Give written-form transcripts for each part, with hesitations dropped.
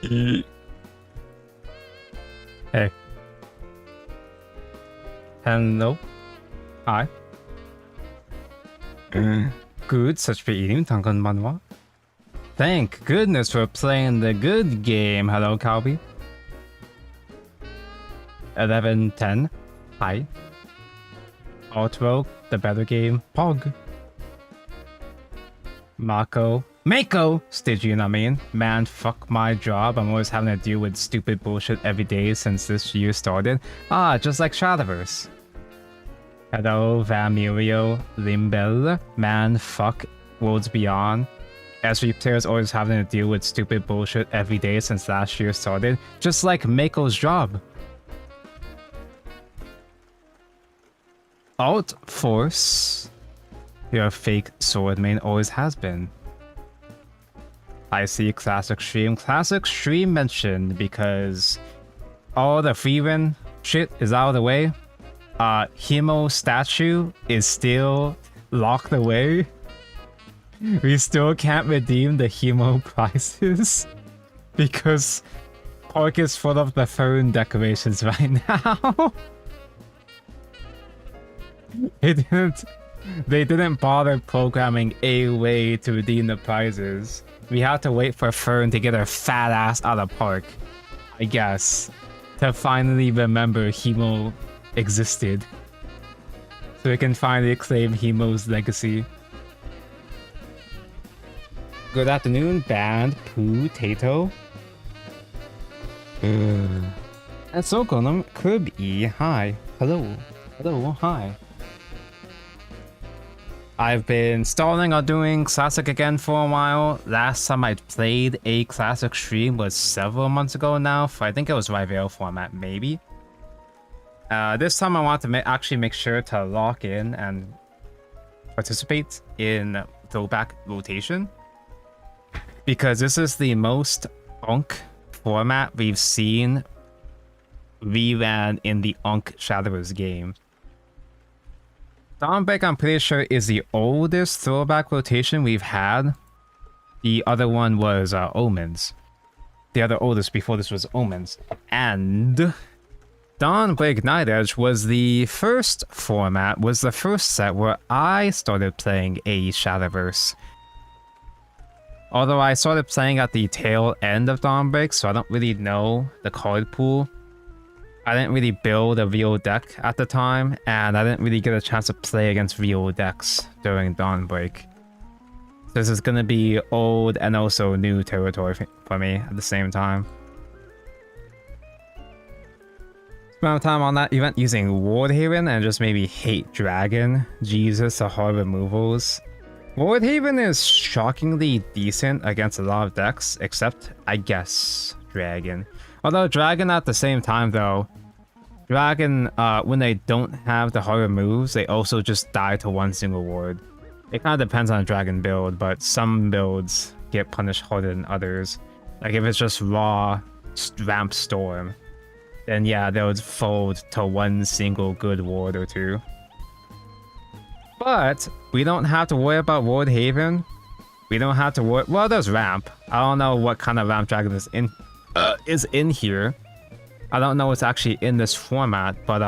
Hey. Hello. Hi. Good, such eating 당근 만화. Thank goodness we're playing the good game. Hello, Calby. 11:10. Hi. Outro, the better game. Pog. Mako. Stitch, you know what I mean? Man, fuck my job. I'm always having to deal with stupid bullshit every day since this year started. Just like Shadowverse. Hello, Vamirio, Limbel. Man, fuck Worlds Beyond. SV players always having to deal with stupid bullshit every day since last year started. Just like Mako's job. Alt Force. Your fake sword main always has been. I see Classic Stream. Classic Stream mentioned because all the freerun shit is out of the way. Himo statue is still locked away. We still can't redeem the Himo prizes because Park is full of the phone decorations right now. They didn't bother programming a way to redeem the prizes. We had to wait for Fern to get her fat ass out of Park, I guess, to finally remember Himo existed. So we can finally claim Himo's legacy. Good afternoon, Band Potato. And Sokonum Kirby. Hi. Hello. Hello. Hi. I've been stalling on doing Classic again for a while. Last time I played a Classic stream was several months ago now. I think it was Rival format, maybe. This time I want to actually make sure to lock in and participate in throwback rotation. Because this is the most Unk format we've seen reran in the Unk Shadowverse game. Dawnbreak, I'm pretty sure, is the oldest throwback rotation we've had. The other one was Omens. The other oldest before this was Omens. And Dawnbreak Nightedge was the first format, was the first set where I started playing a Shadowverse. Although I started playing at the tail end of Dawnbreak, so I don't really know the card pool. I didn't really build a real deck at the time, and I didn't really get a chance to play against real decks during Dawnbreak. So this is gonna be old and also new territory for me at the same time. Spend time on that event using Wardhaven and just maybe hate Dragon. Jesus, the hard removals. Wardhaven is shockingly decent against a lot of decks, except, I guess, Dragon. Although Dragon at the same time though, Dragon, when they don't have the harder moves, they also just die to one single ward. It kind of depends on the Dragon build, but some builds get punished harder than others. Like if it's just raw Ramp Storm, then yeah, they would fold to one single good ward or two. But we don't have to worry about Wardhaven. We don't have to worry. Well, there's Ramp. I don't know what kind of Ramp Dragon is in here. I don't know what's actually in this format, but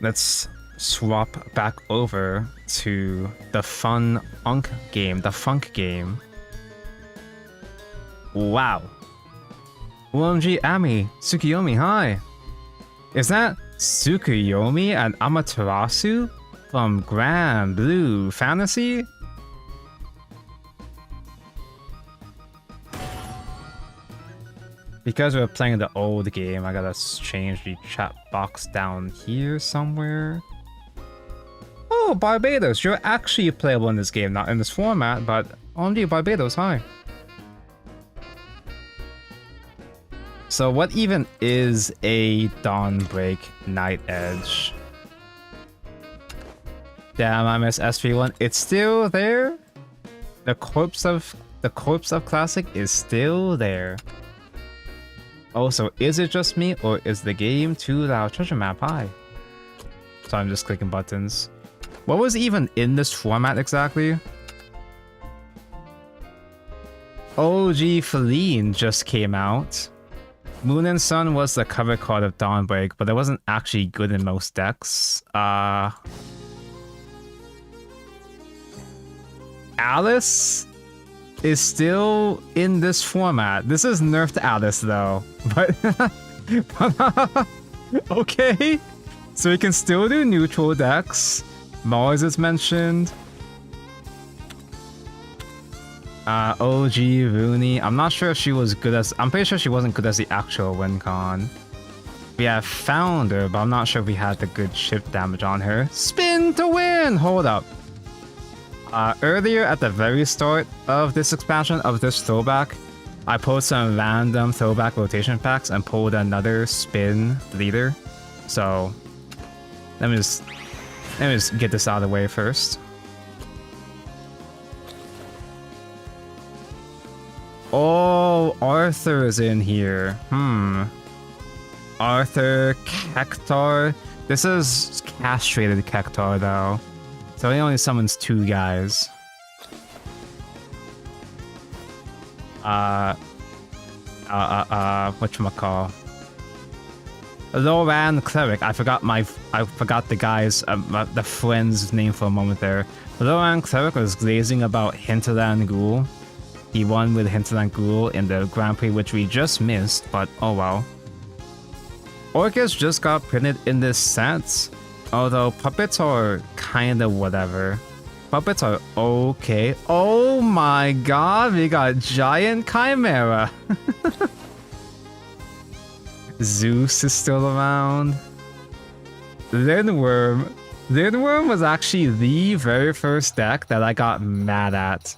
let's swap back over to the fun Unk game, the Funk game. Wow. OMG Ami, Tsukiyomi, hi. Is that Tsukuyomi and Amaterasu from Grand Blue Fantasy? Because we're playing the old game, I gotta change the chat box down here somewhere. Oh, Barbados, you're actually playable in this game, not in this format, but only Barbados, hi. So what even is a Dawnbreak Nightedge? Damn, I miss SV1. It's still there? The corpse of Classic is still there. Also, is it just me or is the game too loud? Treasure map, hi. So I'm just clicking buttons. What was even in this format exactly? OG Feline just came out. Moon and Sun was the cover card of Dawnbreak, but it wasn't actually good in most decks. Alice is still in this format. This is nerfed Alice though, but okay. So we can still do neutral decks. Mars is mentioned. OG Rooney. I'm not sure if she was good as. I'm pretty sure she wasn't good as the actual win con. We have Founder, but I'm not sure if we had the good chip damage on her. Spin to win! Hold up. Earlier at the very start of this expansion, of this throwback, I pulled some random throwback rotation packs and pulled another spin leader. So let me just get this out of the way first. Oh, Arthur's in here. Arthur, Kektar. This is castrated Kektar though. So he only summons 2 guys. Whatchamacall? Loran Cleric. I forgot the guy's the friend's name for a moment there. Loran Cleric was glazing about Hinterland Ghoul. He won with Hinterland Ghoul in the Grand Prix, which we just missed, but oh well. Orcus just got printed in this set, although puppets are kinda whatever. Puppets are okay. Oh my god, we got Giant Chimera! Zeus is still around. Lindworm. Lindworm was actually the very first deck that I got mad at.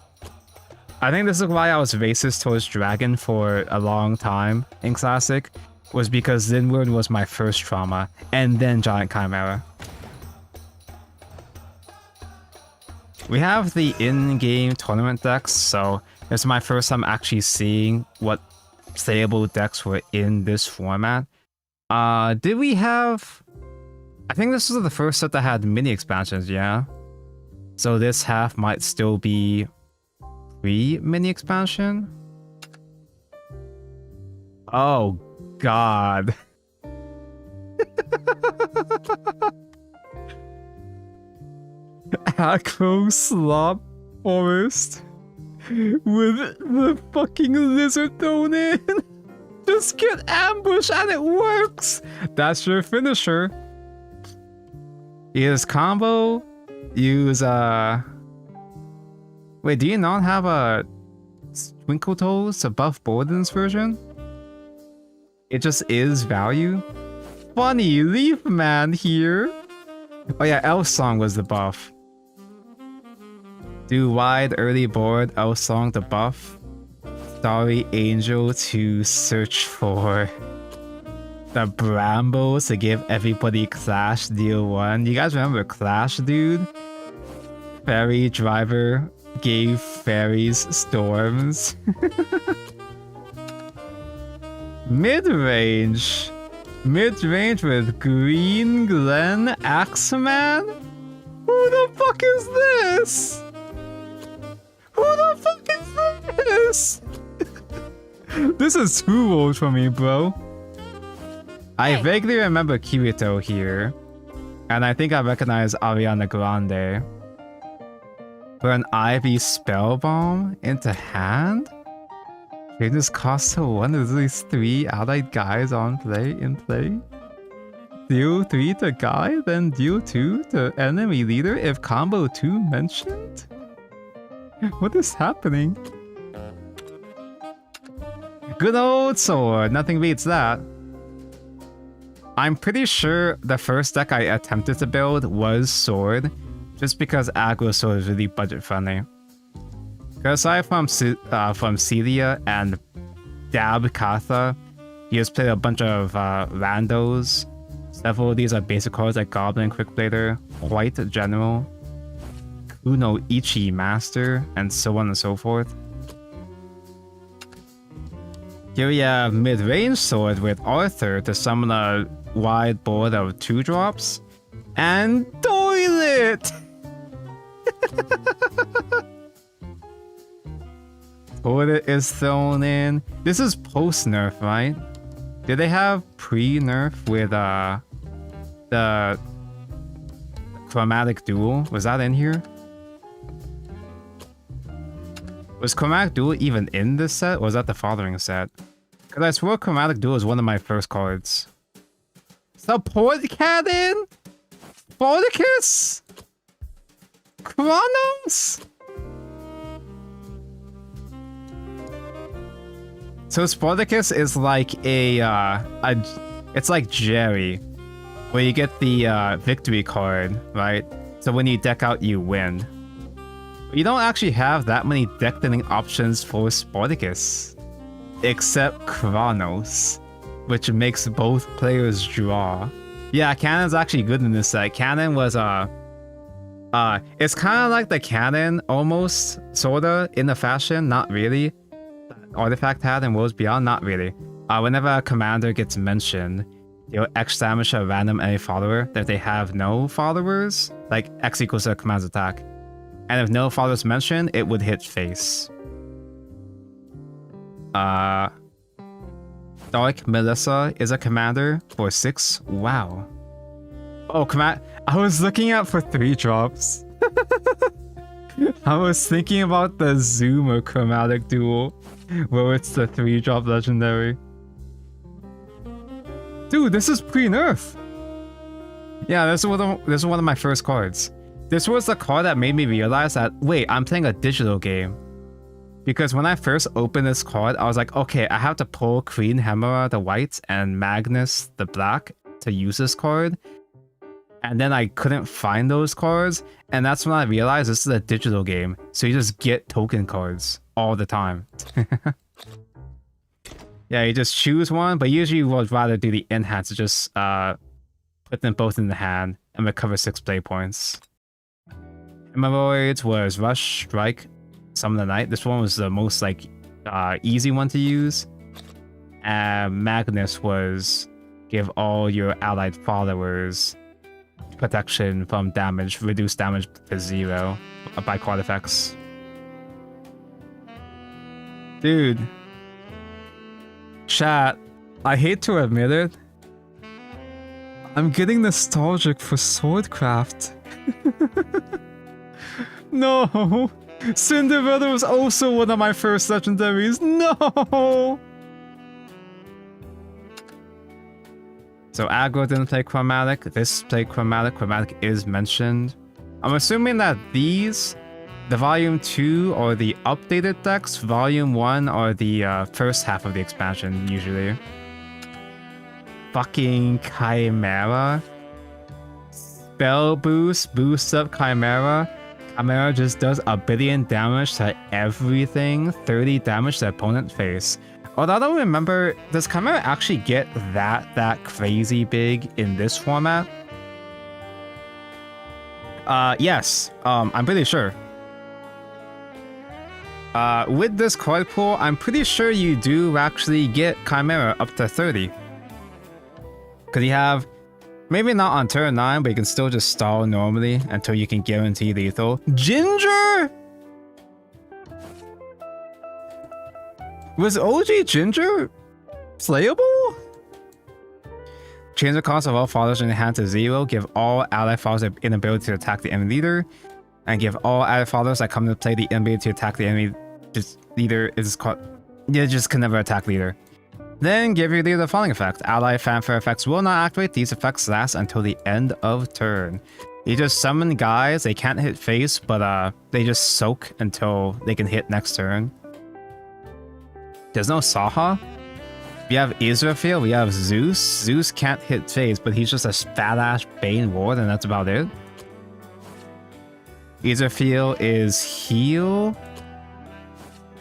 I think this is why I was racist towards Dragon for a long time in Classic, was because Lindworm was my first trauma, and then Giant Chimera. We have the in-game tournament decks, so it's my first time actually seeing what playable decks were in this format. Did we have... I think this was the first set that had mini expansions, yeah? So this half might still be pre-mini expansion? Oh god. Acro Slop Forest with the fucking lizard thrown in. Just get ambushed and it works. That's your finisher. Use combo. Use wait, do you not have a Twinkle Toes above Borden's version? It just is value. Funny Leaf Man here. Oh yeah, Elf Song was the buff. Do wide early board, Elf Song the buff. Starry Angel to search for the Brambles to give everybody Clash deal 1. You guys remember Clash, dude? Ferry Driver gave fairies storms. Mid-range. Mid-range with Green Glen Axeman? Who the fuck is this? Who the fuck is this? This is too old for me, bro. I vaguely remember Kirito here. And I think I recognize Ariana Grande. For an Ivy Spellbomb into hand? Changes cost to 1 of these 3 allied guys in play. Deal 3 to guy, then deal 2 to enemy leader if combo 2 mentioned? What is happening? Good old sword, nothing beats that. I'm pretty sure the first deck I attempted to build was sword, just because aggro sword is really budget friendly. Because aside from Celia and Dab Katha, he has played a bunch of randos. Several of these are basic cards like Goblin Quickblader, White General, Kuno Ichi Master, and so on and so forth. Here we have mid-range sword with Arthur to summon a wide board of 2-drops. And Toilet! Poet is thrown in. This is post-nerf, right? Did they have pre-nerf with the Chromatic Duel? Was that in here? Was Chromatic Duel even in this set, or was that the following set? Because I swore Chromatic Duel was one of my first cards. Support Cannon? Spartacus? Chronos? So Spartacus is like it's like Jerry, where you get the victory card, right? So when you deck out, you win. But you don't actually have that many deck building options for Spartacus, except Chronos, which makes both players draw. Yeah, Cannon's actually good in this set. Cannon was it's kind of like the Cannon, almost, sorta, in the fashion, not really. Artifact had in Worlds Beyond, not really. Whenever a commander gets mentioned, you'll X damage a random enemy follower that they have no followers, like X equals a command's attack. And if no followers mentioned, it would hit face. Dark Melissa is a commander for 6. Wow. Oh, I was looking out for 3 drops. I was thinking about the Zoomer Chromatic Duel, where it's the 3-drop legendary. Dude, this is pre-nerf. Yeah, this is one of my first cards. This was the card that made me realize that, wait, I'm playing a digital game. Because when I first opened this card, I was like, okay, I have to pull Queen Hemera the white and Magnus the black to use this card. And then I couldn't find those cards, and that's when I realized this is a digital game, so you just get token cards all the time. Yeah, you just choose one, but usually you would rather do the enhance to just put them both in the hand and recover 6 play points. Hemorrhoids was Rush, Strike, Summon the Night. This one was the most like easy one to use. And Magnus was give all your allied followers protection from damage, reduce damage to 0 by card effects. Dude. Chat, I hate to admit it, I'm getting nostalgic for Swordcraft. No! Cinderella was also one of my first legendaries. No! So Aggro didn't play Chromatic, this played Chromatic, Chromatic is mentioned. I'm assuming that these, the Volume 2 or the updated decks, Volume 1 or the first half of the expansion, usually. Fucking Chimera. Spell boost, boost up Chimera. Chimera just does 1 billion damage to everything, 30 damage to opponent face. Although I don't remember, does Chimera actually get that crazy big in this format? Yes, I'm pretty sure. With this card pool, I'm pretty sure you do actually get Chimera up to 30. Because you have, maybe not on turn 9, but you can still just stall normally until you can guarantee lethal. Ginger! Was OG Ginger playable? Change the cost of all followers in the hand to 0. Give all ally followers the inability to attack the enemy leader. And give all ally followers that come to play the inability to attack the enemy leader is called. You just can never attack leader. Then give your leader the following effect. Ally fanfare effects will not activate. These effects last until the end of turn. You just summon guys, they can't hit face, but they just soak until they can hit next turn. There's no Saha. We have Israfil, we have Zeus. Zeus can't hit face, but he's just a fat-ass Bane Ward, and that's about it. Israfil is heal.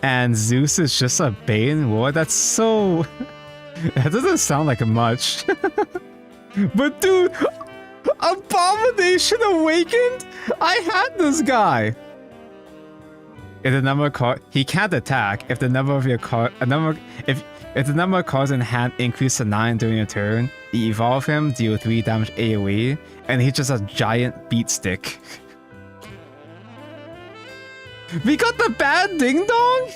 And Zeus is just a Bane Ward? That's so... that doesn't sound like much. But dude, Abomination Awakened? I had this guy! If the number of cards, he can't attack if the number of your card, if the number of cards in hand increase to 9 during your turn, you evolve him, deal 3 damage AoE, and he's just a giant beat stick. We got the bad ding dong?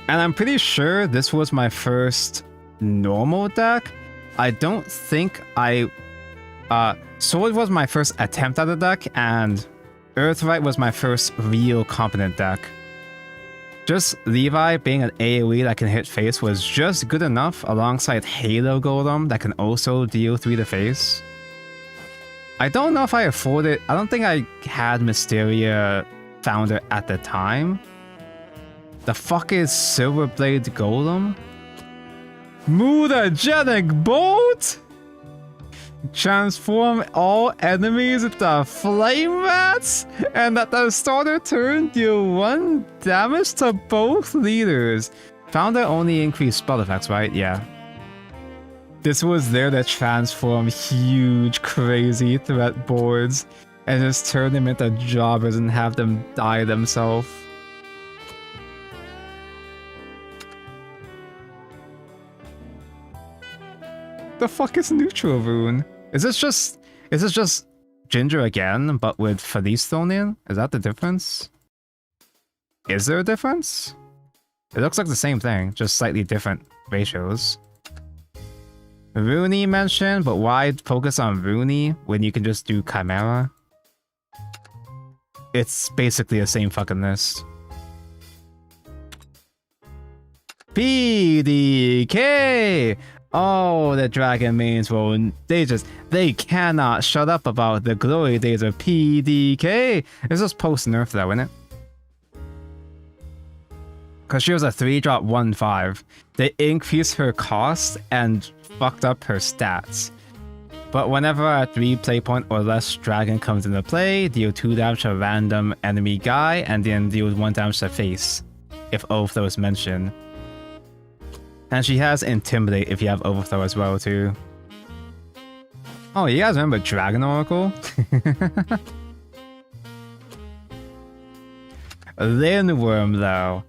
And I'm pretty sure this was my first normal deck. I don't think Sword was my first attempt at a deck, and Earthright was my first real competent deck. Just Levi being an AoE that can hit face was just good enough alongside Halo Golem that can also deal 3 to face. I don't know if I afforded... I don't think I had Mysteria Founder at the time. The fuck is Silverblade Golem? Mutagenic Bolt? Transform all enemies into flame bats, and at the starter turn deal 1 damage to both leaders. Founder only increased spell effects, right? Yeah. This was there to transform huge crazy threat boards and just turn them into jobbers and have them die themselves. The fuck is Neutral Rune? Is this just Ginger again, but with Felice thrown in? Is that the difference? Is there a difference? It looks like the same thing, just slightly different ratios. Rooney mentioned, but why focus on Rooney when you can just do Chimera? It's basically the same fucking list. PDK! Oh, the Dragon Mains will... They cannot shut up about the glory days of PDK! It's just post-nerf though, isn't it? Because she was a 3-drop 1/5. They increased her cost and fucked up her stats. But whenever a 3 play point or less dragon comes into play, deal 2 damage to a random enemy guy and then deal 1 damage to face, if Overthrow is mentioned. And she has Intimidate if you have Overthrow as well too. Oh, you guys remember Dragon Oracle? Linworm though.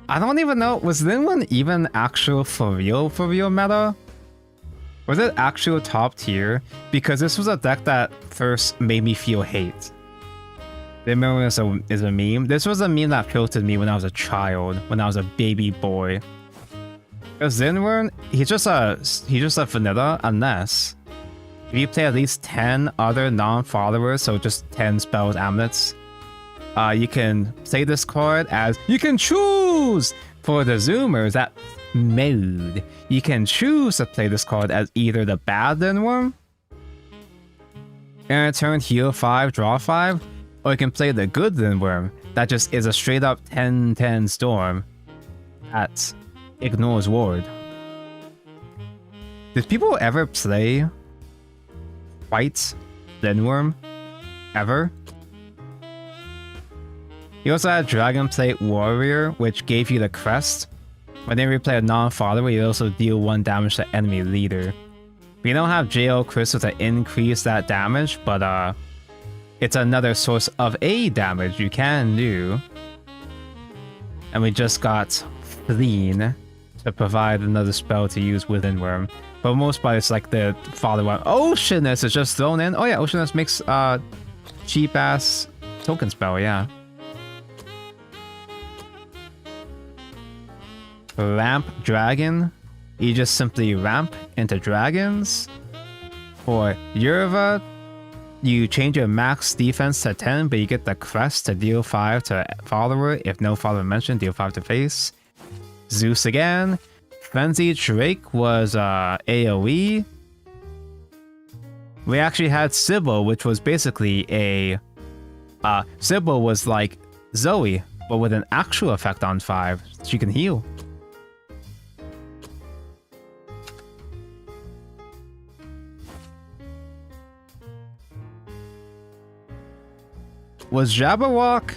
I don't even know, was Linworm even actual for real meta? Was it actual top tier? Because this was a deck that first made me feel hate. Linworm is a meme. This was a meme that filtered me when I was a child, when I was a baby boy. Because Linworm, he's just a vanilla unless if you play at least 10 other non-followers, so just 10 spells, amulets, you can play this card as you can choose for the Zoomers that mode. You can choose to play this card as either the bad Linworm, and turn heal 5, draw 5, or you can play the good Linworm that just is a straight up 10/10 storm at ignores ward. Did people ever play white Linworm? Ever? You also had Dragonplate Warrior, which gave you the crest. Whenever you play a non-follower, you also deal 1 damage to enemy leader. We don't have JL Crystal to increase that damage, but it's another source of A damage you can do. And we just got Fleen to provide another spell to use with Linworm. But most part it's like the follow-up. Oceanus is just thrown in. Oh yeah, Oceanus makes cheap-ass token spell, yeah. Ramp Dragon. You just simply ramp into dragons. For Yurva, you change your max defense to 10, but you get the crest to deal 5 to follower. If no follower mentioned, deal 5 to face. Zeus again. Frenzy Drake was AoE. We actually had Sybil, which was basically a... Sybil was like Zoe, but with an actual effect on 5. She can heal. Was Jabberwock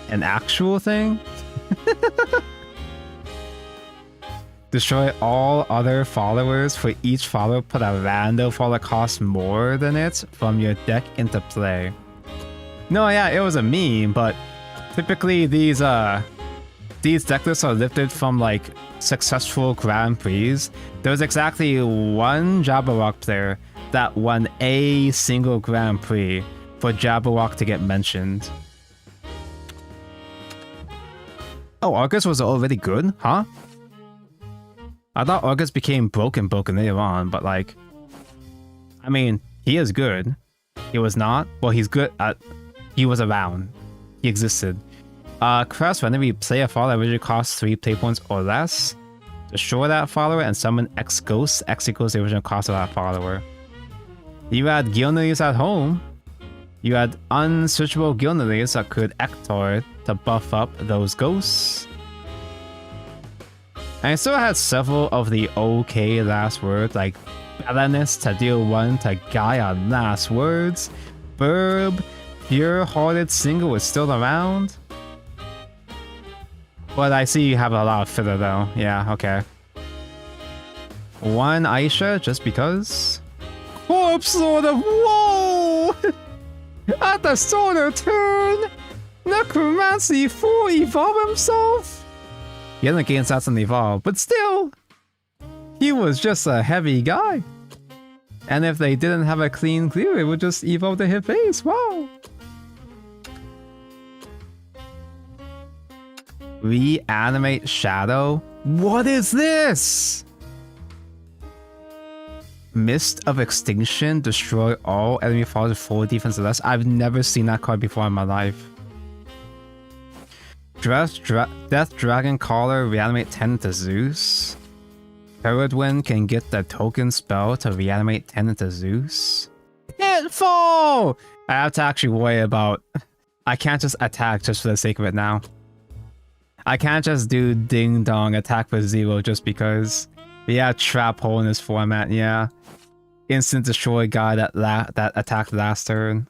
an actual thing? Destroy all other followers. For each follower, put a random follower cost more than it from your deck into play. No, yeah, it was a meme, but typically these deck lists are lifted from like successful Grand Prix. There was exactly one Jabberwock player that won a single Grand Prix for Jabberwock to get mentioned. Oh, August was already good? Huh? I thought August became broken later on, but like... I mean, he is good. He was not. Well, he's good at... He was around. He existed. Crest, whenever you play a follower, it usually costs 3 play points or less. Destroy that follower and summon X Ghosts. X equals the original cost of that follower. You had Gilneas at home. You had unsearchable Gilneas that could Ector to buff up those ghosts. And I still had several of the okay last words, like Balance to deal 1 to Gaia last words. Verb, Pure-Hearted Single is still around. But I see you have a lot of filler though. Yeah, okay. 1 Aisha, just because. Corpse Lord of Woe! At the start of turn, Necromancy 4 evolve himself? He hasn't gained stats on evolve, but still, he was just a heavy guy. And if they didn't have a clean clear, it would just evolve to hit face. Wow. Reanimate Shadow? What is this? Mist of Extinction, destroy all enemy followers 4 defense or less. I've never seen that card before in my life. Death Dragon Caller, reanimate 10 into Zeus. Peridwin can get the token spell to reanimate 10 into Zeus. Hitfall! I have to actually worry about... I can't just attack just for the sake of it now. I can't just do Ding Dong attack for 0 just because. Yeah, Trap Hole in this format, yeah. Instant destroy guy that attacked last turn.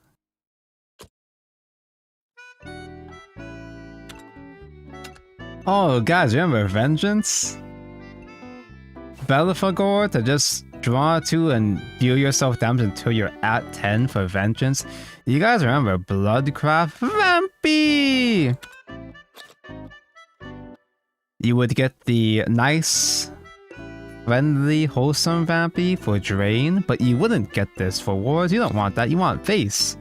Oh, guys, remember Vengeance? Belphegor to just draw 2 and deal yourself damage until you're at 10 for Vengeance. You guys remember Bloodcraft? Vampy! You would get the nice, friendly, wholesome Vampy for Drain, but you wouldn't get this for Wars. You don't want that. You want Face.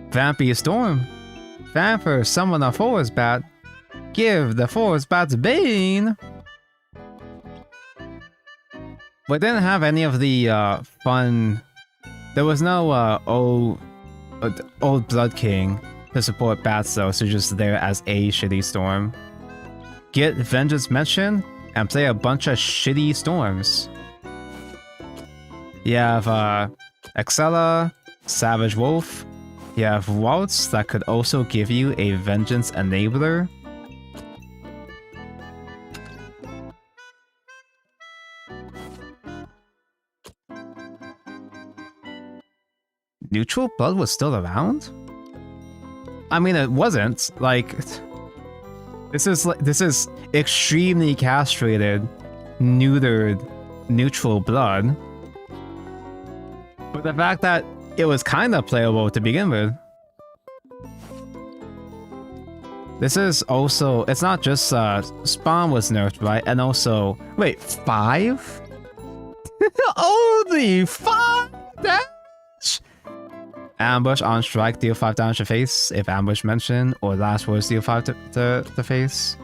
Vampy Storm. Vampire, summon a Forest Bat. Give the Forest Bat's Bane. But didn't have any of the fun... There was no old Blood King to support Bats though, so just there as a shitty Storm. Get Vengeance Mention and play a bunch of shitty Storms. You have Excella, Savage Wolf. You have Waltz that could also give you a Vengeance Enabler. Neutral Blood was still around? I mean, it wasn't. Like, this is extremely castrated, neutered Neutral Blood. But the fact that it was kind of playable to begin with. This is also, it's not just Spawn was nerfed, right? And also, wait, 5? Only 5 damage? Ambush on strike, deal 5 damage to face if ambush mentioned, or last words deal 5 to face.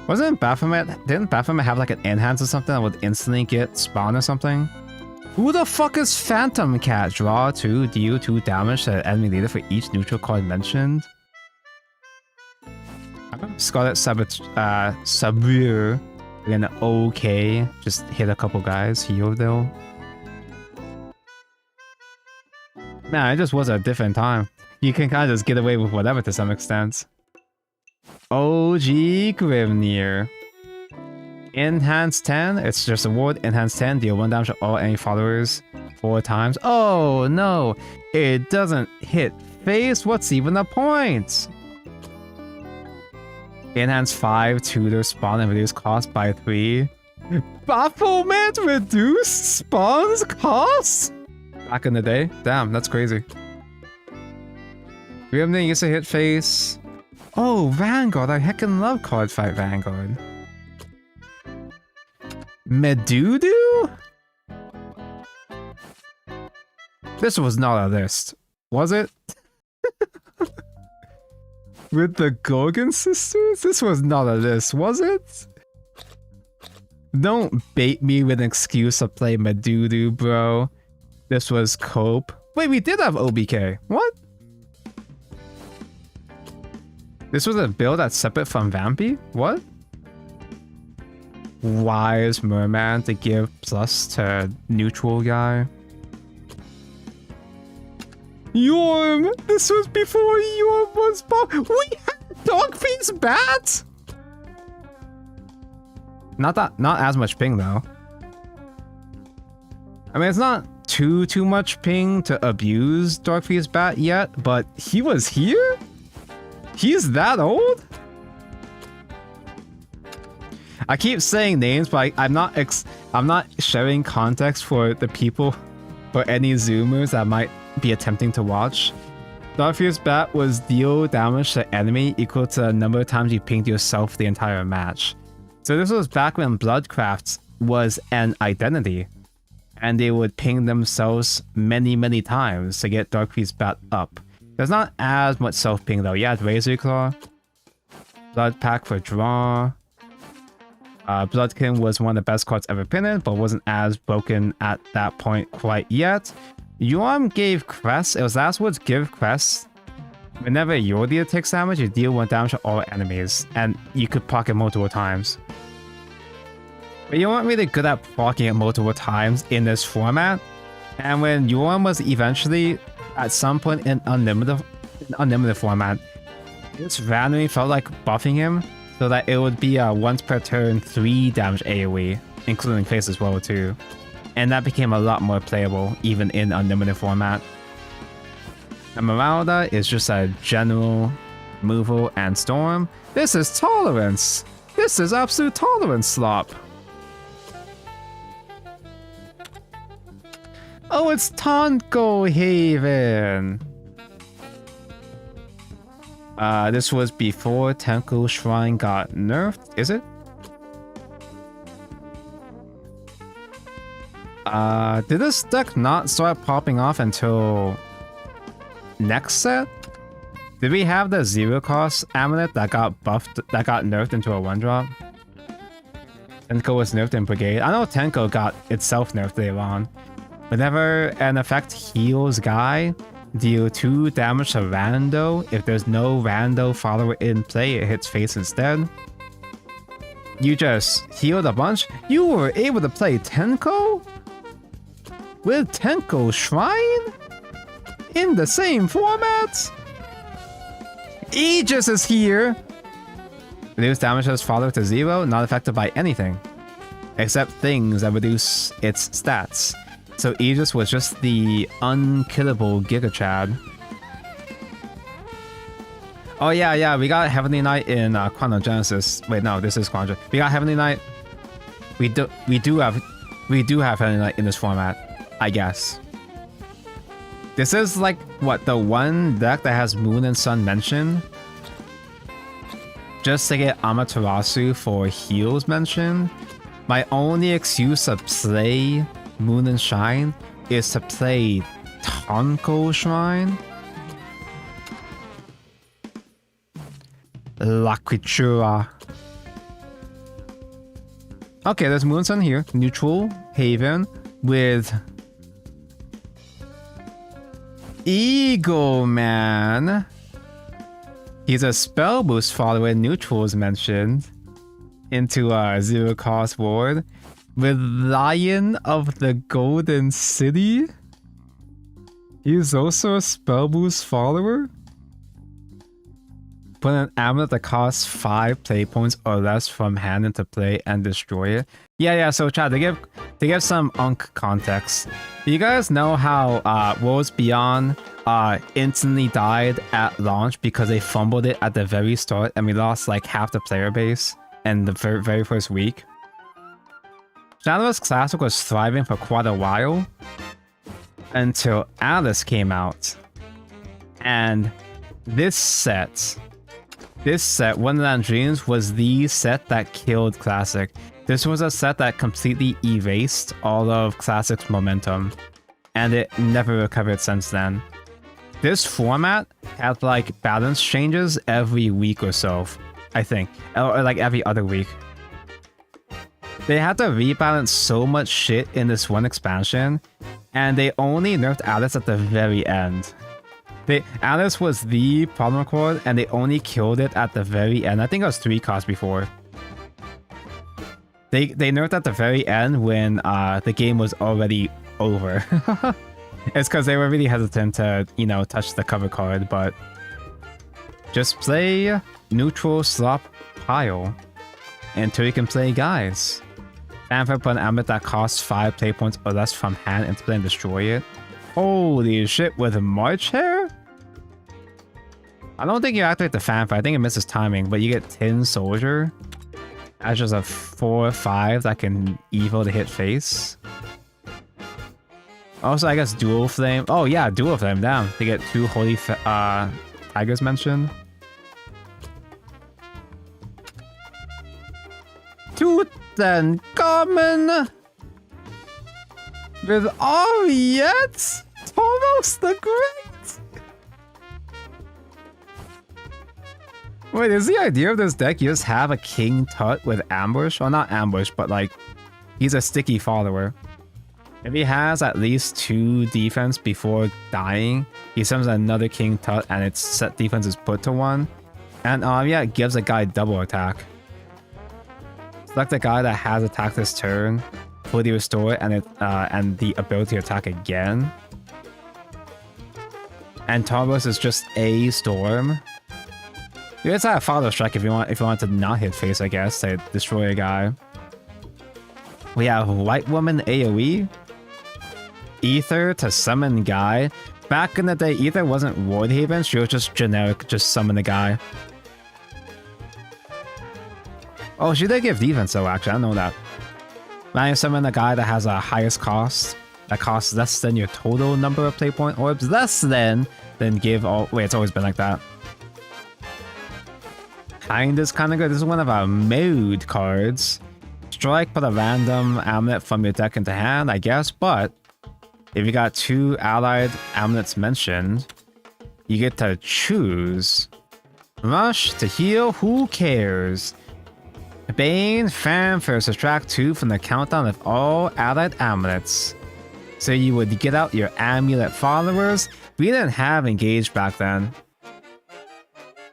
Wasn't Baphomet, didn't Baphomet have like an enhance or something that would instantly get Spawn or something? Who the fuck is Phantom Cat? Draw 2, deal 2 damage to the enemy leader for each neutral card mentioned. I remember Scarlet Sabir in okay, just hit a couple guys, heal though. Nah, it just was a different time. You can kind of just get away with whatever to some extent. OG Grimnir. Enhance 10, it's just a ward. Enhance 10, deal 1 damage to all enemy followers 4 times. Oh no, it doesn't hit face. What's even the point? Enhance 5, tutor spawn and reduce cost by 3. Baphomet reduce spawn's cost? Back in the day? Damn, that's crazy. Grimnir used to hit face. Oh, Vanguard, I heckin' love card fight Vanguard. Medudu? This was not a list, was it? With the Gorgon sisters? This was not a list, was it? Don't bait me with an excuse to play Madudu, bro. This was Cope. Wait, we did have OBK. What? This was a build that's separate from Vampy? What? Wise Merman to give plus to neutral guy. Yorm! This was before Yorm was pop. We had Dogface Bats! Not as much ping though. I mean, it's not too much ping to abuse Dogface Bat yet, but he was here? He's that old? I keep saying names, but I'm not sharing context for the people, for any Zoomers that might be attempting to watch. Dogface Bat was deal damage to enemy equal to the number of times you pinged yourself the entire match. So this was back when Bloodcraft was an identity, and they would ping themselves many times to get Dogface Bat up. There's not as much self-ping though. Yeah, Razor Claw, Blood Pack for draw. Bloodkin was one of the best cards ever printed, but wasn't as broken at that point quite yet. Yorm gave Crest. It was last words give Crest. Whenever your dealer takes damage, you deal 1 damage to all enemies, and you could proc it multiple times. But you weren't really good at proccing it multiple times in this format, and when Yorm was eventually at some point in unlimited format, this randomly felt like buffing him so that it would be a once per turn 3 damage AoE, including face as well too. And that became a lot more playable even in unlimited format. Emeralda is just a general removal and storm. This is tolerance! This is absolute tolerance slop! Oh, it's Tonko Haven! This was before Tenko Shrine got nerfed, is it? Did this deck not start popping off until next set? Did we have the 0 cost amulet that got buffed, that got nerfed into a 1-drop? Tenko was nerfed in Brigade. I know Tenko got itself nerfed later on. Whenever an effect heals guy, deal 2 damage to rando. If there's no rando follower in play, it hits face instead. You just healed a bunch. You were able to play Tenko? With Tenko Shrine? In the same format? Aegis is here! Reduce damage as follower to 0, not affected by anything. Except things that reduce its stats. So Aegis was just the unkillable Giga Chad. Oh yeah, we got Heavenly Knight in Chronogenesis. Wait, no, this is Chronogenesis. We got Heavenly Knight. We do have Heavenly Knight in this format, I guess. This is like what, the one deck that has Moon and Sun mentioned? Just to get Amaterasu for heals mentioned. My only excuse to play Moon and Shine is to play Tonko Shrine. La Creatura. Okay, there's Moon Sun here. Neutral Haven with Eagle Man. He's a spell boost follower. Neutral is mentioned into a 0 cost ward. With Lion of the Golden City. He's also a spell boost follower. Put an amulet that costs 5 play points or less from hand into play and destroy it. Yeah, so chat, to give some Unk context. Do you guys know how Worlds Beyond instantly died at launch because they fumbled it at the very start and we lost like half the player base in the very first week? Shadowverse Classic was thriving for quite a while until Alice came out. And this set, Wonderland Dreams, was the set that killed Classic. This was a set that completely erased all of Classic's momentum, and it never recovered since then. This format had like balance changes every week or so, I think, or like every other week. They had to rebalance so much shit in this one expansion, and they only nerfed Alice at the very end. Alice was the problem chord, and they only killed it at the very end. I think it was 3 costs before. They nerfed at the very end when the game was already over. It's because they were really hesitant to, you know, touch the cover card, but just play neutral slop pile until you can play guys. Fanfare put an amulet that costs 5 play points or less from hand into play and destroy it. Holy shit, with March Hair? I don't think you activate the fanfare. I think it misses timing, but you get Tin Soldier as just a 4/5 that can evil to hit face. Also, I guess Dual Flame. Oh yeah, Dual Flame, damn. They get 2 Holy Tigers mentioned. Tutankhamun with Ariette, Tauros the Great. Wait, is the idea of this deck you just have a King Tut with Ambush? Well, not Ambush, but like, he's a sticky follower. If he has at least 2 defense before dying, he summons another King Tut and its set defense is put to 1. And yeah, it gives a guy double attack. Select a guy that has attacked this turn, fully restore it, and the ability to attack again. And Tauros is just a storm. You guys have a follow strike if you want to not hit face, I guess, to destroy a guy. We have White Woman AoE. Ether to summon guy. Back in the day, Ether wasn't Wardhaven, she was just generic, just summon a guy. Oh, she did give defense though, actually, I don't know that. Now you summon a guy that has a highest cost, that costs less than your total number of play point orbs, less than, then give all... Wait, it's always been like that. Kinda's kinda good. This is one of our mode cards. Strike, put a random amulet from your deck into hand, I guess, but if you got 2 allied amulets mentioned, you get to choose. Rush to heal, who cares? Bane, Fanfare, subtract 2 from the countdown of all allied amulets. So you would get out your amulet followers. We didn't have engage back then.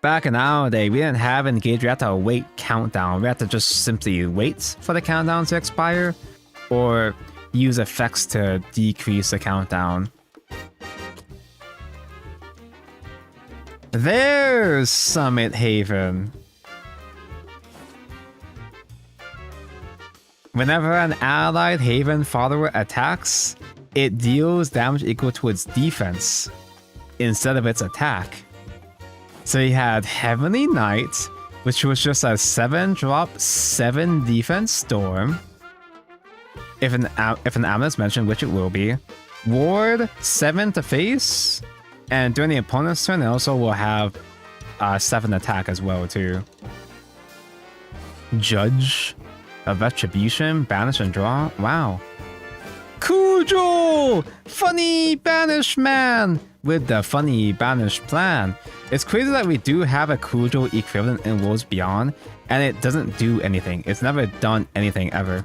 Back in our day, we didn't have engage, we had to wait countdown. We had to just simply wait for the countdown to expire, or use effects to decrease the countdown. There's Summit Haven. Whenever an allied Haven follower attacks, it deals damage equal to its defense instead of its attack. So you had Heavenly Knight, which was just a 7-drop, 7 defense storm. If an amulet is mentioned, which it will be. Ward, 7 to face. And during the opponent's turn, it also will have 7 attack as well, too. Judge of Retribution, banish and draw. Wow. Cujo! Funny Banish Man! With the funny banish plan. It's crazy that we do have a Cujo equivalent in Worlds Beyond, and it doesn't do anything. It's never done anything ever.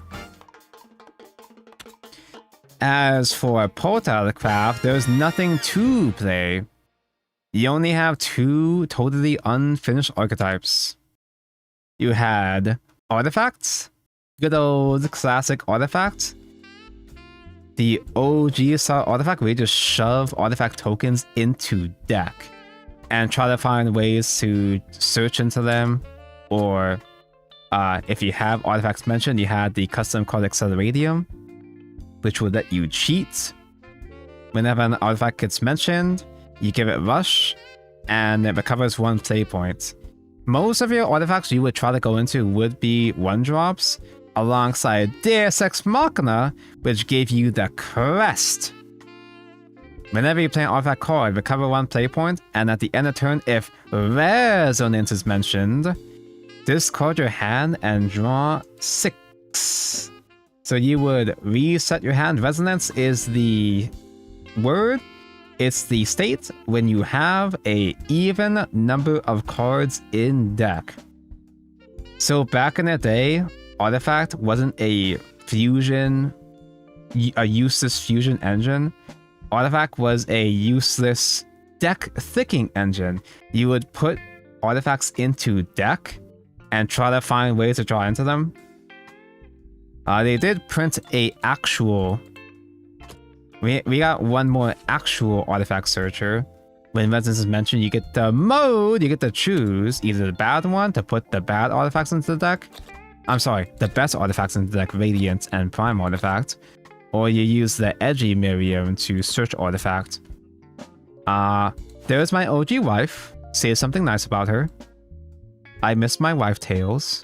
As for Portal Craft, there's nothing to play. You only have 2 totally unfinished archetypes. You had Artifacts, good old classic Artifacts. The OG style Artifact where you just shove Artifact tokens into deck and try to find ways to search into them, or if you have Artifacts mentioned, you had the custom card Acceleratium, which will let you cheat. Whenever an artifact gets mentioned, you give it Rush, and it recovers 1 play point. Most of your artifacts you would try to go into would be 1-drops, alongside Deus Ex Machina, which gave you the Crest. Whenever you play an artifact card, recover 1 play point, and at the end of turn, if Resonance is mentioned, discard your hand and draw 6. So you would reset your hand. Resonance is the word, It's the state when you have a even number of cards in deck. So back in the day, Artifact wasn't a useless fusion engine. Artifact was a useless deck thickening engine. You would put artifacts into deck and try to find ways to draw into them. They did print a actual... We got one more actual artifact searcher. When Resonance is mentioned, you get the mode, you get to choose either the bad one to put the bad artifacts into the deck. I'm sorry, the best artifacts into the deck, Radiant and Prime Artifact. Or you use the edgy Miriam to search artifact. There's my OG wife. Say something nice about her. I miss my wife Tails.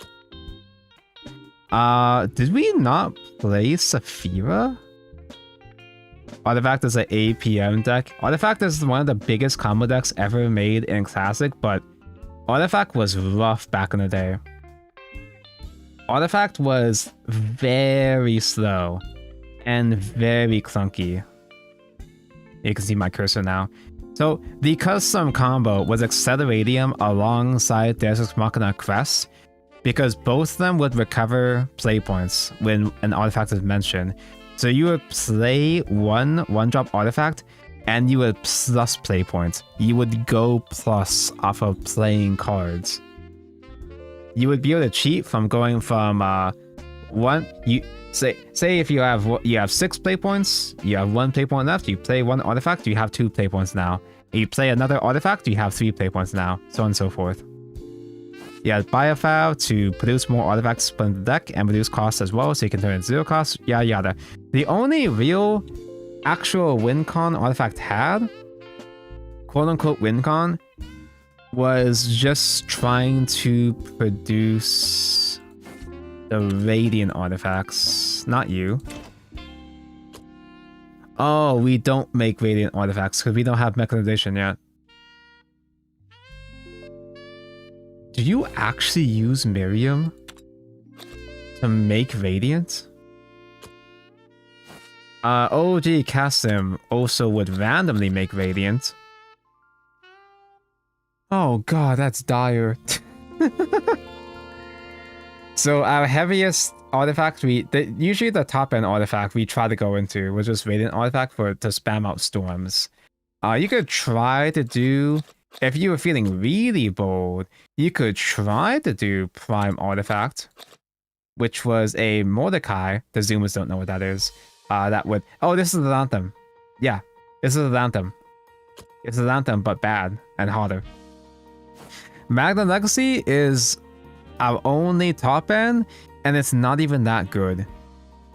Did we not play Saphira? Artifact is an APM deck. Artifact is one of the biggest combo decks ever made in Classic, but Artifact was rough back in the day. Artifact was very slow and very clunky. You can see my cursor now. So the custom combo was Acceleradium alongside Deus Ex Machina Crest, because both of them would recover play points when an artifact is mentioned. So you would play one-drop artifact, and you would plus play points. You would go plus off of playing cards. You would be able to cheat from going from say if you have 6 play points, you have 1 play point left. You play one artifact, you have 2 play points now. You play another artifact, you have 3 play points now, so on and so forth. You have Biofile to produce more artifacts in the deck and reduce costs as well, so you can turn it 0 cost, yada yada. The only real actual win con Artifact had, quote unquote win con, was just trying to produce the Radiant artifacts, not you. Oh, we don't make Radiant artifacts because we don't have mechanization yet. Do you actually use Miriam to make Radiant? OG Kasim also would randomly make Radiant. Oh god, that's dire. So our heaviest artifact, usually the top end artifact we try to go into was just Radiant artifact to spam out storms. You could try to do, if you were feeling really bold, you could try to do Prime Artifact, which was a Mordecai. The Zoomers don't know what that is. That would... Oh, this is the Anthem. Yeah, this is the Anthem. It's the Anthem, but bad and harder. Magna Legacy is our only top end, and it's not even that good.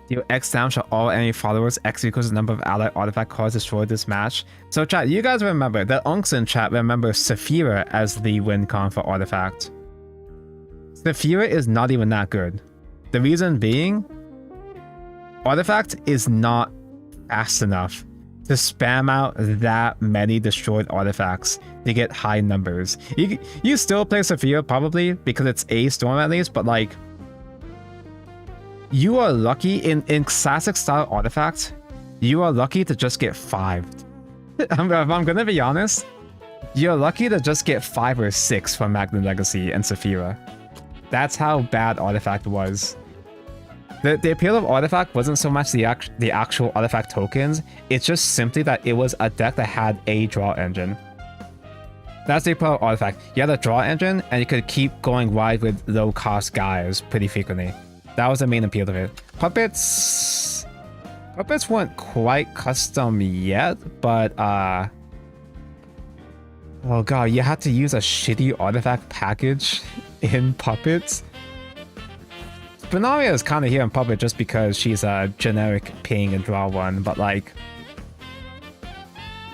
Deal X damage to all enemy followers. X equals the number of allied artifact cards destroyed this match. So chat, you guys remember, the Unks in chat remember Saphira as the win con for Artifact. Saphira is not even that good. The reason being, Artifact is not fast enough to spam out that many destroyed artifacts to get high numbers. You still play Saphira probably because it's a storm at least, but like, you are lucky in classic style artifacts, you are lucky to just get 5. If I'm gonna be honest, you're lucky to just get 5 or 6 from Magna Legacy and Saphira. That's how bad Artifact was. The appeal of Artifact wasn't so much the actual Artifact tokens, it's just simply that it was a deck that had a draw engine. That's the appeal of Artifact. You had a draw engine, and you could keep going wide with low-cost guys pretty frequently. That was the main appeal of it. Puppets weren't quite custom yet, but oh god, you had to use a shitty artifact package in Puppets. Benaria is kind of here in Puppet just because she's a generic ping and draw one, but like,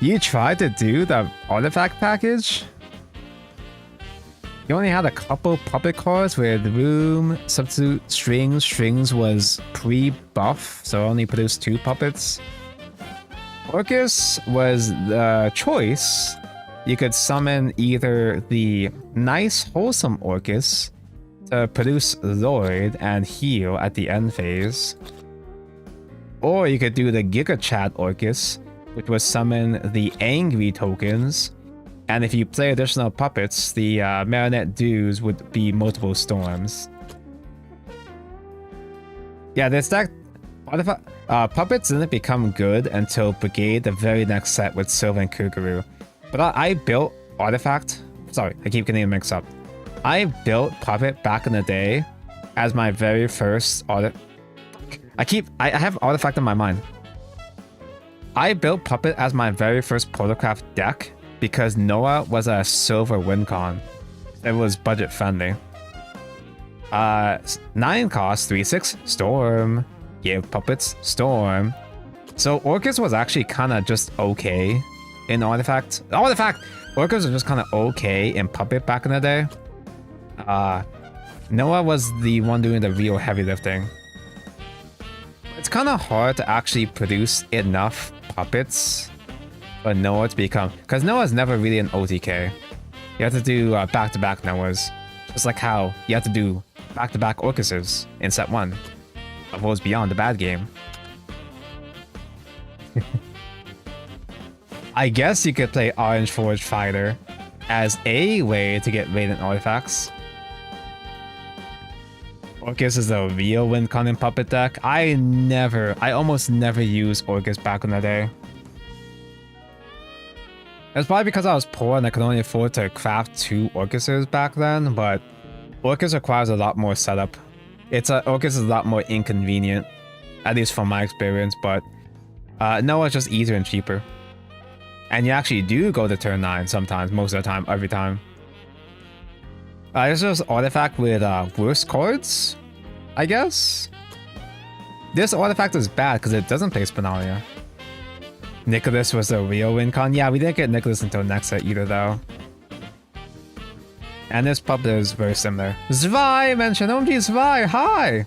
you tried to do the artifact package? You only had a couple Puppet cards with Room, Substitute, Strings. Strings was pre-buff, so only produced 2 Puppets. Orcus was the choice. You could summon either the nice, wholesome Orcus to produce Lloyd and heal at the end phase, or you could do the Giga Chat Orcus, which would summon the angry tokens. And if you play additional puppets, the marionette dudes would be multiple storms. Yeah, this deck, puppets didn't become good until Brigade, the very next set with Sylvan and Kuguru. But I built Artifact. Sorry, I keep getting it mixed up. I built Puppet back in the day as my very first Artifact. I have Artifact in my mind. I built Puppet as my very first Protocraft deck because Noah was a silver win con. It was budget friendly. 9 cost, 3/6, Storm. Give Puppets, Storm. So Orcus was actually kind of just okay in Artifact. Orcus was just kind of okay in Puppet back in the day. Noah was the one doing the real heavy lifting. It's kind of hard to actually produce enough puppets for Noah to become, because Noah's never really an OTK. You have to do back-to-back Noahs, just like how you have to do back-to-back Orcuses in set 1 of Worlds Beyond, the bad game. I guess you could play Orange Forge Fighter as a way to get Radiant Artifacts. Orcus is a real win con in Puppet deck. I almost never used Orcus back in the day. It's probably because I was poor and I could only afford to craft 2 Orcuses back then, but Orcus requires a lot more setup. Orcus is a lot more inconvenient, at least from my experience, but no, it's just easier and cheaper. And you actually do go to turn 9 sometimes, most of the time, every time. This is Artifact with worse cards, I guess? This Artifact is bad because it doesn't play Spinalia. Nicholas was a real win con. Yeah, we didn't get Nicholas until next set either, though. And this puppet is very similar. Zwei mentioned, OMG Zwei, hi!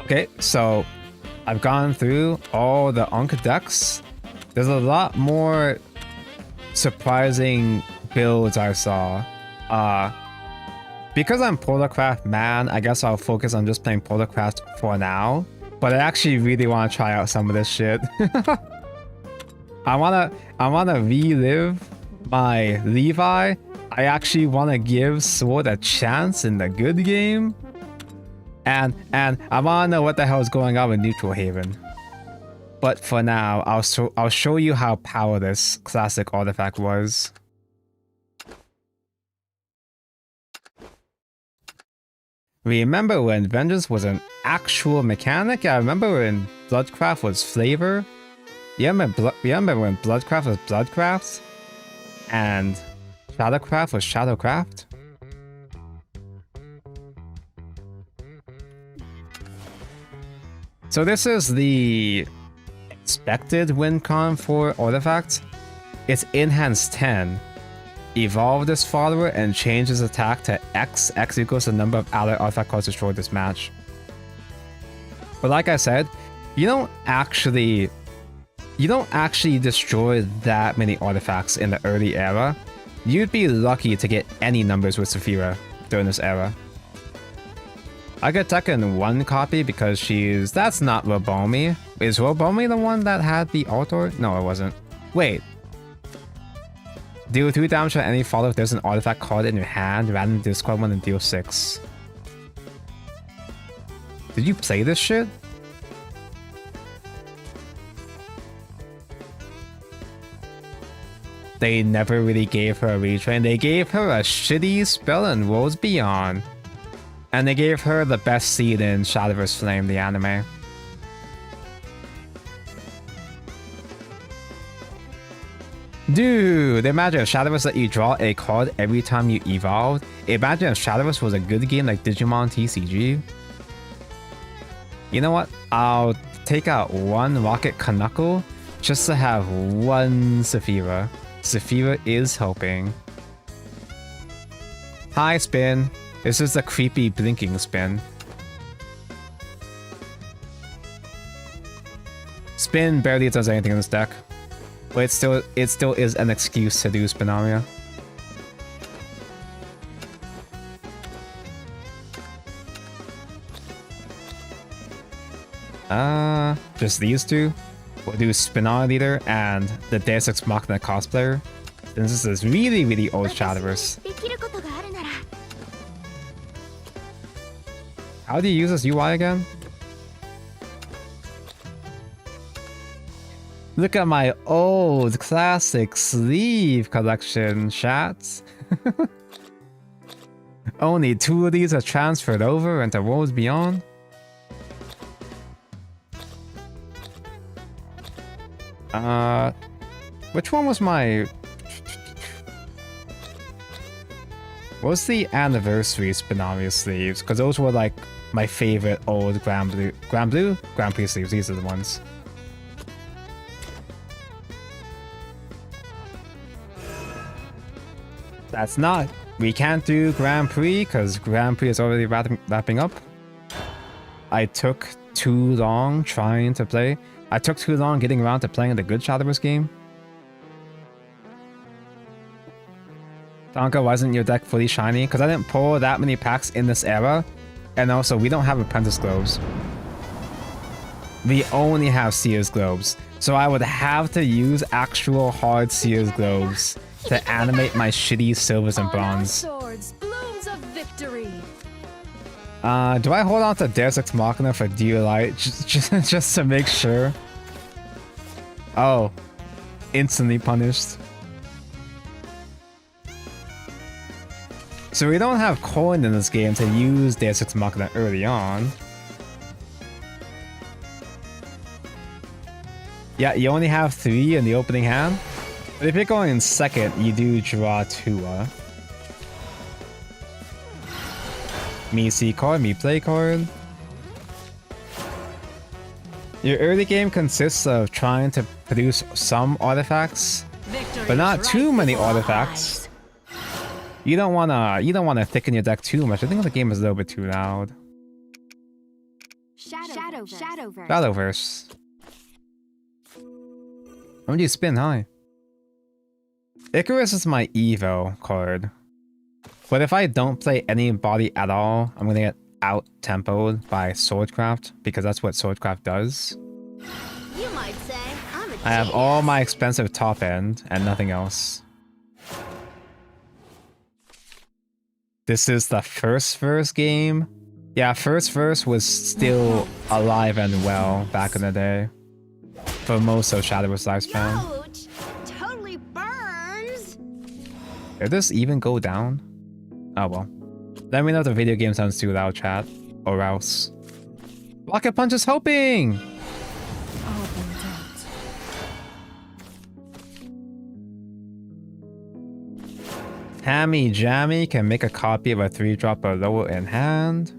Okay, so I've gone through all the Ankh decks. There's a lot more surprising builds I saw. Because I'm Protocraft man, I guess I'll focus on just playing Protocraft for now. But I actually really want to try out some of this shit. I wanna relive my Levi. I actually want to give Sword a chance in the good game. And I want to know what the hell is going on with Neutral Haven. But for now, I'll show you how powerful this classic artifact was. Remember when Vengeance was an actual mechanic? I remember when Bloodcraft was flavor. You remember when Bloodcraft was Bloodcraft? And Shadowcraft was Shadowcraft? So this is the expected win con for Artifact. It's Enhanced 10. Evolve this follower and change his attack to X. X equals the number of allied artifact cards destroyed this match. But like I said, you don't actually destroy that many artifacts in the early era. You'd be lucky to get any numbers with Saphira during this era. I got Tekken 1 copy because that's not Robomi. Is Robomi the one that had the altar? No, it wasn't. Wait. Deal 3 damage to any follower if there's an artifact card in your hand, random discard one and deal 6. Did you play this shit? They never really gave her a retrain. They gave her a shitty spell in Worlds Beyond. And they gave her the best seed in Shadowverse Flame, the anime. Dude, imagine if Shadowverse let you draw a card every time you evolved. Imagine if Shadowverse was a good game like Digimon TCG. You know what? I'll take out 1 Rocket Kanako just to have 1 Saphira. Saphira is helping. Hi, Spin. This is the creepy blinking Spin. Spin barely does anything in this deck. But it still is an excuse to do Spinaria. just these two. We'll do Spinal Leader and the Deus Ex Machina cosplayer. Since this is really, really old Shadowverse. How do you use this UI again? Look at my old classic sleeve collection, chats. Only 2 of these are transferred over into Worlds Beyond. Which one was my... What was the anniversary Spinaria sleeves? Because those were like my favorite old Grand Prix sleeves. These are the ones. That's not. We can't do Grand Prix because Grand Prix is already wrapping up. I took too long trying to play. I took too long getting around to playing the good Shadowverse game. Tonka, why isn't your deck fully shiny? Because I didn't pull that many packs in this era. And also, we don't have Apprentice Globes. We only have Seer's Globes. So I would have to use actual hard Seer's Globes to animate my shitty silvers and bronze. Do I hold on to Deus Ex Machina for Deolight just to make sure? Oh, instantly punished. So we don't have coin in this game to use Deus Ex Machina early on. Yeah, you only have 3 in the opening hand. But if you're going in second, you do draw 2. Me see card, me play card. Your early game consists of trying to produce some artifacts, but not too many artifacts. You don't wanna thicken your deck too much. I think the game is a little bit too loud. Shadowverse. I'm gonna do spin high. Icarus is my Evo card. But if I don't play any body at all, I'm gonna get out-tempoed by Swordcraft, because that's what Swordcraft does. You might say I'm a I have all my expensive top end and nothing else. This is the first game. Yeah, first was still alive and well back in the day. For most of Shadowverse lifespan. Ouch! Totally burns. Did this even go down? Oh well. Let me know if the video game sounds too loud, chat. Or else. Rocket Punch is hoping! Hammy Jammy can make a copy of a 3-drop or lower in hand.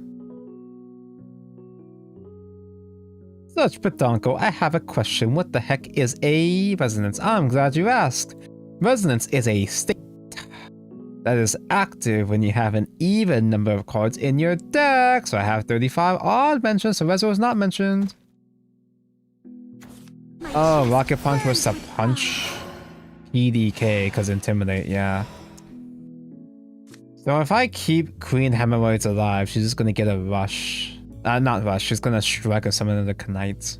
Such Pedonko, I have a question. What the heck is a resonance? I'm glad you asked. Resonance is a state that is active when you have an even number of cards in your deck. So I have 35 odd mentions, so Rezo is not mentioned. Oh, Rocket Punch was to punch PDK, because Intimidate, yeah. So if I keep Queen Hemorrhoids alive, she's just gonna get a rush. Not rush, she's gonna strike or summon another Knight.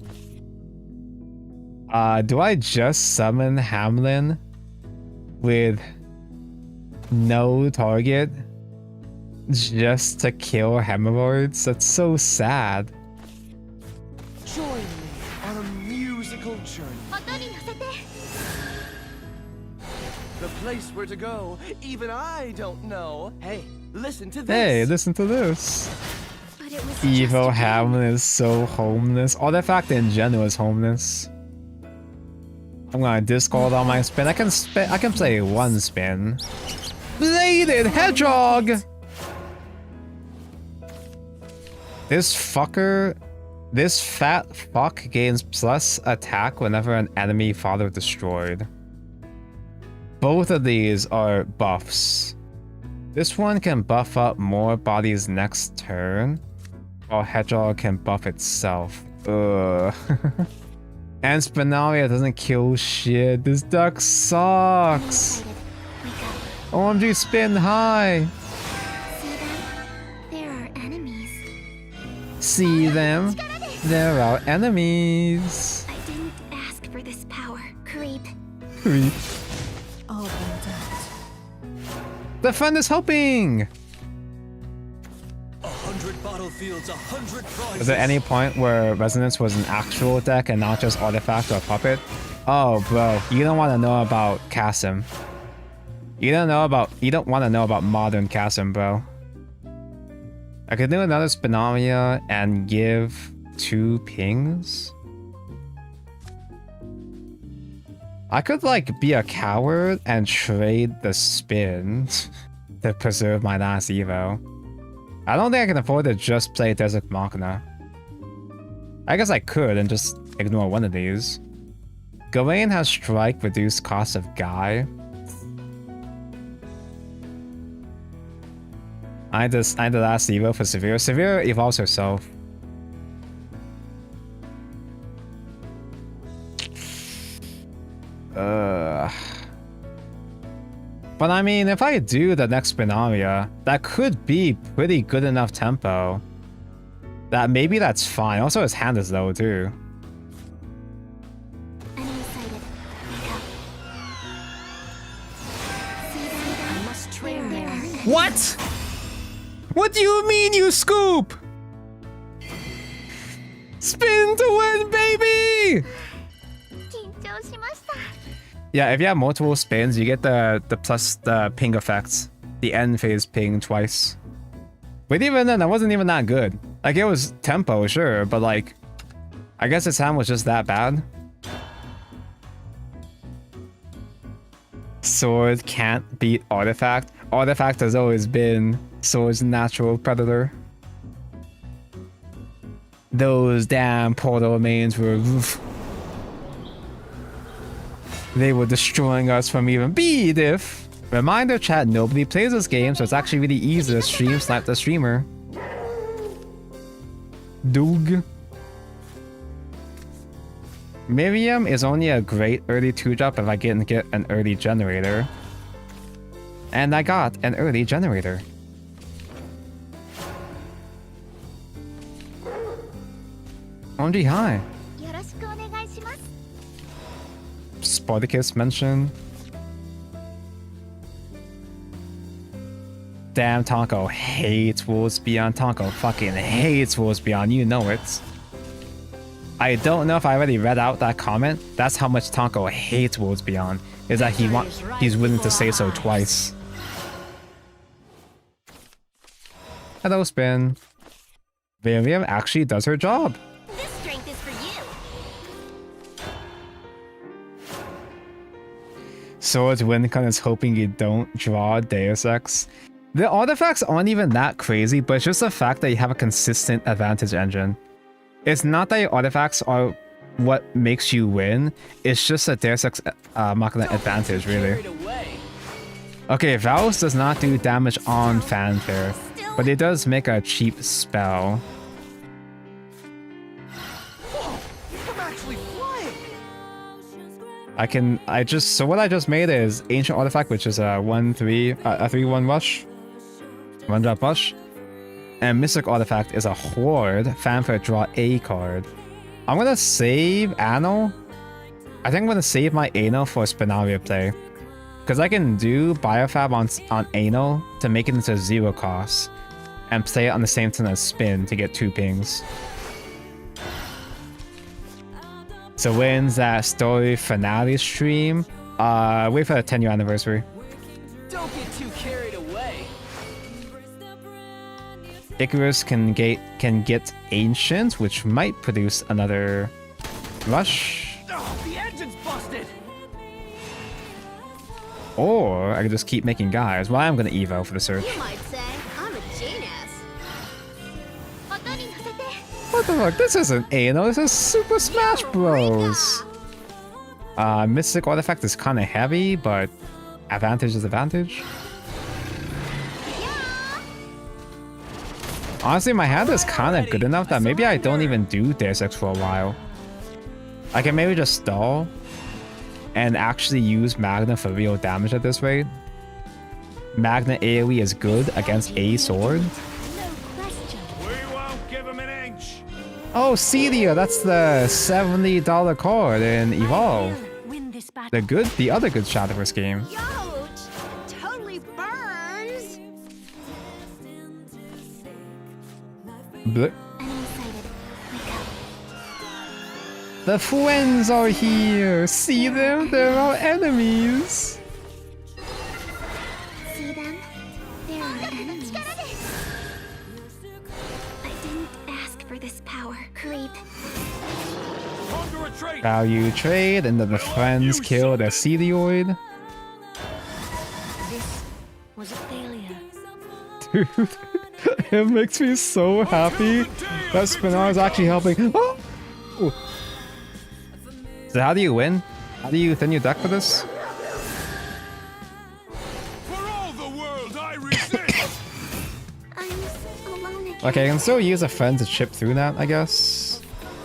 Do I just summon Hamlin with no target just to kill Hemorrhoids? That's so sad. Join me on a musical journey. The place where to go, even I don't know. Hey, listen to this. Hey, listen to this. Evo Hamlin is so homeless. Artifact in general is homeless. I'm gonna discard all my spin. I can play 1 spin. Bladed Hedgehog! This fat fuck gains plus attack whenever an enemy father destroyed. Both of these are buffs. This one can buff up more bodies next turn, while Hedgehog can buff itself. Ugh. And Spinaria doesn't kill shit. This deck sucks. OMG, spin high. See them? There are enemies. See them? They're our enemies. I didn't ask for this power, creep. Creep. All burnt out. The fun is helping. 100 battlefields, 100 prizes. Is there any point where Resonance was an actual deck and not just artifact or puppet? Oh, bro, you don't want to know about Chasm. You don't want to know about modern Chasm, bro. I could do another Spinaria and give 2 pings. I could like be a coward and trade the spin to preserve my last Evo. I don't think I can afford to just play Desert Machina. I guess I could and just ignore one of these. Gawain has strike, reduced cost of Guy. I had the last Evo for Severe. Severe evolves herself. But I mean, if I do the next Spinaria, that could be pretty good enough tempo. That maybe that's fine. Also, his hand is low too. Enemy sighted. Go. See them go. I must train there. What? What do you mean, you scoop? Spin to win, baby! Yeah, if you have multiple spins, you get the plus the ping effects. The end phase ping twice. But even then, that wasn't even that good. Like, it was tempo, sure, but like, I guess his hand was just that bad. Sword can't beat Artifact. Artifact has always been Sword's natural predator. Those damn portal mains were... They were destroying us from even beat if... Reminder chat, nobody plays this game, so it's actually really easy to stream snipe the streamer. Doog. Miriam is only a great early 2-drop if I can get an early generator. And I got an early generator. OMG, hi. Spartacus mention. Damn, Tonko hates Wolves Beyond. Tonko fucking hates Wolves Beyond. You know it. I don't know if I already read out that comment. That's how much Tonko hates Wolves Beyond. Is that he's willing to say so twice. Hello, Spin. Miriam actually does her job. This strength is for you. Swords Wincon is hoping you don't draw Deus Ex. The artifacts aren't even that crazy, but it's just the fact that you have a consistent advantage engine. It's not that your artifacts are what makes you win, it's just a Deus Ex Machina advantage, really. Okay, Vaus does not do damage on Fanfare, but it does make a cheap spell. So what I just made is Ancient Artifact, which is a 3/1 rush. 1-drop rush. And Mystic Artifact is a Horde. Fanfare, draw a card. I'm gonna save Anno. I think I'm gonna save my Anno for Spinaria play. Because I can do Biofab on Anno to make it into 0 cost. And play it on the same turn as Spin to get 2 pings. So when's that story finale stream? Wait for the 10-year anniversary. Don't get too carried away. Icarus can get Ancient, which might produce another rush. Oh, the engine's busted. Or I could just keep making guys. Well, I'm gonna Evo for the search. You might say I'm a genius. What the fuck? This isn't Anno, this is Super Smash Bros. Mystic Artifact is kind of heavy, but advantage is advantage. Honestly, my hand is kind of good enough that maybe I don't even do Deus Ex for a while. I can maybe just stall and actually use Magna for real damage at this rate. Magna AoE is good against a sword. Oh, Celia, that's the $70 card in Evolve. Win this battle. The other good Shadowverse game. Ouch! Totally burns. Bleh. Enemy sighted. Wake up. The friends are here. See them? They're our enemies. See them? They're our enemies. I didn't ask for this power. Creep. Value trade, and then the friends kill the Celioid. This was a failure. Dude, it makes me so happy that Spinner is actually helping. Oh! So how do you win? How do you thin your deck for this? For all the world I resist! I'm alone again. Okay, I can still use a friend to chip through that, I guess.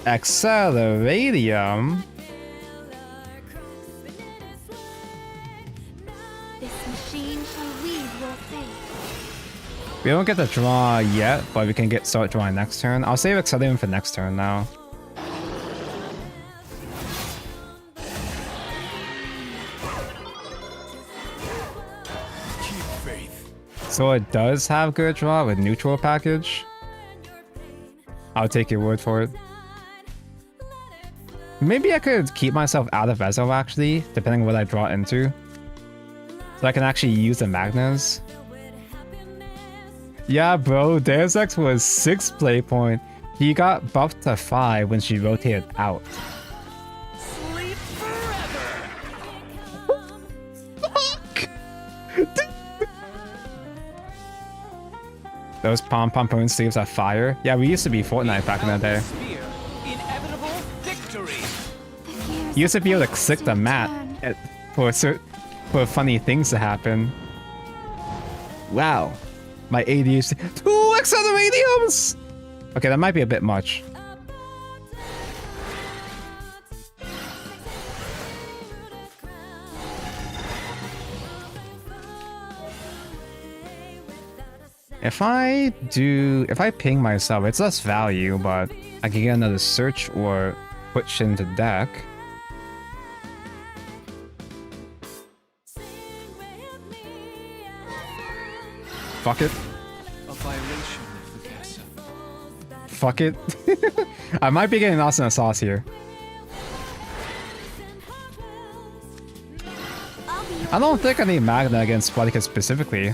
Acceleradium. This machine shall lead your fate. We don't get the draw yet, but we can start drawing next turn. I'll save Acceleradium for next turn now. Keep faith. So it does have good draw with neutral package. I'll take your word for it. Maybe I could keep myself out of Ezo actually, depending on what I draw into. So I can actually use the Magnus. Yeah, bro, Deus Ex was 6 play point. He got buffed to 5 when she rotated out. Sleep forever. Those pom-pom sleeves are fire. Yeah, we used to be Fortnite back in the day. Spear. Inevitable victory. You used to be able to click the mat for funny things to happen. Wow. My ADHD. 2 Acceleradiums! Okay, that might be a bit much. If I ping myself, it's less value, but I can get another search or switch into deck. Fuck it. A violation of the castle. Fuck it. I might be getting lost in the sauce here. I don't think I need Magna against Spartacus specifically.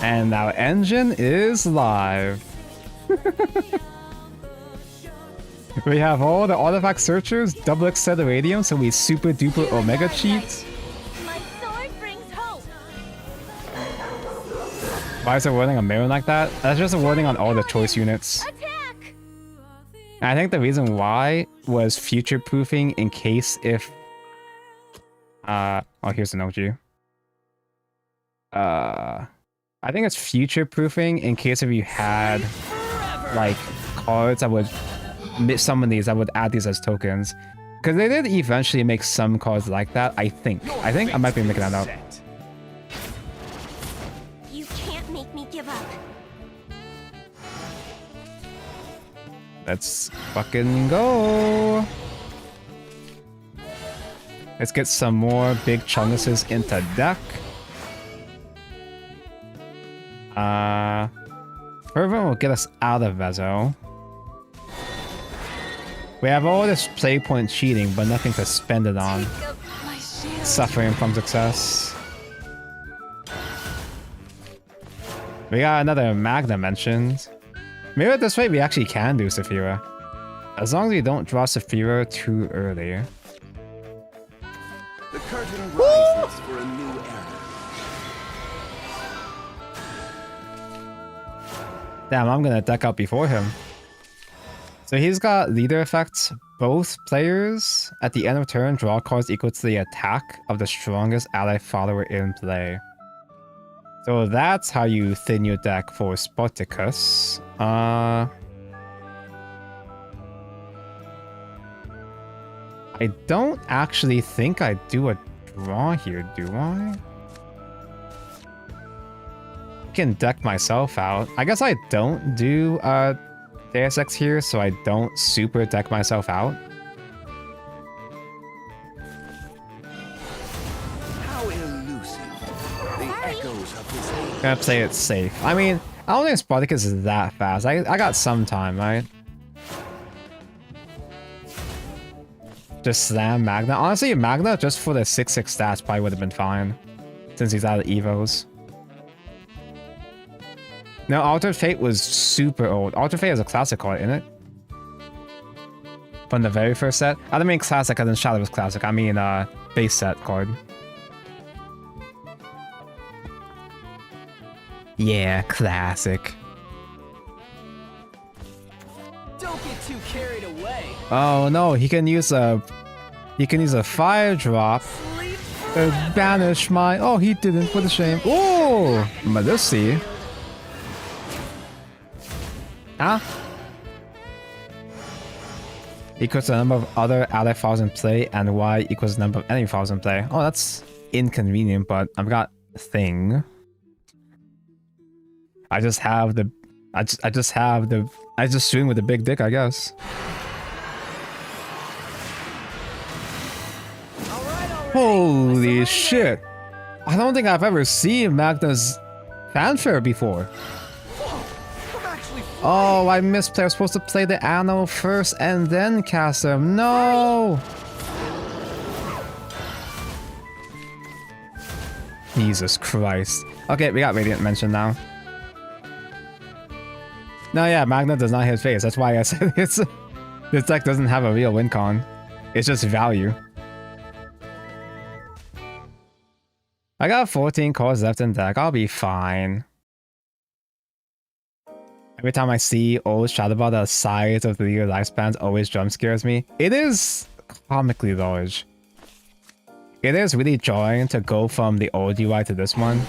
And our engine is live. We have all the artifact searchers, double Acceleradium, so we super duper Omega cheat. My sword brings hope. Why is it wording a mirror like that? That's just a wording on all the choice units. Attack! And I think the reason why was future-proofing in case if... oh, here's an OG. I think it's future-proofing in case if you had, like, cards that would... Some of these, I would add these as tokens. Because they did eventually make some cards like that, I think. I might be making that up. You can't make me give up. Let's fucking go. Let's get some more big chunguses into deck. Fervent will get us out of Vezo. We have all this play point cheating, but nothing to spend it on. Suffering from success. We got another Magna mentioned. Maybe this way we actually can do Saphira. As long as we don't draw Saphira too early. The curtain rises for a new era. Damn, I'm gonna deck out before him. So he's got leader effects. Both players at the end of turn draw cards equal to the attack of the strongest ally follower in play. So that's how you thin your deck for Spartacus. I don't actually think I do a draw here, do I? can deck myself out. I guess I don't do Deus Ex here, so I don't super deck myself out. How elusive. The echoes of this age. Gonna play it safe. I mean, I don't think Spartacus is that fast. I got some time, right? Just slam Magna. Honestly, Magna just for the 6/6 stats probably would have been fine, since he's out of Evos. No, Altered Fate was super old. Altered Fate is a classic card, isn't it? From the very first set. I don't mean classic as in Shadowverse classic. I mean base set card. Yeah, classic. Don't get too carried away. Oh no, he can use a 5-drop to banish my. Oh, he didn't. What a shame. Oh, Melissi. Huh? Equals the number of other ally files in play, and Y equals the number of enemy files in play. Oh, that's inconvenient, but I've got thing. I just swing with the big dick, I guess. Holy shit! I don't think I've ever seen Magna's fanfare before. Oh, I missed. I was supposed to play the Anno first and then cast him. No! Jesus Christ. Okay, we got Radiant mentioned now. No, yeah, Magna does not hit face. That's why I said this deck doesn't have a real win con. It's just value. I got 14 cards left in deck. I'll be fine. Every time I see old Shadowball, the size of the leader lifespans always jump scares me. It is comically large. It is really jarring to go from the old UI to this one.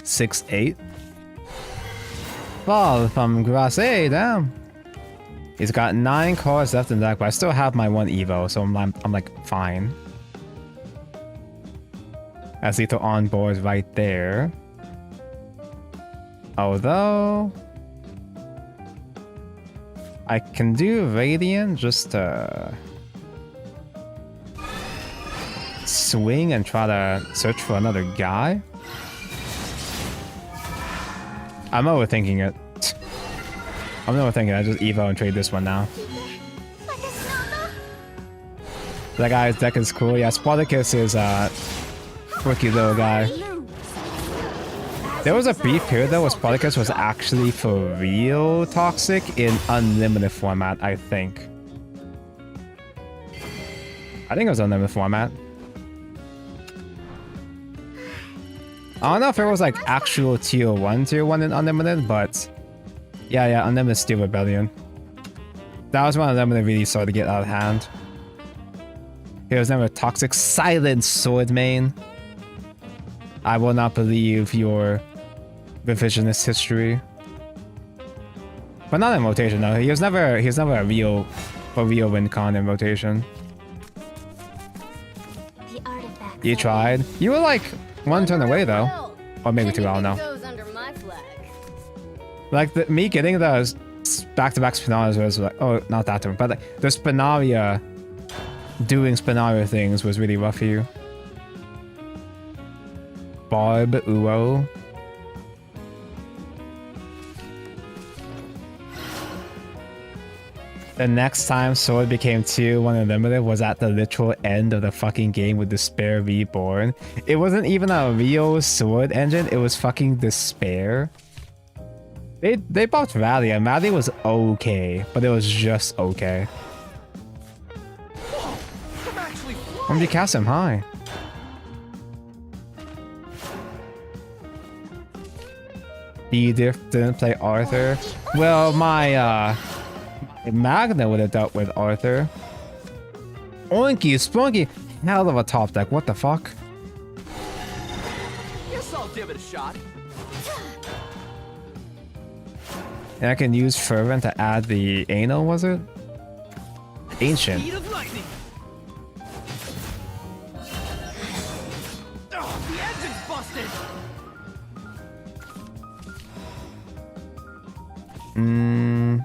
6/8. Fall from grass. Hey, damn. He's got 9 cards left in deck, but I still have my 1 Evo, so I'm like fine. As lethal on board right there. Although I can do Radiant just to swing and try to search for another guy. I'm overthinking it. I'm overthinking it. I just Evo and trade this one now. That guy's deck is cool. Yeah, Spartacus is a quirky little guy. There was a brief period though where Spartacus was actually for real toxic in unlimited format, I think. I think it was unlimited format. I don't know if it was like actual tier 1 in unlimited, but yeah, unlimited Steel Rebellion. That was when unlimited really started to get out of hand. He was never toxic. Silent Sword main. I will not believe your revisionist history. But not in rotation though. He was never a real win con in rotation. You tried. You were like 1 turn away though. Or maybe 2, I don't know. Like me getting those back-to-back Spinarias was like, oh, not that turn, but like the Spinaria doing Spinaria things was really rough for you. Barb Uo. The next time Sword became tier 1 unlimited was at the literal end of the fucking game with Despair Reborn. It wasn't even a real Sword engine, it was fucking Despair. They buffed Rally, and Rally was okay, but it was just okay. When did you cast him high? B-Diff didn't play Arthur. Well, my Magna would have dealt with Arthur. Oinky Spunky, hell of a top deck. What the fuck? Guess I'll give it a shot. And I can use Fervent to add the Anal, was it? Ancient. Speed of lightning. I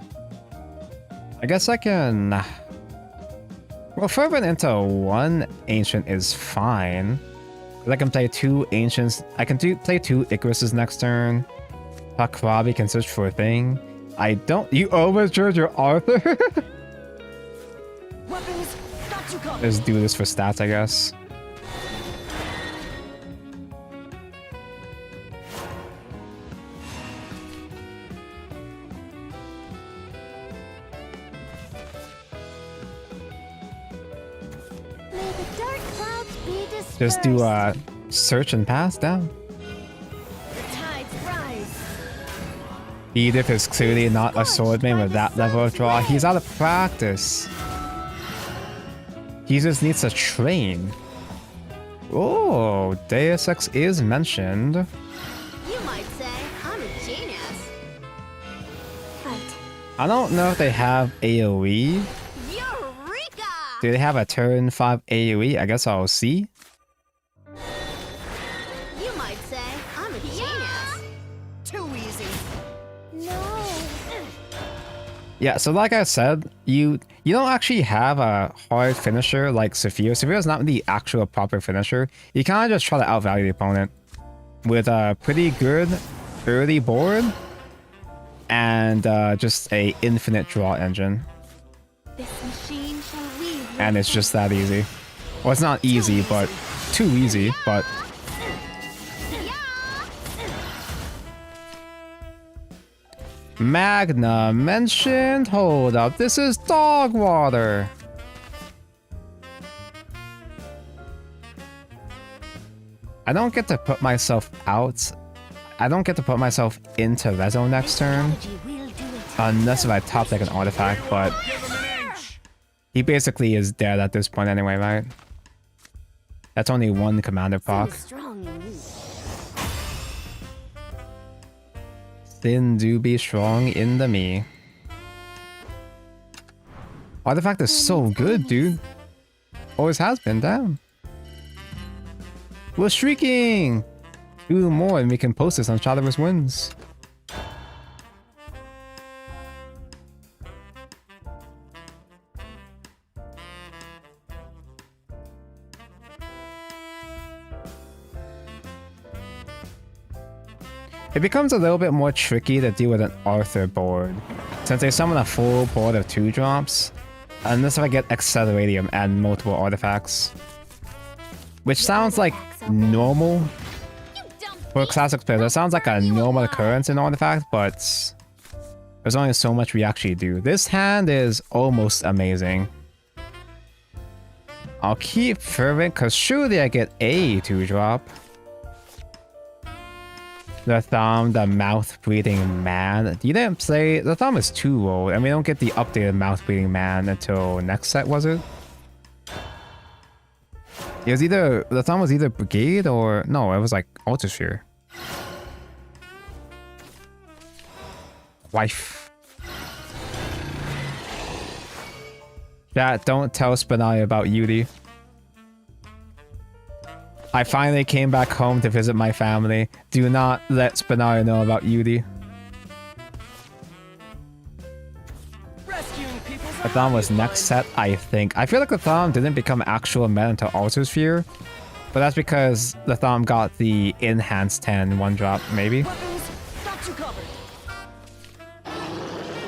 guess I can... Well, fervent into one ancient is fine. 'Cause I can play 2 ancients. I can play 2 Icaruses next turn. Hakrabi can search for a thing. I don't... You overcharge your Arthur? Weapons, got you covered. Just do this for stats, I guess. May the dark clouds be dispersed. Just do search and pass down. The tides rise. Edith is clearly not a swordman with that level of draw. He's out of practice. He just needs to train. Oh, Deus Ex is mentioned. You might say I'm a genius. Right. I don't know if they have AoE. Eureka! Do they have a turn 5 AoE? I guess I'll see. You might say I'm a genius. Too easy. No. Yeah, so like I said, you don't actually have a hard finisher like Sophia. Sophia's not the actual proper finisher. You kind of just try to outvalue the opponent with a pretty good early board and just a infinite draw engine. This machine shall weave. And it's just that easy. Well, it's not easy, but too easy, but... Magna mentioned? Hold up, this is dog water. I don't get to put myself out. I don't get to put myself into Rezo next turn. Unless if I top deck an artifact, but... He basically is dead at this point anyway, right? That's only 1 commander proc. Strong in you. Sin do be strong in the me. Artifact is so good, dude. Always has been, damn. We're streaking! 2 more and we can post this on Shadowverse Wins. It becomes a little bit more tricky to deal with an Arthur board, since they summon a full board of 2 drops, unless if I get Acceleratium and multiple artifacts. Which sounds like normal for classic players. That sounds like a normal occurrence in artifact, but there's only so much we actually do. This hand is almost amazing. I'll keep Fervent, because surely I get a 2-drop. The Thumb, the Mouth-Breathing Man. You didn't play... The Thumb is too old, and we don't get the updated Mouth-Breathing Man until next set, was it? It was either... The Thumb was either Brigade or... No, it was like Ultrasphere. Wife. Chat, don't tell Spinalia about Yuri. I finally came back home to visit my family. Do not let Spinalia know about Yuri. The Thumb was next set, I think. I feel like the Thumb didn't become actual meta until Ultrasphere, but that's because the Thumb got the enhanced 10 1-drop, maybe.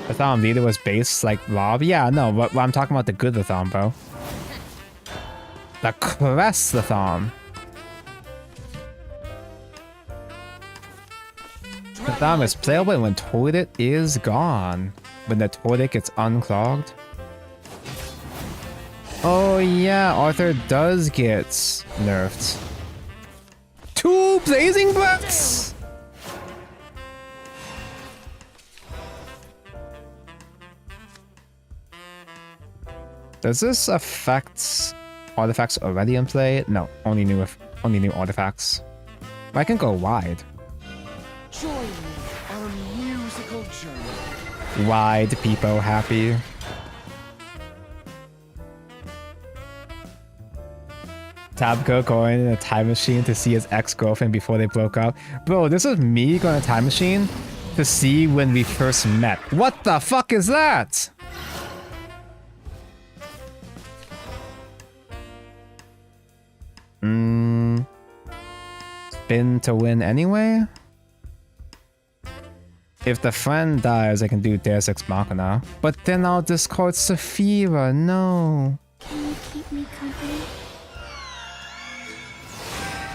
The Thumb either was base like Rob. Yeah, no, but I'm talking about the good the Thumb, bro. The Crest the Thumb. The Thumb is playable when Toilet is gone. When the toilet gets unclogged. Oh yeah, Arthur does get nerfed. 2 Blazing Breaths! Does this affect artifacts already in play? No, only new artifacts. I can go wide. Join me on a musical journey. Wide people happy. Tabco going in a time machine to see his ex-girlfriend before they broke up. Bro, this is me going to a time machine to see when we first met. What the fuck is that? Spin to win anyway? If the friend dies, I can do Deus Ex Machina. But then I'll discard Saphira, no. Can you keep me company?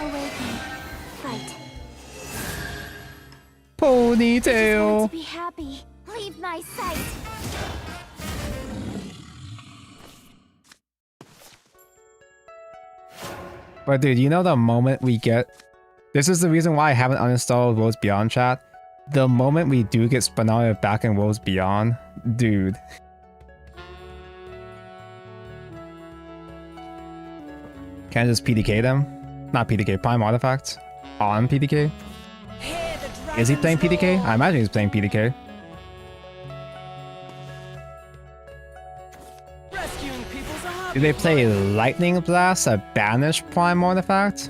Awaken. Fight. I want Ponytail! to be happy. Leave my sight. But dude, you know the moment we get... This is the reason why I haven't uninstalled Worlds Beyond chat. The moment we do get Spinalia back in Worlds Beyond, dude. Can I just PDK them? Not PDK, Prime Artifacts. On PDK? Is he playing PDK? I imagine he's playing PDK. Rescuing people's a hobby. Do they play Lightning Blast, a banished Prime Artifact?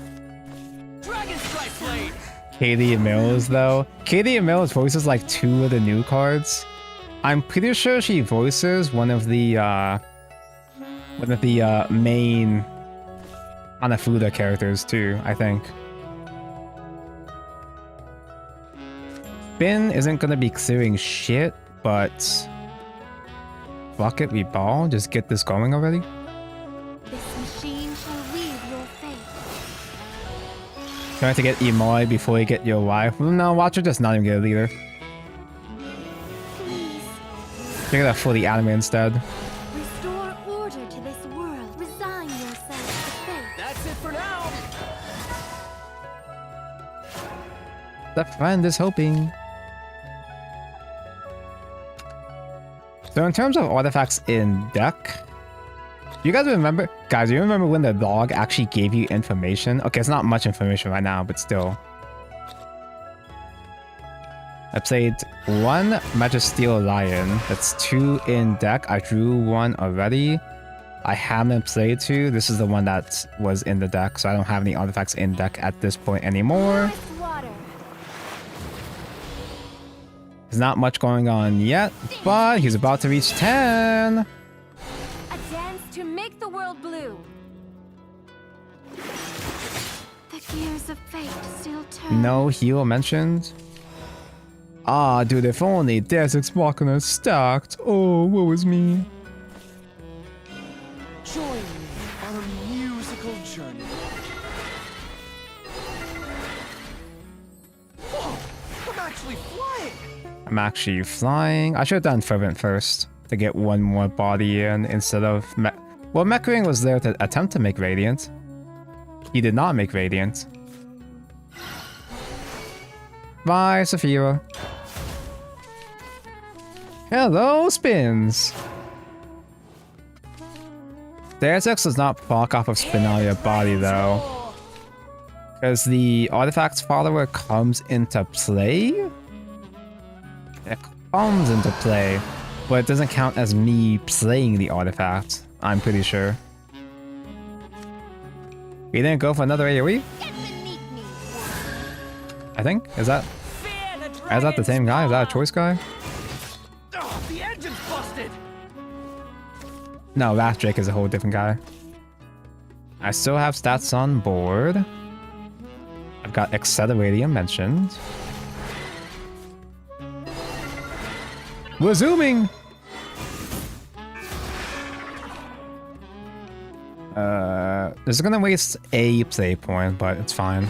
Dragon Strike Blade. Katie Mills, though. Katie Mills voices like 2 of the new cards. I'm pretty sure she voices one of the main Hanafuda characters too, I think. Spin isn't gonna be clearing shit, but fuck it, we ball. Just get this going already. This machine shall weave your fate. Trying to get Imoi before you get your wife. No, watch her just not even get a leader. Please, Get that for the anime instead. restore order to this world. Resign yourself to fate. That's it for now. The friend is hoping. So in terms of artifacts in deck, you guys remember? Guys, you remember when the log actually gave you information? Okay, it's not much information right now, but still. I played 1 Magisteel Lion. That's 2 in deck. I drew 1 already. I haven't played 2. This is the one that was in the deck, so I don't have any artifacts in deck at this point anymore. Ice water. There's not much going on yet, but he's about to reach 10. A dance to make the world blue. The gears of fate still turn. No heal mentioned. Ah, dude, if only Deus Ex Machina stacked. Oh, woe is me. Join me on a musical journey. Whoa! I'm actually flying! I'm actually flying. I should have done Fervent first to get 1 more body in instead of... Well, Mechring was there to attempt to make Radiant. He did not make Radiant. Bye, Saphira. Hello, Spins! Deus Ex does not proc off of Spinalia body, though. Because the Artifacts follower comes into play? It comes into play, but it doesn't count as me playing the artifact, I'm pretty sure. We didn't go for another AoE? Get beneath me. I think? Is that the same guy? Is that a choice guy? Oh, the engine's busted! No, Wrath Drake is a whole different guy. I still have stats on board. I've got Accelerating mentioned. We're zooming! This is gonna waste a play point, but it's fine.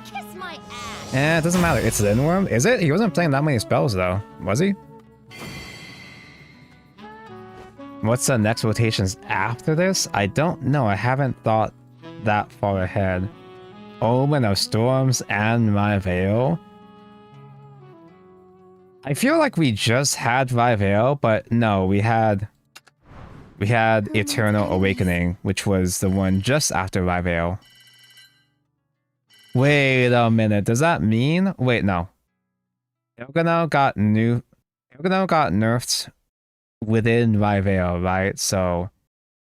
Kiss my ass. Eh, it doesn't matter. It's Linworm. Is it? He wasn't playing that many spells, though. Was he? What's the next rotations after this? I don't know. I haven't thought that far ahead. Omen of Storms and My Veil. I feel like we just had Rivale, but no, we had Eternal Awakening, which was the one just after Rivale. Wait a minute, does that mean? Wait, no. Il'gyno got nerfed within Rivale, right? So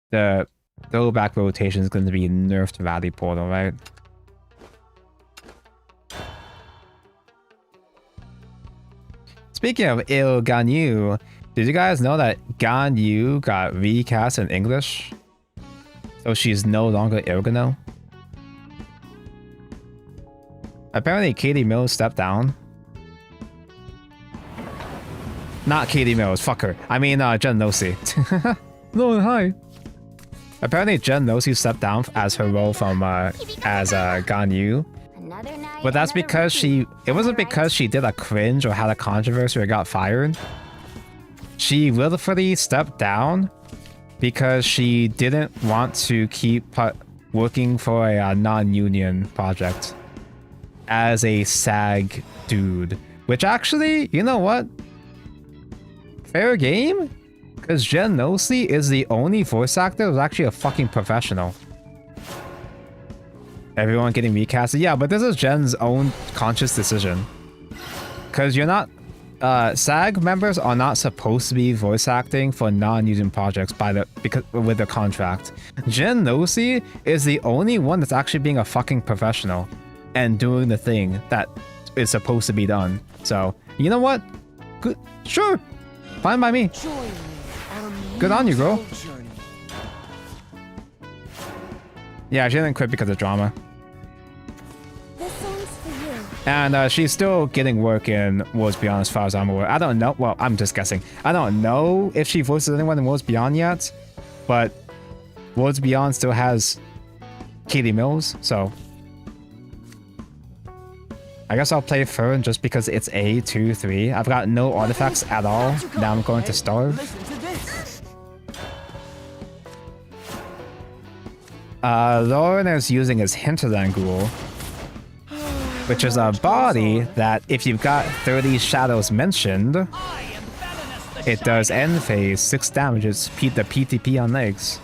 the throwback rotation is going to be nerfed Rally Portal, right? Speaking of Il Ganyu, did you guys know that Ganyu got recast in English? So she's no longer Ilgano? Apparently Katie Mills stepped down. Not Katie Mills, fuck her. I mean Jen Nosi. No, hi. Apparently Jen Nosi stepped down as her role from as Ganyu. Another night, But that's another because repeat. it wasn't because she did a cringe or had a controversy or got fired. She willfully stepped down because she didn't want to keep working for a non-union project as a SAG dude. Which actually, you know what? Fair game? Because Jen Nosi is the only voice actor who's actually a fucking professional. Everyone getting recasted? Yeah, but this is Jen's own conscious decision. Because you're not... SAG members are not supposed to be voice acting for non-union projects with the contract. Jen Nosi is the only one that's actually being a fucking professional and doing the thing that is supposed to be done. So, you know what? Good. Sure. Fine by me. Join me on a Good on you, girl. musical journey. Yeah, she didn't quit because of drama. This song's for you. And she's still getting work in Worlds Beyond as far as I'm aware. I don't know. Well, I'm just guessing. I don't know if she voices anyone in Worlds Beyond yet. But Worlds Beyond still has Katie Mills, so... I guess I'll play Fern just because it's A, 2, 3. I've got no artifacts at all. Now I'm going to starve. Listen to this. Lauren is using his Hinterland Ghoul, which is a body that if you've got 30 shadows mentioned, it does end phase 6 damages, the PTP on legs.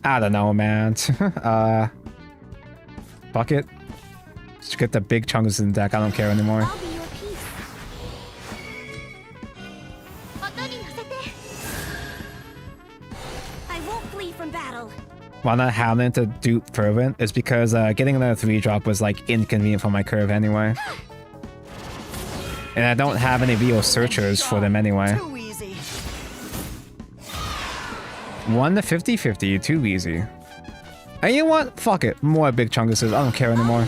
I don't know, man. Fuck it. Just get the big chunks in the deck. I don't care anymore. I'll be your peace. I won't flee from battle. Why not having to do Fervent is because getting another 3-drop was like inconvenient for my curve anyway. And I don't have any real searchers for them anyway. Too easy. 1 to 50-50, too easy. And you know what? Fuck it. More big chunguses. I don't care anymore.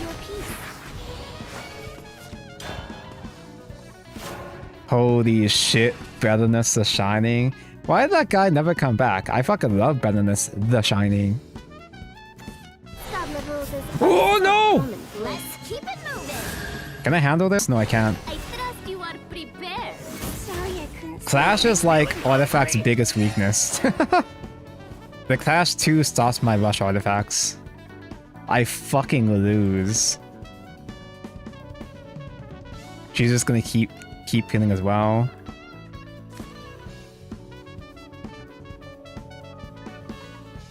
Holy shit. Betterness the Shining. Why did that guy never come back? I fucking love Betterness the Shining. Oh no! Let's keep it moving. Can I handle this? No, I can't. I trust you are prepared. Sorry I couldn't. Clash is like Artifact's biggest weakness. The Clash 2 stops my rush artifacts. I fucking lose. She's just gonna keep killing as well.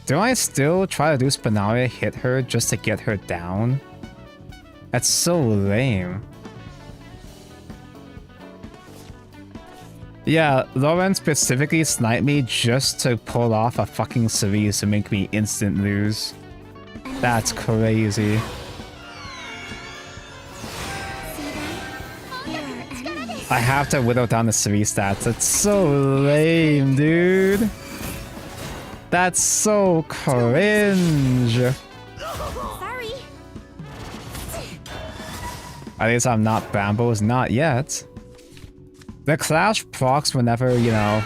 Do I still try to do Spinaria hit her just to get her down? That's so lame. Yeah, Lauren specifically sniped me just to pull off a fucking Cerise to make me instant lose. That's crazy. I have to whittle down the Cerise stats. That's so lame, dude. That's so cringe. Sorry. At least I'm not Brambles, not yet. The Clash procs whenever, you know...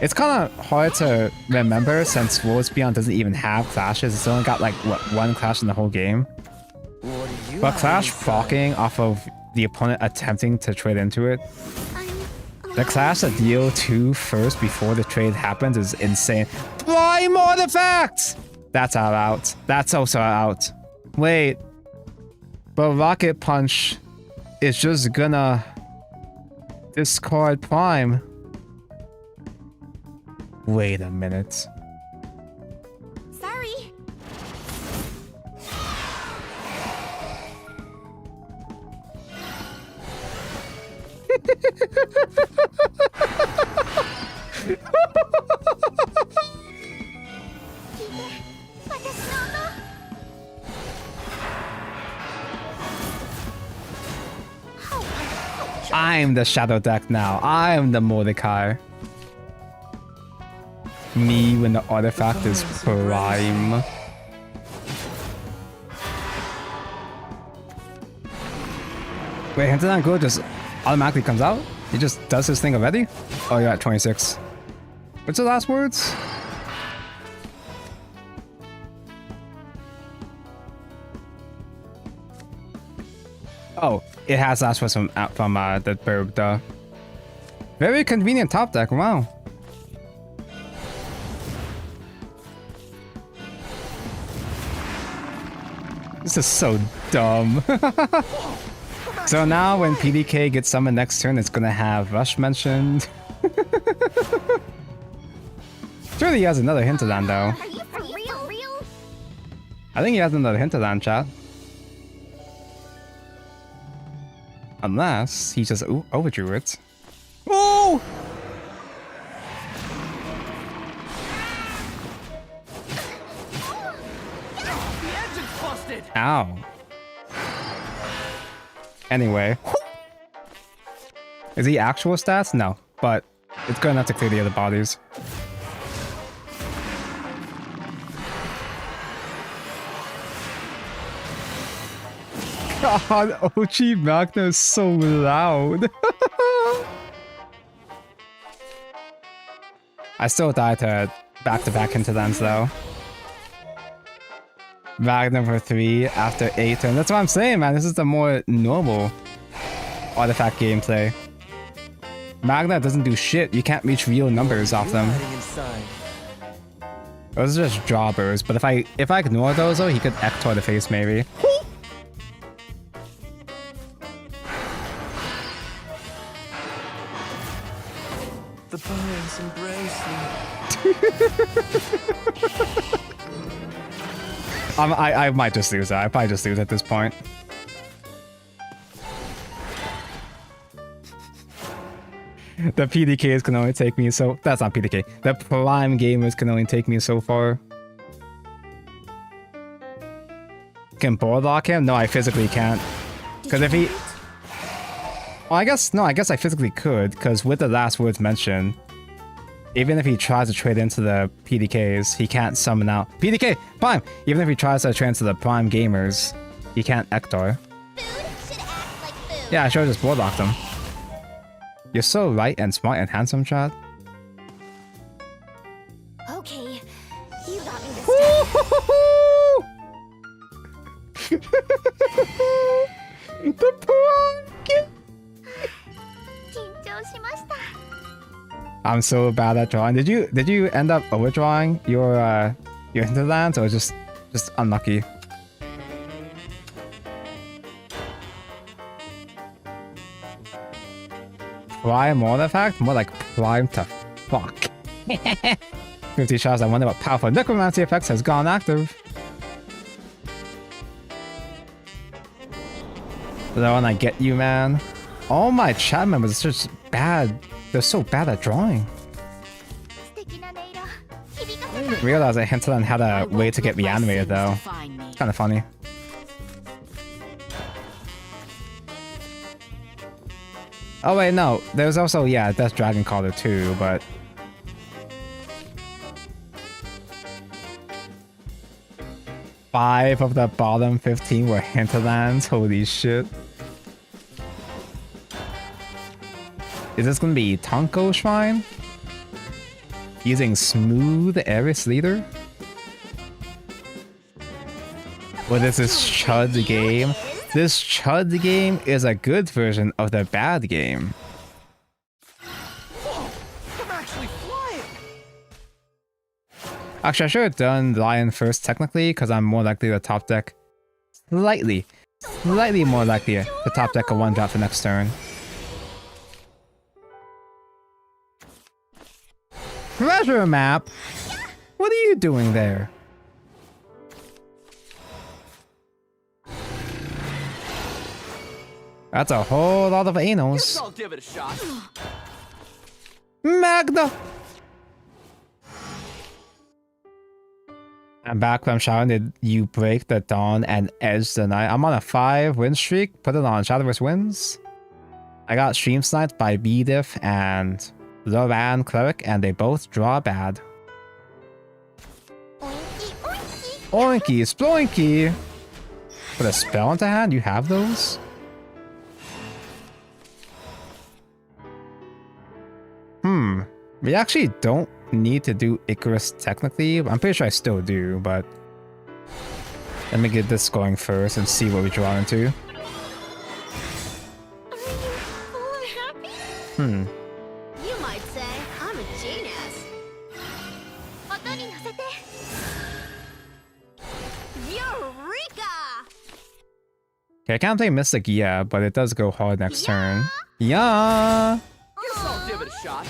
It's kind of hard to remember since Worlds Beyond doesn't even have Clashes. It's only got like, what, 1 Clash in the whole game? What do you But have Clash to say? proccing off of the opponent attempting to trade into it. The Clash that deal 2 first before the trade happens is insane. Prime Artifacts! That's out. That's also out. Wait. But Rocket Punch is just gonna discard Prime. Wait a minute. Sorry. I'm the shadow deck now. I'm the Mordecai. Me when the artifact is prime. Wait, Hinterland Glow just automatically comes out? He just does his thing already? Oh, you're at 26. What's the last words? Oh, it has last words from the bird, duh. Very convenient top deck, wow. This is so dumb. So now when PDK gets summoned next turn, it's gonna have Rush mentioned. Surely he has another Hinterland though. Are you for real? I think he has another Hinterland, chat. Unless he just overdrew it. Oh! The engine's busted! Ow. Anyway. Is he actual stats? No, but it's good enough to clear the other bodies. God, OG Magna is so loud. I still die to back-to-back Hinterlands though. Magna for 3 after 8 turns. That's what I'm saying, man. This is the more normal artifact gameplay. Magna doesn't do shit. You can't reach real numbers off them. Those are just jobbers. But if I ignore those though, he could Ector the face maybe. The bones embrace me. I might just lose that. I probably just lose at this point. The PDKs can only take me so... That's not PDK. The prime gamers can only take me so far. Can board lock him? No, I physically can't. Because if he... Well, I guess I physically could, because with the last words mentioned, even if he tries to trade into the PDKs, he can't summon out... PDK! Prime! Even if he tries to trade into the prime gamers, he can't Ector. Food should act like food. Yeah, I should've just board locked him. You're so right and smart and handsome, Chad. Okay, you got me this The prime game! time. I'm so bad at drawing. Did you end up overdrawing your Hinterlands or just unlucky? Prime artifact? More like prime to fuck. 50 shots. I wonder what powerful necromancy effects has gone active. But I wanna get you, man. All my chat members are just bad. They're so bad at drawing. I didn't realize that Hinterland had a way to get reanimated though. It's kind of funny. Oh wait, no. There's also, yeah, Death Dragon Caller too, but... Five of the bottom 15 were Hinterlands. Holy shit. Is this gonna be Tonko Shrine? Using Smooth Eris Leader? Well, this is Chud game. This Chud game is a good version of the bad game. Whoa! I'm actually flying! Actually, I should have done Lion first technically, because I'm more likely to top deck. Slightly more likely to top deck a 1-drop for next turn. Treasure map? What are you doing there? That's a whole lot of anals. Guess I'll give it a shot. Magna! I'm back from shouting. Did you break the dawn and edge the night? I'm on a 5 win streak. Put it on. Shadowverse wins. I got stream sniped by B-Diff and Loran Cleric, and they both draw bad. Oinky, oinky. Oinky, sploinky! Put a spell into hand? You have those? We actually don't need to do Icarus technically. I'm pretty sure I still do, but... Let me get this going first and see what we draw into. Are you full of happy? You might say I'm a genius. Eureka! Okay, I can't play Mystic yet, but it does go hard next turn. Yeah! Guess I'll give it a shot.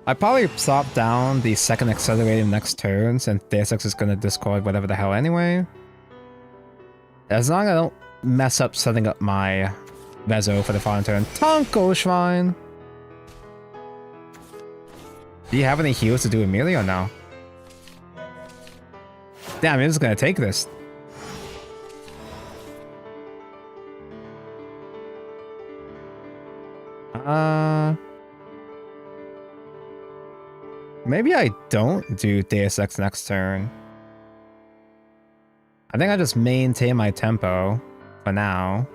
I probably plop down the second accelerating next turn since Deus Ex is gonna discard whatever the hell anyway. As long as I don't mess up setting up my Vezo for the following turn. Tonko Shrine! Do you have any heals to do immediately or no? Damn, I'm just gonna take this. Maybe I don't do Deus Ex next turn. I think I just maintain my tempo for now.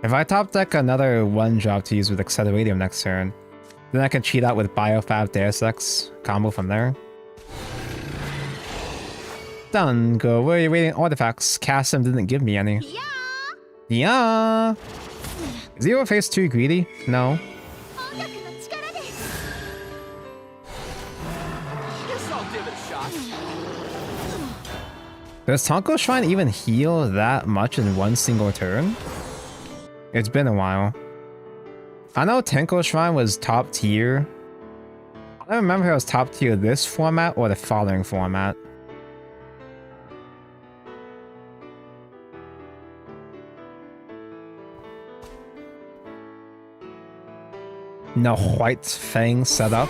If I top deck another 1-drop to use with Acceleratium next turn, then I can cheat out with Biofab Deus Ex combo from there. Done. Go. Where are you waiting? Artifacts. Cast them didn't give me any. Yeah. Yeah. Is Zero Face too greedy? No. 音楽の力で Guess I'll give it a shot. Does Tonko Shrine even heal that much in one single turn? It's been a while. I know Tenko Shrine was top tier. I don't remember if it was top tier this format or the following format. No White Fang setup.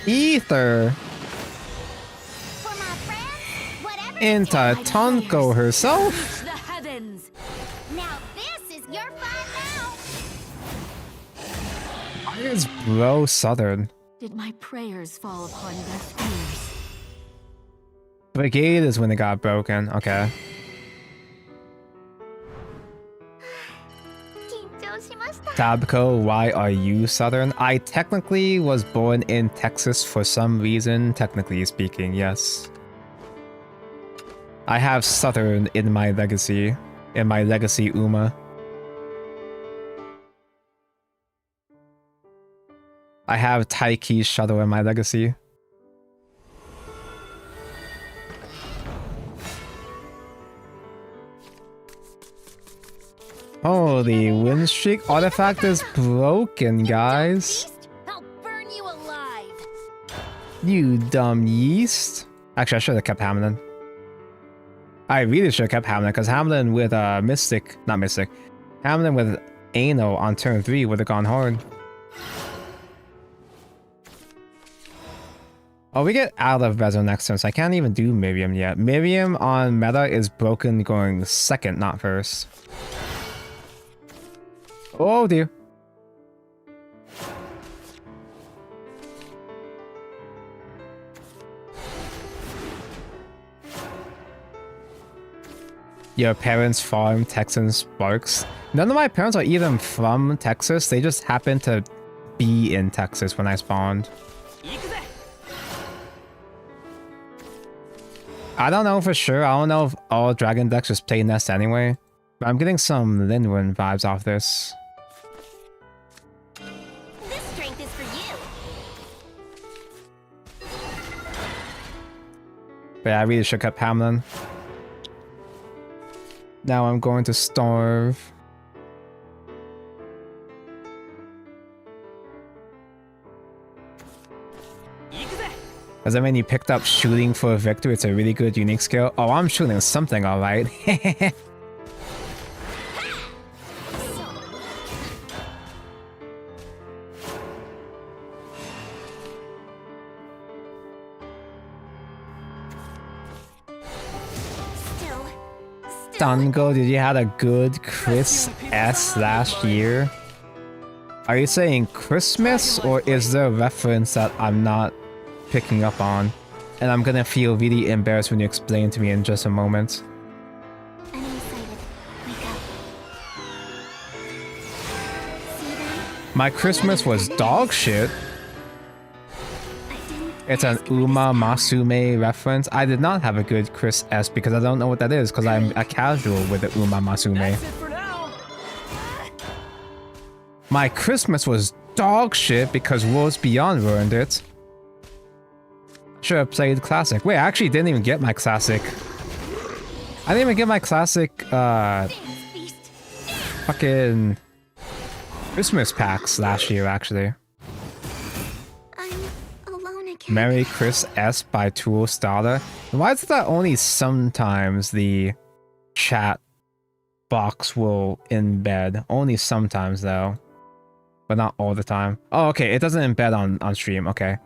Ether! For my friends, whatever Into Tonko herself? The heavens. Now this is your fun now. Why is Bro Southern? Did my prayers fall upon deaf ears? Brigade is when it got broken. Okay. 緊張しました Tabco, why are you Southern? I technically was born in Texas for some reason, technically speaking, yes. I have Southern in my legacy Uma. I have Taiki Shuttle in my legacy. Oh, the win streak artifact is broken, guys. Beast, I'll burn you alive. You dumb yeast. Actually, I should have kept Hamlin. I really should have kept Hamlin, because Hamlin with Hamlin with Anal on turn 3 would have gone hard. Oh, we get out of Vezo next turn, so I can't even do Miriam yet. Miriam on meta is broken going second, not first. Oh dear. Your parents farm Texan Sparks. None of my parents are even from Texas. They just happen to be in Texas when I spawned. I don't know for sure. I don't know if all Dragon decks just play Nest anyway. But I'm getting some Linwen vibes off this. This strength is for you. But yeah, I really should cut Hamlin. Now I'm going to starve. Does that mean you picked up shooting for a victory? It's a really good unique skill. Oh, I'm shooting something, alright. Stungo, did you had a good Chris S last year? Are you saying Christmas, or is there a reference that I'm not picking up on? And I'm gonna feel really embarrassed when you explain to me in just a moment. Enemy sighted. Wake up. See them? My Christmas was dog shit. I didn't It's an ask for Uma this. Masume reference. I did not have a good Chris S because I don't know what that is because I'm a casual with the Uma Masume. That's it for now. My Christmas was dog shit because Worlds Beyond ruined it. Should have played Classic. Wait, I actually didn't even get my Classic. I didn't even get my Classic, Dance feast. fucking Christmas packs last year, actually. I'm alone again. Merry Chris S by Tool Starter. Why is it that only sometimes the chat box will embed? Only sometimes, though. But not all the time. Oh, okay. It doesn't embed on stream. Okay.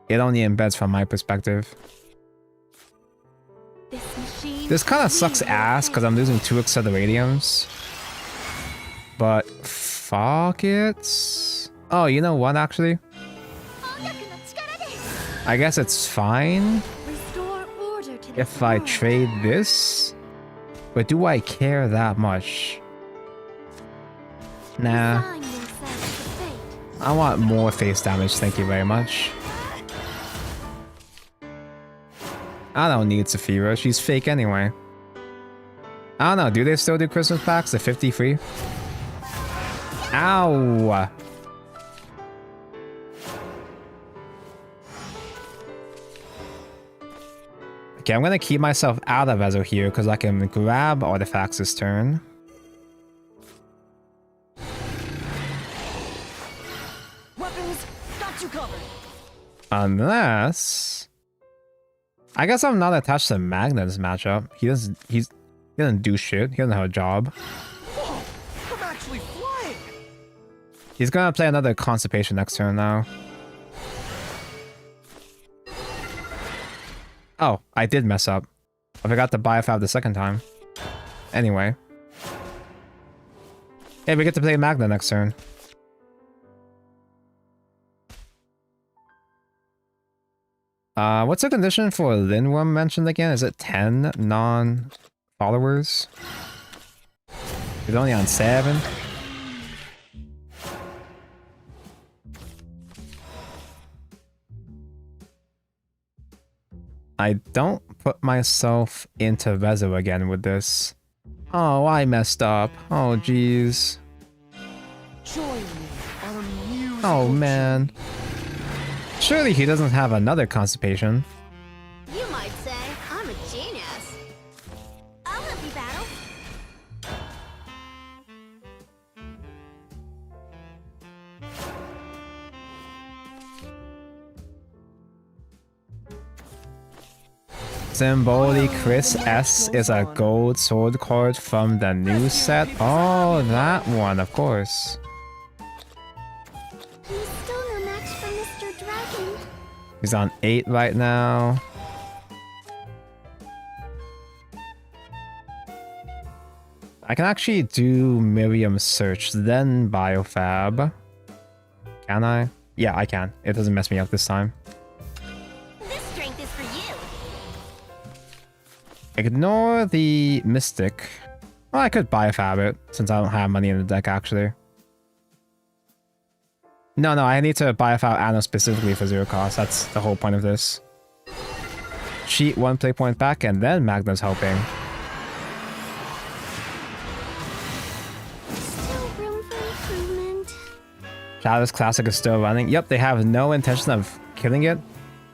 It only embeds from my perspective. This machine. This kind of sucks ass because I'm losing 2 Acceleradiums. But fuck it. Oh, you know what, actually? I guess it's fine Restore order to this if I world. trade this. But do I care that much? Nah. Resign yourself to fate. I want more face damage, thank you very much. I don't need Saphira, she's fake anyway. I don't know, do they still do Christmas packs? The 53? Ow! Okay, I'm gonna keep myself out of Ezo here because I can grab artifacts this turn. Weapons, got you covered. Unless... I guess I'm not attached to Magnet's matchup. He doesn't do shit. He doesn't have a job. Whoa, I'm actually flying. He's gonna play another Constipation next turn now. Oh, I did mess up. I forgot to buy a fab the second time. Anyway. Hey, we get to play Magna next turn. What's the condition for Linworm mentioned again? Is it 10 non-followers? He's only on 7. I don't put myself into Rezo again with this. Oh, I messed up. Oh, jeez. Join me on a musical Oh, man. Surely he doesn't have another Constipation. You might say I'm a genius. I'll help you battle. Symboli Chris S is a gold sword card from the new set. Oh, that one, of course. He's still no match for Mr. Dragon. He's on 8 right now. I can actually do Miriam Search, then Biofab. Can I? Yeah, I can. It doesn't mess me up this time. This strength is for you. Ignore the Mystic. Well, I could Biofab it, since I don't have money in the deck, actually. No, I need to Biofab Anno specifically for 0 cost. That's the whole point of this. Cheat 1 play point back, and then Magna's helping. Still room for improvement. Shadowverse Classic is still running. Yep, they have no intention of killing it.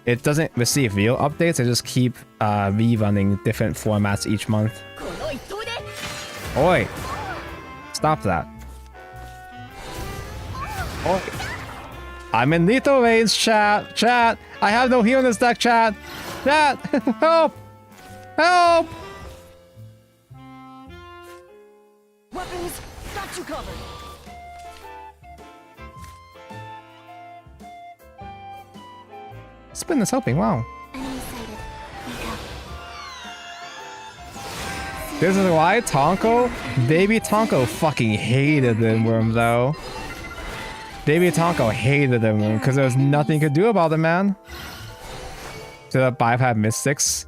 It doesn't receive real updates. They just keep rerunning different formats each month. Oi! Stop that. Oi. I'm in lethal range, chat! Chat! I have no heal in this deck, chat! Chat! Help! Help! Weapons, got you covered. Spin is helping, wow. Enemy sighted. Wake up. See This is why Tonko, Baby Tonko fucking hated Lindworm though. Baby Tonko hated Lindworm because there was nothing he could do about it, man. To the bypass mystics.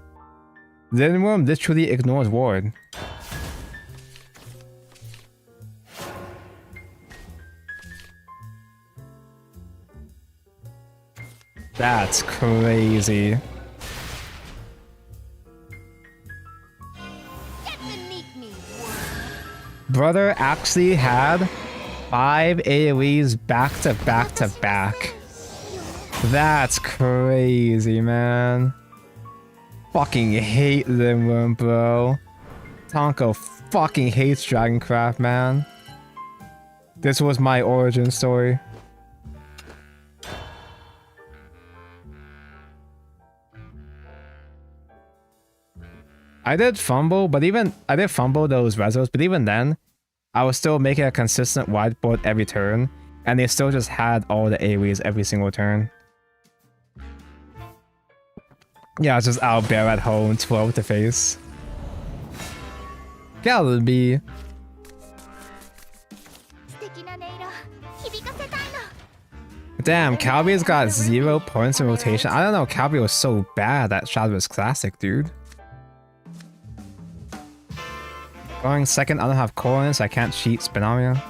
Lindworm literally ignores Ward. That's crazy. Get beneath me, worm. Brother actually had 5 AoEs back to back to back. That's crazy, man. Fucking hate Lindworm, bro. Tonko fucking hates Dragoncraft, man. This was my origin story. I did fumble those resos, but even then, I was still making a consistent whiteboard every turn, and they still just had all the AoEs every single turn. Yeah, it's just Albert at home, 12 to face. Galby. Damn, Calby's got 0 points in rotation. I don't know, Calby was so bad at Shadowverse Classic, dude. Going second, I don't have coins, so I can't cheat Spinaria.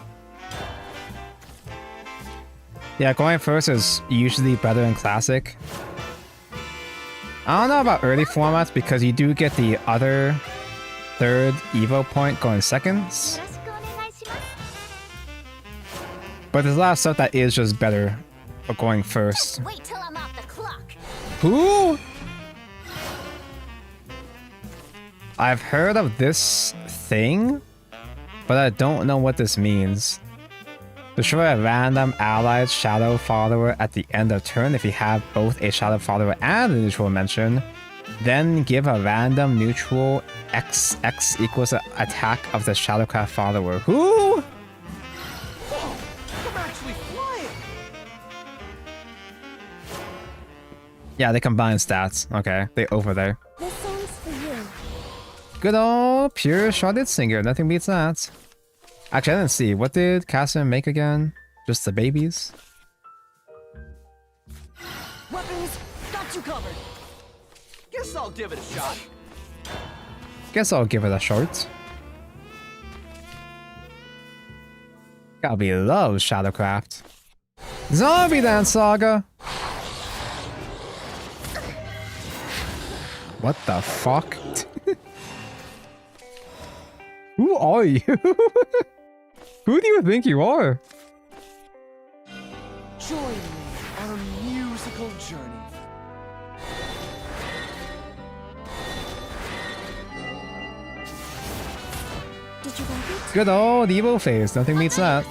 Yeah, going first is usually better in Classic. I don't know about early formats because you do get the other third Evo point going seconds. But there's a lot of stuff that is just better for going first. Wait till I'm off the clock. Who? I've heard of this thing, but I don't know what this means. Destroy a random allied shadow follower at the end of turn if you have both a shadow follower and a neutral mention. Then give a random neutral XX equals the attack of the Shadowcraft follower. Who? Whoa, I'm actually flying. Yeah, they combine stats. Okay, they over there. This song's for you. Good old pure sharded singer. Nothing beats that. Actually, I didn't see. What did Cassian make again? Just the babies? Weapons, got you covered. Guess I'll give it a shot. Guess I'll give it a shot. Galby loves Shadowcraft. Zombie Dance Saga! What the fuck? Who are you? Who do you think you are? Join me on a musical journey. Did you like it? Good old evil face. Nothing beats that.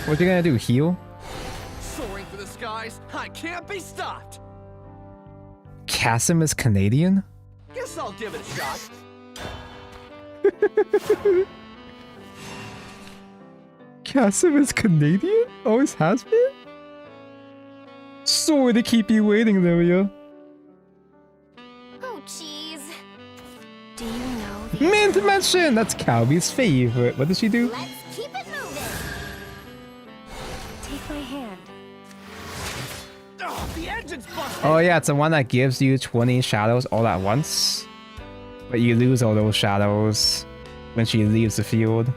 What you gonna do? Heal? Soaring for the skies, I can't be stopped. Cassim is Canadian? Guess I'll give it a shot. Cassim is Canadian? Always has been? Sorry to keep you waiting, Lilia. Oh, jeez. Do you know the Mint mention! That's Calby's favorite. What does she do? Let's keep it moving. Take my hand. Oh, the engine's busted. Oh yeah, it's the one that gives you 20 shadows all at once. But you lose all those shadows when she leaves the field.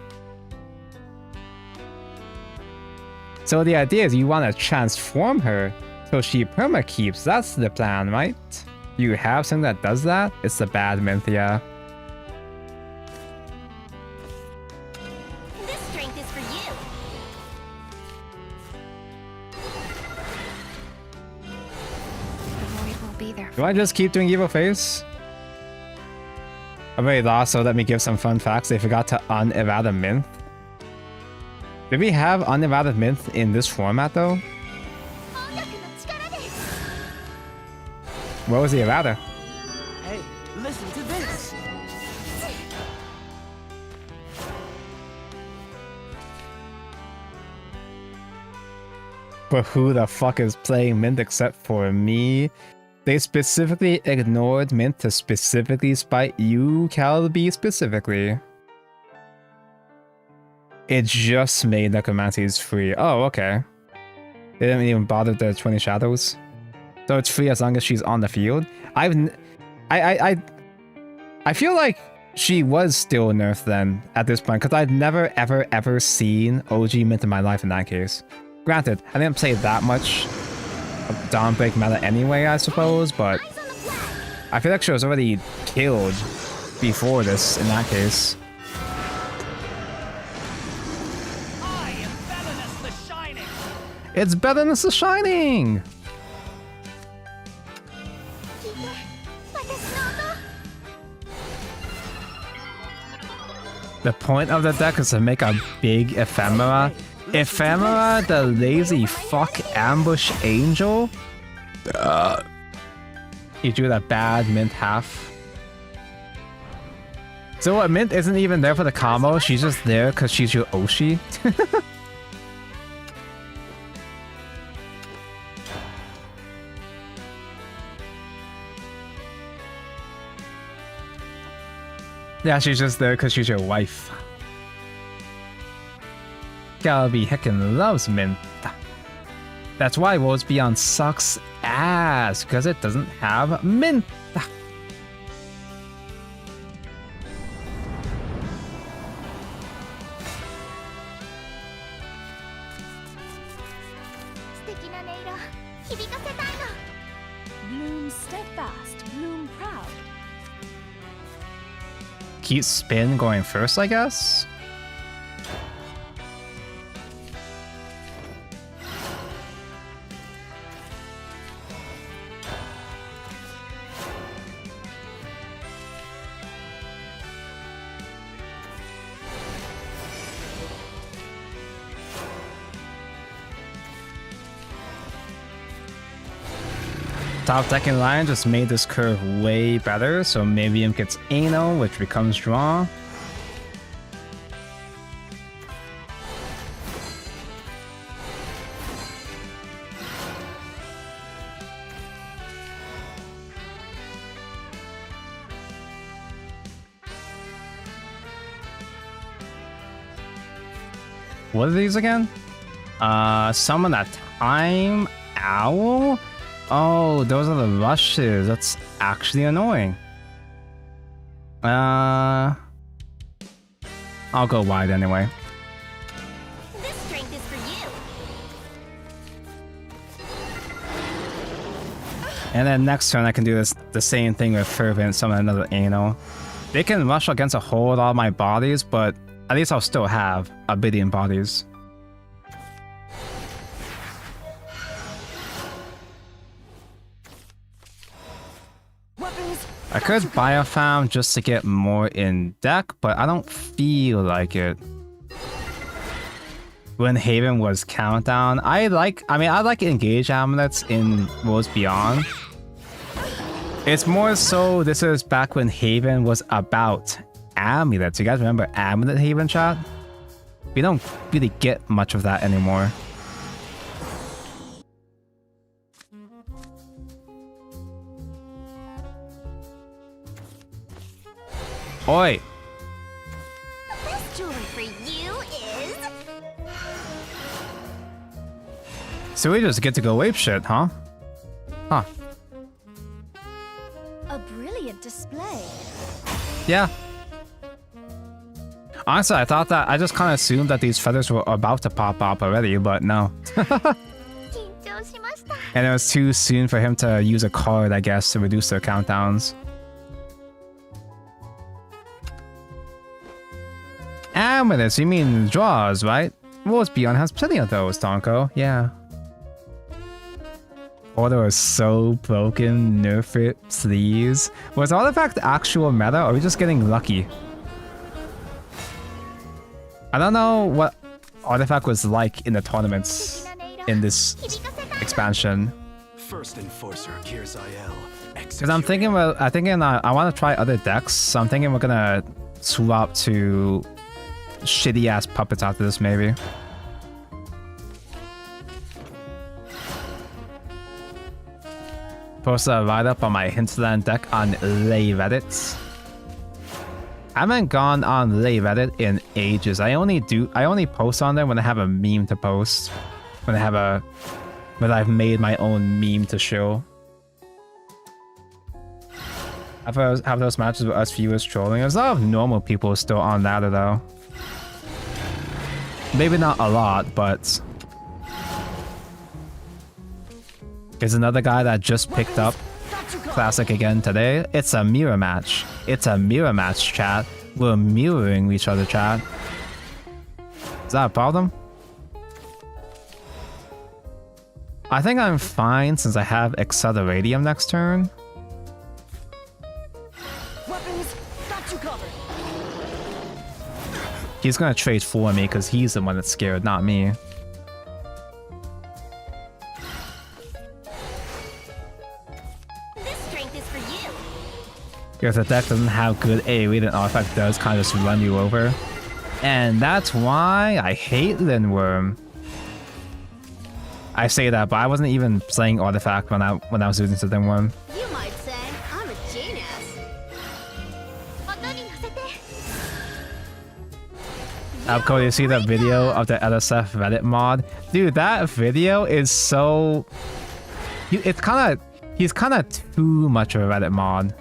So the idea is you want to transform her so she perma-keeps. That's the plan, right? You have something that does that? It's the bad Minthia. This strength is for you. The void will be there. Do I just keep doing evil face? I already lost, so let me give some fun facts. They forgot to unerrata Minth. Did we have unerrata Minth in this format though? What was the errata? Hey, listen to this. But who the fuck is playing Mint except for me? They specifically ignored Mint to specifically spite you, Calibi, specifically. It just made Necromancies free. Oh, okay. They didn't even bother the 20 shadows. So it's free as long as she's on the field. I feel like she was still nerfed then at this point, because I've never ever seen OG Mint in my life in that case. Granted, I didn't play that much of Dawnbreak meta anyway, I suppose, but I feel like she was already killed before this in that case. I am Belenus the Shining. It's Belenus the Shining! The point of the deck is to make a big ephemera. Ephemera, the lazy fuck ambush angel? You drew that bad Mint half. So what, Mint isn't even there for the combo, she's just there because she's your Oshi? Yeah, she's just there because she's your wife. Calibi heckin' loves Mint. That's why Worlds Beyond sucks ass, because it doesn't have Mint. Bloom steadfast, bloom proud. Keep spin going first, I guess? Top decking line just made this curve way better, so maybe it gets anal, which becomes draw. What are these again? Summon a time owl? Oh, those are the rushes. That's actually annoying. I'll go wide anyway. This strength is for you. And then next turn I can do the same thing with Fervent, summon another Anal. They can rush against a whole lot of my bodies, but at least I'll still have a billion bodies. I could Biofarm just to get more in deck, but I don't feel like it. When Haven was Countdown, I like Engage Amulets in Worlds Beyond. It's more so this is back when Haven was about Amulets. You guys remember Amulet Haven, chat? We don't really get much of that anymore. Oi! The best jewelry for you is... So we just get to go ape shit, huh? Huh. A brilliant display. Yeah. Honestly, I just kind of assumed that these feathers were about to pop up already, but no. And it was too soon for him to use a card, I guess, to reduce their countdowns. Amethyst, you mean draws, right? Worlds Beyond has plenty of those, Tonko. Yeah. Order is so broken, nerf it, please. Was Artifact actual meta, or are we just getting lucky? I don't know what Artifact was like in the tournaments in this expansion. First Enforcer, Gears IL. Because I'm thinking, I want to try other decks, so I'm thinking we're gonna swap to shitty ass puppets after this, maybe. Posted a write-up on my Hinterland deck on Lay Reddit. I haven't gone on Lay Reddit in ages. I only post on there when I have a meme to post. When I've made my own meme to show. Have those matches with us viewers trolling. There's a lot of normal people still on that though. Maybe not a lot, but there's another guy that just picked up Classic again today. It's a mirror match. It's a mirror match, chat. We're mirroring each other, chat. Is that a problem? I think I'm fine since I have Acceleradium next turn. Weapons, got you covered. He's gonna trade for me because he's the one that's scared, not me. This strength is for you. If the deck doesn't have good AoE, then Artifact does kind of just run you over. And that's why I hate Lindworm. I say that, but I wasn't even playing Artifact when I was losing to Lindworm. You might say I'm a genius. Abco, you see that video of the LSF Reddit mod? Dude, that video is so... He's kind of too much of a Reddit mod.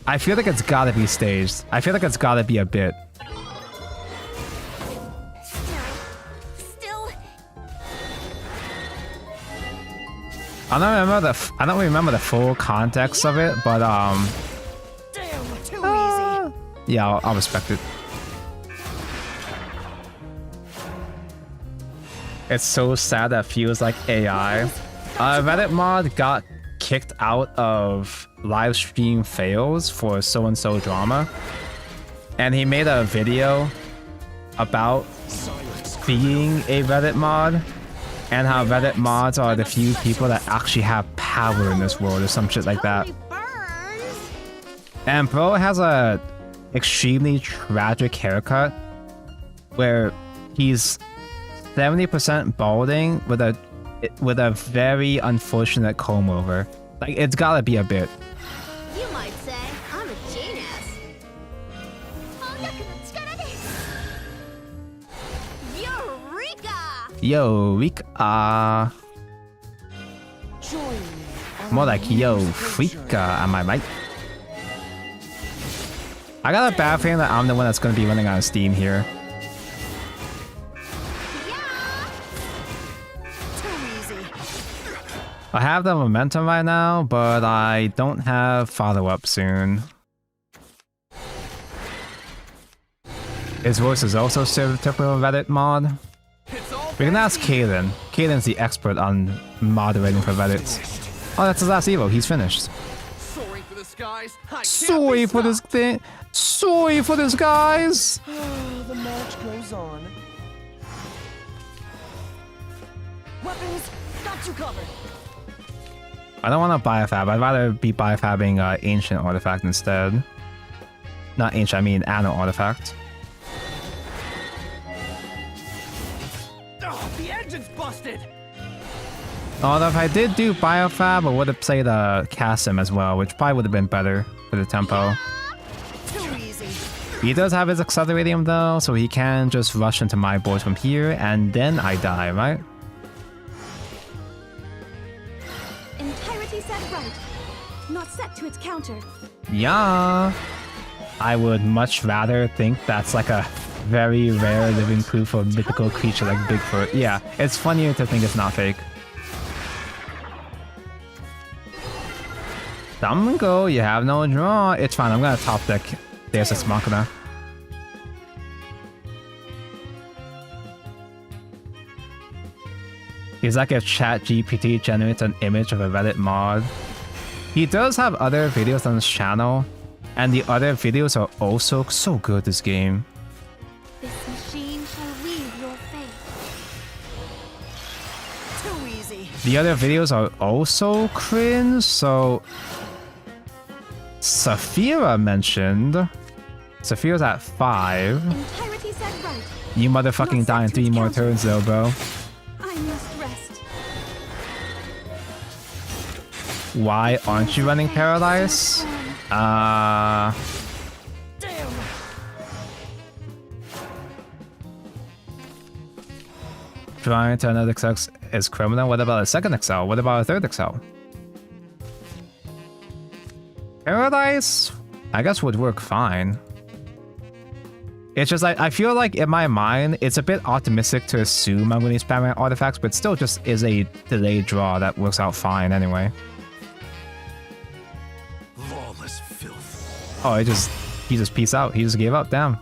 I feel like it's gotta be staged. I feel like it's gotta be a bit. Still. I don't remember the full context of it, but Damn, too easy. yeah, I'll respect it. It's so sad that feels like AI. Reddit mod got kicked out of live stream fails for so-and-so drama. And he made a video about being a Reddit mod and how Reddit mods are the few people that actually have power in this world or some shit like that. Burns. And bro has a extremely tragic haircut where he's 70% balding with a very unfortunate comb over. Like, it's gotta be a bit. You might say I'm a genius. Eureka! Eureka! Join me. More like yo freaka, am I right? I got a bad feeling that I'm the one that's gonna be running out of steam here. I have the momentum right now, but I don't have follow-up soon. His voice is also stereotypical Reddit mod. We can ask Kaden. Kaden's the expert on moderating for Reddit. Oh, that's his last Evo. He's finished. Sorry for this, guys. I can't Sorry be for this stopped. thing. Sorry for this, guys. The march goes on. Weapons, got you covered. I don't want to biofab. I'd rather be biofabbing Ancient Artifact instead. Not Ancient, I mean Anno Artifact. Oh, the engine's busted. Although if I did do biofab, I would have played Kasim as well, which probably would have been better for the tempo. Too easy. He does have his Acceleradium though, so he can just rush into my board from here, and then I die, right? Entirety set right. Not set to its counter. Yeah. I would much rather think that's like a very rare living proof of mythical creature like Bigfoot. Yeah, it's funnier to think it's not fake. Dumgo, you have no draw. It's fine, I'm gonna top deck Deus Ex Machina. He's like if ChatGPT generates an image of a Reddit mod. He does have other videos on his channel, and the other videos are also so good this game. This machine shall weave your fate. Too easy. The other videos are also cringe, so... Saphira mentioned. Saphira's at 5. Entirety set right. You motherfucking die in 3 more turns though, bro. I must rest. Why aren't you running Paradise? Damn. Trying to another XL is criminal. What about a second XL? What about a third XL? Paradise, I guess, would work fine. It's just like, I feel like in my mind, it's a bit optimistic to assume I'm going to spam my artifacts, but still just is a delayed draw that works out fine anyway. Lawless filth. Oh, he just peaced out. He just gave up. Damn.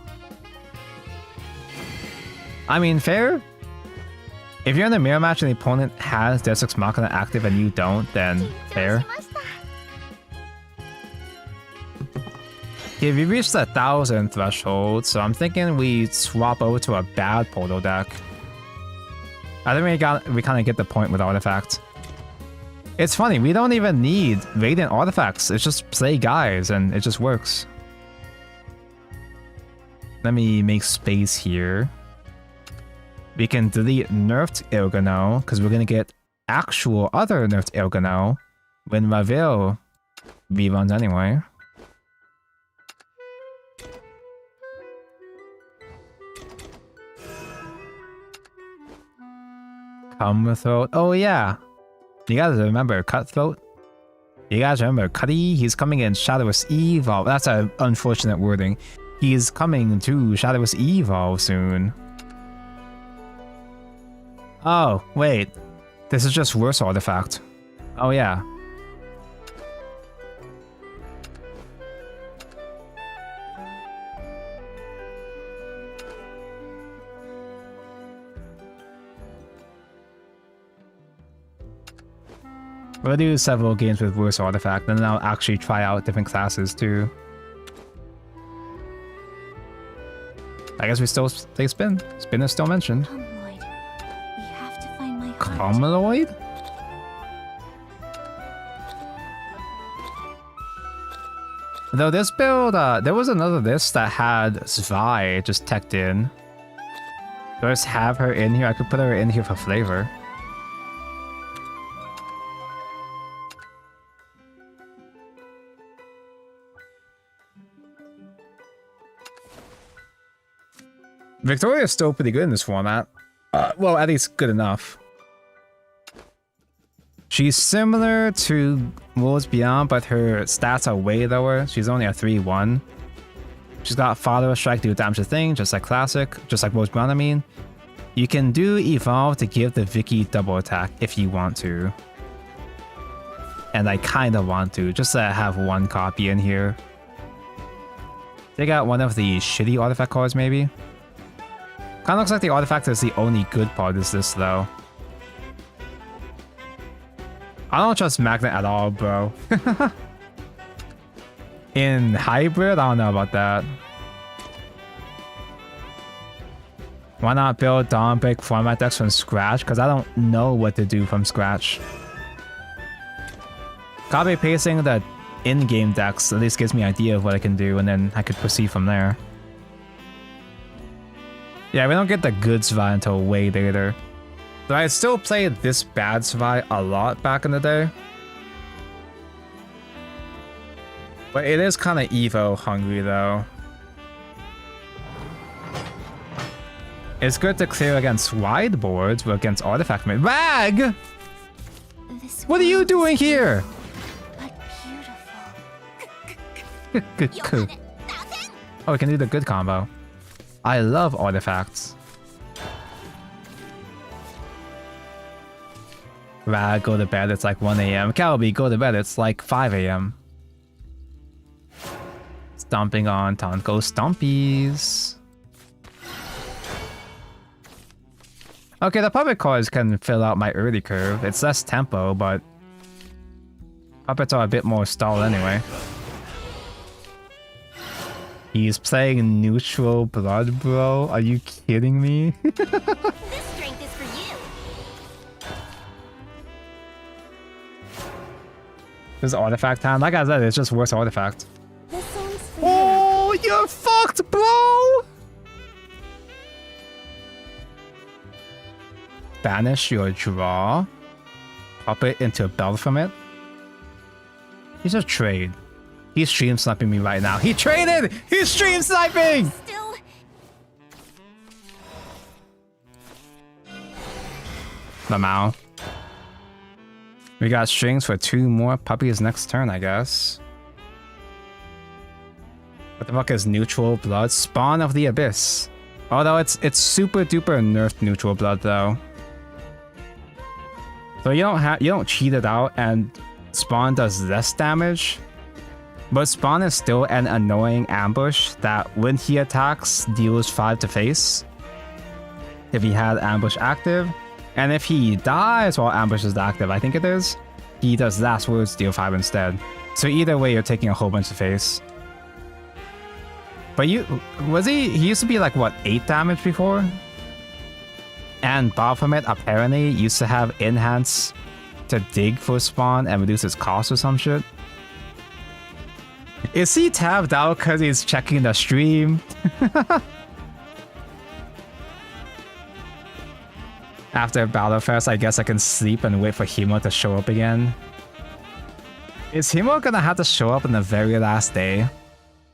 I mean, fair. If you're in a mirror match and the opponent has Deus Ex Machina active and you don't, then fair. Okay, we reached the 1,000 threshold, so I'm thinking we swap over to a bad portal deck. I think we kind of get the point with artifacts. It's funny, we don't even need Radiant artifacts. It's just play guys and it just works. Let me make space here. We can delete nerfed Ilgano, because we're going to get actual other nerfed Ilgano when Ravel reruns anyway. Cutthroat. Oh yeah. You guys remember Cutthroat? You guys remember Cuddy? He's coming in Shadowverse Evolve. That's an unfortunate wording. He's coming to Shadowverse Evolve soon. Oh, wait. This is just worse artifact. Oh yeah. We'll do several games with worse artifact, and then I'll actually try out different classes too. I guess we still play Spin. Spin is still mentioned. Comloid. We have to find my heart. Comloid? Though this build, there was another list that had Zwei just teched in. Do I just have her in here? I could put her in here for flavor. Victoria's still pretty good in this format. Well, at least good enough. She's similar to Worlds Beyond, but her stats are way lower. She's only a 3-1. She's got Follower Strike, do damage to thing, just like Classic, just like Worlds Beyond, I mean. You can do Evolve to give the Vicky double attack if you want to. And I kinda want to, just to have one copy in here. Take out one of the shitty artifact cards, maybe. Kinda looks like the artifact is the only good part of this, though. I don't trust Magnet at all, bro. In Hybrid, I don't know about that. Why not build Dawnbreak format decks from scratch? Because I don't know what to do from scratch. Copy pasting the in-game decks at least gives me an idea of what I can do, and then I could proceed from there. Yeah, we don't get the good Zwei until way later. But I still played this bad Zwei a lot back in the day. But it is kind of Evo hungry though. It's good to clear against wide boards, but against artifact mid. Rag! What are you doing here? But beautiful. Good. Oh, we can do the good combo. I love artifacts. Rag, go to bed, it's like 1 AM. Calby, go to bed, it's like 5 AM. Stomping on Tonko Stompies. Okay, the puppet cards can fill out my early curve. It's less tempo, but puppets are a bit more stall anyway. He's playing neutral blood, bro. Are you kidding me? This strength is for you. This is artifact time. Like I said, it's just worse artifact. This song's for Oh, you're fucked, bro! Banish your draw. Pop it into a belt from it. He's a trade. He's stream sniping me right now. He traded! He's stream sniping! Still, Lamau. We got strings for 2 more puppies next turn, I guess. What the fuck is neutral blood? Spawn of the Abyss. Although it's super duper nerfed neutral blood though. So you don't cheat it out and spawn does less damage. But spawn is still an annoying ambush that when he attacks deals 5 to face. If he had ambush active. And if he dies while ambush is active, I think it is, he does last words deal 5 instead. So either way you're taking a whole bunch of face. But he used to be like what, 8 damage before? And Baphomet apparently used to have enhance to dig for spawn and reduce its cost or some shit. Is he tabbed out because he's checking the stream? After Battlefest, I guess I can sleep and wait for Himo to show up again. Is Himo gonna have to show up on the very last day?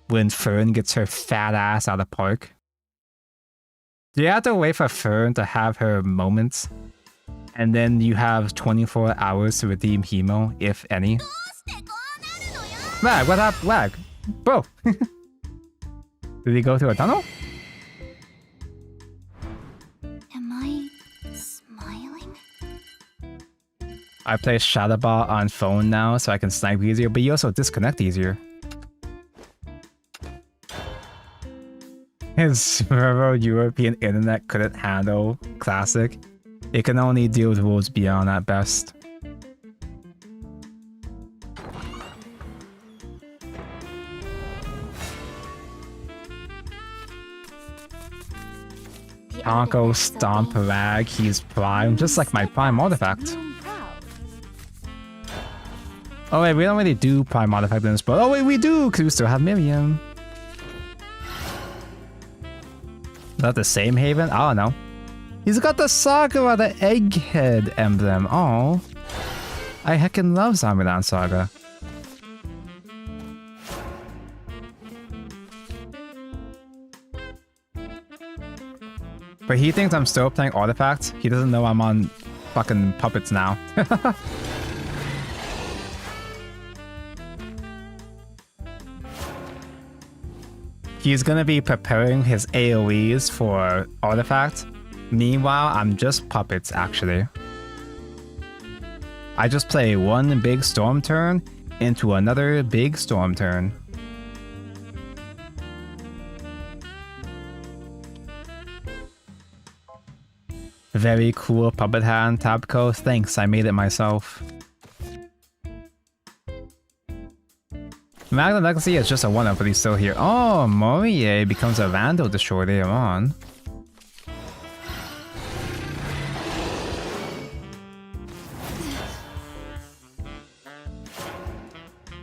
When Fern gets her fat ass out of park? Do you have to wait for Fern to have her moments? And then you have 24 hours to redeem Himo, if any? Lag, what happened? Lag. Bro! Did he go through a tunnel? am I smiling? I play Shadowball on phone now so I can snipe easier, but you also disconnect easier. His European internet couldn't handle Classic. It can only deal with rules beyond at best. Tonko Stomp Lag, he's Prime, just like my Prime artifact. Oh wait, we don't really do Prime artifact in this, but oh wait, we do, because we still have Miriam. Is that the same Haven? I don't know. He's got the Saga, the Egghead emblem. Oh, I heckin' love Zamiran Saga. But he thinks I'm still playing Artifacts. He doesn't know I'm on fucking Puppets now. He's gonna be preparing his AoEs for Artifact. Meanwhile, I'm just Puppets, actually. I just play one big storm turn into another big storm turn. Very cool puppet hand, Tabco. Thanks, I made it myself. Magna Legacy is just a 1-up, but he's still here. Oh, Morie becomes a Vandal Destroyer later on.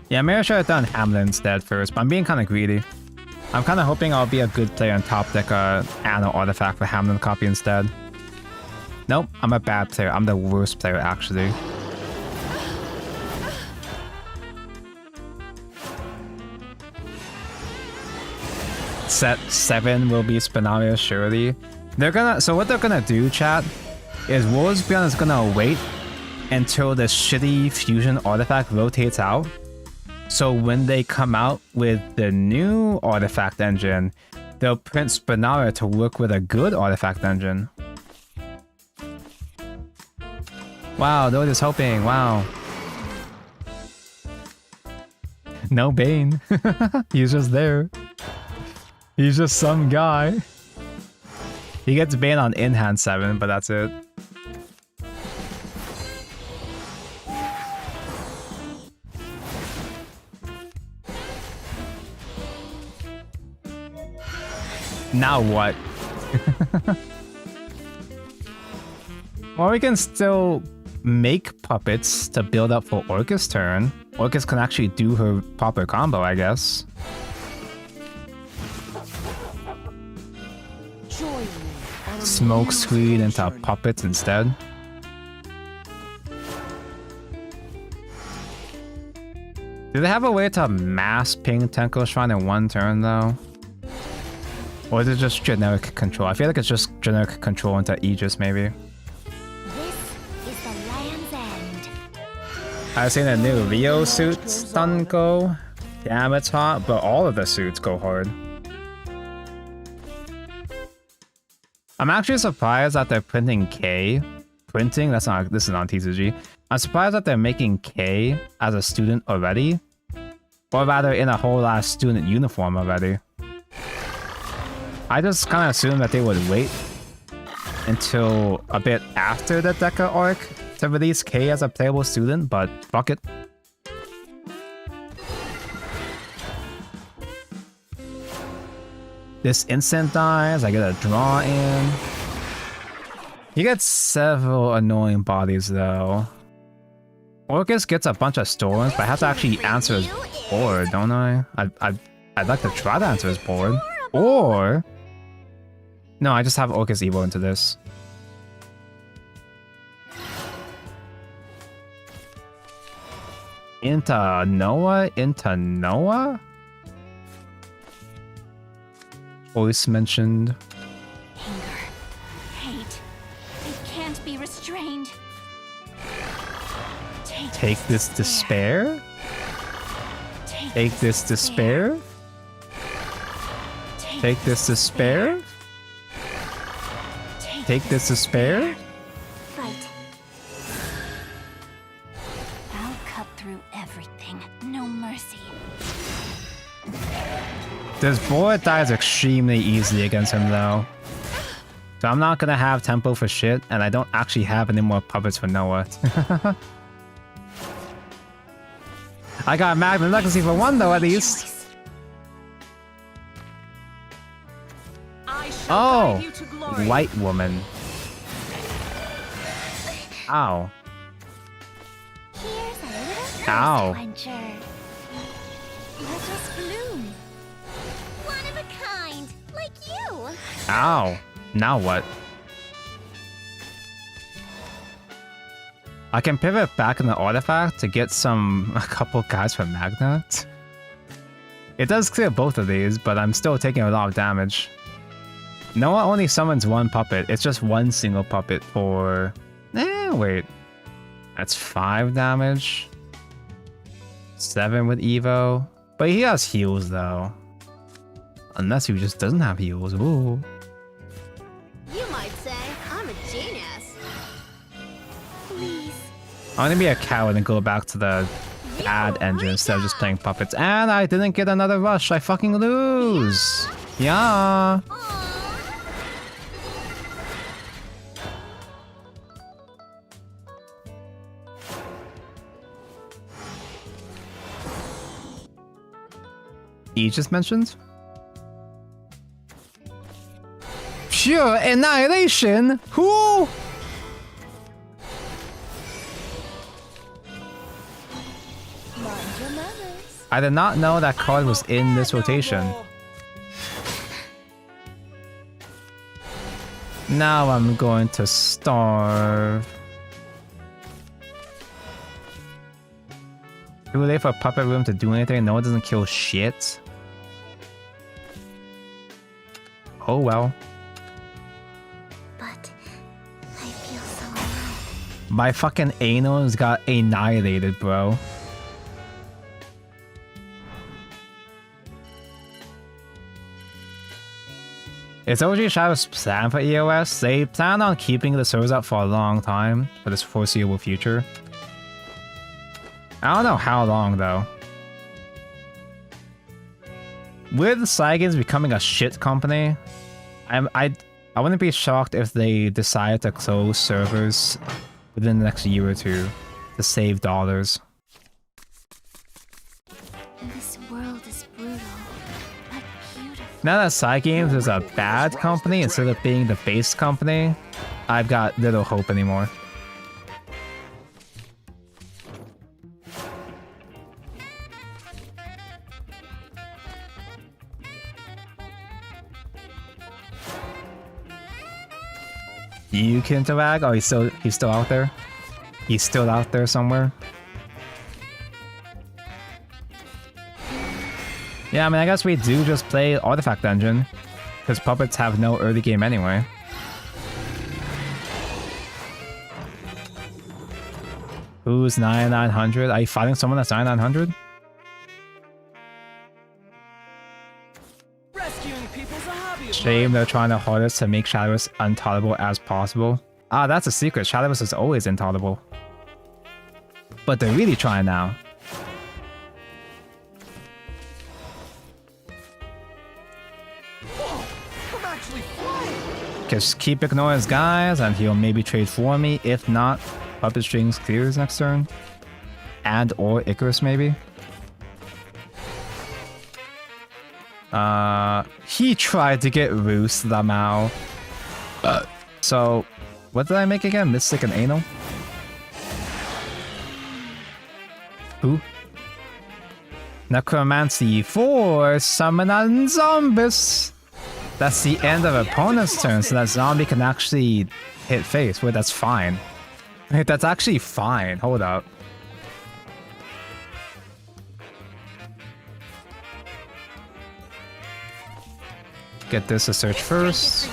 Yeah, maybe I should have done Hamlet instead first, but I'm being kind of greedy. I'm kind of hoping I'll be a good player and top deck a Anno artifact for Hamlet copy instead. Nope, I'm a bad player. I'm the worst player, actually. Set 7 will be Spinaria, surely. So what they're gonna do, chat, is Wolfsbjorn is gonna wait until the shitty fusion artifact rotates out. So when they come out with the new artifact engine, they'll print Spinaria to work with a good artifact engine. Wow, they're just hoping, wow. No Bane. He's just there. He's just some guy. He gets Bane on in-hand 7, but that's it. Now what? Well, we can still make puppets to build up for Orcus' turn. Orcus can actually do her proper combo, I guess. Smoke screen into puppets instead. Do they have a way to mass ping Tenko Shrine in one turn though? Or is it just generic control? I feel like it's just generic control into Aegis maybe. This is the land's end. I've seen the new Rio suit stun go. Damn, it's hot, but all of the suits go hard. I'm actually surprised that they're printing K. Printing? This is not TCG. I'm surprised that they're making K as a student already. Or rather, in a whole ass student uniform already. I just kind of assumed that they would wait until a bit after the Deca arc to release K as a playable student, but fuck it. This instant dies, I get a draw in. You get several annoying bodies though. Orcus gets a bunch of storms, but I have to actually answer his board, don't I? I'd like to try to answer his board. Or... No, I just have Orcus Evo into this. Into Noah? Into Noah? Voice mentioned. Anger, hate, it can't be restrained. Take this despair? Take this despair? Take this despair? Take this despair? Fight. I'll cut through everything. No mercy. This board dies extremely easily against him though. So I'm not gonna have tempo for shit, and I don't actually have any more puppets for Noah. I got Magnum Legacy for one though at least. Oh! White woman. Ow. Here's a little Ow. quencher. Let us bloom. One of a kind, like you. Ow. Now what? I can pivot back in the artifact to get a couple guys from Magna. It does clear both of these, but I'm still taking a lot of damage. Noah only summons one puppet. It's just one single puppet for... wait. That's 5 damage. 7 with Evo. But he has heals though. Unless he just doesn't have heals. Ooh. You might say I'm a genius. Please. I'm gonna be a coward and go back to the ad engine instead of just playing puppets. And I didn't get another rush. I fucking lose. Yeah. Aegis mentioned? Pure annihilation? Who? I did not know that card was in this rotation. Now I'm going to starve. Too late for a puppet room to do anything. No, it doesn't kill shit. Oh well. But I feel so alive. My fucking anals got annihilated, bro. It's OG Shadow's plan for EOS. They plan on keeping the servers up for a long time, for this foreseeable future. I don't know how long though. With Saigon's becoming a shit company, I wouldn't be shocked if they decide to close servers within the next year or two to save dollars. This world is brutal, but beautiful. Now that Cygames is a bad company instead of being the base company, I've got little hope anymore. You can interact? Oh, he's still out there? He's still out there somewhere? Yeah, I mean, I guess we do just play Artifact Dungeon. Because puppets have no early game anyway. Who's 9900? Are you fighting someone that's 9900? Rescuing people's a hobby of Shame they're trying their hardest to make Shadowverse untolerable as possible. Ah, that's a secret. Shadowverse is always intolerable. But they're really trying now. Whoa, I'm actually flying. Just keep ignoring his guys and he'll maybe trade for me. If not, Puppet Strings clears next turn. And or Icarus maybe. He tried to get Roost Lamau. So, what did I make again? Mystic and Anal? Who? Necromancy for Summon and Zombies. That's the end of opponent's turn, so that zombie can actually hit face. Wait, that's fine. Wait, that's actually fine. Hold up. Get this to search first.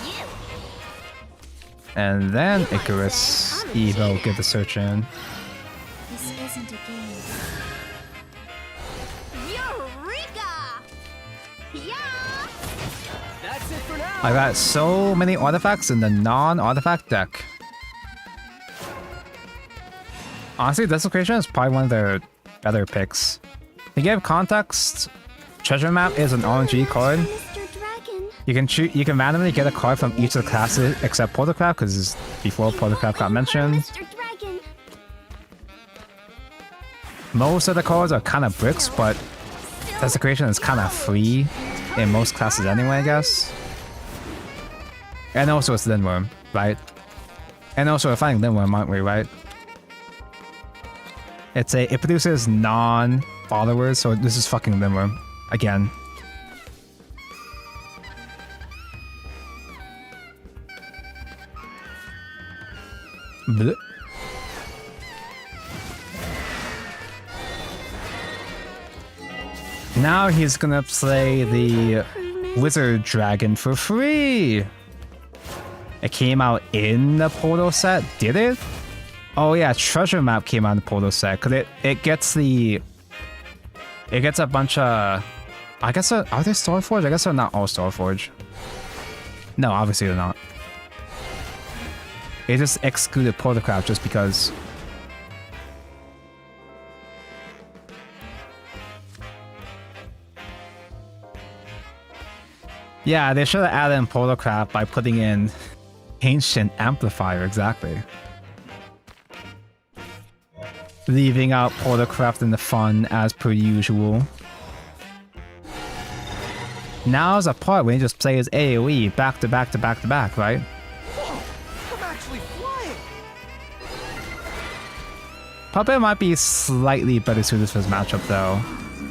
And then Icarus Evo get the search in. This isn't a game. Eureka! Yeah! That's it for now. I got so many artifacts in the non-artifact deck. Honestly, Desecration is probably one of their better picks. To give context, Treasure Map is an RNG card. Mr. Dragon. You can randomly get a card from each of the classes except Portalcraft, because before Portalcraft got mentioned. Mr. Dragon. Most of the cards are kind of bricks, but Desecration is kind of free in most classes anyway, I guess. And also it's Lindworm, right? And also we're fighting Lindworm, aren't we, right? It produces non-followers, so this is fucking Lindworm again. Blech. Now he's gonna play the Wizard Dragon for free. It came out in the Portal set, did it? Oh yeah, Treasure Map came out in the Portal set, cause it gets a bunch of, I guess, are they Starforge? I guess they're not all Starforge. No, obviously they're not. It just excluded Portalcraft just because. Yeah, they should have added in Portalcraft by putting in Ancient Amplifier, exactly. Leaving out Portalcraft in the fun as per usual. Now's a part when you just play as AoE back to back to back to back, right? Whoa, I'm actually flying. Puppet might be slightly better suited for this matchup though,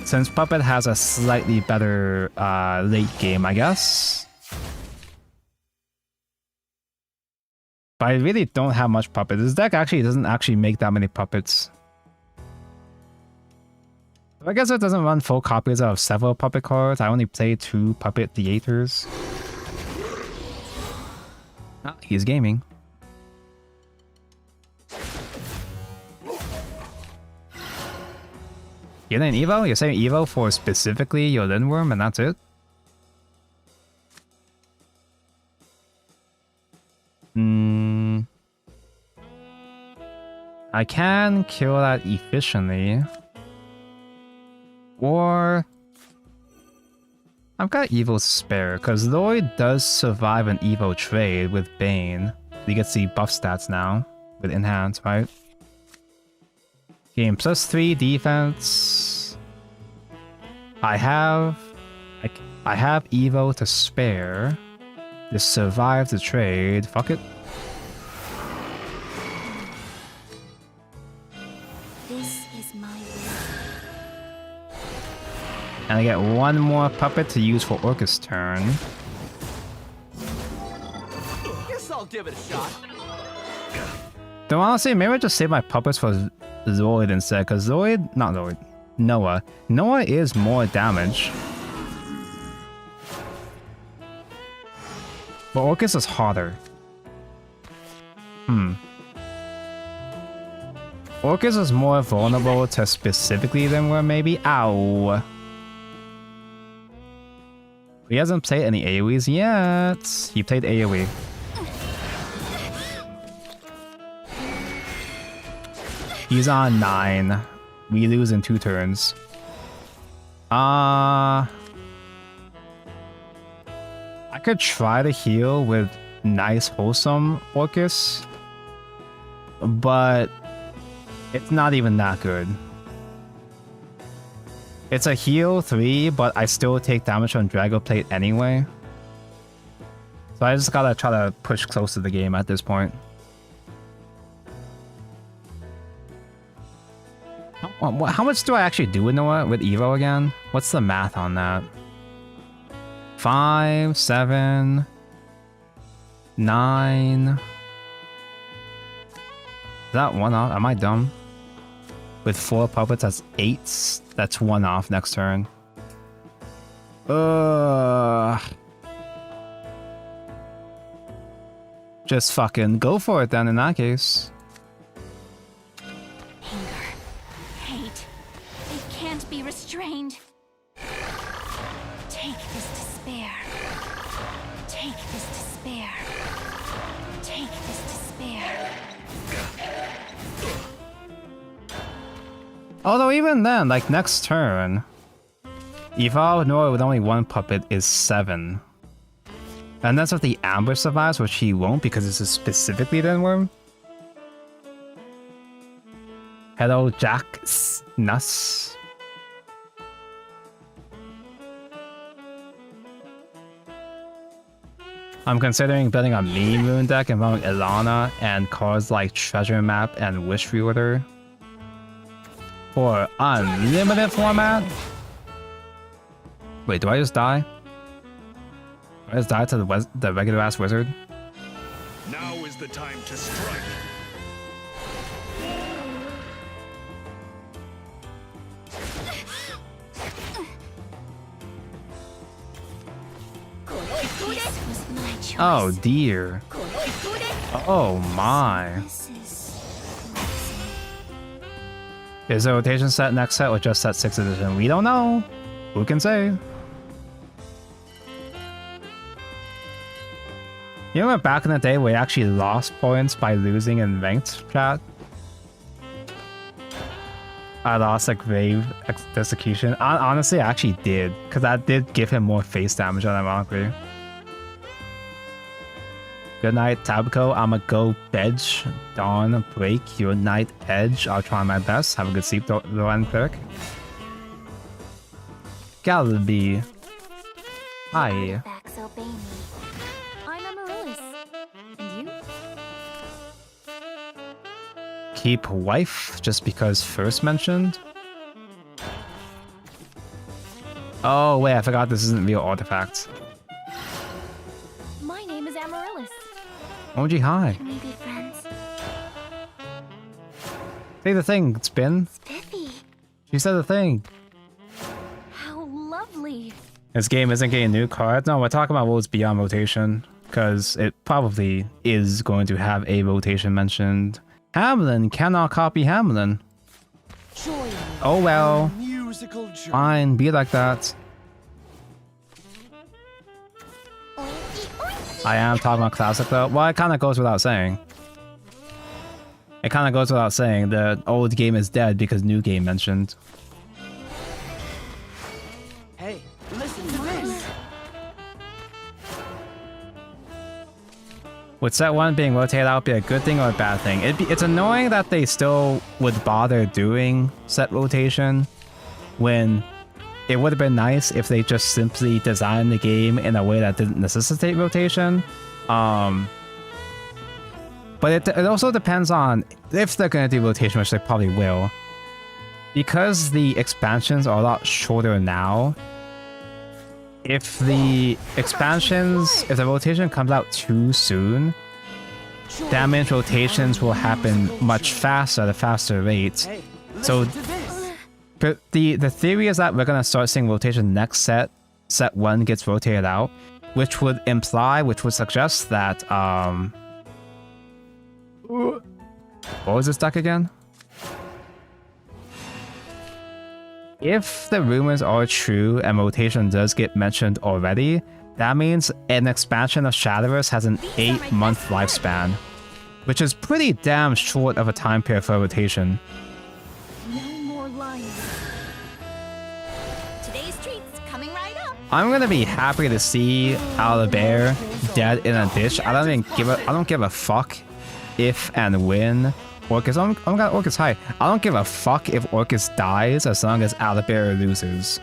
since Puppet has a slightly better late game, I guess. But I really don't have much Puppet. This deck actually doesn't actually make that many puppets. I guess it doesn't run full copies of several Puppet cards. I only play 2 Puppet Theaters. Ah, he's gaming. You're an Evo? You're saying Evo for specifically your Lindworm and that's it? I can kill that efficiently. Or I've got Evo spare, because Lloyd does survive an Evo trade with Bane. He gets the buff stats now with Enhance, right? Game +3 defense. I have Evo to spare. Just survive the trade. Fuck it. This is my will. And I get 1 more puppet to use for Orcus turn. Guess I'll give it a shot. Though honestly, maybe I just save my puppets for Zoid instead, because Noah is more damage. But Orcus is harder. Orcus is more vulnerable to specifically than we're maybe. Ow. He hasn't played any AoEs yet. He played AoE. He's on 9. We lose in 2 turns. I could try to heal with nice wholesome Orcus, but it's not even that good. It's a heal 3, but I still take damage on Drago Plate anyway. So I just gotta try to push close to the game at this point. How much do I actually do with Noah with Evo again? What's the math on that? 5, 7, 9. Is that 1 off? Am I dumb? With 4 puppets, that's 8. That's 1 off next turn. Just fucking go for it then in that case. Anger, hate, they can't be restrained. Take this despair. Take this despair. Take this despair. Although even then, like next turn, Evolve Noah with only 1 puppet is 7. And that's if the ambush survives, which he won't because this is specifically Denworm. Hello, Jack Nuss. I'm considering building a meme moon deck involving Ilana and cards like Treasure Map and Wish Reorder for unlimited format. Wait, do I just die? Do I just die to the regular ass wizard? Now is the time to strike. This was my choice. Oh dear. Oh my. This is Is the rotation set next set or just set 6th edition? We don't know. Who can say? You remember back in the day we actually lost points by losing in ranked, chat? I lost like Grave Execution. Honestly, I actually did, because that did give him more face damage unironically. Good night, Tabco. I'ma go bed. Dawnbreak, your Nightedge. I'll try my best. Have a good sleep, Rowan Clerk. Galby. Hi. facts obey me. I'm Amaryllis. And you? Keep wife just because first mentioned. Oh wait, I forgot this isn't real artifacts. My name is Amaryllis. OG hi. Can we be friends? Say the thing, Spin. Spiffy. She said the thing. How lovely. This game isn't getting new cards. No, we're talking about what's beyond rotation, because it probably is going to have a rotation mentioned. Hamlin cannot copy Hamlin. Join Oh well. musical journey. Fine, be like that. I am talking about classic though. Well, it kind of goes without saying. It kind of goes without saying. The old game is dead because new game mentioned. Hey, listen to this. Would set 1 being rotated out be a good thing or a bad thing? It's annoying that they still would bother doing set rotation when it would have been nice if they just simply designed the game in a way that didn't necessitate rotation. But it also depends on if they're going to do rotation, which they probably will. Because the expansions are a lot shorter now, if the rotation comes out too soon, that means rotations will happen much faster at a faster rate. Hey, So listen to this. but the theory is that we're gonna start seeing rotation next set. Set 1 gets rotated out, which would suggest that what was this deck again? If the rumors are true and rotation does get mentioned already, that means an expansion of Shadowverse has an 8-month lifespan, which is pretty damn short of a time period for rotation. No more lying. Today's treat's coming right up. I'm gonna be happy to see Owlbear dead in a ditch. I don't give a fuck if and when Orcus. Oh my god, Orcus, hi. I don't give a fuck if Orcus dies as long as Owlbear loses.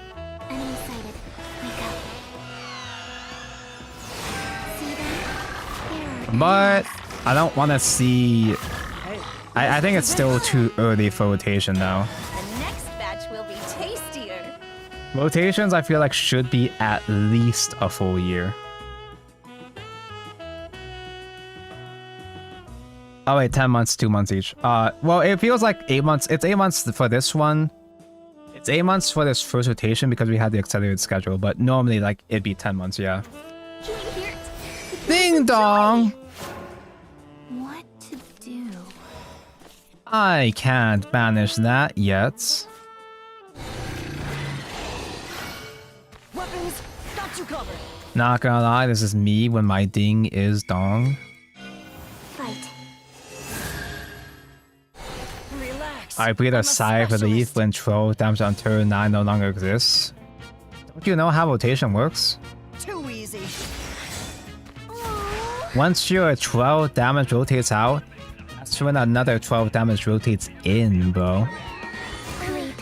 Enemy sighted. Wake up. See them? But I don't want to see. I think it's still too early for rotation though. The next batch will be tastier. Rotations I feel like should be at least a full year. Oh wait, 10 months, 2 months each. Well, it feels like 8 months. It's 8 months for this one. It's 8 months for this first rotation because we had the accelerated schedule, but normally like it'd be 10 months, yeah. Can you hear it? Ding dong! What to do? I can't banish that yet. Weapons, got you covered. Not gonna lie, this is me when my ding is dong. Fight. Relax. I breathe a I'm sigh of relief specialist. when troll damage on turn 9 no longer exists. Don't you know how rotation works? Too easy. Once your 12 damage rotates out, that's when another 12 damage rotates in, bro. Creep.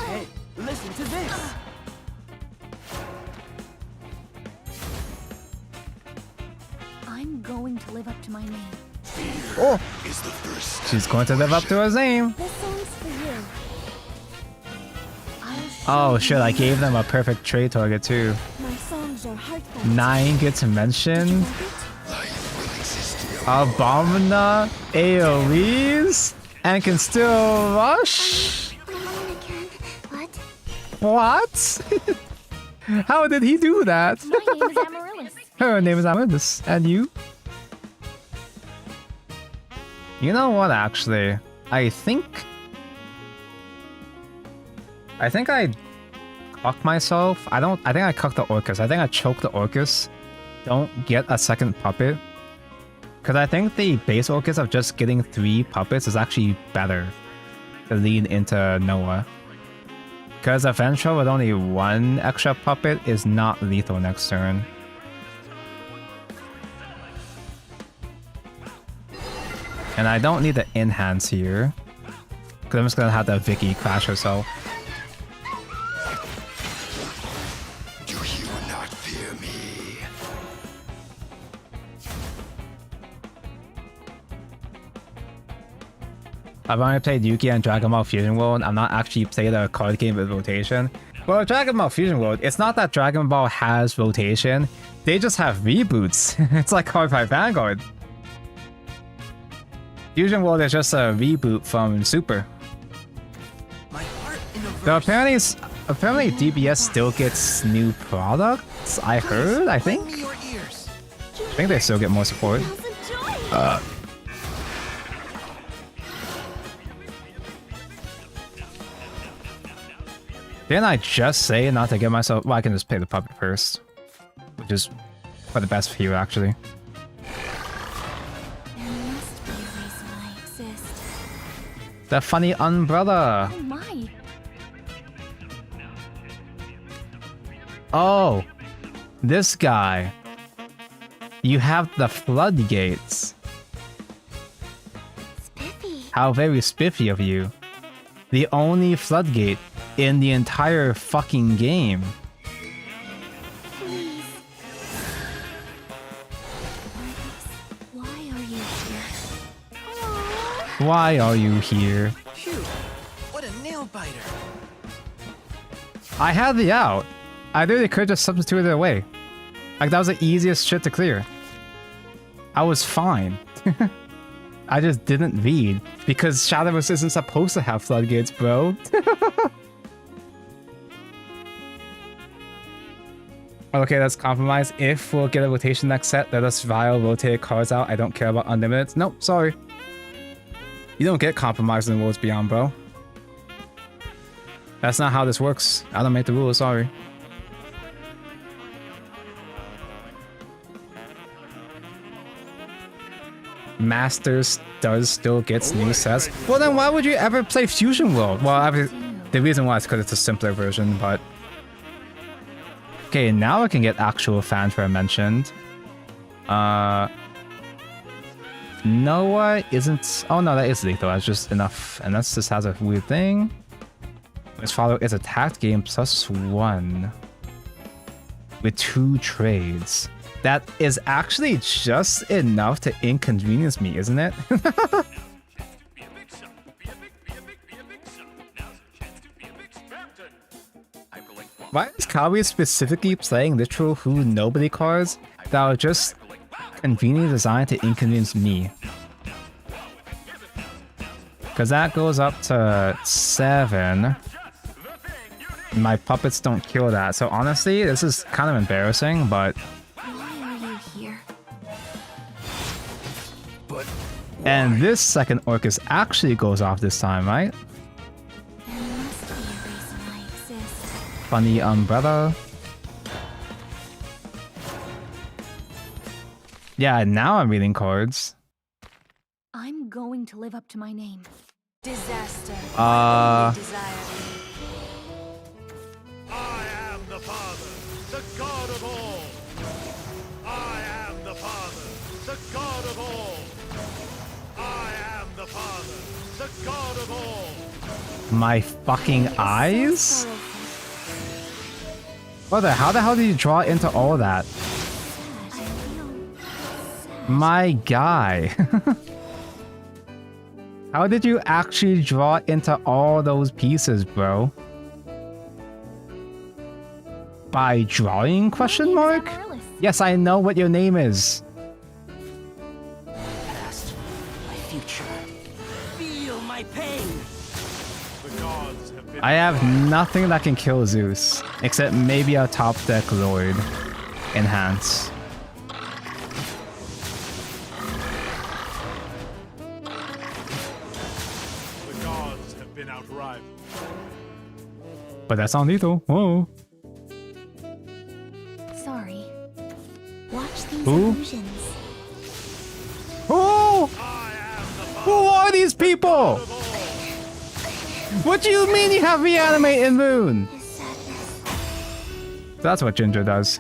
Hey, listen to this. I'm going to live up to my name. Oh! Is the first. She's going to live up to her name. This song's for you. I'll Oh show shit, I you. gave them a perfect trade target too. My songs are heartfelt. 9 gets mentioned. Like it? Life will exist here. Abomina AoEs and can still rush? My mannequin. What? What? How did he do that? My name is Amaryllis. Her name is Amethyst. And you? You know what, actually? I think I cucked myself. I think I cucked the Orcus. I think I choked the Orcus. Don't get a second puppet. Because I think the base Orcus of just getting 3 puppets is actually better to lean into Noah. Because a Ventral with only 1 extra puppet is not lethal next turn. And I don't need the enhance here. Because I'm just gonna have the Vicky crash herself. Do you not fear me? I've only played Yuki and Dragon Ball Fusion World. I'm not actually played a card game with rotation. Well, Dragon Ball Fusion World, it's not that Dragon Ball has rotation. They just have reboots. It's like Card 5 Vanguard. Fusion World is just a reboot from Super. My heart in a Though verse. apparently DBS still gets new products. I heard, I Lend think. me your ears. I think they still get more support. Girls enjoy it. Didn't I just say not to get myself... Well, I can just pay the puppet first. Which is for the best for you, actually. There must be a reason I exist. The funny umbrella. Oh my. Oh, this guy. You have the floodgates. Spiffy. How very spiffy of you. The only floodgate in the entire fucking game. Please. Why are you here? Aww. Why are you here? Phew. What a nail biter. I had the out. I literally could just substitute it away. Like, that was the easiest shit to clear. I was fine. I just didn't read because Shadowverse isn't supposed to have floodgates, bro. Okay, let's compromise. If we'll get a rotation next set, let us vial rotated cards out. I don't care about unlimited. Nope, sorry. You don't get compromised in Worlds Beyond, bro. That's not how this works. I don't make the rules, sorry. Masters does still gets new sets. Well, then why would you ever play Fusion World? Well, the reason why is because it's a simpler version, but... Okay, now I can get actual fanfare mentioned. Noah isn't... Oh no, that is lethal. That's just enough. Unless this has a weird thing. Let's follow its attack game +1. With 2 trades. That is actually just enough to inconvenience me, isn't it? Why is Kawi specifically playing literal Who Nobody cards that are just conveniently designed to inconvenience me? Because that goes up to 7. My puppets don't kill that. So honestly, this is kind of embarrassing, but... Why are you here? But And this second Orcus actually goes off this time, right? There must be a reason I exist. Funny umbrella. Yeah, now I'm reading cards. I'm going to live up to my name. Disaster. Desire. I am the Father, the God of all. I am the Father, the God of all. I am the Father, the God of all. My fucking eyes? Brother, how the hell did you draw into all that? I feel sad. My guy. How did you actually draw into all those pieces, bro? By drawing, question mark? Amaryllis. Yes, I know what your name is. past, my future. Feel my pain. The gods have been I have nothing that can kill Zeus, except maybe a top deck Lord. Enhance. the gods have been outrivaled. But that's not lethal. Whoa. Sorry. Watch these Who? illusions. Oh! I am the Who are these people? Father of all. What do you mean you have reanimate in Moon? His sadness. That's what Ginger does.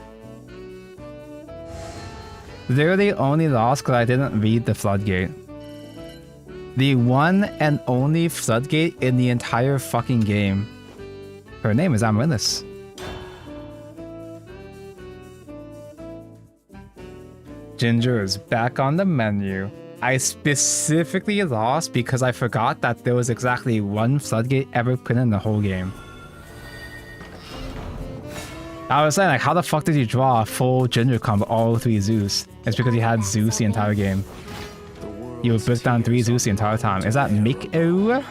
Literally only lost because I didn't read the Floodgate. The one and only Floodgate in the entire fucking game. Her name is Amaryllis. Ginger is back on the menu. I specifically lost because I forgot that there was exactly one Floodgate ever put in the whole game. I was saying, like, how the fuck did you draw a full Ginger combo all 3 Zeus? It's because you had Zeus the entire game. You would put down 3 Zeus the entire time. Is that Miko?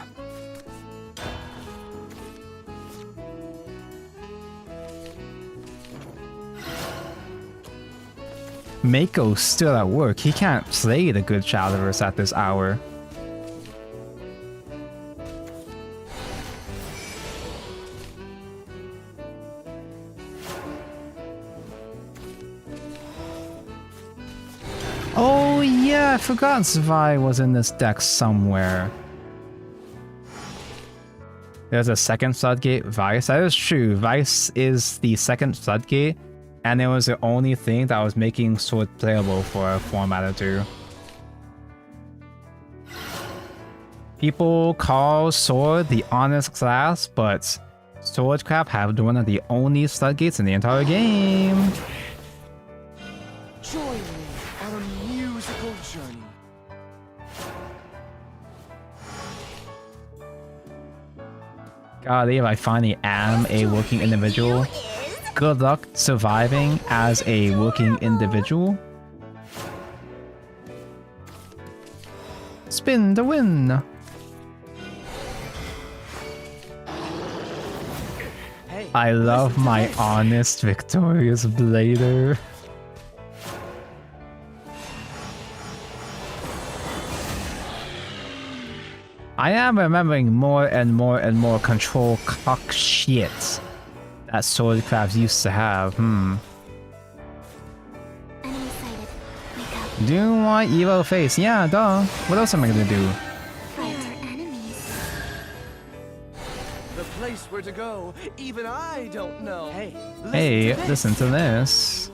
Mako's still at work. He can't play the good Shadowverse at this hour. Oh yeah, I forgot Zwei was in this deck somewhere. There's a second Floodgate, Vice. That is true. Vice is the second Floodgate, and it was the only thing that was making Sword playable for a format or 2. People call Sword the honest class, but Swordcraft have one of the only Floodgates in the entire game. Join me on a musical journey. God, if I finally am a working individual. Good luck surviving as a working individual. Spin to win. Hey, I love listen to my this. honest, victorious blader. I am remembering more and more and more control cock shit that Swordcraft used to have. Enemy sighted. Wake up. Do you want Evo face? Yeah, duh. What else am I gonna do? Fight our enemies. The place where to go, even I don't know. Hey, Hey, to this. listen to this.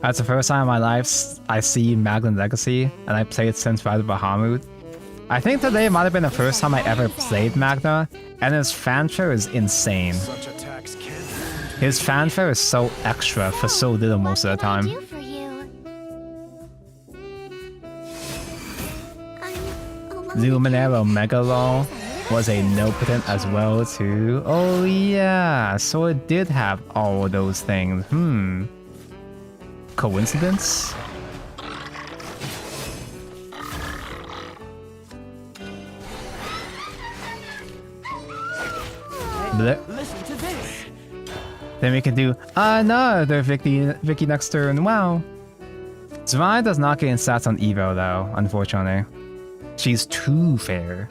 That's the first time in my life I see Magna Legacy, and I played since Rise of Bahamut. I think today might have been the first time I ever played Magna, and his fanfare is insane. Such attacks can't His fanfare is so extra for so little most of the What time. can I do for you? I'm alone. Luminero Megalo was a Nopotent as well too. Oh yeah, so it did have all those things. Coincidence? Bleh. Listen to this. Then we can do another Vicky next turn. Wow. Zwei does not gain stats on Evo though, unfortunately. She's too fair.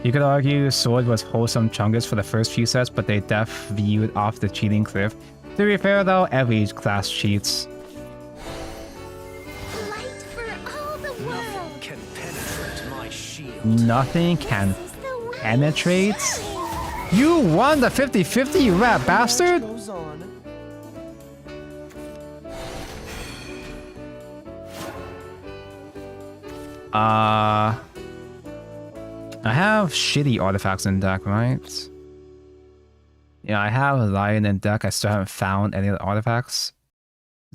You could argue Sword was wholesome Chungus for the first few sets, but they def viewed off the cheating cliff. To be fair though, every class cheats. Light for all the world. can penetrate my shield. Nothing can This is the way penetrate. it should You won the 50-50, you rat bastard! Goes on. I have shitty artifacts in deck, right? Yeah, I have a lion in deck. I still haven't found any of the artifacts.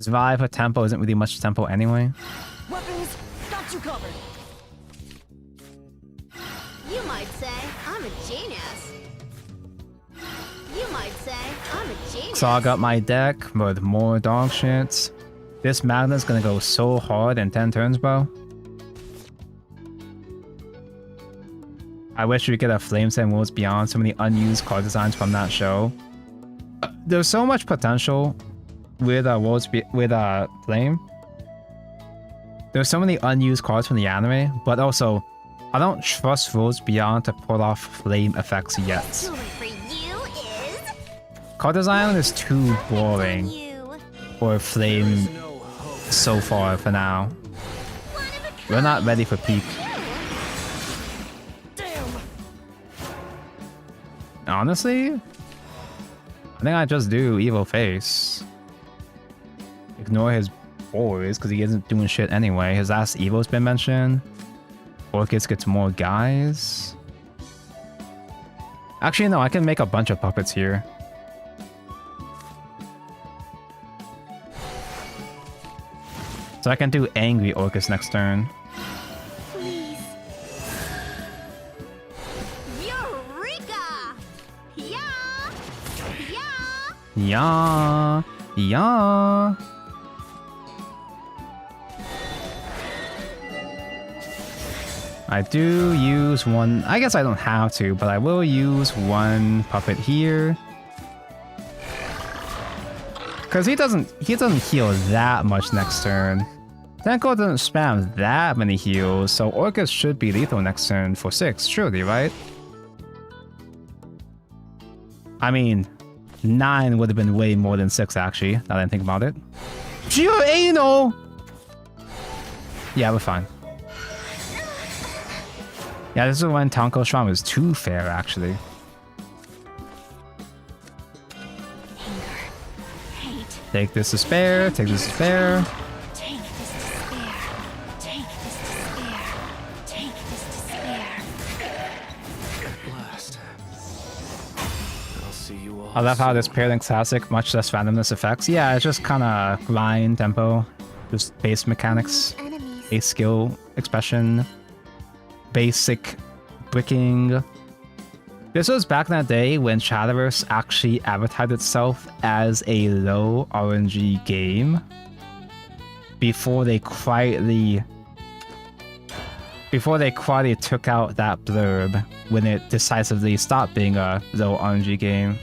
Zwei for tempo isn't really much tempo anyway. Weapons, got you covered. You might say I'm a genius. You might say I'm a genius. So I got my deck with more dog shit. This Magna's gonna go so hard in 10 turns, bro. I wish we could have Flames and Worlds Beyond, so many unused card designs from that show. There's so much potential with Flame. There's so many unused cards from the anime, but also I don't trust Worlds Beyond to pull off Flame effects yet. Tooling for you is Card design is too boring you. for Flame No hope. so far for now. One of a kind. We're not ready for peak. Damn. Honestly, I think I just do Evil Face. Ignore his boys because he isn't doing shit anyway. His last Evo's been mentioned. Orchis gets more guys. Actually, no, I can make a bunch of puppets here. So I can do Angry Orcus next turn. Please. Eureka! Yeah! Yeah! Yeah, yeah. I do use one. I guess I don't have to, but I will use one puppet here. Cause he doesn't heal that much next turn. Tenko doesn't spam that many heals, so Orcus should be lethal next turn for 6, surely, right? I mean, 9 would have been way more than 6 actually, now that I think about it. Geo Anal! Yeah, we're fine. Yeah, this is when Tonko Strong is too fair actually. Hate. Take this to spare, take this to spare. Take this to spare. Take this to spare. Take this to spare. Blast. I'll see you all. I love how this pairing classic, much less randomness effects. Yeah, it's just kind of grind tempo, just base mechanics, Enemies. base skill expression, basic bricking. This was back in that day when Shadowverse actually advertised itself as a low RNG game. before they quietly took out that blurb when it decisively stopped being a low RNG game.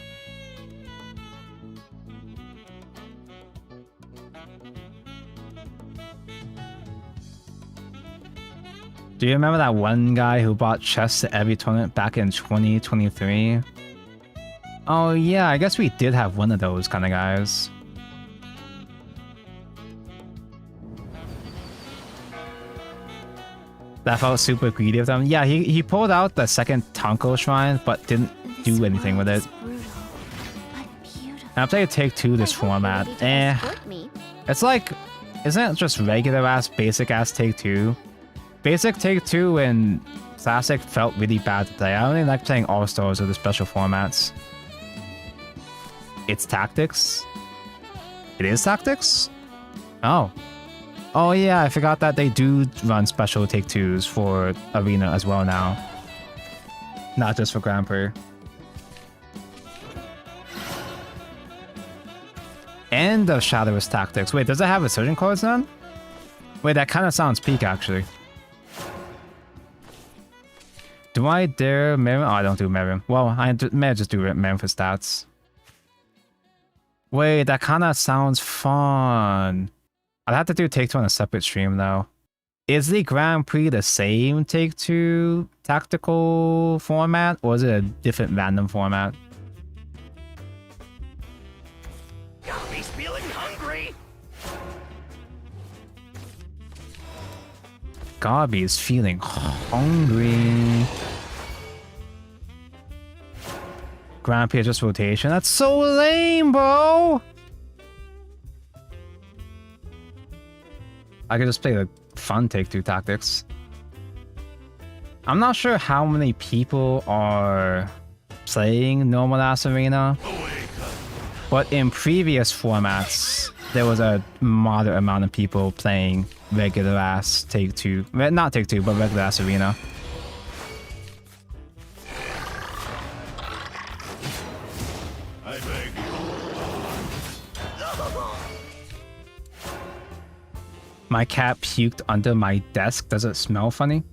Do you remember that one guy who bought chests to every tournament back in 2023? Oh yeah, I guess we did have one of those kind of guys. That felt super greedy of them. Yeah, he pulled out the second Tonko shrine, but didn't do anything with it. And I played Take-Two this format. It's like, isn't it just regular ass, basic ass Take-Two? Basic Take-Two and Classic felt really bad to play. I only like playing All-Stars or the special formats. It's Tactics? It is Tactics? Oh. Oh yeah, I forgot that they do run special Take-Twos for Arena as well now. Not just for Grand Prix. And the Shadowverse Tactics. Wait, does it have Resurgent cards then? Wait, that kind of sounds peak actually. Do I dare Miriam? Oh, I don't do Miriam. Well, I may just do Miriam for stats. Wait, that kind of sounds fun. I'd have to do Take-Two on a separate stream though. Is the Grand Prix the same Take-Two tactical format, or is it a different random format? He's feeling hungry. Gobby's feeling hungry. Grand Prix just rotation. That's so lame, bro. I could just play the fun Take-Two tactics. I'm not sure how many people are playing normal ass arena, but in previous formats, there was a moderate amount of people playing regular ass Take-Two. Not Take-Two, but regular ass arena. I beg you. My cat puked under my desk. Does it smell funny?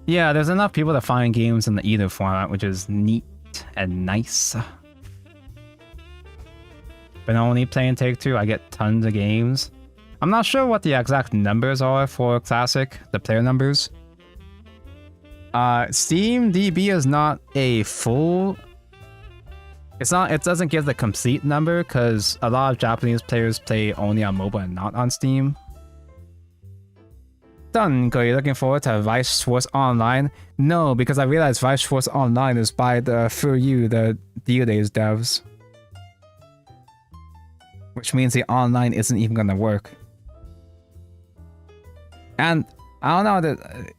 Yeah, there's enough people to find games in the either format, which is neat and nice. But only playing Take-Two, I get tons of games. I'm not sure what the exact numbers are for Classic, the player numbers. Steam DB is not a full... It doesn't give the complete number, because a lot of Japanese players play only on mobile and not on Steam. Done. Are you looking forward to Vice Force Online? No, because I realized Vice Force Online is by the For You, the Deal Days devs. Which means the online isn't even gonna work. And I don't know that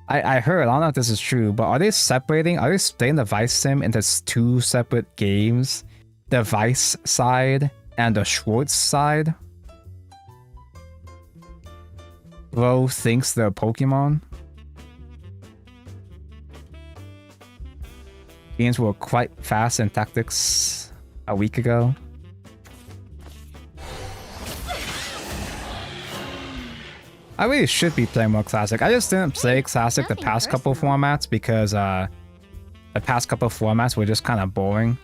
I heard, I don't know if this is true, but are they splitting the Vice Sim into two separate games? The Vice side and the Schwartz side? Bro thinks they're Pokemon. Games were quite fast in Tactics a week ago. I really should be playing more Classic. I just didn't play Classic the past couple formats because the past couple formats were just kind of boring.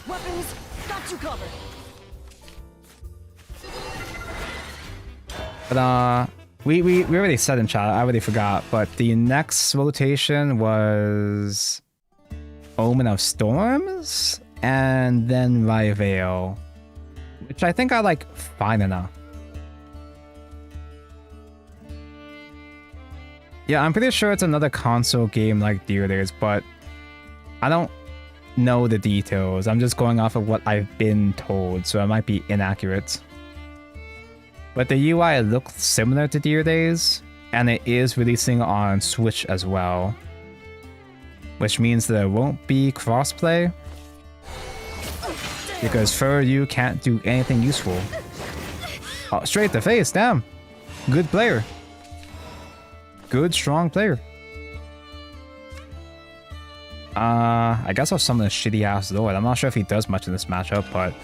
Weapons, got you covered. But we already said in chat, I already forgot, but the next rotation was Omen of Storms and then Rival, which I think I like fine enough. Yeah, I'm pretty sure it's another console game like the others, but I don't know the details. I'm just going off of what I've been told, so it might be inaccurate. But the UI looks similar to Dear Days, and it is releasing on Switch as well. Which means there won't be crossplay, because For You can't do anything useful. Oh, straight to face, damn! good player. Good, strong player. I guess I'll summon a shitty ass Lord. I'm not sure if he does much in this matchup, but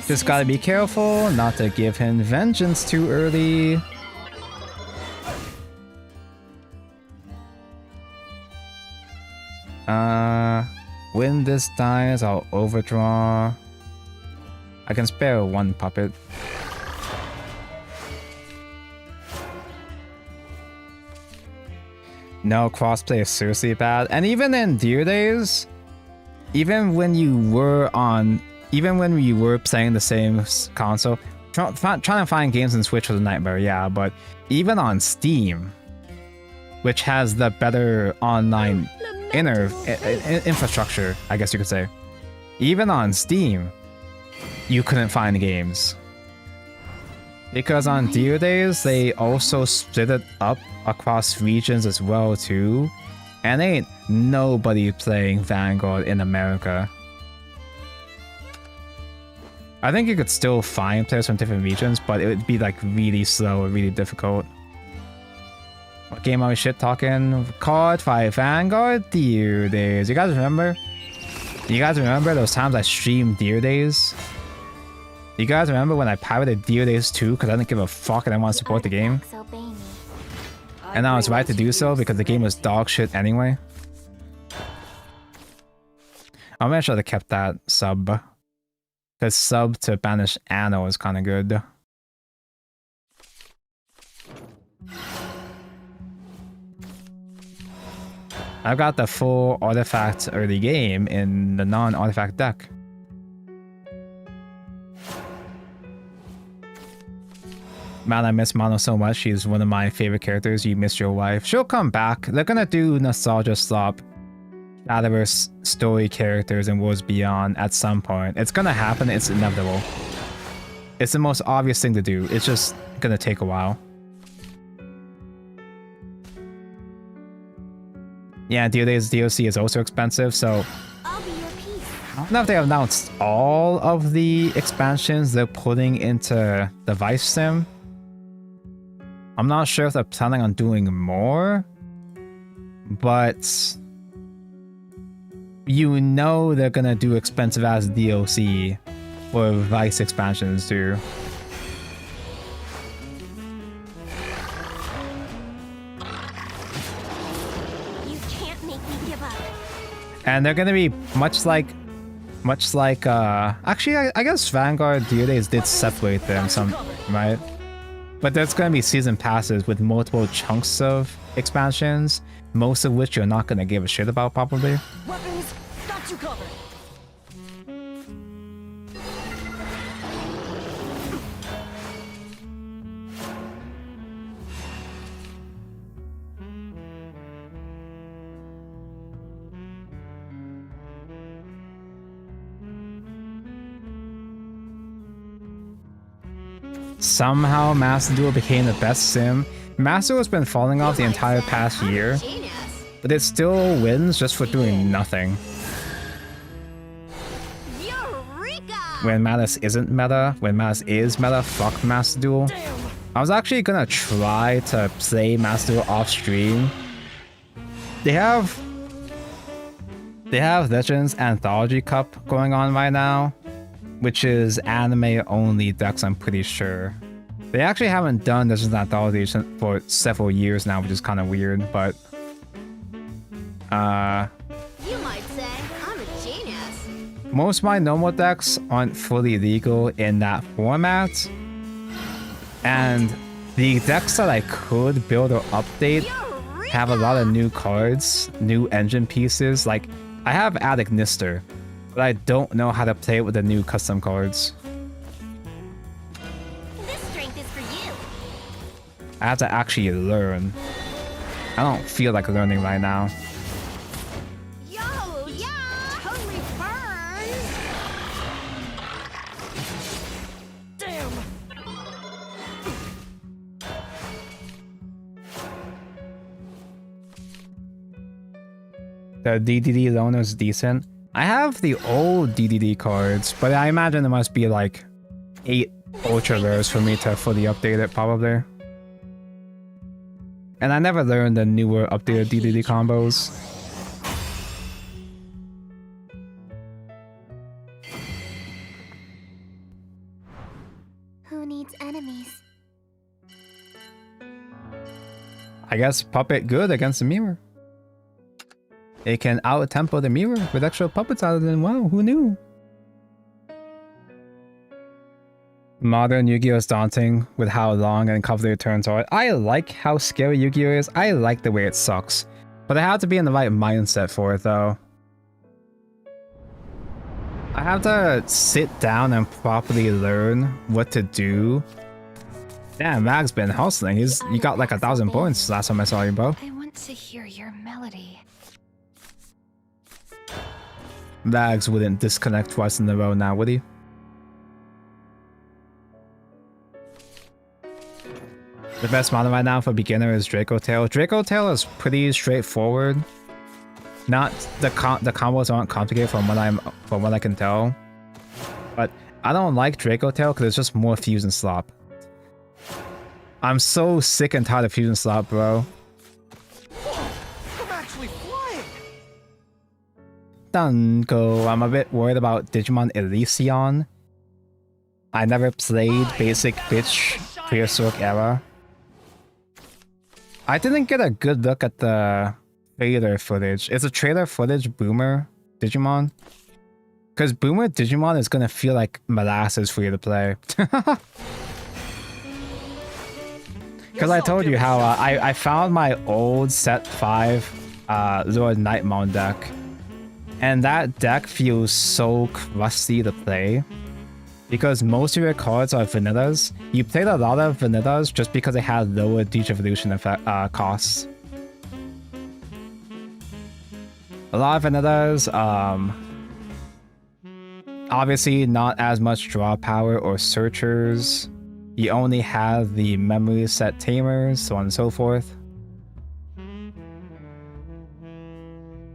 just gotta be careful not to give him vengeance too early. When this dies, I'll overdraw. I can spare one puppet. No, crossplay is seriously bad. And even in Deer Days, even when you were playing the same console, trying to find games in Switch was a nightmare, yeah, but even on Steam, which has the better online infrastructure, I guess you could say. Even on Steam, you couldn't find games. Because on Deer Days, they also split it up across regions as well too. And ain't nobody playing Vanguard in America. I think you could still find players from different regions, but it would be like really slow and really difficult. What game are we shit talking? Card 5 Vanguard Deer Days. You guys remember? You guys remember those times I streamed Deer Days? You guys remember when I pirated Deer Days 2 because I didn't give a fuck and I want to support the game? And I was right to do so because the game was dog shit anyway. I'm gonna should have kept that sub. Because sub to banish Anno is kind of good. I've got the full artifact early game in the non-artifact deck. Man, I miss Mono so much. She's one of my favorite characters. You miss your wife. She'll come back. They're gonna do Nostalgia Slop, Shadowverse story characters and Worlds Beyond at some point. It's gonna happen. It's inevitable. It's the most obvious thing to do. It's just gonna take a while. Yeah, Deer Days DLC is also expensive, so I'll be your piece. I don't know if they announced all of the expansions they're putting into the Vice Sim. I'm not sure if they're planning on doing more, but you know they're gonna do expensive ass DLC for Vice expansions too. You can't make me give up. And they're gonna be much like actually I guess Vanguard Deer Days did separate them some, right? But there's gonna be season passes with multiple chunks of expansions, most of which you're not gonna give a shit about probably. Weapons, got you covered. Somehow Master Duel became the best sim. Master has been falling off the entire past year, Genius. but it still wins just for doing nothing. Eureka! When Madness isn't meta, when Madness is meta, fuck Master Duel. I was actually gonna try to play Master Duel off stream. They have Legends Anthology Cup going on right now, which is anime only decks, I'm pretty sure. They actually haven't done Legends Anthology for several years now, which is kind of weird, but You might say I'm a genius. most of my normal decks aren't fully legal in that format. And the decks that I could build or update have a lot of new cards, new engine pieces. Like, I have Attic Nister, but I don't know how to play it with the new custom cards. This strength is for you. I have to actually learn. I don't feel like learning right now. Yo, yeah! Totally burns! Damn. The DDD loaner is decent. I have the old DDD cards, but I imagine there must be like 8 ultra rares for me to fully update it, probably. And I never learned the newer updated DDD combos. Who needs enemies? I guess Puppet good against the mirror. It can out-tempo the mirror with extra puppets out of it. Wow, who knew? Modern Yu-Gi-Oh! Is daunting with how long and complicated turns are. I like how scary Yu-Gi-Oh! Is. I like the way it sucks. But I have to be in the right mindset for it, though. I have to sit down and properly learn what to do. Damn, Mag's been hustling. You got like 1,000 points last time I saw you, bro. I want to hear your melody. Mags wouldn't disconnect twice in a row now, would he? The best model right now for beginner is Draco Tail. Draco Tail is pretty straightforward. Not the combos aren't complicated from what I can tell. But I don't like Draco Tail because it's just more fusion slop. I'm so sick and tired of fusion slop, bro. I'm actually flying. Dango. I'm a bit worried about Digimon Elysion. I never played basic bitch prehistoric era. I didn't get a good look at the trailer footage. Is the trailer footage Boomer Digimon? Because Boomer Digimon is gonna feel like molasses for you to play. Because I told you how I found my old set 5 Lord Nightmon deck. And that deck feels so crusty to play. Because most of your cards are vanillas. You played a lot of vanillas just because they had lower Degevolution effect costs. A lot of vanillas, obviously not as much draw power or searchers. You only have the memory set tamers, so on and so forth.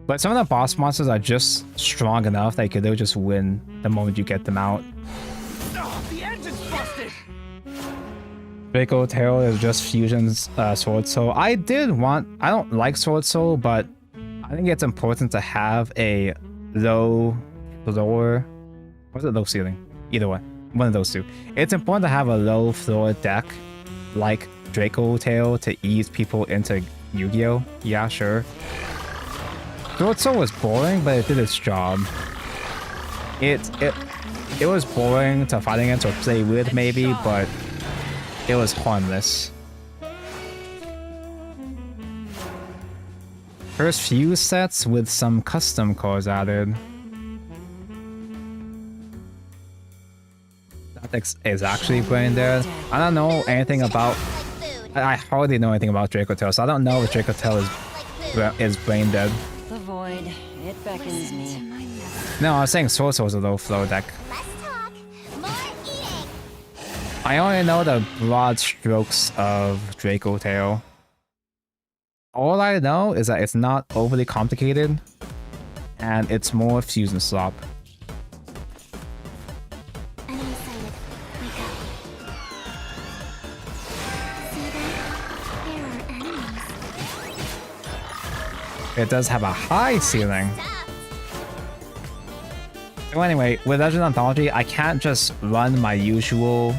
But some of the boss monsters are just strong enough that they'll just win the moment you get them out. The engine's busted. Draco Tail is just Fusion's Sword Soul. I don't like Sword Soul, but I think it's important to have a low floor. Or is it low ceiling? Either way. One of those two. It's important to have a low floor deck like Draco Tail to ease people into Yu-Gi-Oh! Yeah, sure. Sword Soul was boring, but it did its job. It was boring to fight against or play with maybe, but it was harmless. First few sets with some custom cards added. That is actually brain dead. I don't know anything about... I hardly know anything about Draco Tail, so I don't know if Draco Tail is brain dead. The void, it beckons me. No, I was saying Sword Soul is a low flow deck. Less talk, more eating. I only know the broad strokes of Draco Tail. All I know is that it's not overly complicated, and it's more fusion slop. Enemy sighted. Wake up. See them? There are enemies. It does have a high ceiling. So anyway, with Legend Anthology, I can't just run my usual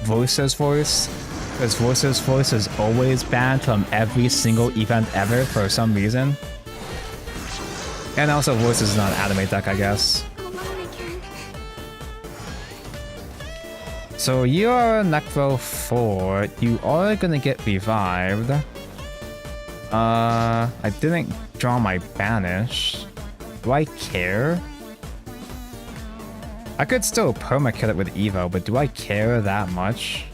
Voices voice, because Voices voice is always banned from every single event ever for some reason. And also Voices is not an anime deck, I guess. Alone again. So you are Necro 4. You are gonna get revived. I didn't draw my banish. Do I care? I could still perma-kill it with Evo, but do I care that much?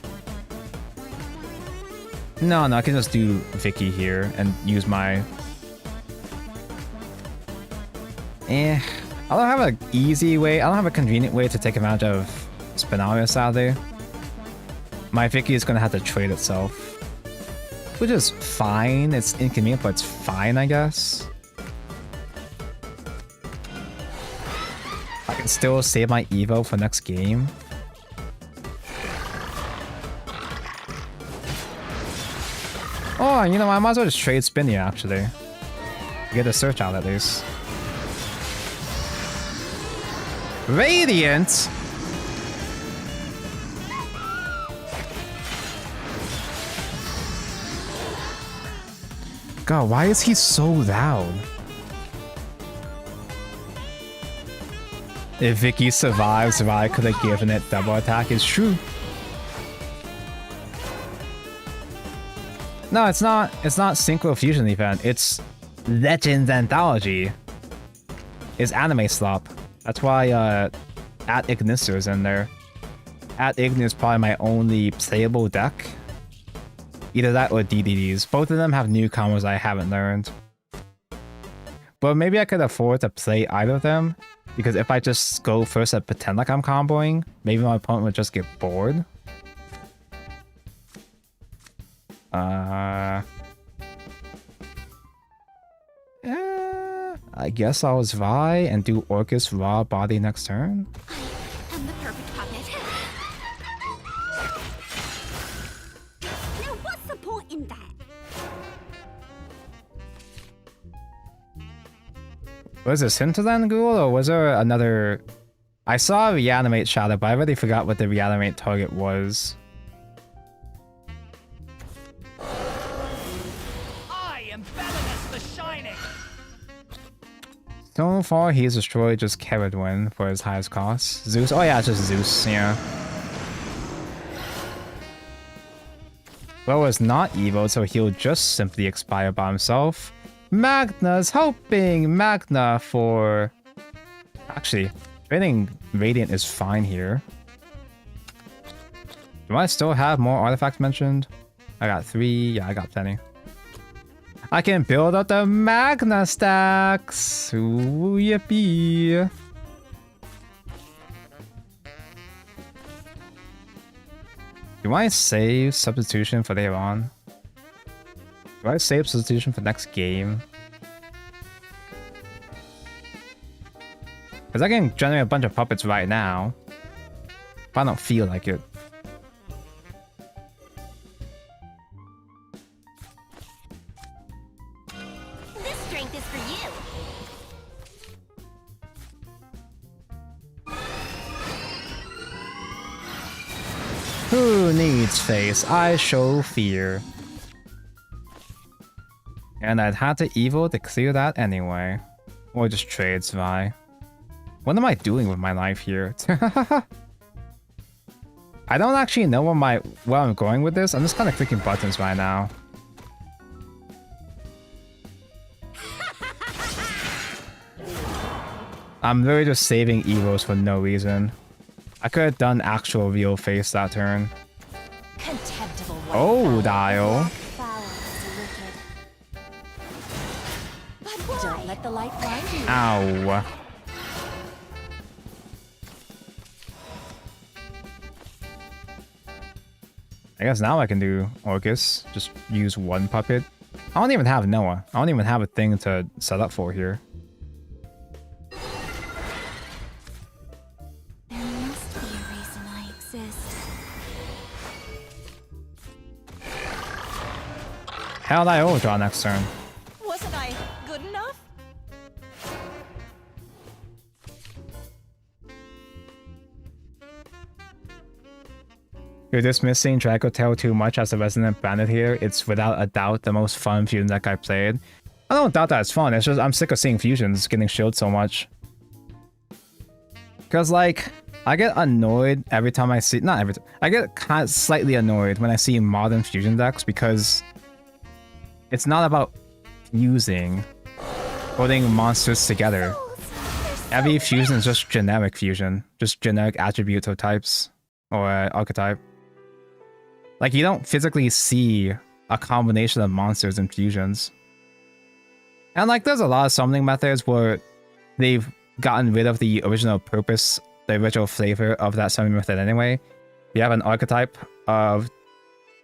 No, I can just do Vicky here and use my... I don't have an easy way, I don't have a convenient way to take advantage of Spinalia, sadly. My Vicky is gonna have to trade itself. Which is fine, it's inconvenient, but it's fine, I guess. I can still save my Evo for next game. Oh, you know, I might as well just trade Spinny actually. Get the search out at least. Radiant? God, why is he so loud? If Vicky survives, I could have given it double attack. It's true. No, it's not. It's not Synchro Fusion event. It's Legends Anthology. It's anime slop. That's why at Ignis is in there. At Ignis is probably my only playable deck. Either that or DDDs. Both of them have new combos I haven't learned. But maybe I could afford to play either of them. Because if I just go first and pretend like I'm comboing, maybe my opponent would just get bored. I guess I'll Vi and do Orcus Raw Body next turn. I am the perfect puppet. Now what's the point in that? Was this Hinterland Ghoul or was there another... I saw a reanimate Shadow, but I already forgot what the reanimate target was. I am Belinus the Shining. So far, he's destroyed just Caradwin for his highest cost. Zeus? Oh yeah, it's just Zeus, yeah. Well, it's not evil, so he'll just simply expire by himself. Magna's helping Magna for... Actually, trading Radiant is fine here. Do I still have more artifacts mentioned? I got 3. Yeah, I got plenty. I can build up the Magna stacks. Ooh, yippee. Do I save substitution for later on? Do I save substitution for next game? Because I can generate a bunch of puppets right now. But I don't feel like it. This strength is for you. Who needs face? I show fear. And I'd had to evil to clear that anyway. Or just trade Vi. What am I doing with my life here? I don't actually know where I'm going with this. I'm just kind of clicking buttons right now. I'm literally just saving evils for no reason. I could have done actual real face that turn. Contemptible one. Oh, Dial. Foul is wicked. But why? Don't let the light blind you. Ow. I guess now I can do Orcus. Just use one puppet. I don't even have Noah. I don't even have a thing to set up for here. There must be a reason I exist. How'd I overdraw next turn? Wasn't I good enough? You're dismissing Dracotail too much as a resident bandit here. It's without a doubt the most fun fusion deck I played. I don't doubt that it's fun, it's just I'm sick of seeing fusions getting shielded so much. Cause like, I get annoyed every time I see, not every time, I get kind of slightly annoyed when I see modern fusion decks because it's not about fusing, putting monsters together. Every fusion is just generic fusion, just generic attributes or types, or archetype. Like, you don't physically see a combination of monsters and fusions. And like, there's a lot of summoning methods where they've gotten rid of the original purpose, the original flavor of that summoning method anyway. We have an archetype of...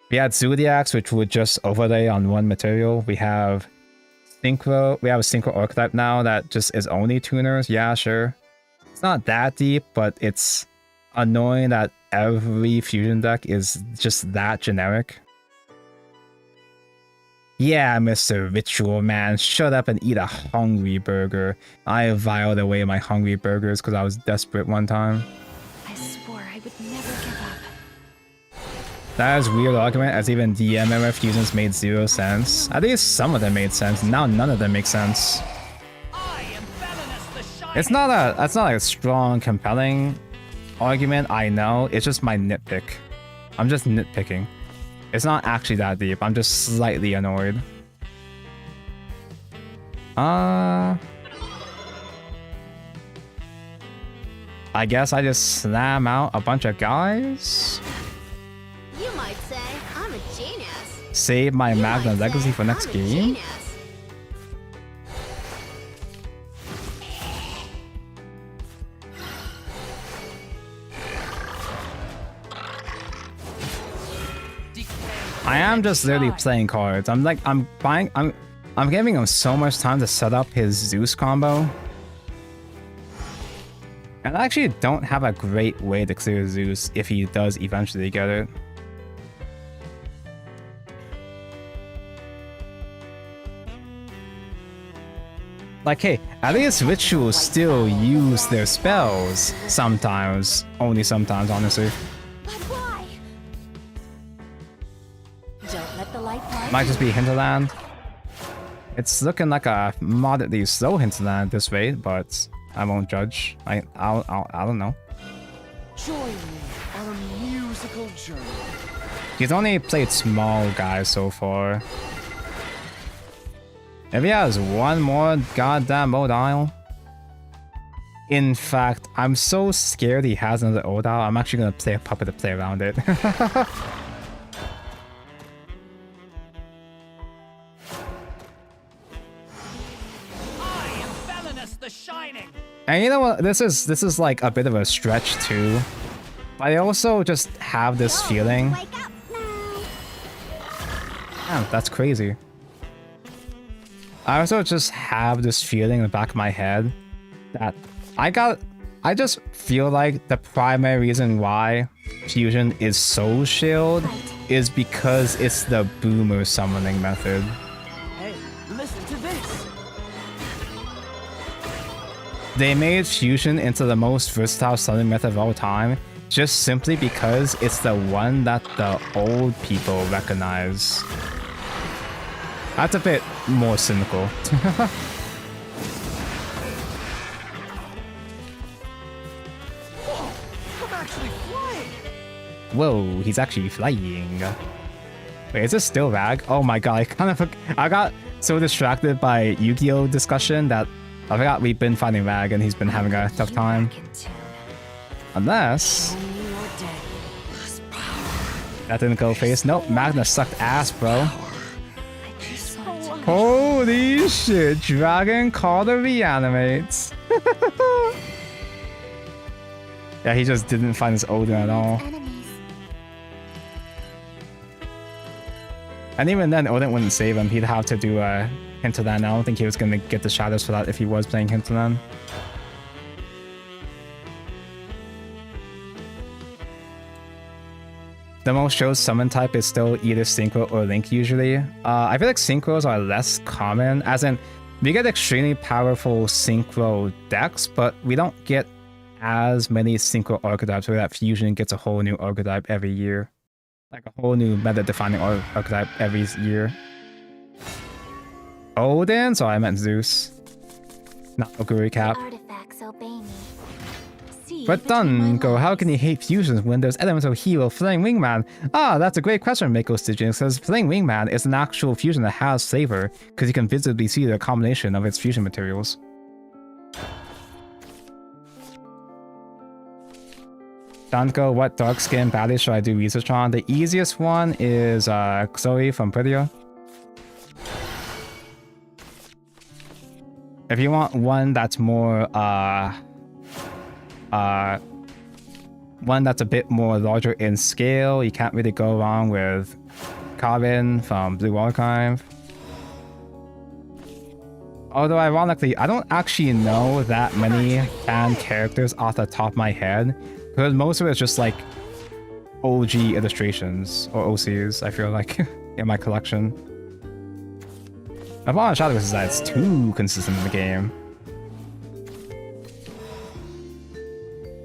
We had Zodiacs, which would just overlay on one material. We have Synchro. We have a Synchro archetype now that just is only tuners. Yeah, sure. It's not that deep, but it's annoying that every fusion deck is just that generic. Yeah, Mr. Ritual Man, shut up and eat a hungry burger. I viled away my hungry burgers because I was desperate one time. I swore I would never give up. That is a weird argument, as even DMMF fusions made 0 sense. At least some of them made sense, now none of them make sense. It's not a strong, compelling argument, I know. It's just my nitpick. I'm just nitpicking. It's not actually that deep. I'm just slightly annoyed. I guess I just slam out a bunch of guys. You might say I'm a genius. Save my You Magna might Legacy say for next I'm a game. genius. I am just literally playing cards. I'm giving him so much time to set up his Zeus combo. And I actually don't have a great way to clear Zeus if he does eventually get it. Like, hey, at least rituals still use their spells sometimes. Only sometimes, honestly. But why? Don't let the light blind Might just be Hinterland. It's looking like a moderately slow Hinterland this way, but I won't judge. I don't know. Join me on a musical journey. He's only played small guys so far. If he has one more goddamn Odile. In fact, I'm so scared he has another Odile, I'm actually gonna play a puppet to play around it. And you know what? This is like a bit of a stretch too. But I also just have this feeling. Wake up now. Damn, that's crazy. I also just have this feeling in the back of my head that I just feel like the primary reason why Fusion is Soul Shield is because it's the boomer summoning method. Hey, listen to this. They made Fusion into the most versatile summoning method of all time just simply because it's the one that the old people recognize. That's a bit more cynical. I'm actually flying. Whoa, he's actually flying. Wait, is this still Rag? Oh my god, I got so distracted by Yu-Gi-Oh discussion that I forgot we've been fighting Rag and he's been having a tough time. Unless... that didn't go face. Nope, Magna sucked ass, bro. Holy shit, Dragon Calder reanimates. Yeah, he just didn't find his Odin at all. enemies. And even then, Odin wouldn't save him. He'd have to do a Hinterland. I don't think he was going to get the shadows for that if he was playing Hinterland. The most shown summon type is still either Synchro or Link usually. I feel like Synchros are less common, as in, we get extremely powerful Synchro decks, but we don't get as many Synchro archetypes where that Fusion gets a whole new archetype every year. Like a whole new meta-defining archetype every year. Odin? Sorry, I meant Zeus. Not Oguri Cap. Artifacts obey me. See But between my Dungo, how lines. can you hate fusions when there's elemental hero Flame Wingman? Ah, that's a great question, Mako Stygian, because Flame Wingman is an actual fusion that has flavor, because you can visibly see the combination of its fusion materials. Dungo, what dark skin baddies should I do research on? The easiest one is Zoe from Prettier. If you want one that's more one that's a bit more larger in scale, you can't really go wrong with Karin from Blue Archive. Although ironically, I don't actually know that many fan characters off the top of my head, because most of it's just like OG illustrations or OCs, I feel like, in my collection. My problem with Shadowverse is that it's too consistent in the game.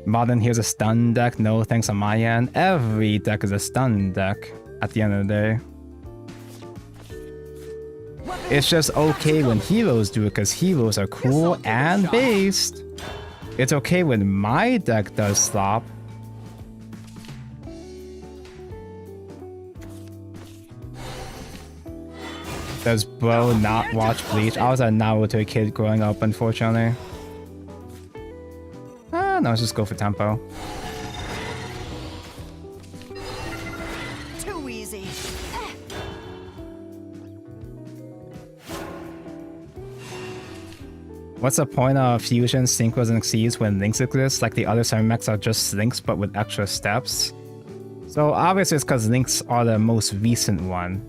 Modern, here's a stun deck. No thanks on my end. Every deck is a stun deck at the end of the day. It's just okay when heroes do it because heroes are cool and based. It's okay when my deck does slop. Does bro not watch Bleach? I was a Naruto kid growing up, unfortunately. No, let's just go for tempo. Too easy. What's the point of fusion, synchros, and exceeds when links exist? Like the other 7 mechs are just links but with extra steps. So obviously it's because links are the most recent one.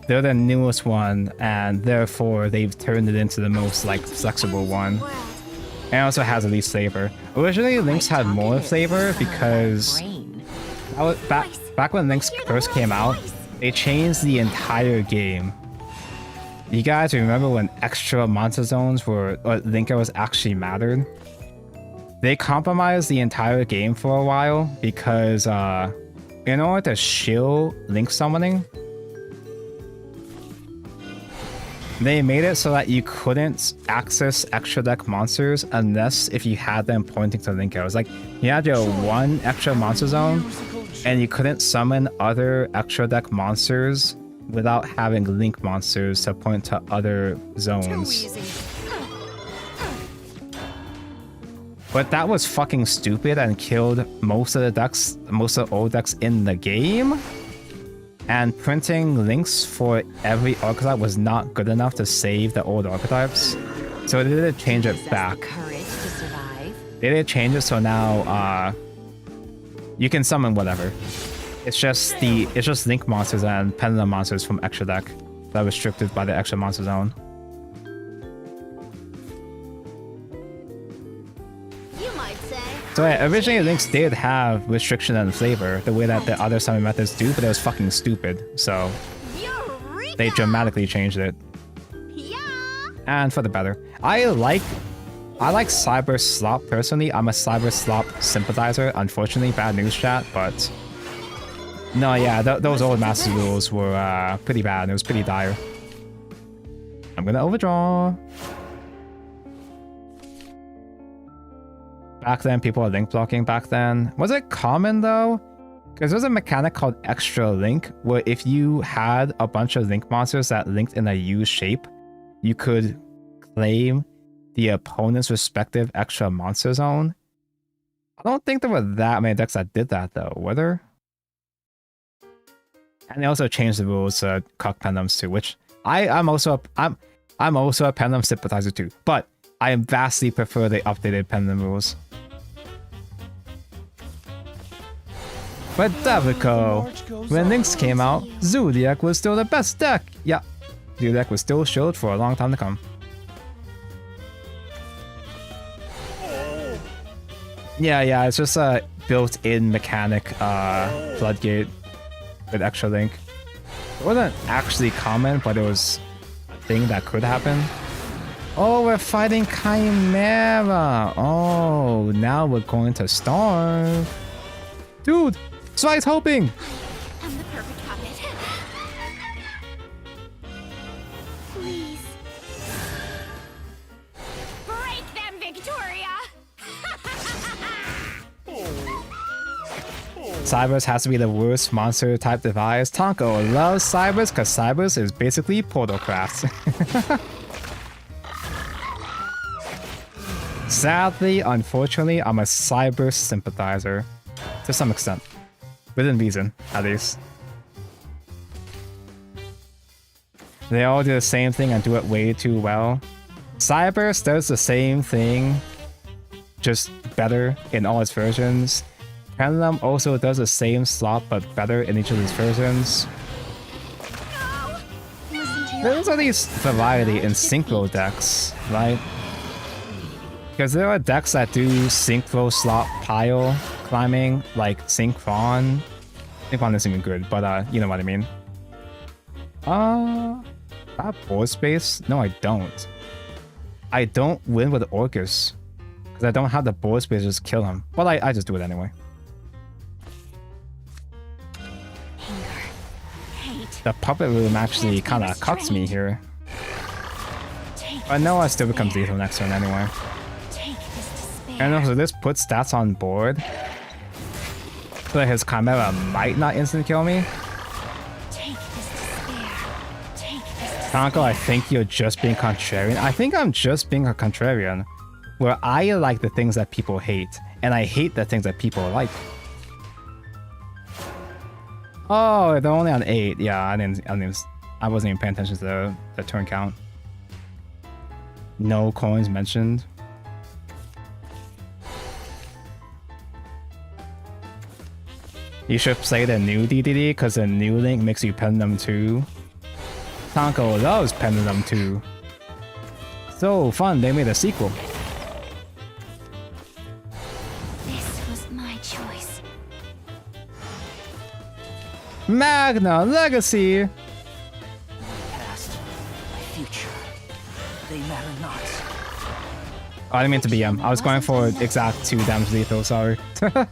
They're the newest one, and therefore they've turned it into the most like flexible one. And it also has the least flavor. Originally, Lynx had more flavor because back when Lynx first came out, they changed the entire game. You guys remember when extra monster zones were Link was actually mattered? They compromised the entire game for a while because in order to shield Link summoning, they made it so that you couldn't access extra deck monsters unless if you had them pointing to Link. It was like you had your one extra monster zone and you couldn't summon other extra deck monsters without having Link monsters to point to other zones. But that was fucking stupid and killed most of the decks, most of the old decks in the game. And printing links for every archetype was not good enough to save the old archetypes. So they did change it back. They did change it so now you can summon whatever. It's just link monsters and pendulum monsters from extra deck that are restricted by the extra monster zone. So yeah, originally Links did have restriction and flavor, the way that the other summon methods do, but it was fucking stupid, so they dramatically changed it. And for the better. I like Cyber Slop personally. I'm a Cyber Slop sympathizer. Unfortunately, bad news chat, but no, yeah, those old Master rules were pretty bad. It was pretty dire. I'm gonna overdraw. Back then, people were link blocking back then. Was it common though? Because there's a mechanic called Extra Link, where if you had a bunch of link monsters that linked in a U shape, you could claim the opponent's respective extra monster zone. I don't think there were that many decks that did that though, were there? And they also changed the rules to cuck pendulums too, which I'm also a pendulum sympathizer too, but I vastly prefer the updated pendulum rules. But Davico, when Lynx came out, Zodiac was still the best deck. Yeah, Zodiac was still shielded for a long time to come. Yeah, it's just a built-in mechanic floodgate with extra link. It wasn't actually common, but it was a thing that could happen. Oh, we're fighting Chimera. Oh, now we're going to starve. Dude, Sly's hoping. I'm the perfect puppet. Please. Break them, Victoria! Cybers has to be the worst monster type device. Tonko loves Cybers because Cybers is basically Portalcraft. Sadly, unfortunately, I'm a Cyber sympathizer. To some extent. Within reason, at least. They all do the same thing and do it way too well. Cybers does the same thing, just better in all its versions. Pendulum also does the same slot but better in each of its versions. There's at least variety in synchro decks, right? Because there are decks that do synchro slot pile climbing, like Synchron. Synchron isn't even good, but you know what I mean. That board space? No, I don't. I don't win with Orcus. Because I don't have the board space to just kill him. But I just do it anyway. Anger, hate. The puppet room actually kind of cuts me here. Take But Noah this still becomes despair. lethal next turn anyway. Take this despair. And also this puts stats on board. So that his Chimera might not instant kill me. Take this despair. Take this despair. Tonko, I think you're just being contrarian. I think I'm just being a contrarian. Where I like the things that people hate. And I hate the things that people like. Oh, they're only on 8. Yeah, I wasn't even paying attention to the turn count. No coins mentioned. You should play the new DDD because the new link makes you pen them too. Tonko loves penning them too. So fun, they made a sequel. This was my choice. Magna Legacy! My past, my future, they matter not. Oh, I didn't mean to BM. I was going for exact 2 damage lethal, sorry. I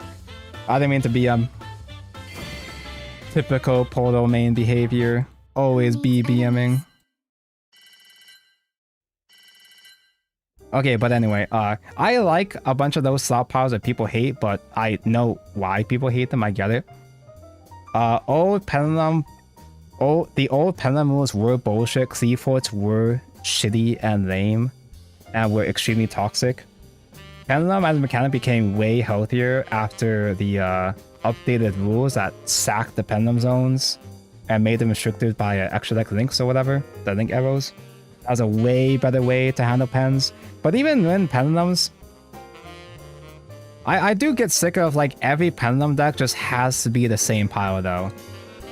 didn't mean to BM. Typical Portal main behavior. Always be BMing. Okay, but anyway, I like a bunch of those slot piles that people hate, but I know why people hate them, I get it. The old Pendulum moves were bullshit, Seaforts were shitty and lame, and were extremely toxic. Pendulum as a mechanic became way healthier after the updated rules that sacked the Pendulum zones and made them restricted by extra deck links or whatever, the link arrows. That was a way better way to handle pens. But even when Pendulums, I do get sick of like every Pendulum deck just has to be the same pile though.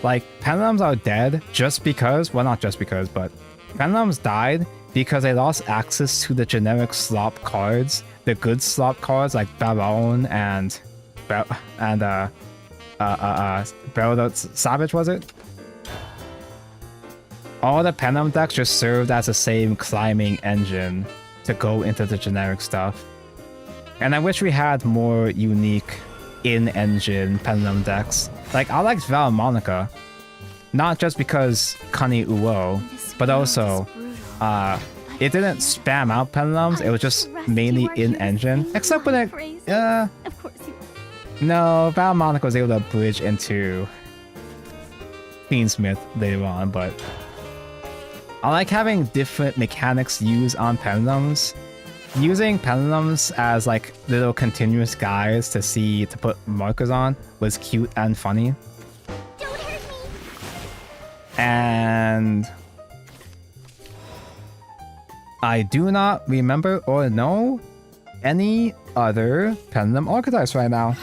Like Pendulums are dead just because, well not just because, but Pendulums died because they lost access to the generic slop cards, the good slop cards like Baron and Savage, was it? All the Pendulum decks just served as the same climbing engine to go into the generic stuff. And I wish we had more unique in-engine Pendulum decks. Like, I liked Monica, not just because Kani Uo, but also, it didn't spam out Pendulums, it was just mainly in-engine. Except when it, Of course you are. no, Monica was able to bridge into Queensmith later on, but I like having different mechanics used on Pendulums. Using Pendulums as like little continuous guides to put markers on was cute and funny. Don't hurt me. And I do not remember or know any other Pendulum archetypes right now.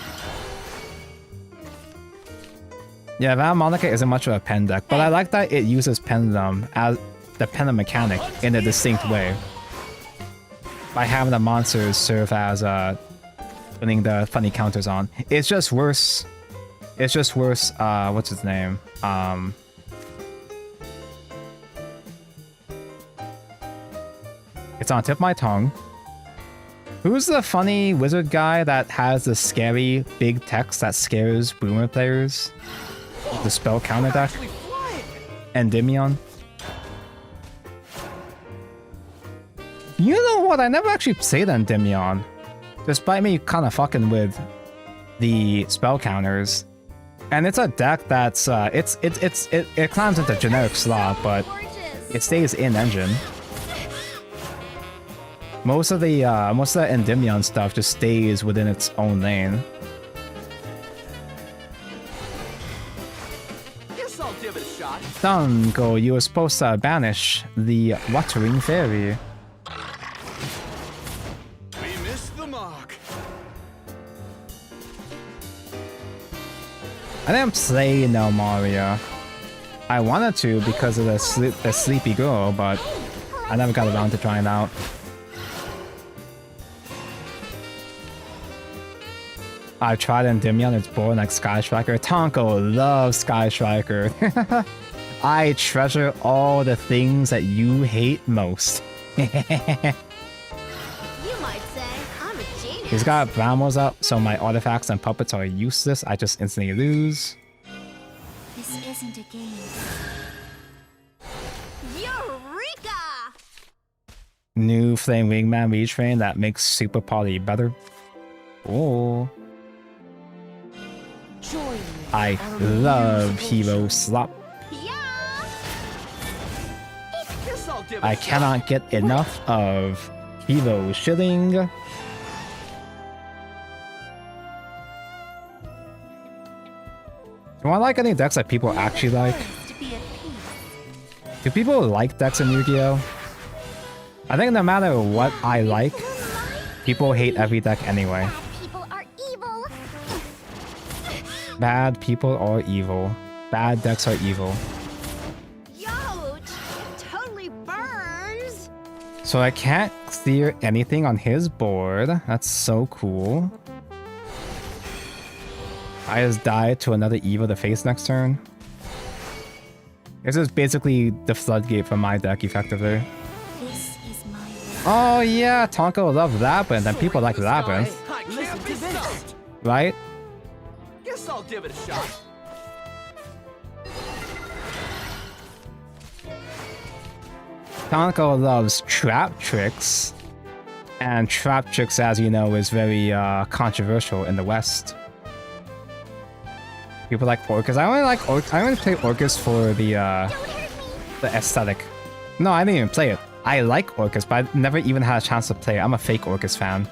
Yeah, Val Monica isn't much of a pen deck, but I like that it uses Pendulum as the Pendulum mechanic in a distinct way. By having the monsters serve as putting the funny counters on. It's just worse. It's just worse, what's his name? It's on the tip of my tongue. Who's the funny wizard guy that has the scary big text that scares boomer players? The spell counter deck? Endymion? You know what? I never actually played Endymion. Despite me kind of fucking with the spell counters. And it's a deck that's it climbs into generic slot, but it stays in engine. Most of the Endymion stuff just stays within its own lane. Guess I'll give it a shot. Dango, you were supposed to banish the Watering Fairy. We missed the mark. I didn't play No Mario. I wanted to because of the Sleepy Girl, but I never got around to trying it out. I tried Endymion, it's boring like Sky Striker. Tonko loves Sky Striker. I treasure all the things that you hate most. You might say I'm a genius. He's got Brambles up, so my artifacts and puppets are useless. I just instantly lose. This isn't a game. Eureka! New Flame Wingman retrain that makes Super Party better. Oh. Join me. I love Hero Slop. Yeah! Guess I'll give it I a shot. cannot get enough of Hero Shilling. Do I like any decks that people actually like? To be at peace. Do people like decks in Yu-Gi-Oh? I think no matter what I like, people hate every deck anyway. People are evil. Bad people are evil. Bad decks are evil. Youch! Totally burns! So I can't clear anything on his board. That's so cool. I just die to another evil to face next turn. This is basically the floodgate for my deck, effectively. This is my world. Oh yeah, Tonko loves Labyrinth, and people like Labyrinth, I can't be stopped. right? Guess I'll give it a shot. Tonko loves Trap Tricks, and Trap Tricks, as you know, is very controversial in the West. People like Orcus. I only like I only play Orcus for the aesthetic. No, I didn't even play it. I like Orcus, but I never even had a chance to play it. I'm a fake Orcus fan.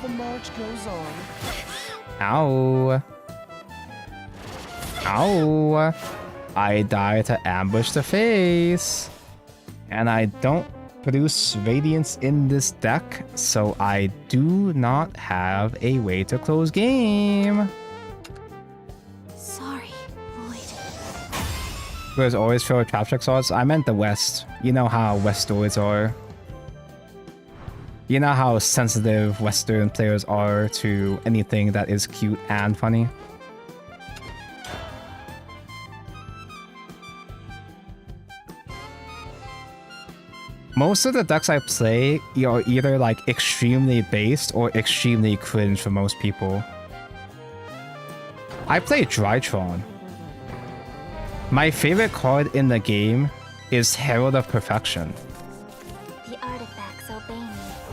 The march goes on. Ow. Ow. I die to ambush the face. And I don't produce Radiance in this deck, so I do not have a way to close game. Sorry, Void. There's always throw trap check swords. I meant the West. You know how Westoids are. You know how sensitive Western players are to anything that is cute and funny. Most of the decks I play are either like extremely based or extremely cringe for most people. I play Drytron. My favorite card in the game is Herald of Perfection. The artifacts obey me.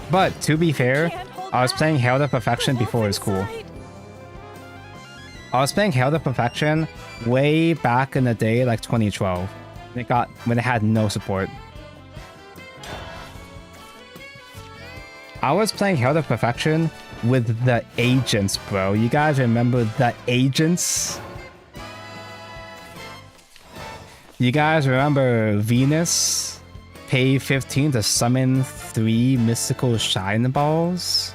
But to be fair, I was playing Herald of Perfection before it was cool. I was playing Herald of Perfection way back in the day, like 2012. When it had no support. I was playing Herald of Perfection with the agents, bro. You guys remember the agents? You guys remember Venus? Pay 15 to summon 3 mystical shine balls?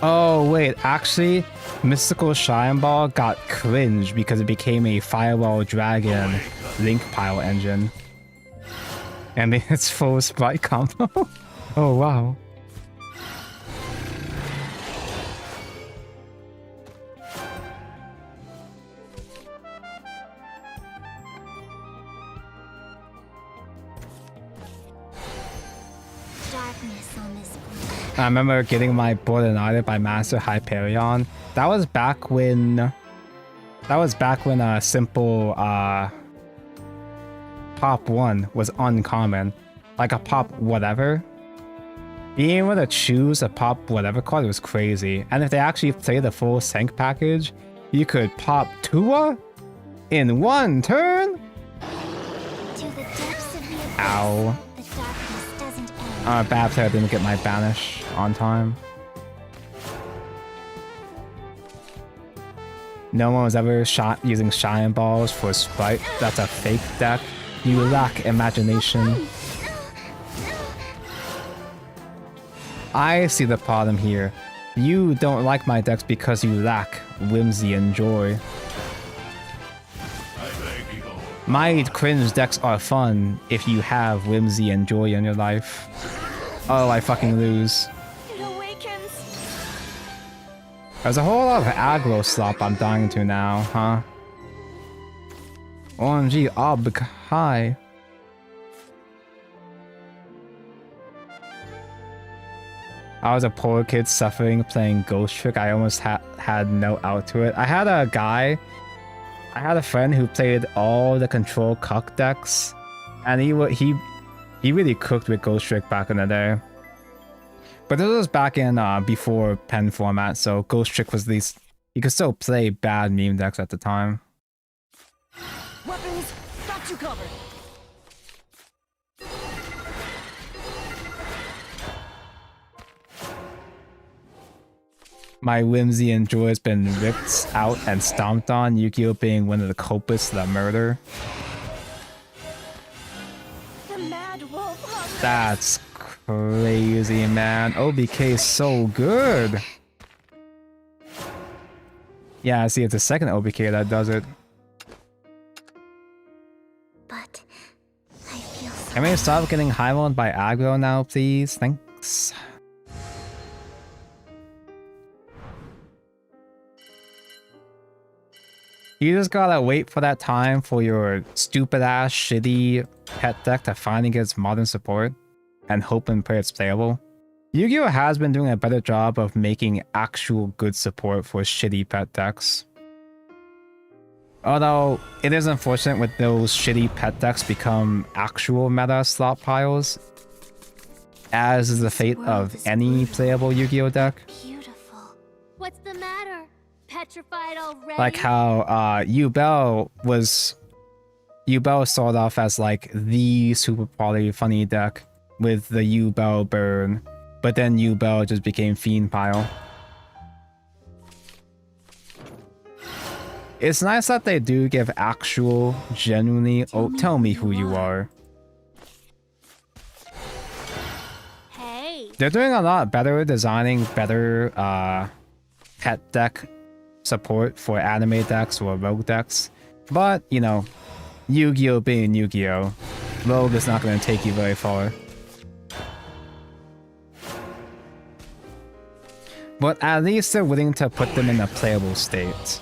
Oh wait, actually, mystical shine ball got cringe because it became a Firewall Dragon link pile engine. And it's full sprite combo. Oh wow. Darkness on this board. I remember getting my board united by Master Hyperion. That was back when a simple pop 1 was uncommon. Like a pop whatever. Being able to choose a pop whatever card was crazy. And if they actually played the full Senk package, you could pop Tua in 1 turn? To the depths of the abyss. Ow. The darkness doesn't end. Bad player didn't get my banish on time. No one was ever shot using Shine Balls for Sprite. That's a fake deck. You lack imagination. I see the problem here. You don't like my decks because you lack whimsy and joy. My cringe decks are fun if you have whimsy and joy in your life. Oh, I fucking lose. It awakens. There's a whole lot of aggro slop I'm dying to now, huh? OMG, ob hi. I was a poor kid suffering playing Ghost Trick. I almost had no out to it. I had a friend who played all the control cuck decks, and he really cooked with Ghost Trick back in the day. But this was back in before pen format, so Ghost Trick was at least you could still play bad meme decks at the time. Weapons, got you covered. My whimsy and joy has been ripped out and stomped on, Yu-Gi-Oh! Being one of the culprits to the murder. The mad wolf. That's crazy, man. OBK is so good. Yeah, see, it's the second OBK that does it. But I feel so. Can we stop getting high-rolled by aggro now, please? Thanks. You just gotta wait for that time for your stupid-ass, shitty pet deck to finally get its modern support, and hope and pray it's playable. Yu-Gi-Oh! Has been doing a better job of making actual good support for shitty pet decks. Although, it is unfortunate when those shitty pet decks become actual meta slot piles, as is the fate of any playable Yu-Gi-Oh! Deck. Beautiful. What's the matter? Petrified already? Like how Yu-Bell started off as like the super quality funny deck with the Yu-Bell burn, but then Yu-Bell just became Fiend Pile. It's nice that they do give actual, genuinely, oh, tell me who you are. Hey. They're doing a lot better designing better pet deck support for anime decks or rogue decks. But, you know, Yu-Gi-Oh! Being Yu-Gi-Oh! Rogue is not going to take you very far. But at least they're willing to put them in a playable state.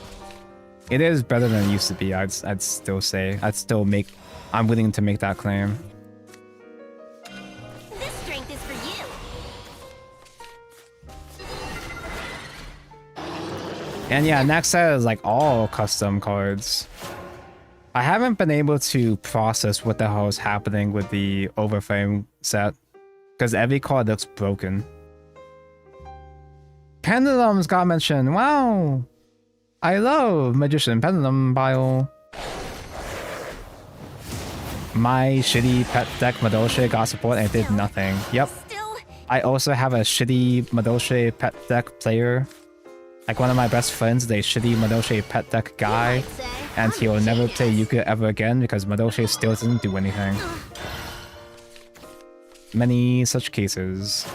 It is better than it used to be, I'd still say. I'm willing to make that claim. This strength is for you. And yeah, next set is like all custom cards. I haven't been able to process what the hell is happening with the Overframe set, because every card looks broken. Pendulums got mentioned. Wow! I love Magician Pendulum Bio. My shitty pet deck Madolche got support and it did nothing. Yep. Still. I also have a shitty Madolche pet deck player. Like one of my best friends is a shitty Madolche pet deck guy. And he will never play Yuka ever again because Madolche still doesn't do anything. Many such cases.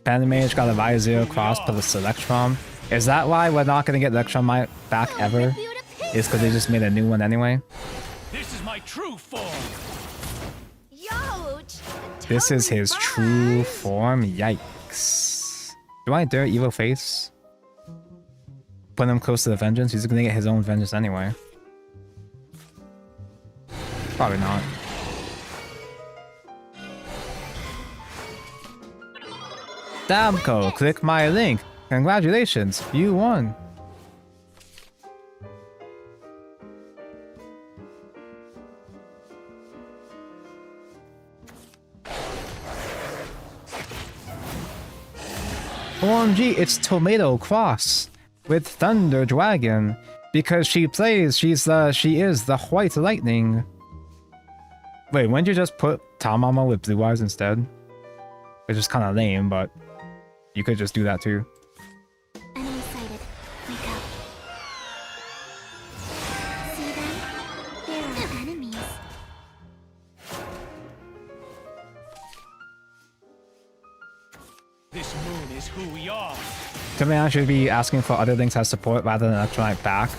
Panamage got a Visor Cross plus Electron. Is that why we're not gonna get Electron back ever? Is because they just made a new one anyway? This is my true form. Youch. This is his true form? Yikes. Do I dare evil face? Put him close to the vengeance? He's gonna get his own vengeance anyway. Probably not. Damco, click my link. Congratulations, you won. OMG, it's Tomato Cross with Thunder Dragon because she is the White Lightning. Wait, wouldn't you just put Tamama with blue eyes instead? Which is kind of lame, but you could just do that too. Enemy sighted. Wake up. See them? There are enemies. This moon is who we are. Command should be asking for other things as support rather than Electrolyte back.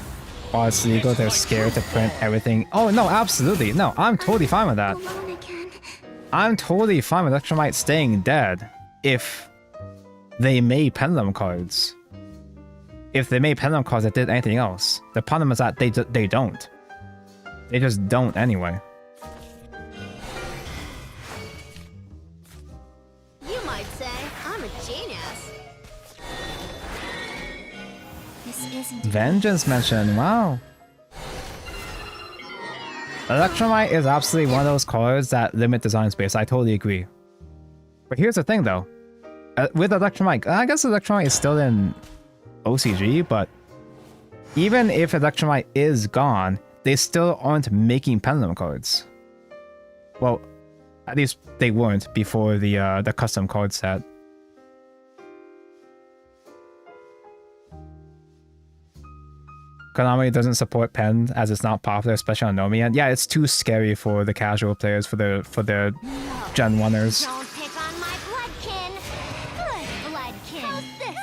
While it's legal, they're scared to print everything. Oh no, absolutely. No, I'm totally fine with that. Alone again. I'm totally fine with Electrolyte staying dead if they made Pendulum cards. If they made Pendulum cards that did anything else, the problem is that they don't. They just don't anyway. You might say I'm a genius. This isn't. Vengeance mentioned, wow. Electromite is absolutely one of those cards that limit design space, I totally agree. But here's the thing though. With Electromite, I guess Electromite is still in OCG, but even if Electromite is gone, they still aren't making Pendulum cards. Well, at least they weren't before the custom card set. Konami doesn't support Pen as it's not popular, especially on Nomi. And yeah, it's too scary for the casual players, for the Gen 1ers. Don't pick on my bloodkin. Good bloodkin. How's this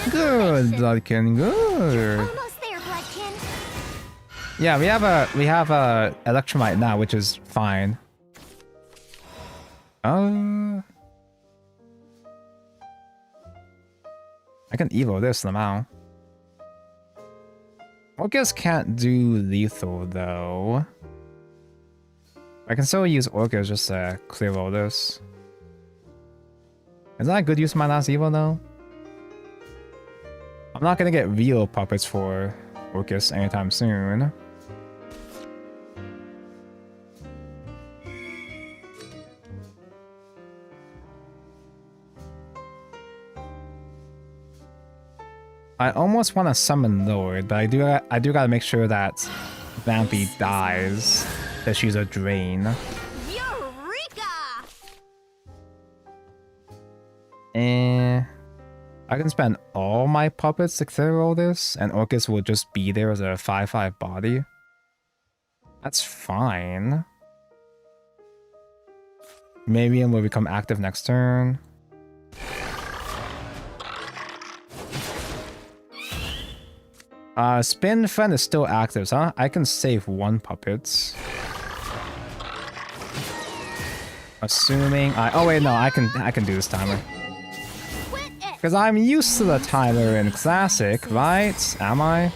for Good, transformation? Bloodkin, good. Almost there, bloodkin. Yeah, we have a Electromite now, which is fine. I can evo this somehow. Orcus can't do lethal though. I can still use Orcus just to clear all this. Is that a good use of my last evo though? I'm not gonna get real puppets for Orcus anytime soon. I almost want to summon Lord, but I do gotta make sure that Vampy dies, that she's a drain. Eureka! I can spend all my puppets to clear all this, and Orcus will just be there as a 5/5 body. That's fine. Mavian will become active next turn. Spin Friend is still active, so I can save one puppets. Assuming oh wait, no, I can do this timer. Because I'm used to the timer in Classic, right? Am I?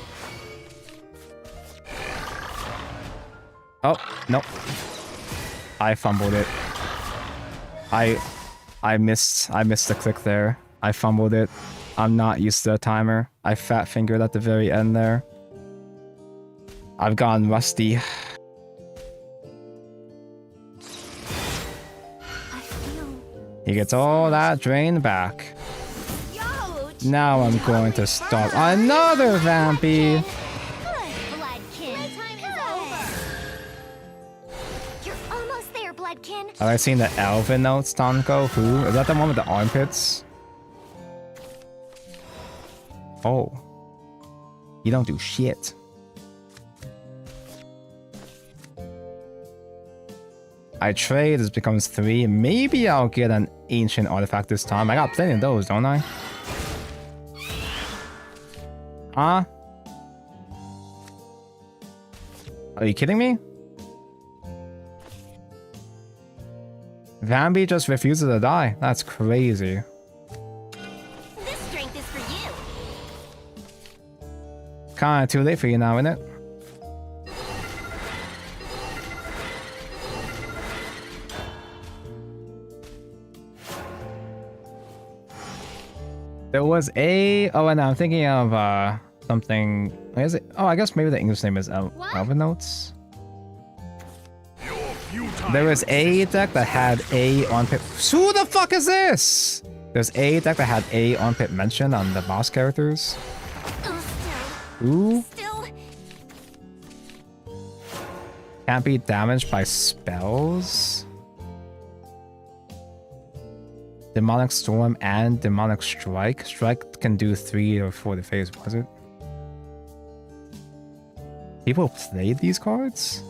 Oh, nope. I fumbled it. I missed the click there. I fumbled it. I'm not used to the timer. I fat fingered at the very end there. I've gone rusty. He gets all that drain back. Now I'm going to start another Vampy. You're almost there, bloodkin. Have I seen the Elven notes, Tonko? Who? Is that the one with the armpits? Oh. You don't do shit. I trade, this becomes 3. Maybe I'll get an ancient artifact this time. I got plenty of those, don't I? Huh? Are you kidding me? Vampy just refuses to die. That's crazy. This strength is for you. Kinda too late for you now, isn't it? There was a... Oh, and I'm thinking of something... What is it? Oh, I guess maybe the English name is Elven Notes. There was a deck that had A on-pit... Who the fuck is this? There's a deck that had A on-pit mentioned on the boss characters. Ooh. Still. Can't be damaged by spells. Demonic Storm and Demonic Strike. Strike can do 3 or 4 to phase, was it? People played these cards?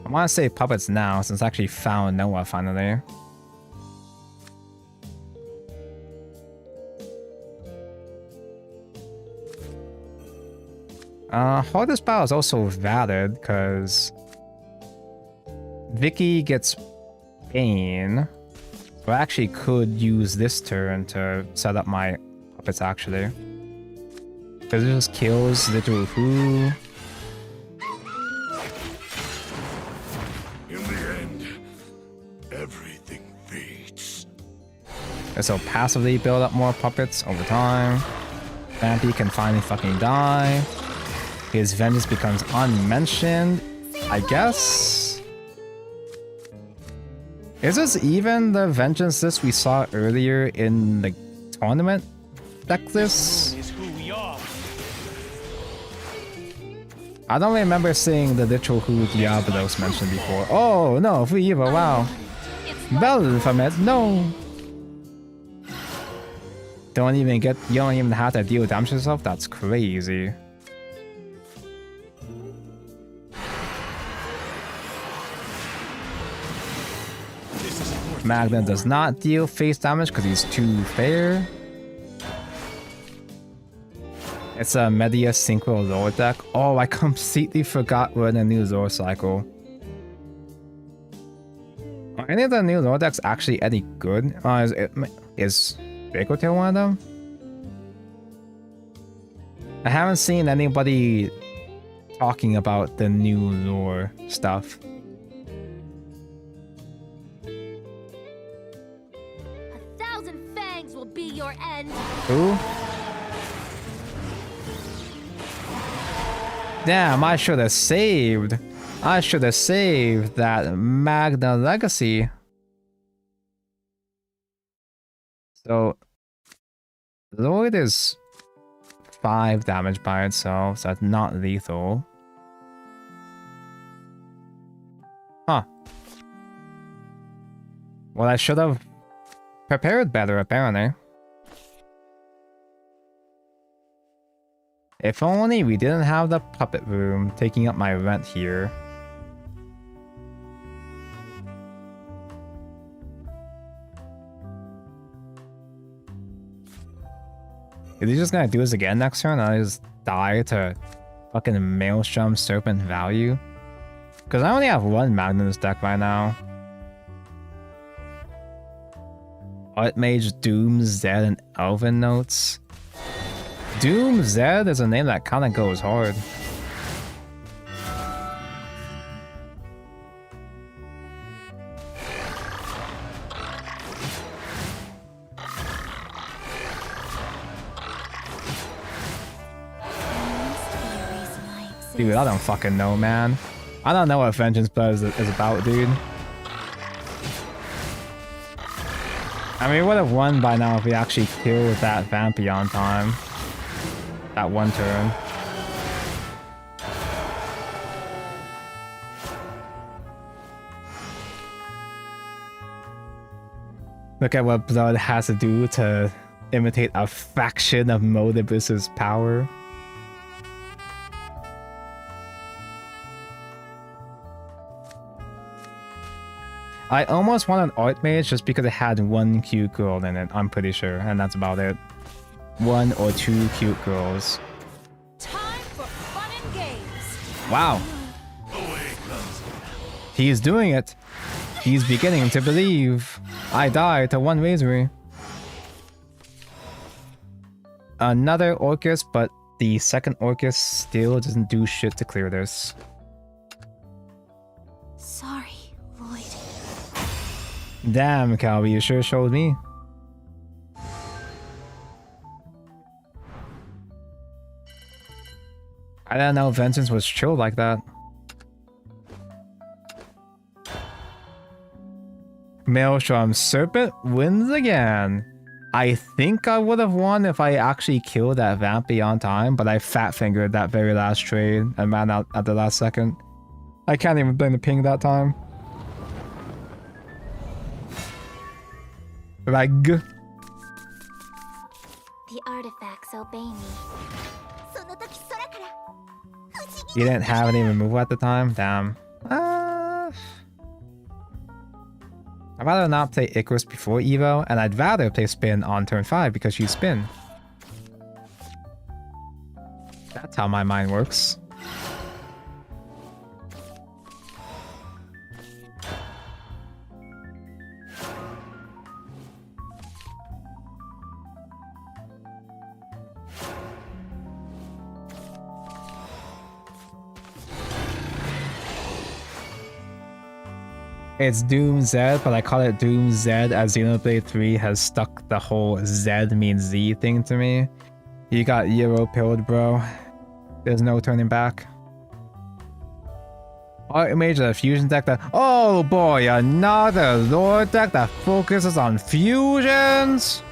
I want to say puppets now, since I actually found Noah finally. Hardest battle is also valid because Vicky gets Bane. So I actually could use this turn to set up my puppets actually. Because it just kills literal who. In the end, everything fades. And so passively build up more puppets over time. Vampy can finally fucking die. His vengeance becomes unmentioned, I guess. Is this even the vengeance list we saw earlier in the tournament deck list? Is who we are. I don't remember seeing the literal who Diablos mentioned before. Oh no, Fuiva, wow. Belphamet, no. You don't even have to deal damage yourself? That's crazy. Magna does not deal face damage because he's too fair. It's a Media Synchro Lore deck. Oh, I completely forgot we're in a new Lore cycle. Are any of the new Lore decks actually any good? Is Draco Tail one of them? I haven't seen anybody talking about the new Lore stuff. 1,000 fangs will be your end. Who? Damn, I should have saved. I should have saved that Magna Legacy. So, Lloyd is 5 damage by itself, so that's not lethal. Huh. Well, I should have prepared better, apparently. If only we didn't have the puppet room taking up my rent here. Is he just gonna do this again next turn and I just die to fucking Maelstrom Serpent value? Because I only have 1 Magnus deck right now. Archmage, Doom, Zed, and Elven Notes. Doom Zed is a name that kind of goes hard. Dude, I don't fucking know, man. I don't know what Vengeance Blood is about, dude. I mean, we would have won by now if we actually killed that Vampy on time. That one turn. Look at what Blood has to do to imitate a fraction of Modibus's power. I almost want an Archmage just because it had 1 cute girl in it, I'm pretty sure, and that's about it. 1 or 2 cute girls. Time for fun and games. Wow. He's doing it. He's beginning to believe. I died to 1 Razor. Another Orcus, but the second Orcus still doesn't do shit to clear this. Sorry, Lloyd. Damn, Calvi, you sure showed me. I didn't know Vengeance was chill like that. Maelstrom Serpent wins again. I think I would have won if I actually killed that Vampy on time, but I fat fingered that very last trade and ran out at the last second. I can't even blame the ping that time. Rag. The artifacts obey me. You didn't have any removal at the time? Damn. I'd rather not play Icarus before Evo, and I'd rather play Spin on turn 5 because you spin. That's how my mind works. It's Doom Z, but I call it Doom Z as Xenoblade 3 has stuck the whole Z means Z thing to me. You got Euro pilled, bro. There's no turning back. Archmage is a fusion deck that— oh boy, another lore deck that focuses on fusions!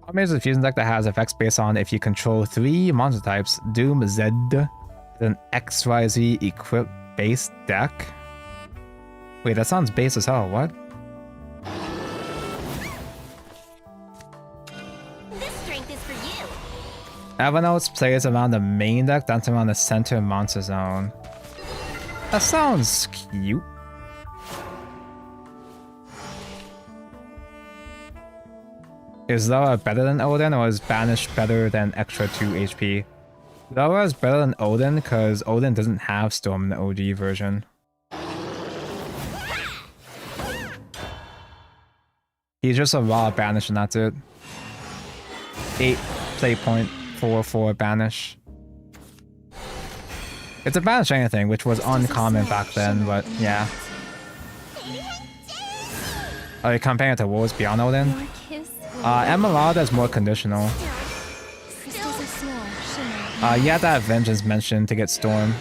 Archmage is a fusion deck that has effects based on if you control 3 monster types. Doom Z is an XYZ equipped base deck? Wait, that sounds base as hell, what? This strength is for you. Evernote plays around the main deck, dancing around the center monster zone. That sounds cute. Is Laura better than Odin, or is Banish better than extra 2 HP? Laura is better than Odin because Odin doesn't have Storm in the OG version. He's just a raw Banish and that's it. 8 play point for Banish. It's a Banish anything, which was uncommon back then, but yeah. Are you comparing it to Wolves Beyond Odin? Emerald is more conditional. You had that Vengeance mentioned to get Storm.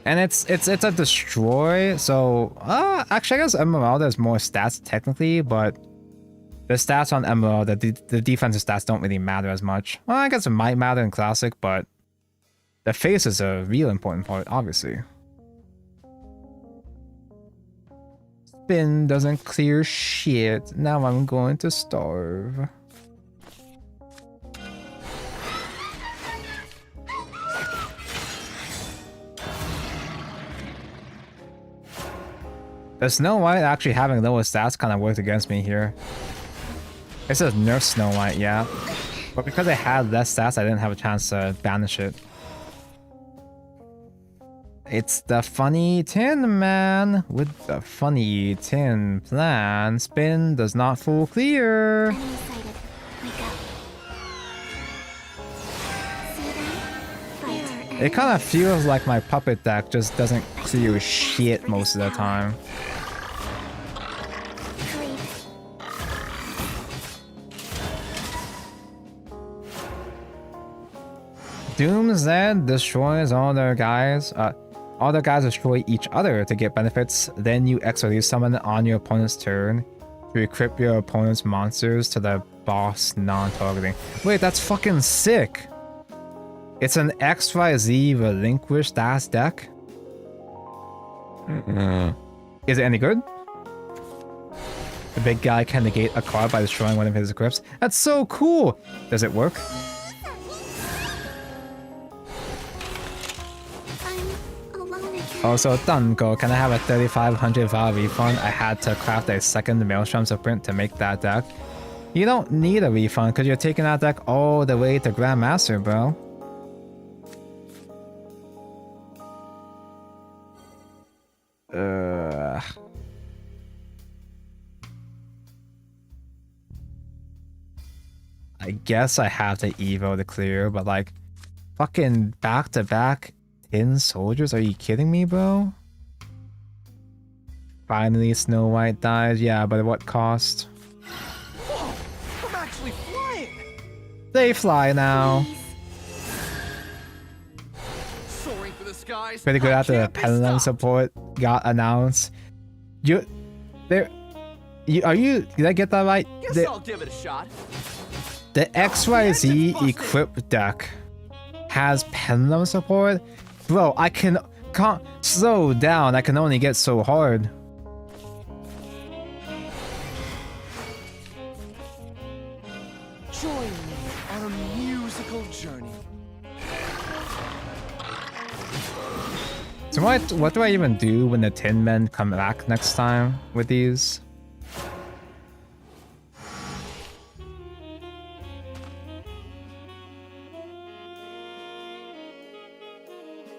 And it's a destroy, so actually I guess Emerald has more stats technically, but the stats on Emerald, the defensive stats don't really matter as much. Well, I guess it might matter in Classic, but the face is a real important part, obviously. Spin doesn't clear shit. Now I'm going to starve. The Snow White actually having lower stats kind of worked against me here. It says nerf Snow White, yeah. But because I had less stats, I didn't have a chance to banish it. It's the funny Tin Man with the funny Tin plan. Spin does not full clear. Enemy sighted. Wake up. See them? Fight. It kind of feels like my puppet deck just doesn't clear shit most of the time. Doom Z destroys all their guys. All the guys destroy each other to get benefits. Then you extra summon on your opponent's turn to equip your opponent's monsters to the boss non-targeting. Wait, that's fucking sick. It's an XYZ relinquished ass deck. Is it any good? The big guy can negate a card by destroying one of his equips. That's so cool. Does it work? Also, Dungo, can I have a 3,500 VAR refund? I had to craft a second Maelstrom print to make that deck. You don't need a refund because you're taking that deck all the way to Grandmaster, bro. I guess I have to Evo to clear, but like, fucking back-to-back Tin Soldiers? Are you kidding me, bro? Finally, Snow White dies. Yeah, but at what cost? Whoa! I'm actually flying! They fly now. Soaring for the skies. Pretty good I after the can't be Pendulum stopped. support got announced. Did I get that right? Guess I'll give it a shot. The XYZ equipped deck has Pendulum support? Bro, I can't slow down. I can only get so hard. Join me on a musical journey. So what do I even do when the Tin Men come back next time with these?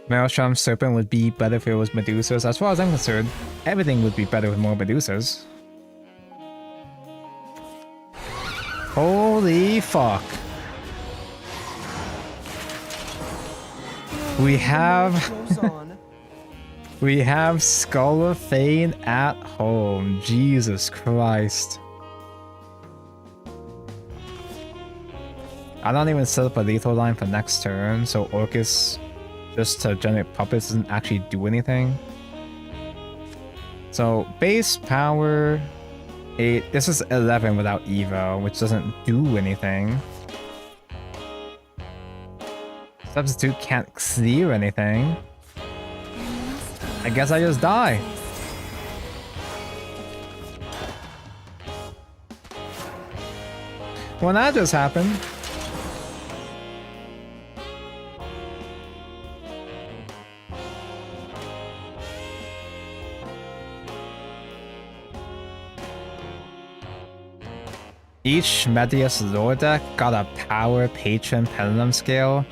Maelstrom Serpent would be better if it was Medusas. As far as I'm concerned, everything would be better with more Medusas. Holy fuck. We have we have Skull of Fane at home. Jesus Christ. I don't even set up a lethal line for next turn, so Orcus just to generate puppets doesn't actually do anything. So base power 8. This is 11 without Evo, which doesn't do anything. Substitute can't clear anything. I guess I just die. Well, that just happened. Each Medius lore deck got a power patron pendulum scale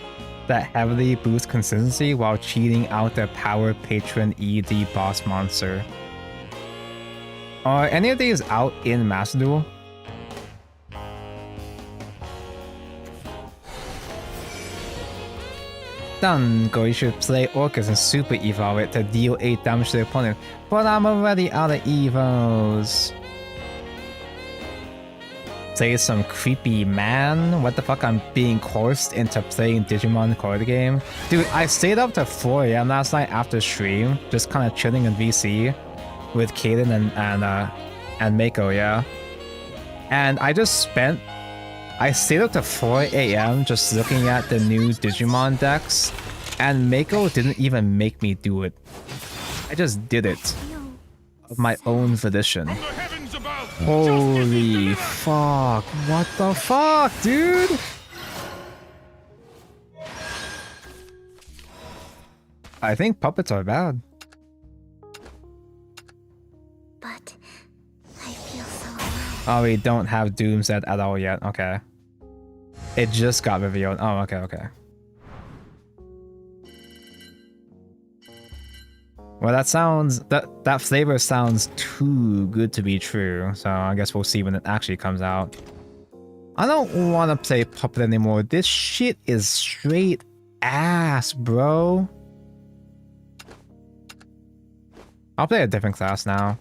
that heavily boosts consistency while cheating out the power patron ED boss monster. Are any of these out in Master Duel? Dango, you should play Orcus and Super Evolve it to deal 8 damage to the opponent, but I'm already out of Evos. Play some creepy man. What the fuck? I'm being coerced into playing Digimon card game. Dude, I stayed up to 4 AM last night after stream, just kind of chilling in VC with Kaden and Mako, yeah. And I stayed up to 4 AM just looking at the new Digimon decks, and Mako didn't even make me do it. I just did it of my own volition. Holy fuck, what the fuck, dude? I think puppets are bad. But I feel so alone. Oh, we don't have Doom's at all yet, okay. It just got revealed. Oh, okay, okay. Well, that flavor sounds too good to be true, so I guess we'll see when it actually comes out. I don't want to play Puppet anymore. This shit is straight ass, bro. I'll play a different class now.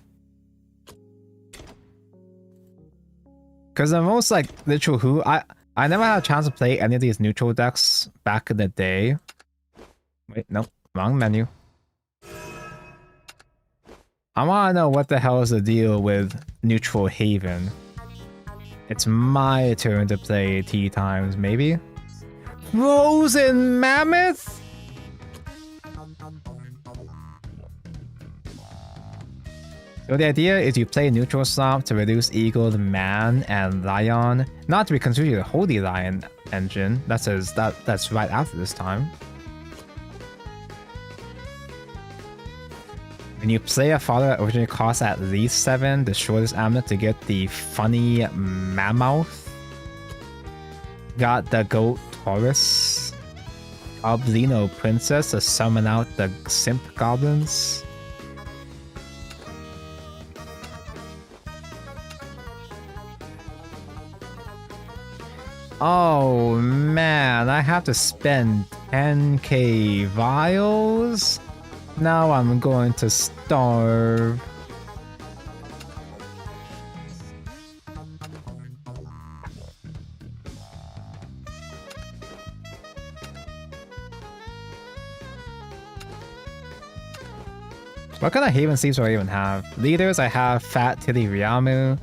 Because the most, like, literal who... I never had a chance to play any of these neutral decks back in the day. Wait, nope. Wrong menu. I want to know what the hell is the deal with Neutral Haven. It's my turn to play Tea Times, maybe? Frozen Mammoth? So the idea is you play Neutral Swap to reduce Eagle, Man, and Lion. Not to be considered a Holy Lion engine. That's right after this time. When you play a father that originally costs at least 7, destroy this amulet to get the funny Mammoth. Got the Goat Taurus. Oblino Princess to summon out the Simp Goblins. Oh man, I have to spend 10k vials? Now I'm going to starve. What kind of Haven Sleeves do I even have? Leaders, I have Fat Titty Ryamu,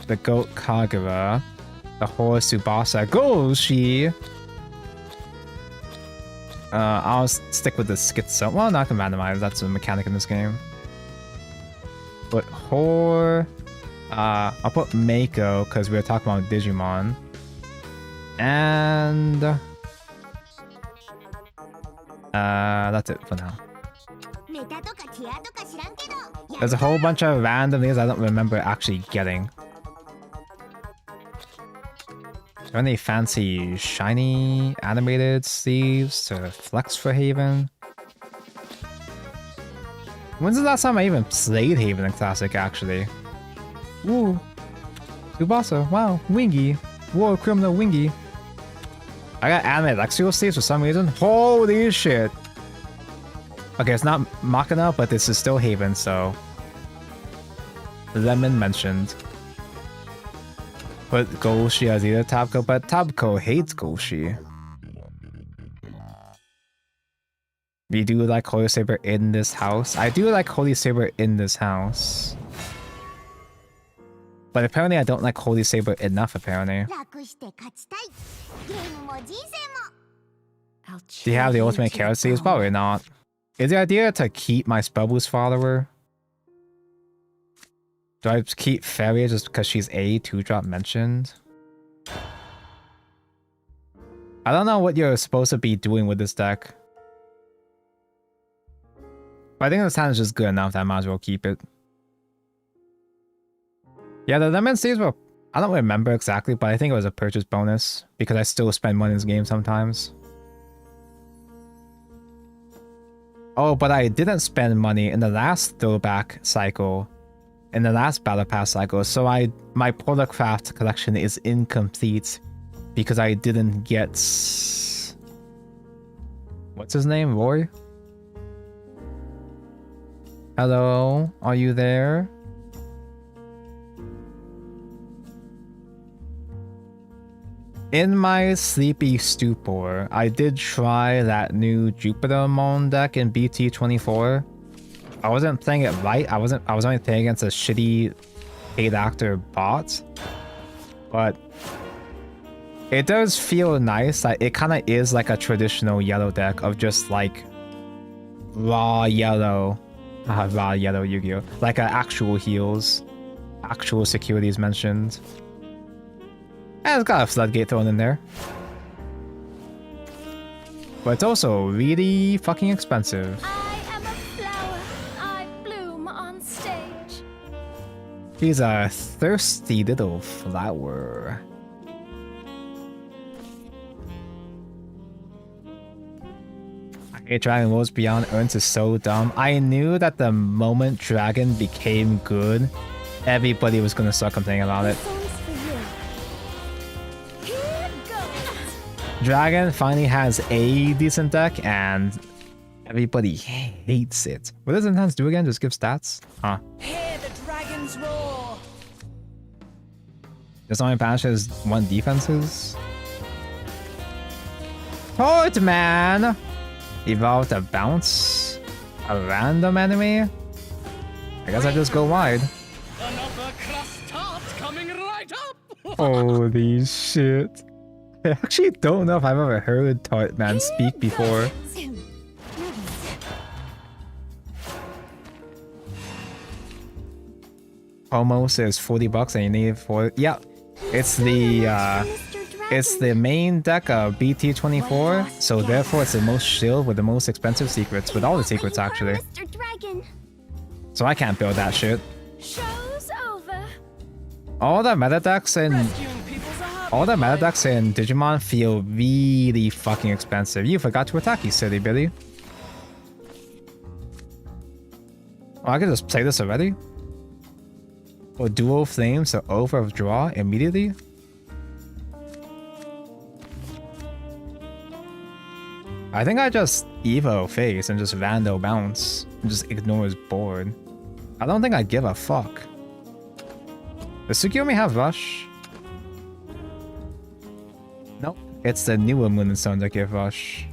the Goat Kagura, the Horse Tsubasa Goshi. I'll stick with the Schizo. Well, not gonna randomize, that's a mechanic in this game. But I'll put Mako because we were talking about Digimon. And that's it for now. There's a whole bunch of random things I don't remember actually getting. Are there any fancy, shiny, animated sleeves to flex for Haven? When's the last time I even played Haven in Classic, actually? Ooh. Tsubasa, wow, Wingy. Whoa, criminal Wingy. I got animated Lexio sleeves for some reason. Holy shit. Okay, it's not Machina, but this is still Haven, so... Lemon mentioned. Put Golshi as either Tabco, but Tabco hates Golshi. We do like Holy Saber in this house. I do like Holy Saber in this house. But apparently I don't like Holy Saber enough, apparently. Do you have the ultimate carrot seeds? Probably not. Is the idea to keep my Spellboost follower? Do I keep Fairy just because she's a 2-drop mentioned? I don't know what you're supposed to be doing with this deck. But I think the sound is just good enough that I might as well keep it. Yeah, the lemon seeds were... I don't remember exactly, but I think it was a purchase bonus. Because I still spend money in this game sometimes. Oh, but I didn't spend money in the last throwback cycle. In the last Battle Pass cycle. So my Portalcraft collection is incomplete. Because I didn't get... What's his name? Roy? Hello? Are you there? In my sleepy stupor, I did try that new Jupiter Mon deck in BT24. I wasn't playing it right. I was only playing against a shitty 8-actor bot. But it does feel nice. Like, it kind of is like a traditional yellow deck of just like raw yellow. Raw yellow Yu-Gi-Oh! Like actual heals. Actual securities mentioned. And it's got a floodgate thrown in there. But it's also really fucking expensive. I am a flower. I bloom on stage. He's a thirsty little flower. Dragon Worlds Beyond Earns is so dumb. I knew that the moment Dragon became good, everybody was gonna start complaining about it. Dragon finally has a decent deck and everybody hates it. What does Intense do again? Just give stats? Huh. Hear the dragons roar. This only banishes 1 defenses. Toad Man! Evolve to bounce a random enemy? I guess I just go wide. Another crust tart coming right up. Holy shit. I actually don't know if I've ever heard Tart Man speak before. Almost is $40 and you need 4. Yeah, it's the main deck of BT24, so therefore it's the most shield with the most expensive secrets, with all the secrets actually. So I can't build that shit. Show's over. All the meta decks in Digimon feel really fucking expensive. You forgot to attack, you silly Billy. Oh, I could just play this already? Or dual flames to overdraw immediately? I think I just Evo face and just rando bounce and just ignore his board. I don't think I give a fuck. Does Tsukiyomi have Rush? Nope. It's the newer Moon and Stone that give Rush.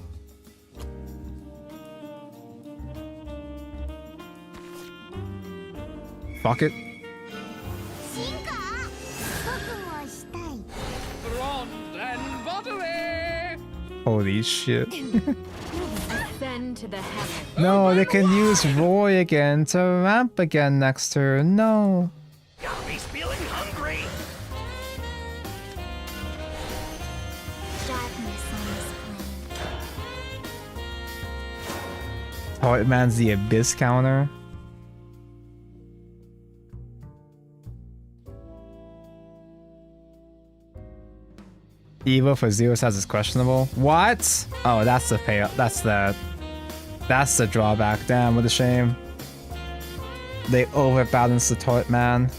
Fuck it. Blonde and buttery. Holy shit. Ascend to the heavens. No, they can use Roy again to ramp again next turn. No. Yami's feeling hungry. Oh, it man's the Abyss counter. Evo for zero stats is questionable. What? Oh, that's the pay. That's the drawback. Damn, what a shame. They overbalance the turret, man.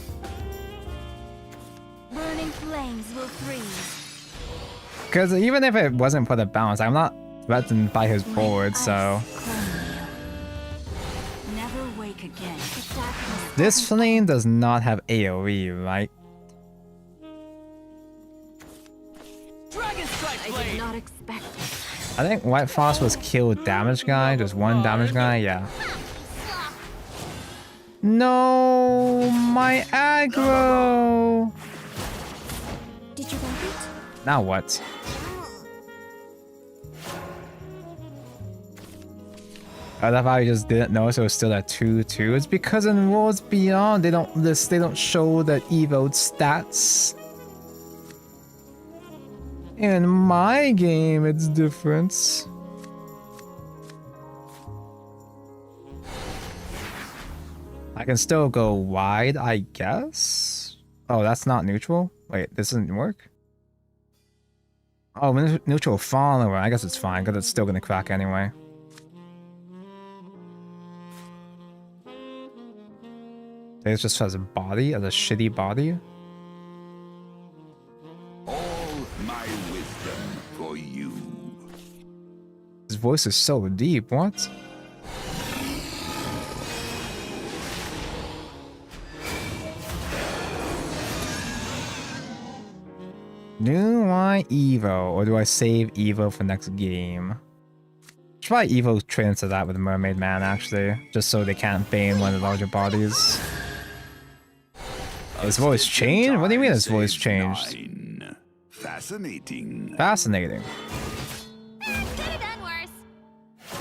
Burning flames will freeze. Because even if it wasn't put a balance, I'm not threatened by his board, so. Never wake again. This flame does not have AoE, right? I did not expect it. I think White Frost was kill damage guy, just one damage guy, yeah. No, my aggro. Did you want it? Now what? I love how you just didn't notice it was still at 2-2. It's because in Worlds Beyond they don't show the Evo stats. In my game, it's different. I can still go wide, I guess. Oh, that's not neutral? Wait, this doesn't work? Oh, neutral follower. I guess it's fine, because it's still gonna crack anyway. It just has a body, as a shitty body. My wisdom for you. His voice is so deep, what? Do I Evo, or do I save Evo for next game? Should probably Evo trade into that with Mermaid Man, actually, just so they can't bane one of the larger bodies. His voice changed? What do you mean his voice changed? Fascinating. Fascinating. Could have done worse.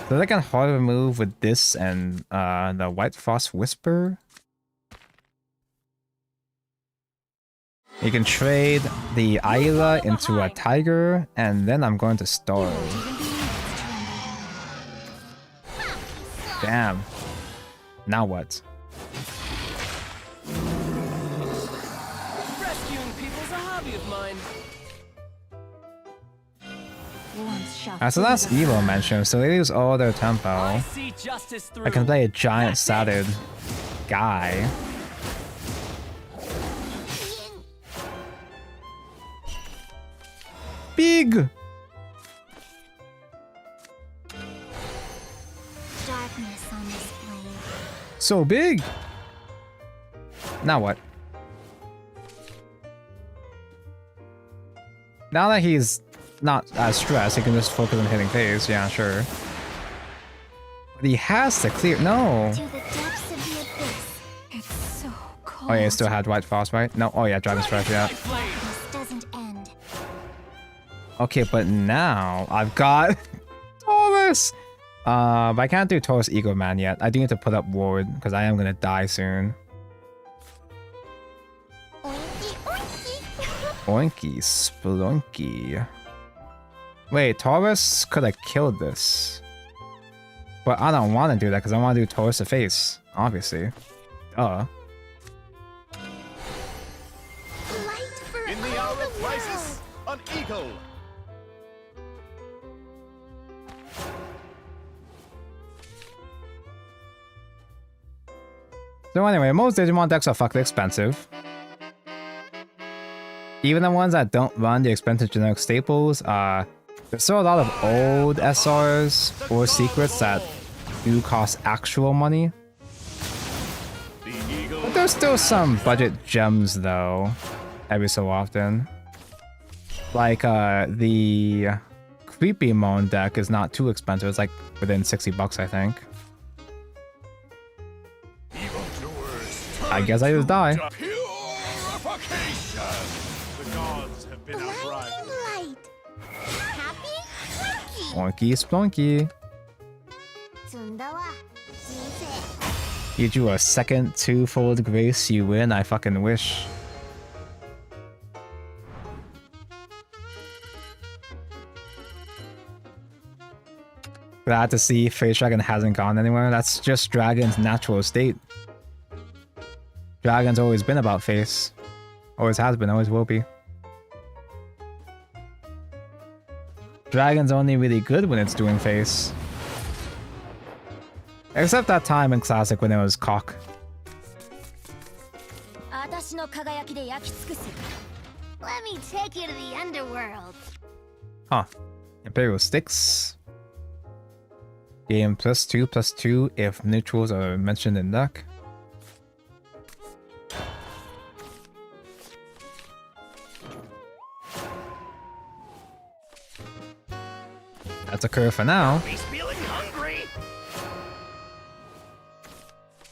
So they can harder move with this and the White Frost Whisper. You can trade the Ayla into a tiger, and then I'm going to starve. Damn. Now what? Rescuing people's a hobby of mine. So that's Evo mentioned, so they lose all their tempo. I see justice through. I can play a giant sadded guy. Big! Darkness on this plane. So big! Now what? Now that he's not as stressed, he can just focus on hitting phase. Yeah, sure. But he has to clear. No! To the depths of the abyss. It's so cold. Oh yeah, he still had White Frost, right? No, oh yeah, Dragon Strike, yeah. This doesn't end. Okay, but now I've got Taurus! But I can't do Taurus Ego Man yet. I do need to put up ward, because I am gonna die soon. Oinky splunky. Wait, Taurus could have killed this. But I don't want to do that because I want to do Taurus to face, obviously. Light for In the all hour the of crisis, an eagle. So anyway, most Digimon decks are fucking expensive. Even the ones that don't run the expensive generic staples, there's still a lot of old SRs or secrets that do cost actual money. But there's still some budget gems though, every so often. Like the Creepy Mon deck is not too expensive, it's like within 60 bucks I think. I guess I just die. Purification. The gods have been outrun. light. Happy? Lucky. Oinky splunky. 積んだわ。人生。 You drew a second twofold grace, you win, I fucking wish. Glad to see Phase Dragon hasn't gone anywhere. That's just Dragon's natural state. Dragon's always been about face. Always has been, always will be. dragon's only really good when it's doing face. Except that time in Classic when it was cock. 私の輝きで焼き尽くす。 Let me take you to the underworld. Huh. Imperial Sticks. Game +2/+2 if neutrals are mentioned in deck. That's a curve for now. He's feeling hungry.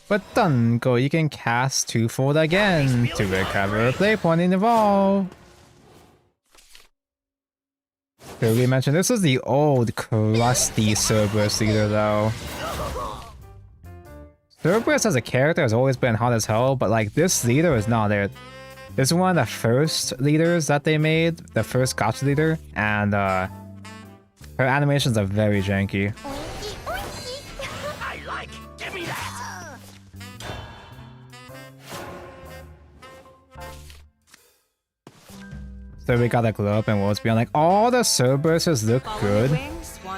But Dungo, you can cast 2-fold again to recover a play point in the vault. Could we mention this is the old crusty Cerberus leader though. Cerberus as a character has always been hot as hell, but like this leader is not it. This is one of the first leaders that they made, the first gotcha leader, and her animations are very janky. Oinky, oinky. I like. Give me that. So we gotta glow up and worlds beyond like all the Cerberuses look good.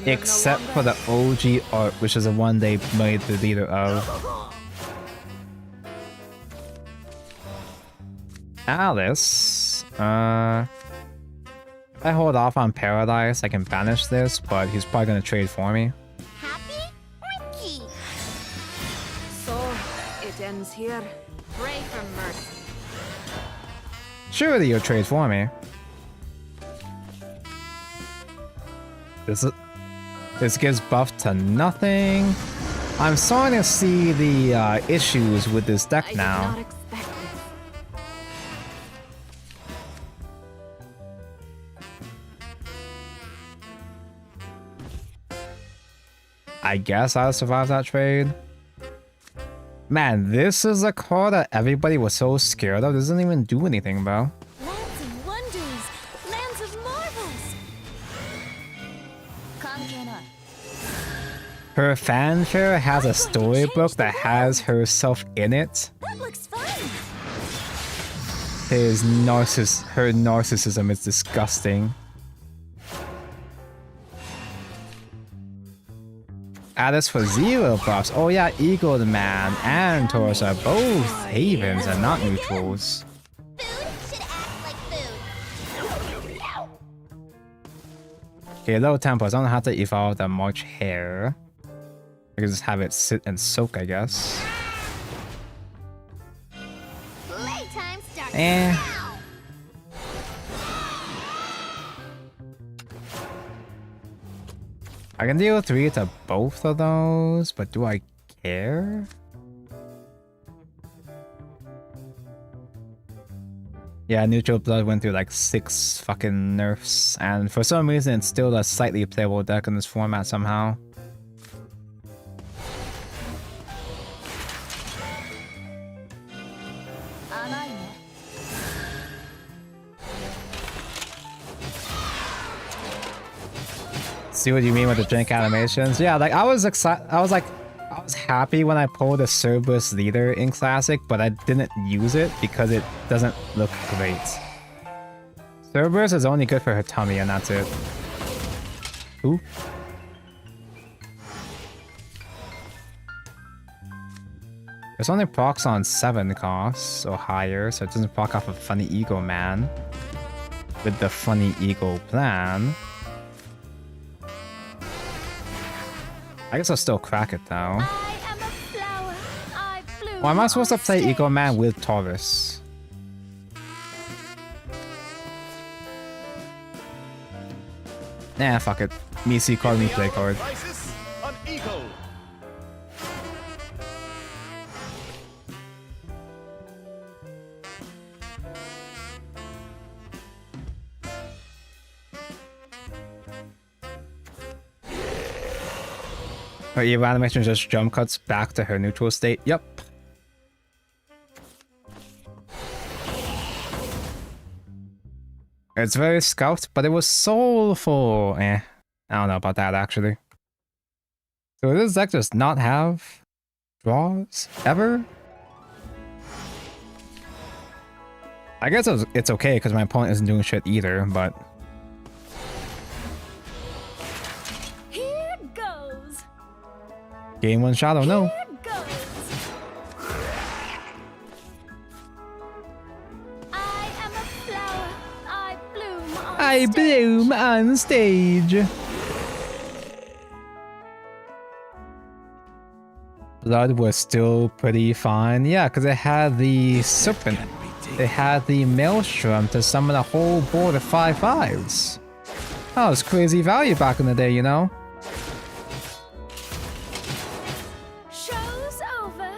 Except for the OG art, which is the one they made the leader of. Alice. If I hold off on Paradise, I can banish this, but he's probably gonna trade for me. Happy? Oinky. So, it ends here. Pray for mercy. Surely you'll trade for me. This gives buff to nothing. I'm starting to see the issues with this deck I did now. not expect this. I guess I'll survive that trade. Man, this is a card that everybody was so scared of. It doesn't even do anything, bro. Lands of wonders, lands of marvels. 関係ない。 Her fanfare has a storybook that has herself in it. That looks fun. Her narcissism is disgusting. Alice for 0 buffs. Oh yeah, Eagle the Man and Taurus are both havens and not neutrals. Food should act like food. Okay, low tempos. I don't have to evolve the March Hare. I can just have it sit and soak, I guess. Playtime starts Eh. now. I can deal 3 to both of those, but do I care? Yeah, Neutral Blood went through like 6 fucking nerfs, and for some reason it's still a slightly playable deck in this format somehow. See what you mean with the drink animations? Yeah, like I was excited. I was happy when I pulled the Cerberus leader in Classic, but I didn't use it because it doesn't look great. Cerberus is only good for her tummy, and that's it. Ooh. There's only procs on 7 costs or higher, so it doesn't proc off of Funny Eagle Man with the Funny Eagle plan. I guess I'll still crack it though. I am a flower. I bloom Why am I supposed to on play stage. Eagle Man with Taurus? Nah, fuck it. Me see card, me play card. Crisis on Eagle. Her Eva animation just jump cuts back to her neutral state. Yep. It's very scout, but it was soulful. I don't know about that actually. So does this deck just not have draws ever? I guess it's okay because my opponent isn't doing shit either, but Game 1 Shadow, no. Here goes. I am a flower. I bloom on I stage. bloom on stage. Blood was still pretty fine. Yeah, because it had the serpent. It had the maelstrom to summon a whole board of 5/5s. That was crazy value back in the day, you know? Show's over.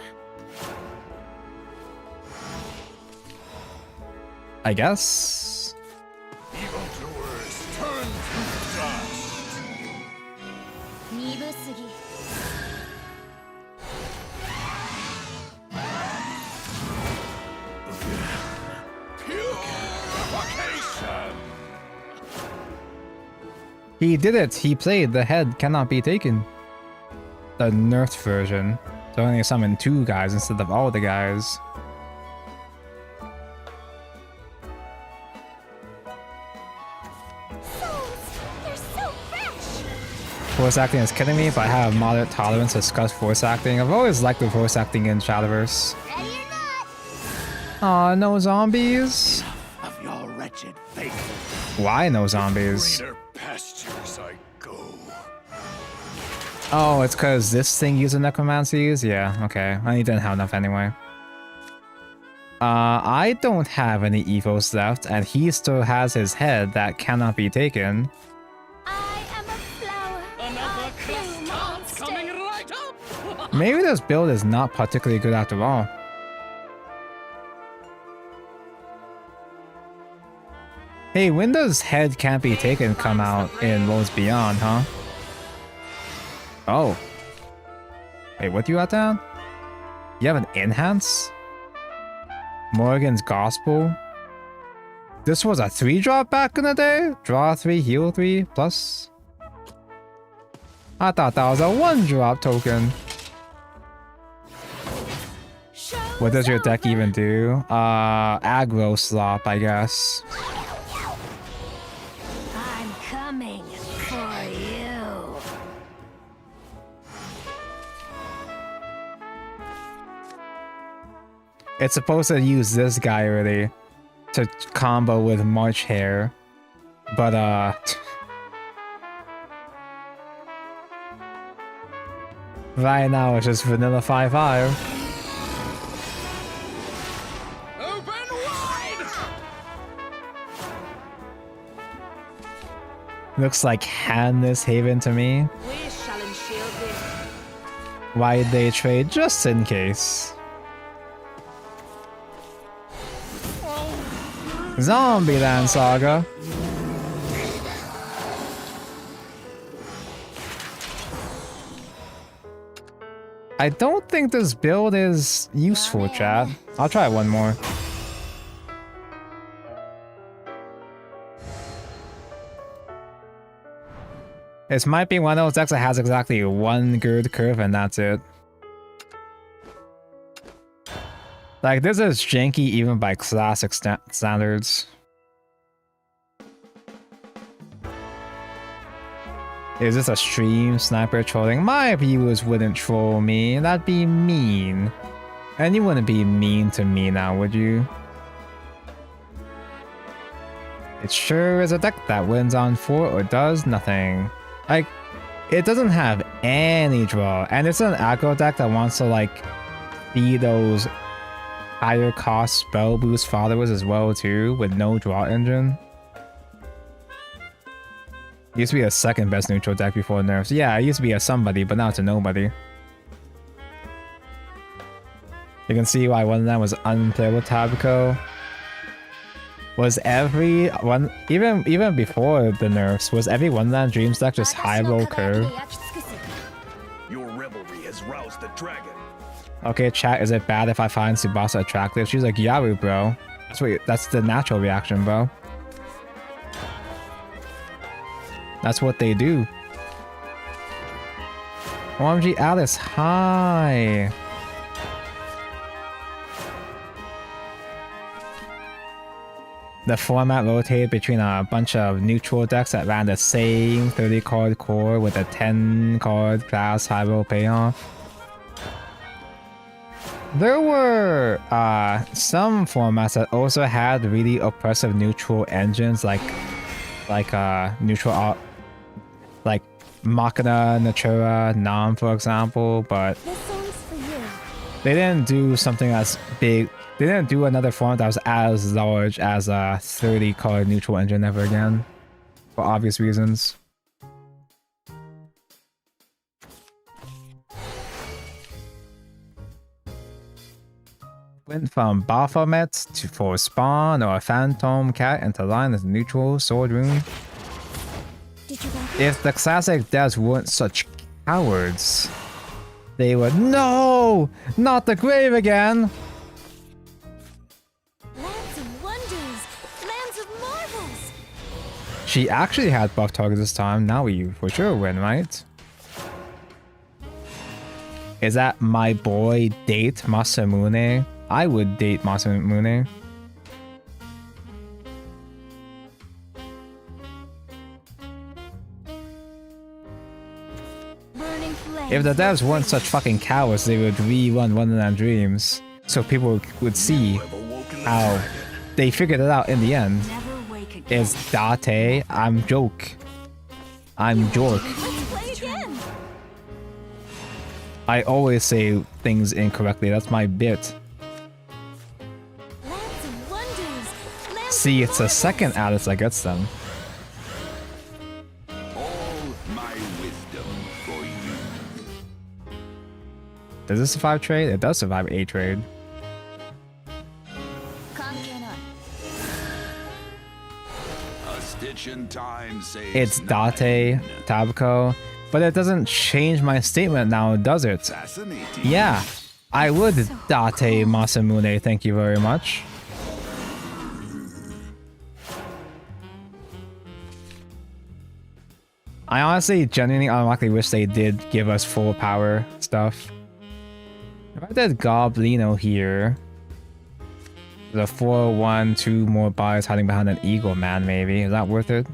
I guess. Evildoers, turn to dust! 鈍すぎ。Purification! He did it. He played The Head Cannot Be Taken. The nerfed version. So only summon 2 guys instead of all the guys. Souls, they're so fresh. Voice acting is killing me, but I have moderate tolerance to discuss voice acting. I've always liked the voice acting in Shadowverse. Ready or not? Aw, no zombies? Of your wretched faith, Why no zombies? greener pastures I go. Oh, it's because this thing uses necromancies? Yeah, okay. I didn't have enough anyway. I don't have any evos left, and he still has his head that cannot be taken. I am a flower. I bloom on stage. Maybe this build is not particularly good after all. Hey, when does Head Can't Be Taken come out in Worlds Beyond, huh? Oh. Wait, what do you got down? You have an Enhance? Morgan's Gospel? This was a 3-drop back in the day? Draw 3, heal 3, plus? I thought that was a 1-drop token. Show's What does your deck over. even do? Aggro slop, I guess. I'm coming for you. It's supposed to use this guy really to combo with March Hare, but right now it's just vanilla 5/5. Open wide! Looks like Handless Haven to me. We shall shield thee. Why'd they trade just in case? Zombieland Saga. I don't think this build is useful, chat. I'll try one more. This might be one of those decks that has exactly one good curve and that's it. Like, this is janky even by classic standards. Is this a stream sniper trolling? My viewers wouldn't troll me. That'd be mean. And you wouldn't be mean to me now, would you? It sure is a deck that wins on 4 or does nothing. Like, it doesn't have any draw. And it's an aggro deck that wants to, like, be those higher cost spell boost followers as well too, with no draw engine. Used to be a second best neutral deck before nerfs. Yeah, it used to be a somebody, but now it's a nobody. You can see why one of them was unplayable Tabico. Was every one, even before the nerfs, was every one of them Dreams deck just high roll curve? Your revelry has roused the dragon. Okay, chat, is it bad if I find Tsubasa attractive? She's like, yeah, bro. That's the natural reaction, bro. That's what they do. OMG Alice, hi. the format rotated between a bunch of neutral decks that ran the same 30 card core with a 10 card class high roll payoff. There were some formats that also had really oppressive neutral engines like neutral like Machina, Natura, Nam, for example, but This song's for you. they didn't do something as big. They didn't do another format that was as large as a 30 card neutral engine ever again, for obvious reasons. Went from Baphomet for Spawn or a Phantom Cat into line as neutral Sword Rune. Did you want it? If the classic devs weren't such cowards, they would— No! Not the grave again! Lands of wonders, lands of marvels. She actually had buff target this time. Now we for sure win, right? Is that my boy date Masamune? I would date Masamune. Burning flames. If the devs weren't such fucking cowards, they would rerun Wonderland Dreams so people would see how they figured it out in the end. Never wake again. It's Date. I'm joke. I'm jork. Let's play again. I always say things incorrectly. That's my bit. Lands of wonders, lands See, of it's the second Alice that gets them. All my wisdom for you. Does this survive trade? It does survive a trade. A stitch in time saves It's Date, nine. Tabco, but it doesn't change my statement now, does it? Fascinating. Yeah, I would Date Masamune, thank you very much. I honestly genuinely unironically wish they did give us full power stuff. If I did Goblino here, the 4-1, 2 more buys hiding behind an Eagle Man maybe. Is that worth it?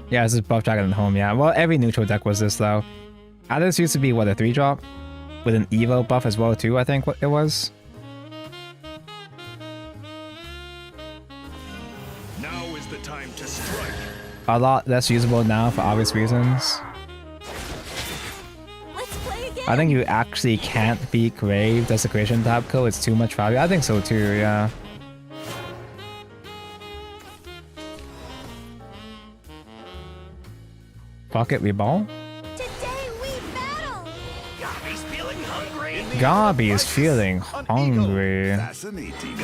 Yeah, this is Buff Dragon at home, yeah. Well, every neutral deck was this though. Alice used to be, what, a 3-drop? With an Evo buff as well too, I think what it was. Now is the time to strike. A lot less usable now for obvious reasons. Let's play again. I think you actually can't beat Grave Desecration Tabco, it's too much value. I think so too, yeah. Fuck it, we ball? Today we battle. Gabi's feeling hungry. Gabi is feeling hungry. Fascinating.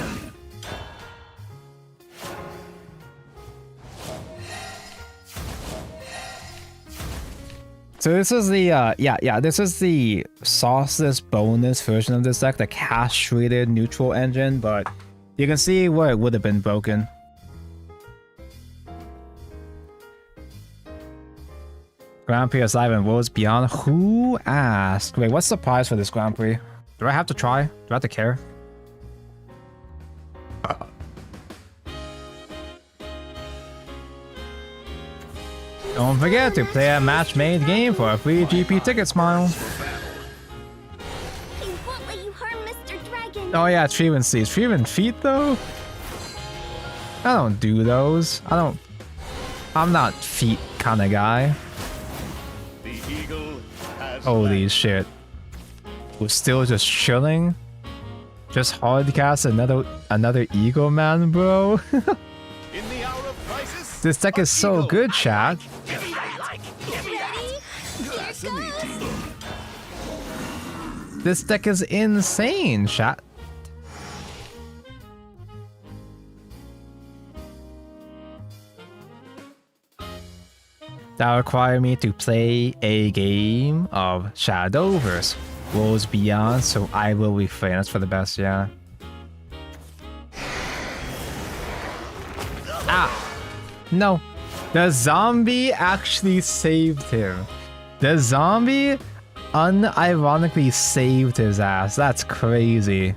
So this is the this is the sauceless bonus version of this deck, the castrated neutral engine, but you can see where it would have been broken. Grand Prix Live and Worlds Beyond. Who asked? Wait, what's the prize for this Grand Prix? Do I have to try? Do I have to care? Don't forget to play a match-made game for a free GP ticket, Smile. He won't let you harm Mr. Dragon. Oh yeah, Treven Seeds. Treven Feet though? I don't do those. I'm not feet kind of guy. The eagle has Holy landed. shit. We're still just chilling? Just hard cast another Eagle Man, bro? In the hour of crisis, This deck is so eagle. good, chat. Give me that. Give me that. Fascinating. This deck is insane, chat. That require me to play a game of Shadowverse Worlds Beyond, so I will refrain. That's for the best, yeah. Ah! No. The zombie actually saved him. The zombie unironically saved his ass. That's crazy.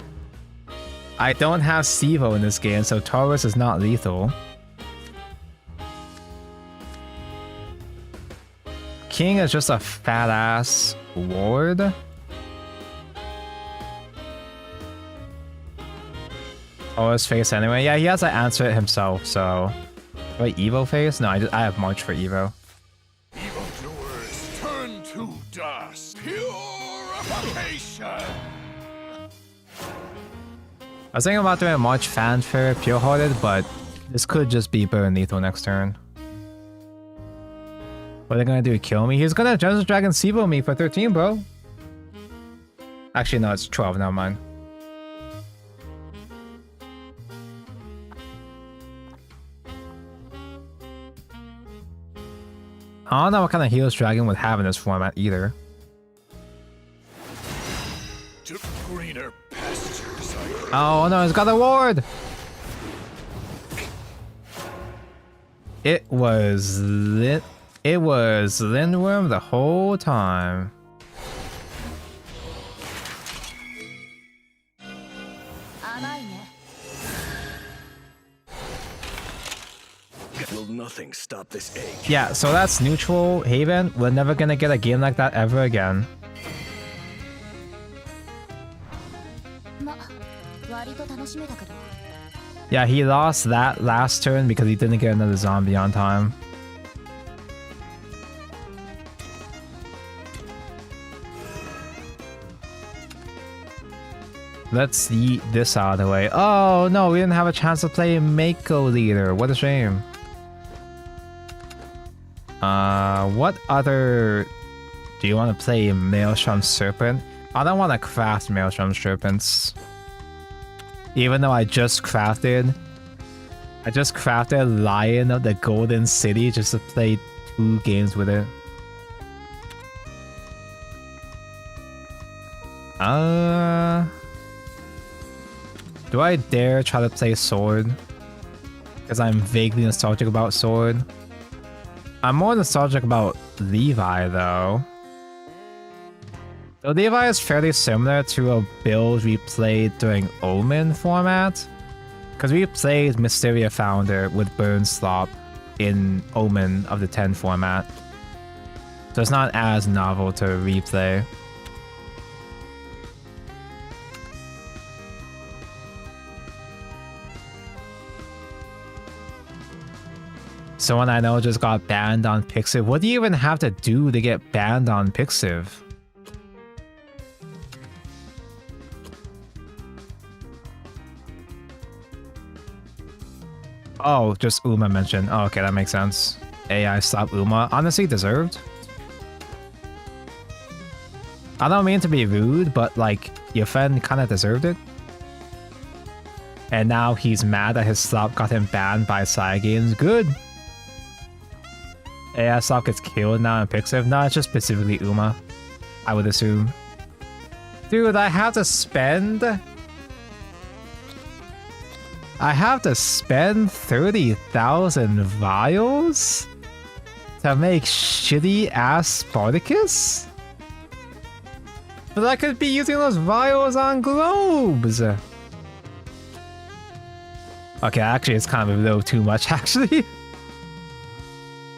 I don't have Stevo in this game, so Taurus is not lethal. King is just a fat ass ward. Taurus face anyway. Yeah, he has to answer it himself, so. Wait, Evo face? No, I have March for Evo. Evildoers, turn to dust. Purification. I was thinking about doing March Fanfare Pure-Hearted, but this could just be Burn Lethal next turn. What are they gonna do? Kill me? He's gonna Genesis Dragon Sibo me for 13, bro. Actually, no, it's 12. Never mind. I don't know what kind of heals Dragon would have in this format either. To greener pastures, Oh no, he's got a ward! It was Lindworm the whole time. Will nothing stop this ache? Yeah, so that's neutral Haven. We're never gonna get a game like that ever again. Yeah, he lost that last turn because he didn't get another zombie on time. Let's eat this out of the way. Oh no, we didn't have a chance to play Mako Leader. What a shame. What other... Do you want to play Maelstrom Serpent? I don't want to craft Maelstrom Serpents. Even though I just crafted Lion of the Golden City just to play 2 games with it. Do I dare try to play Sword? Because I'm vaguely nostalgic about Sword. I'm more nostalgic about Levi though. So Levi is fairly similar to a build we played during Omen format. Because we played Mysteria Founder with Burn Slop in Omen of the 10 format. So it's not as novel to replay. Someone I know just got banned on Pixiv. What do you even have to do to get banned on Pixiv? Oh, just Uma mentioned. Oh, okay, that makes sense. AI slap Uma. Honestly, deserved. I don't mean to be rude, but like, your friend kind of deserved it. And now he's mad that his slap got him banned by Cygames. Good. AI slap gets killed now in Pixiv. No, it's just specifically Uma, I would assume. Dude, I have to spend 30,000 vials to make shitty ass Spartacus? But I could be using those vials on globes. Okay, actually it's kind of a little too much actually.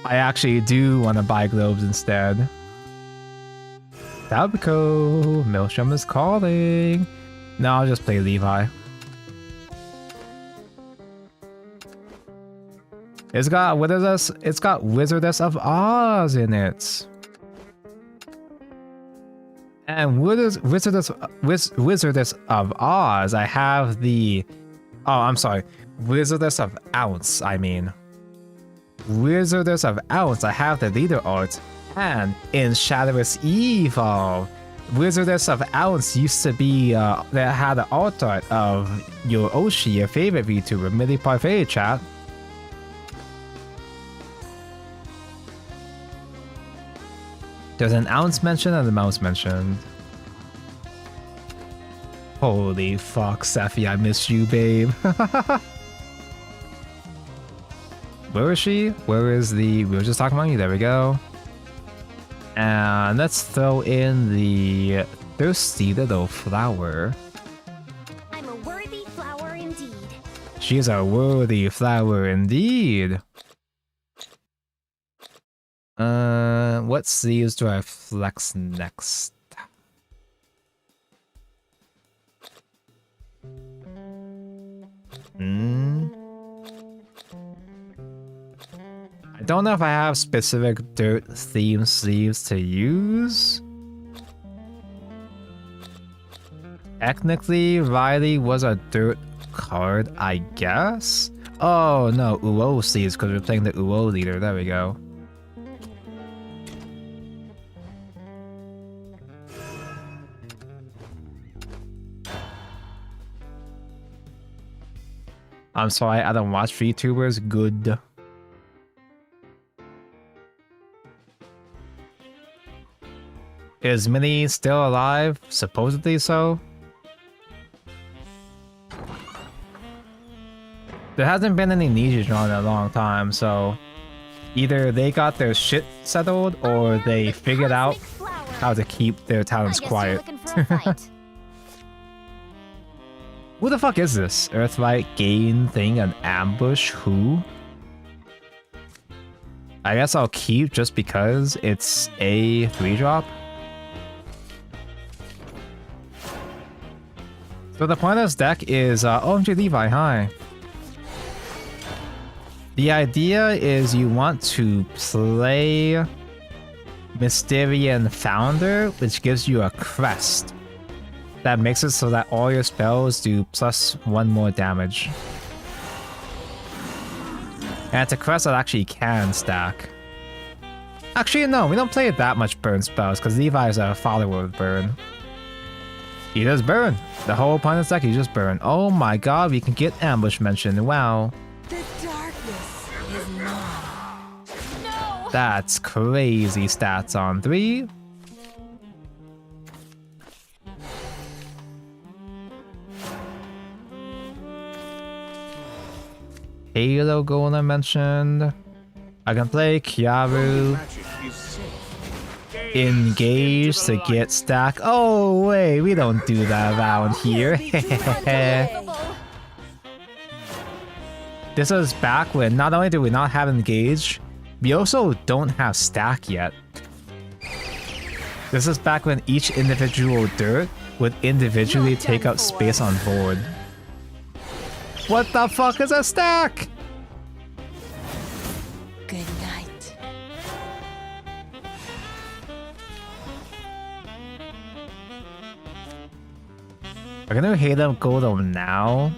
I actually do want to buy globes instead. Tabco, Maelstrom is calling. No, I'll just play Levi. It's got Wizardess of Oz in it. And Wizardess of Oz, I have the... Oh, I'm sorry. Wizardess of Ounce, I mean. Wizardess of Ounce, I have the leader art. And in Shadowverse Evolve, Wizardess of Ounce used to be, that had the art of your Oshi, your favorite VTuber, Millie Parfait chat. There's an Ounce mentioned and a Mouse mentioned. Holy fuck, Sephi, I miss you, babe. Where is she? Where is the... We were just talking about you. There we go. And let's throw in the thirsty little flower. I'm a worthy flower She's a worthy flower indeed. What sleeves do I flex next? I don't know if I have specific dirt theme sleeves to use. Technically, Riley was a dirt card, I guess? Oh no, Uo sleeves because we're playing the Uo leader. There we go. I'm sorry, I don't watch VTubers. Good. Is Minnie still alive? Supposedly so. There hasn't been any Nightedge on in a long time, so either they got their shit settled or they figured out how to keep their talents quiet. Who the fuck is this? Earthlight, Gain, Thing, an ambush? Who? I guess I'll keep just because it's a 3-drop. So the point of this deck is, OMG Levi, hi. The idea is you want to play Mysterian Founder, which gives you a crest. That makes it so that all your spells do +1 more damage. And it's a crest that actually can stack. Actually, no, we don't play that much burn spells, because Levi is a follower of burn. He does burn. The whole point of this deck, he just burn. Oh my god, we can get ambush mentioned. Wow. The darkness is mine. No! That's crazy stats on 3. Halo Golem mentioned. I can play Kiaru. Engage to get stack. Oh wait, we don't do that around here. This was back when not only do we not have engage, we also don't have stack yet. This is back when each individual dirt would individually take up space on board. What the fuck is a stack? Good night. I'm gonna Halo Golem now.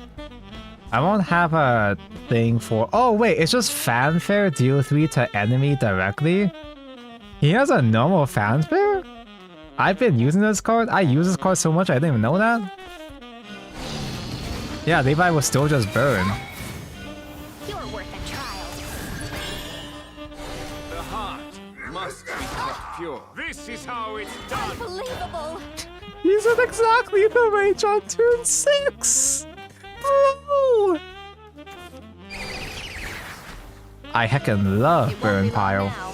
I won't have a thing for... Oh wait, it's just fanfare deal 3 to enemy directly? He has a normal fanfare? I've been using this card? I use this card so much I didn't even know that? Yeah, Levi will still just burn. You're worth a trial. The heart must be kept pure. This is how it's done. Unbelievable! He's at exactly the range on turn 6! Bro! I heckin' love Burn Pile. Now.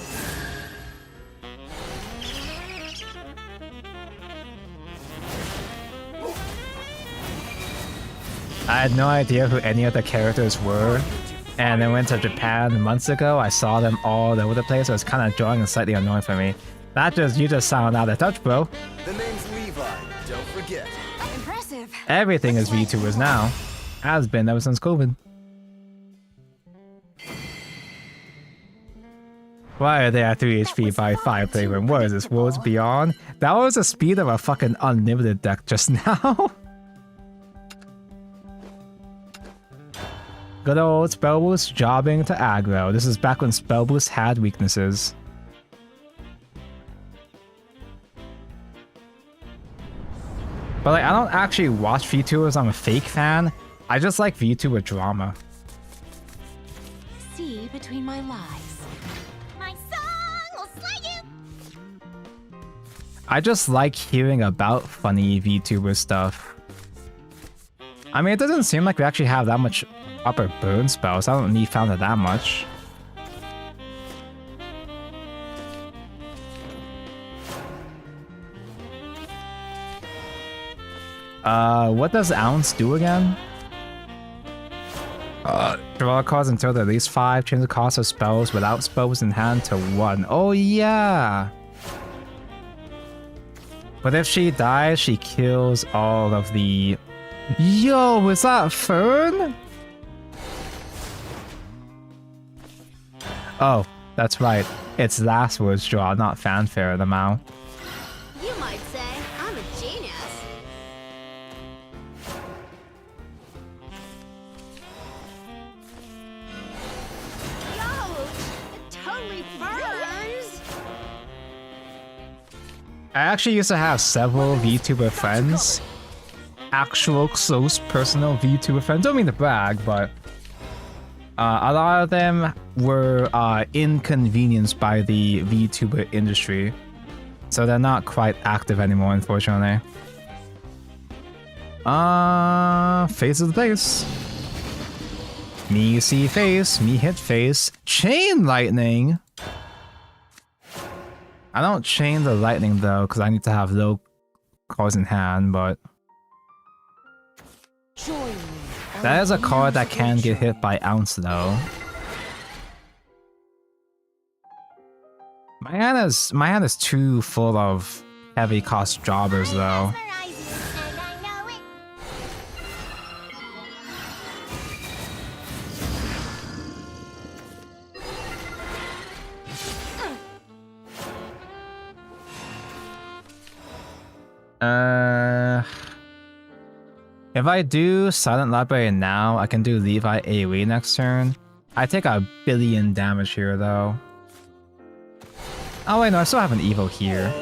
I had no idea who any of the characters were, and then went to Japan months ago. I saw them all over the place, so it's kind of jarring and slightly annoying for me. You just sound out of touch, bro. The name's Levi, don't forget. Impressive. Everything is VTubers now. Has been ever since COVID. Why are they at 3 HP by 5 playroom? What is this, Worlds Beyond? That was the speed of a fucking unlimited deck just now. Good old Spell Boost jobbing to aggro. This is back when Spell Boost had weaknesses. But like, I don't actually watch VTubers, I'm a fake fan. I just like VTuber drama. See between my lies. My song will slay you. I just like hearing about funny VTuber stuff. I mean, it doesn't seem like we actually have that much upper burn spells. I don't need Founder that much. What does Ounce do again? Draw cards until at least 5. Change the cost of spells without spells in hand to 1. Oh yeah! But if she dies, she kills all of the... Yo, was that Fern? Oh, that's right. It's last words draw, not fanfare the Mao. You might say I'm a genius. Ouch! It totally burns! I actually used to have several VTuber friends. Actual close personal VTuber friends. Don't mean to brag, but a lot of them were inconvenienced by the VTuber industry. So they're not quite active anymore, unfortunately. Face of the place. Me see face, me hit face. Chain lightning! I don't chain the lightning though, because I need to have low cards in hand, but... That is a card that can get hit by Ounce though. My hand is too full of heavy cost jobbers though. If I do Silent Library now, I can do Levi AoE next turn. I take a billion damage here though. Oh wait, no, I still have an Evo here.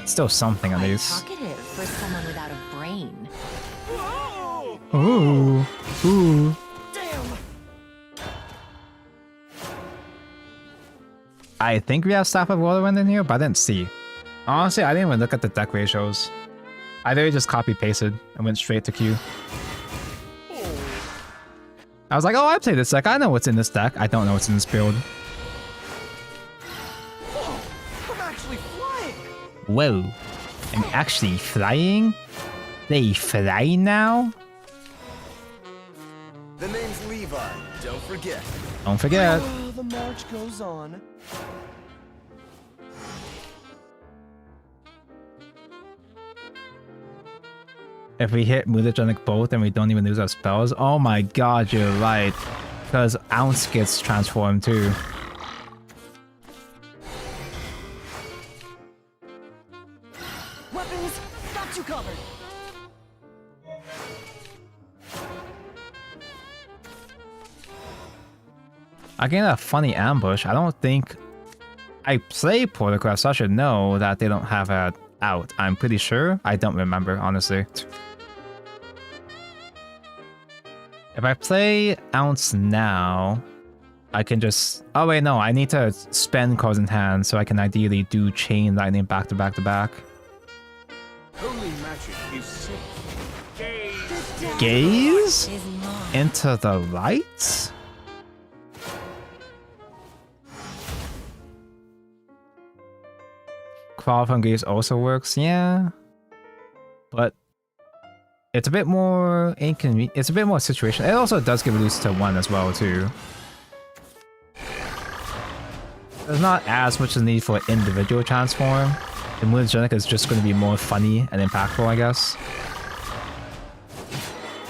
Still something at least. Talkative for someone without a brain. Ooh, ooh. I think we have Staff of Whirlwind in here, but I didn't see. Honestly, I didn't even look at the deck ratios. I literally just copy-pasted and went straight to Q. I was like, oh, I play this deck. I know what's in this deck. I don't know what's in this build. Whoa, I'm actually flying. Whoa. I'm actually flying? They fly now? The name's Levi. Don't forget. Don't forget. Oh, the march goes on. If we hit Mutagenic Bolt and we don't even lose our spells, oh my god, you're right. Because Ounce gets transformed too. Weapons, got you covered. I get a funny ambush. I don't think... I play Portocraft, so I should know that they don't have it out. I'm pretty sure. I don't remember, honestly. If I play Ounce now, I can just... Oh wait, no, I need to spend cards in hand so I can ideally do Chain Lightning back to back to back. Holy magic is sick. Gaze? Is mine. Into the lights? Crawl from Gaze also works, yeah. But it's a bit more inconvenient. It's a bit more situational. It also does give loose to 1 as well, too. There's not as much a need for individual transform. The Mutagenic is just going to be more funny and impactful, I guess.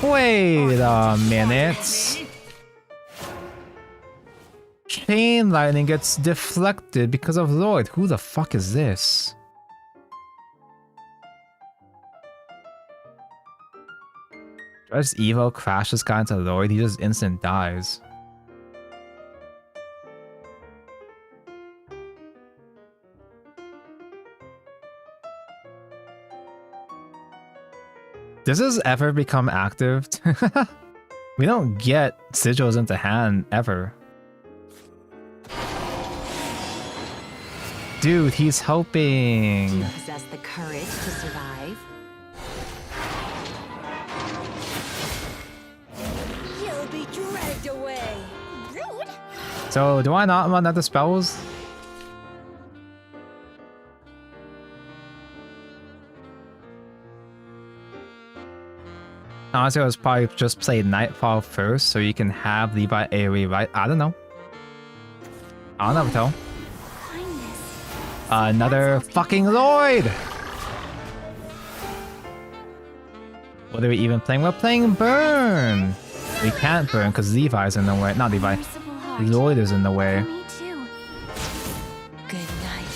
Wait a minute. Chain Lightning gets deflected because of Lloyd. Who the fuck is this? Do I just Evo crash this guy into Lloyd? He just instant dies. Does this ever become active? We don't get sigils into hand ever. Dude, he's Do helping. you possess the courage to survive? You'll be dragged away. Rude. So, do I not run other spells? Honestly, I was probably just play Nightfall first so you can have Levi AoE, right? I don't know. I'll never tell. Another fucking Lloyd! What are we even playing? We're playing Burn! We can't burn because Levi's in the way. Not Levi. Lloyd is in the way. Me too. Good night.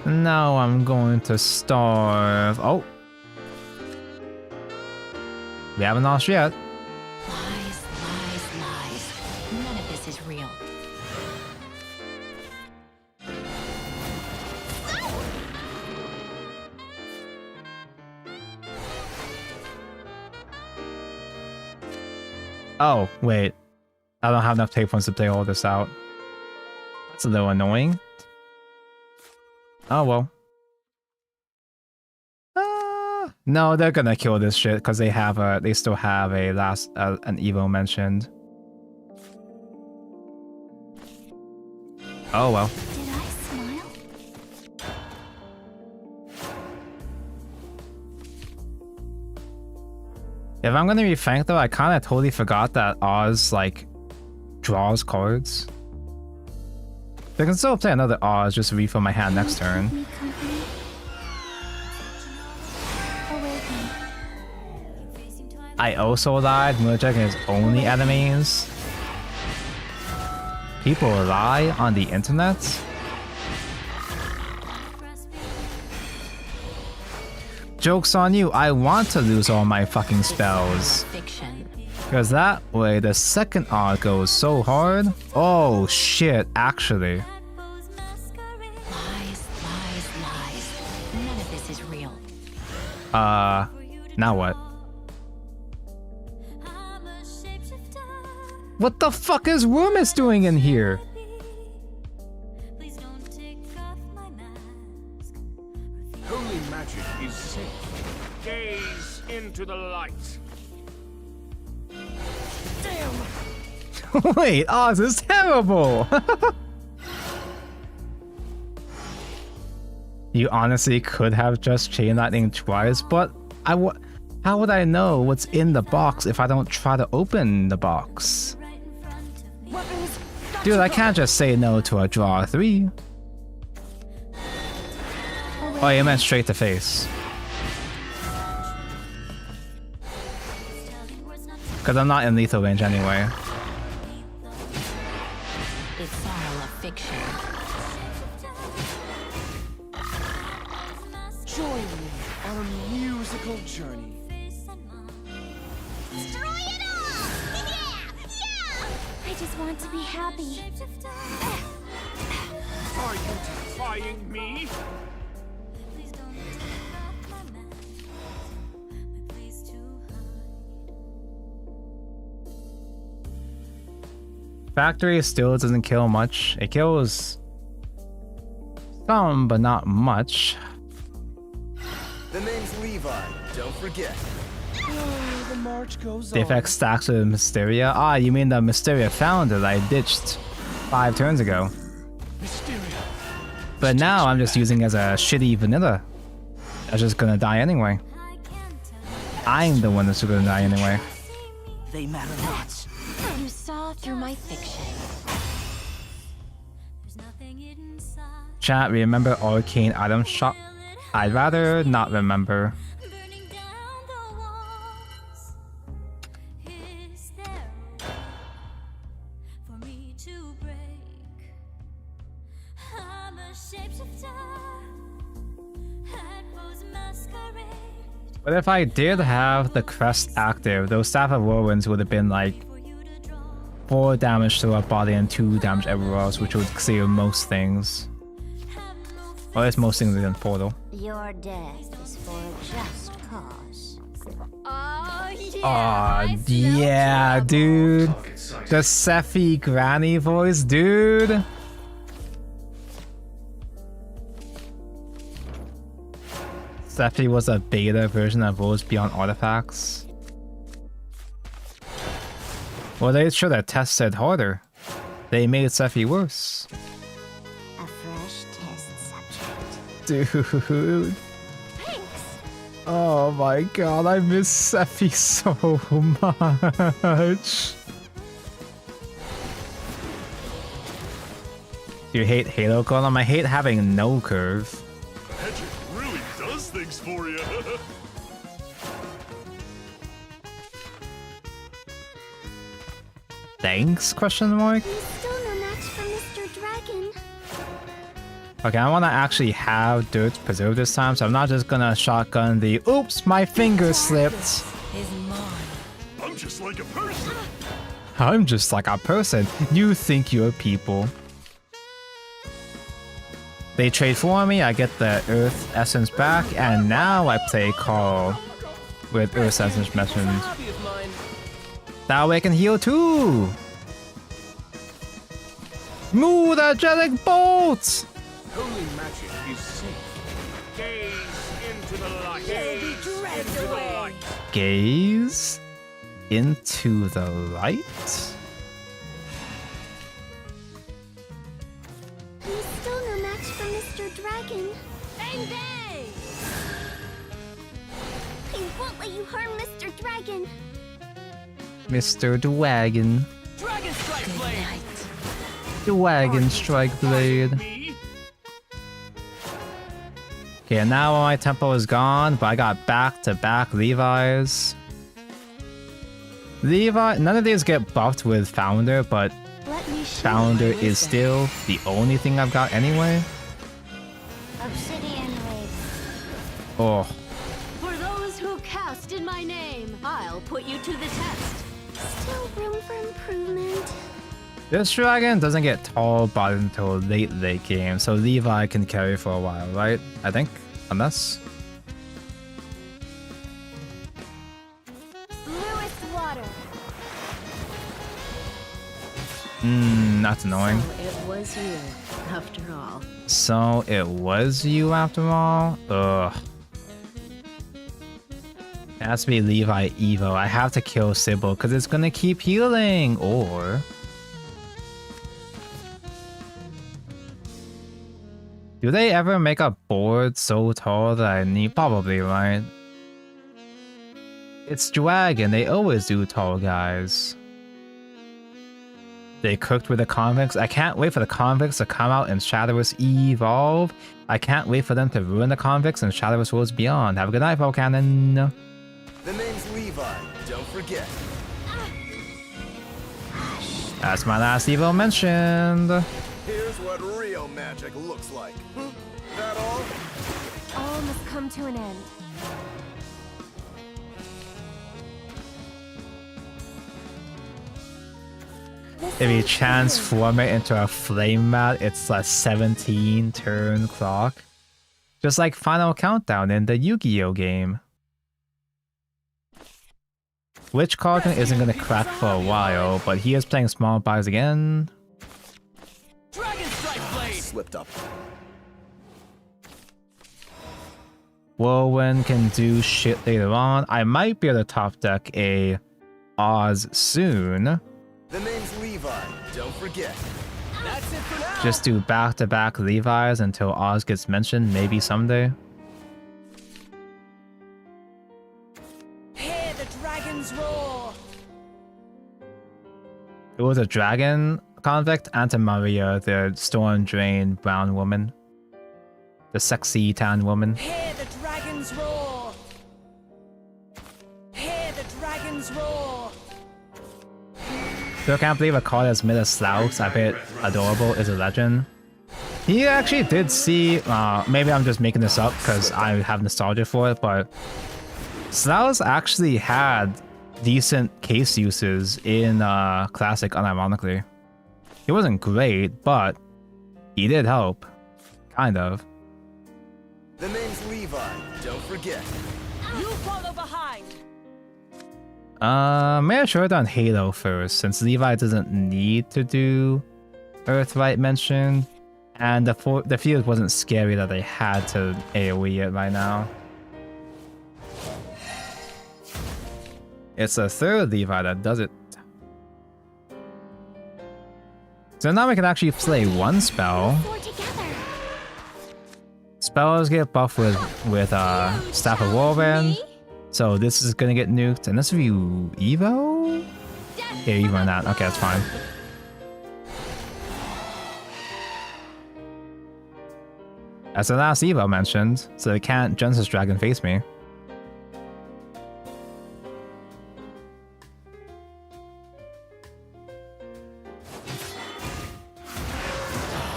Now I'm going to starve. Oh. We haven't lost yet. Lies, lies, lies. None of this is real. Oh, wait. I don't have enough tape points to play all this out. That's a little annoying. Oh well. No, they're gonna kill this shit because they still have a an Evo mentioned. Oh well. Did I smile? If I'm gonna be frank though, I kinda totally forgot that Oz like draws cards. They can still play another Oz just to refill my hand next turn. Me company. Awaken. I also lied, Mojang is only enemies. People lie on the internet? Joke's on you, I want to lose all my fucking spells. Fiction. Because that way the second odd goes so hard. Oh shit, actually. Lies, lies, lies. None of this is real. Now what? What the fuck is Rumus doing in here? Holy magic is safe. Gaze into the light. Wait, Oz is terrible! You honestly could have just Chain Lightning twice, but how would I know what's in the box if I don't try to open the box? Dude, I can't just say no to a draw 3. Oh, you meant straight to face. Because I'm not in lethal range anyway. It's all a fiction. Join me on a musical journey. Destroy it all! Yeah! I just want to be happy. Are you defying me? Factory still doesn't kill much. It kills some, but not much. The name's Levi, don't forget. Oh, the march goes The on. effect stacks with Mysteria. Ah, you mean the Mysteria founder that I ditched 5 turns ago. Mysteria. But now I'm just using as a shitty vanilla. That's just gonna die anyway. I'm the one that's gonna die anyway. They matter not. You saw through my fiction. Chat, remember arcane item shop? I'd rather not remember. But if I did have the crest active, those Staff of Whirlwinds would have been like 4 damage to our body and 2 damage everywhere else, which would clear most things. Well, there's most things in Portal. Your death is for a just cause. Aw, yeah, dude. The Sephi granny voice, dude. Sephi was a beta version of Worlds Beyond Artifacts. Well, they should have tested harder. They made Sephi worse. A fresh test subject. Dude. Thanks. Oh my god, I miss Sephi so much. Do you hate Halo Golem? I hate having no curve. Magic really does things for you. Thanks? Question mark? He's still no match for Mr. Dragon. Okay, I want to actually have dirt preserved this time, so I'm not just gonna shotgun the oops, my finger slipped. Is mine. I'm just like a person. I'm just like a person. You think you're people. They trade for me, I get the Earth Essence back, and now I play Carl with Earth Essence mentioned. Hobby of mine. That way I can heal too! Mutagenic bolts! Holy magic is safe. Gaze into the light. You'll be dragged away. Gaze into the light? He's still no match for Mr. Dragon. Bang bang! I won't let you harm Mr. Dragon. Mr. Dwagon. Dragon Strike Blade. Dwagon Strike Blade. Me? Okay, now my tempo is gone, but I got back-to-back Levi's. Levi, none of these get buffed with Founder, but Let me show Founder you my is still the only thing I've got anyway. Obsidian Wave. Oh, For those who cast in my name, I'll put you to the test. Still room for improvement. this dragon doesn't get tall bodied until late game, so Levi can carry for a while, right? I think, unless. Bluest water. That's annoying. It was you, after all. So it was you after all? Ugh. It has to be Levi Evo. I have to kill Sybil because it's gonna keep healing. Or do they ever make a board so tall that I need? Probably, right? It's Dragon. They always do tall guys. They cooked with the convicts. I can't wait for the convicts to come out in Shadowverse Evolve. I can't wait for them to ruin the convicts in Shadowverse Worlds Beyond. Have a good night, Volcanon. The name's Levi. Don't forget. That's my last Evo mentioned. Here's what real magic looks like. That all? All must come to an end. If you transform it into a flame mat, it's a 17 turn clock. Just like Final Countdown in the Yu-Gi-Oh game. Witch Cauldron isn't gonna crack for a while, but he is playing small buys again. Dragon Strike Blade. Slipped up. Whirlwind can do shit later on. I might be able to top deck a Oz soon. The name's Levi. Don't forget. That's it for now. Just do back-to-back Levi's until Oz gets mentioned, maybe someday. Hear the dragons roar. It was a dragon convict, Anta Maria, the storm drain brown woman. The sexy tan woman. Hear the dragons roar. Hear the dragons roar. Still can't believe a card as mid as Slouch, I bet adorable, is a legend. He actually did see, maybe I'm just making this up because I have nostalgia for it, but Slouch actually had decent case uses in Classic unironically. He wasn't great, but he did help. Kind of. The name's Levi. Don't forget. You follow behind. May I show it on Halo first, since Levi doesn't need to do Earthlight mention, and the field wasn't scary that they had to AoE it right now. It's a third Levi that does it. So now we can actually play one spell. We're together. Spells get buffed with Staff of Whirlwind. So this is gonna get nuked. And this review Evo? Yeah, Evo on that. Okay, that's fine. That's the last Evo mentioned, so they can't Genesis Dragon face me.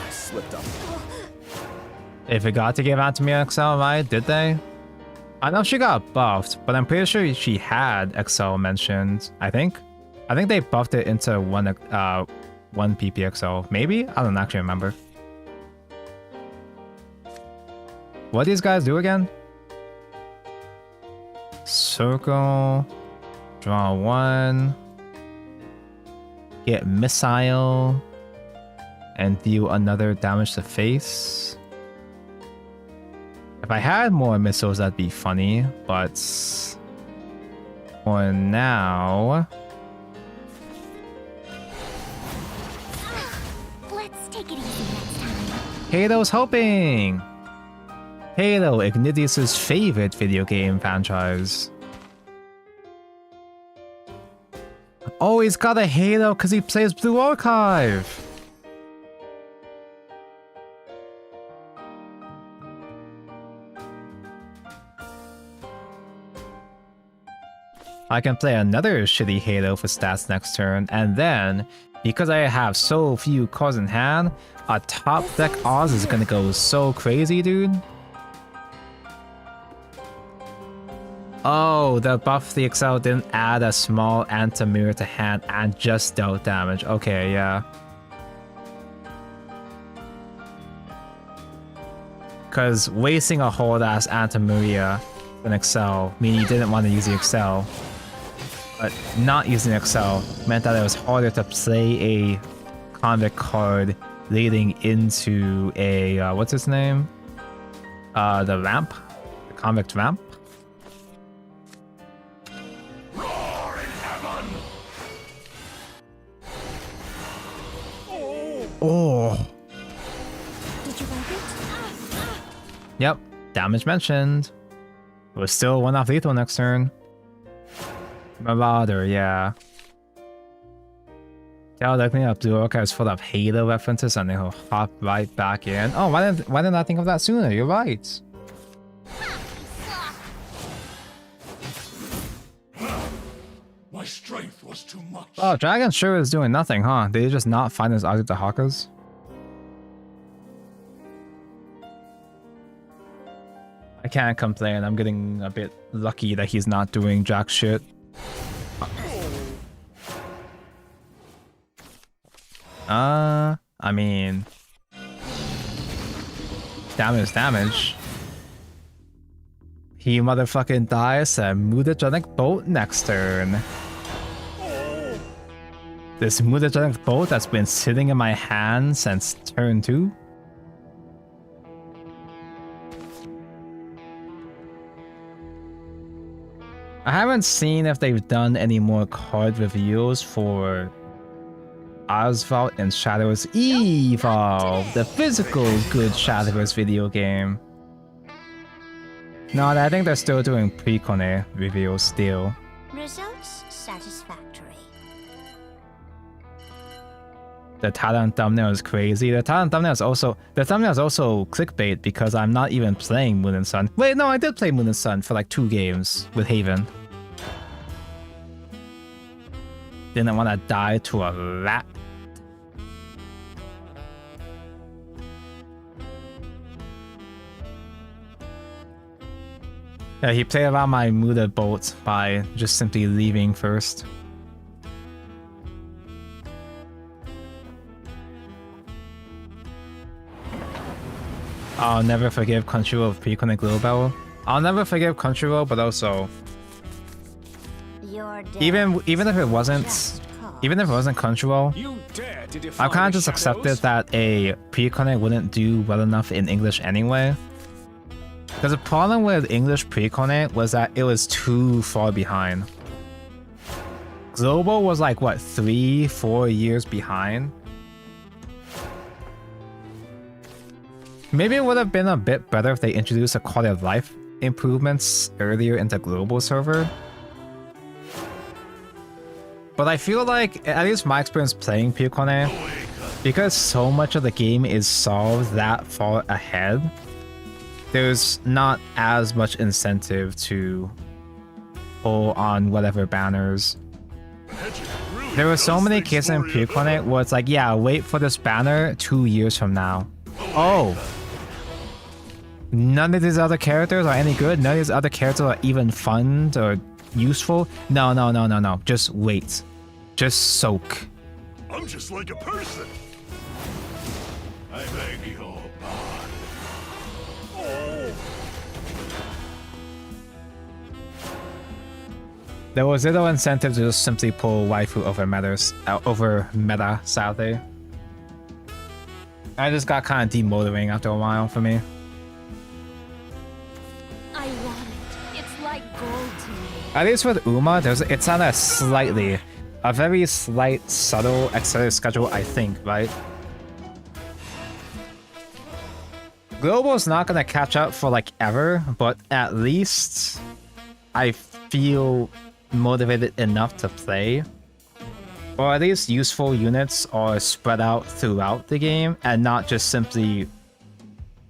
Slipped up. They forgot to give Anatomy XL, right? Did they? I know she got buffed, but I'm pretty sure she had XL mentioned. I think they buffed it into one PPXL. Maybe? I don't actually remember. What these guys do again? Circle, draw one, get missile, and deal another damage to face. If I had more missiles, that'd be funny, but for now, Let's take it easy next time. Halo's hoping. Halo, Ignitius's favorite video game franchise. Oh, he's got a Halo because he plays Blue Archive. I can play another shitty Halo for stats next turn, and then, because I have so few cards in hand, a top deck Oz is gonna go so crazy, dude. Oh, the buff the XL didn't add a small anti-mirror to hand and just dealt damage. Okay, yeah. Because wasting a whole ass anti-mirror in XL meaning you didn't want to use the XL. But not using XL meant that it was harder to play a convict card leading into a, what's its name? The ramp? The convict ramp? Oh. Did you like it? Yep, damage mentioned. It was still one off lethal next turn. Marauder, yeah. Yeah, looking up Blue Orca is full of Halo references and he'll hop right back in. Oh, why didn't I think of that sooner? You're right. My strength was too much. Oh, Dragon sure is doing nothing, huh? Did he just not find his object to Hawkers? I can't complain. I'm getting a bit lucky that he's not doing jack shit. I mean, damage. He motherfucking dies a mutagenic bolt next turn. This mutagenic bolt that's been sitting in my hand since turn 2. I haven't seen if they've done any more card reveals for Oswald and Shadowverse Evolve, the physical good Shadowverse video game. No, I think they're still doing pre-Kone reveals still. Results satisfactory. The talent thumbnail is crazy. The thumbnail is also clickbait because I'm not even playing Moon and Sun. Wait, no, I did play Moon and Sun for like 2 games with Haven. Didn't want to die to a rat. Yeah, he played around my Muda bolt by just simply leaving first. I'll never forgive Crunchyroll of pre-Connect Global. I'll never forgive Crunchyroll, but also even if it wasn't Crunchyroll, I kind of just accepted that a pre-Connect wouldn't do well enough in English anyway. Because the problem with English pre-Connect was that it was too far behind. Global was like what, 3-4 years behind? Maybe it would have been a bit better if they introduced a quality of life improvements earlier into global server. But I feel like, at least my experience playing Picone, because so much of the game is solved that far ahead, there's not as much incentive to pull on whatever banners. There were so many cases in Picone where it's like, yeah, wait for this banner 2 years from now. Oh! None of these other characters are any good? None of these other characters are even fun or useful? No, no, no, no, no. Just wait. Just soak. I'm just like a person. I beg your pardon. Oh. There was little incentive to just simply pull waifu over meta, sadly. I just got kind of demotivating after a while for me. I want it. It's like gold to me. At least with Uma, it's on a very slight, subtle accelerated schedule, I think, right? Global's not gonna catch up for like ever, but at least I feel motivated enough to play. Or at least useful units are spread out throughout the game and not just simply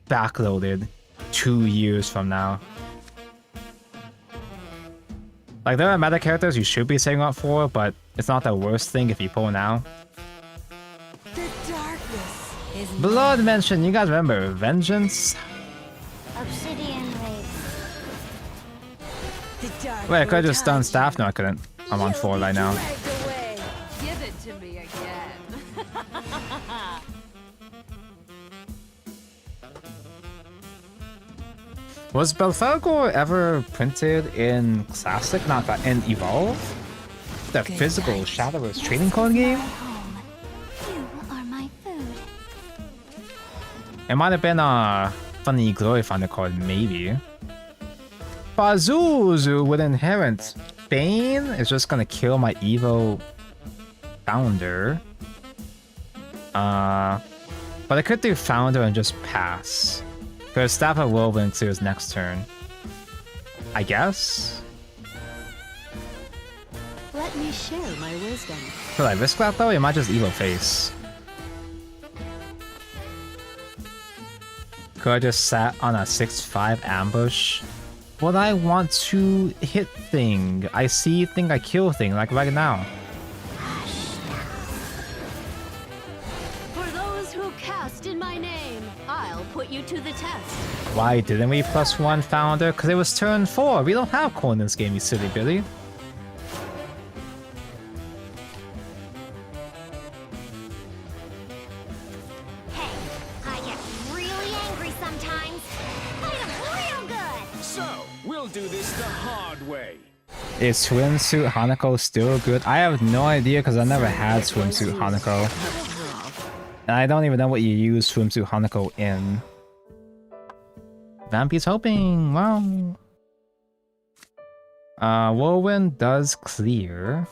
backloaded 2 years from now. Like, there are meta characters you should be saving up for, but it's not the worst thing if you pull now. The darkness is Blood mention, you guys remember Vengeance? obsidian rays. The dark. Wait, I could have just done staff. No, I couldn't. I'm on 4 right now. Give it to me again. Was Belphegor ever printed in Classic? Not that, in Evolve? The physical Shadowverse trading card game? Home. You are my food. It might have been a funny Glory Finder card, maybe. Pazuzu with Inherent Bane is just gonna kill my Evo Founder. But I could do Founder and just pass. Because Staff of Woven clears next turn. I guess? Let me share my wisdom. Could I risk that though? It might just Evo Face. Could I just sat on a 6-5 ambush? Would I want to hit thing? I see thing, I kill thing, like right now. For those who cast in my name, I'll put you to the test. Why didn't we +1 Founder? Because it was turn 4. We don't have corn in this game, you silly Billy. Hey, I get really angry sometimes. I am real good. So, we'll do this the hard way. Is Swimsuit Hanako still good? I have no idea because I never had Swimsuit Hanako. And I don't even know what you use Swimsuit Hanako in. Vampy's hoping, wow. Whirlwind does clear.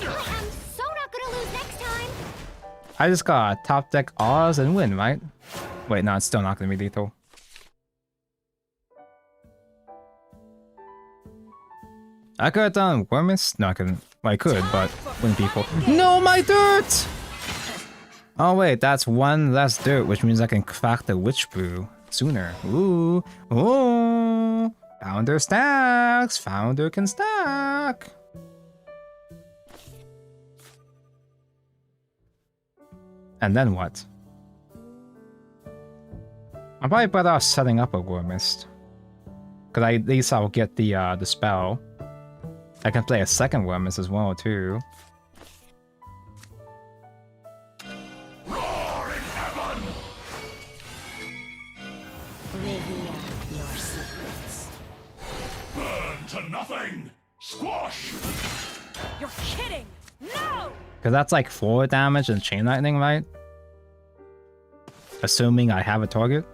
I am so not gonna lose next time. I just got top deck Oz and win, right? Wait, no, it's still not gonna be lethal. I could have done Wormist. No, I couldn't. Well, I could, but wouldn't be cool. No, my dirt! Oh wait, that's one less dirt, which means I can crack the Witch Brew sooner. Ooh, ooh! Founder stacks. Founder can stack. And then what? I'm probably better off setting up a Wormist, because at least I'll get the spell. I can play a second Wormist as well too. Roar in heaven! Reveal your secrets. Burn to nothing! Squash! You're kidding. No. Because that's like 4 damage and Chain Lightning, right? Assuming I have a target.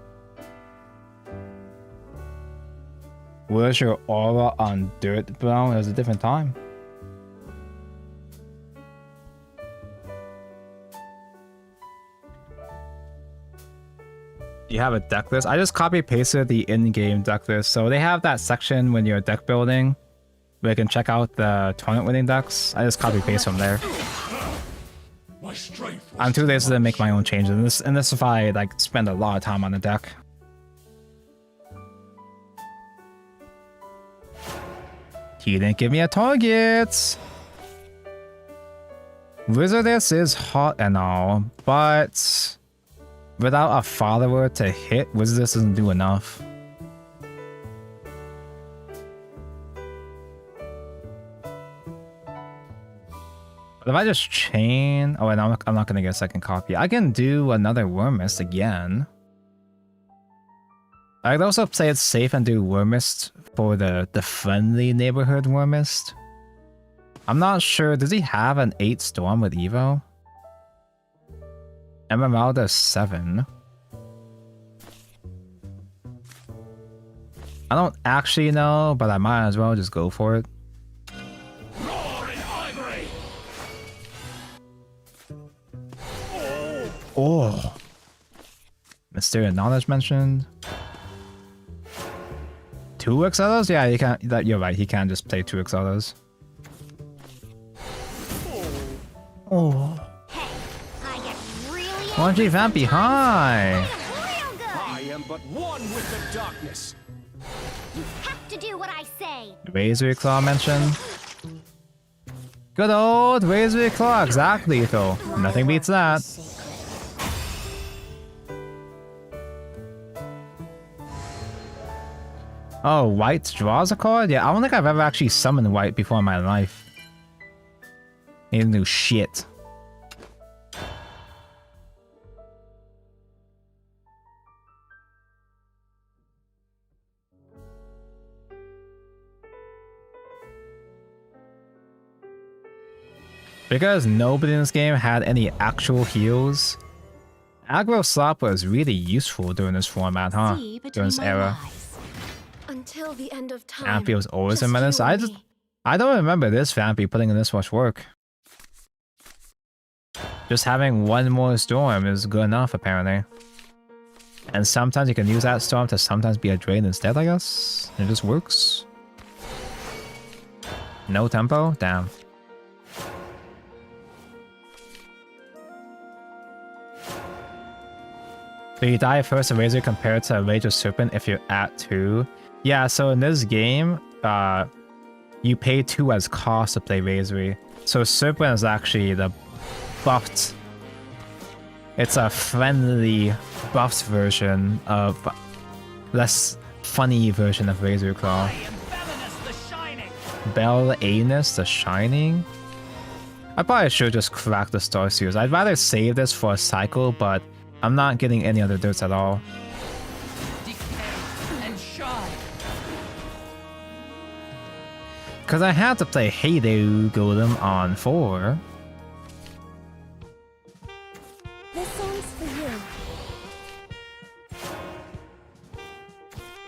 Where's your aura on dirt, bro? It was a different time. You have a deck list? I just copy pasted the in-game deck list. So they have that section when you're deck building where you can check out the tournament winning decks. I just copy paste from there. I'm too lazy to make my own changes. And this if I like spend a lot of time on the deck. He didn't give me a target. Wizardess is hot and all, but without a follower to hit, Wizardess doesn't do enough. But if I just chain... Oh, and I'm not gonna get a second copy. I can do another Worm Mist again. I could also play it safe and do Worm Mist for the friendly neighborhood Worm Mist. I'm not sure. Does he have an 8 Storm with Evo? MML does 7. I don't actually know, but I might as well just go for it. Oh! Mysterious Knowledge mentioned. 2 Exodos? Yeah, you can't. You're right. He can't just play 2 Exodos. Oh. Hey, I get really 1G Vampy, hi! real good. I am but one with the darkness. You have to do what I say. Razor Claw mentioned. Good old Razor Claw, exactly though. Nothing beats that. Oh, White draws a card? Yeah, I don't think I've ever actually summoned White before in my life. He didn't do shit. Because nobody in this game had any actual heals, aggro slop was really useful during this format, huh? During this era. Until the end of time. Vampy was always a Just menace. you and me. I don't remember this Vampy putting in this much work. Just having one more storm is good enough, apparently. And sometimes you can use that storm to sometimes be a drain instead, I guess. It just works. No tempo? Damn. So you die first of Razor compared to Rage of Serpent if you're at 2. Yeah, so in this game, you pay 2 as cost to play Razor. So Serpent is actually the buffed. It's a friendly buffed version of less funny version of Razor Claw. Bell Anus the Shining? I probably should just crack the Star Series. I'd rather save this for a cycle, but I'm not getting any other dirts at all. Because I had to play Heyday Golem on 4. This song's for you.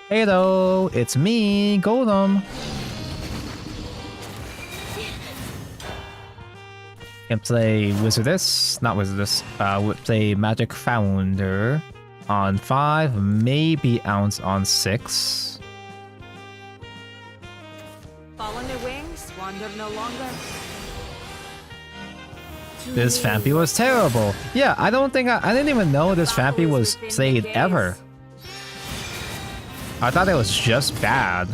Hello, it's me, Golem. Can play Wizardess, not Wizardess, would play Magic Founder on 5, maybe Ounce on 6. Fall on their wings, wander no longer. This Vampy was terrible. Yeah, I don't think I didn't even know this Vampy was played ever. I thought it was just bad.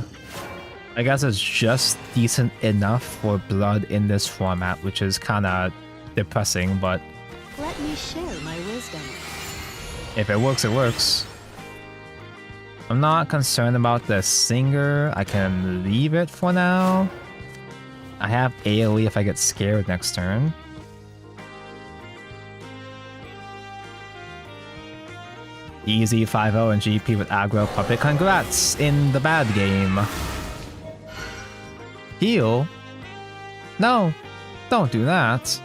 I guess it's just decent enough for blood in this format, which is kind of depressing, but Let me share my wisdom. if it works, it works. I'm not concerned about the singer. I can leave it for now. I have AoE if I get scared next turn. Easy 5-0 and GP with aggro puppet. Congrats in the bad game. Heal? No, don't do that.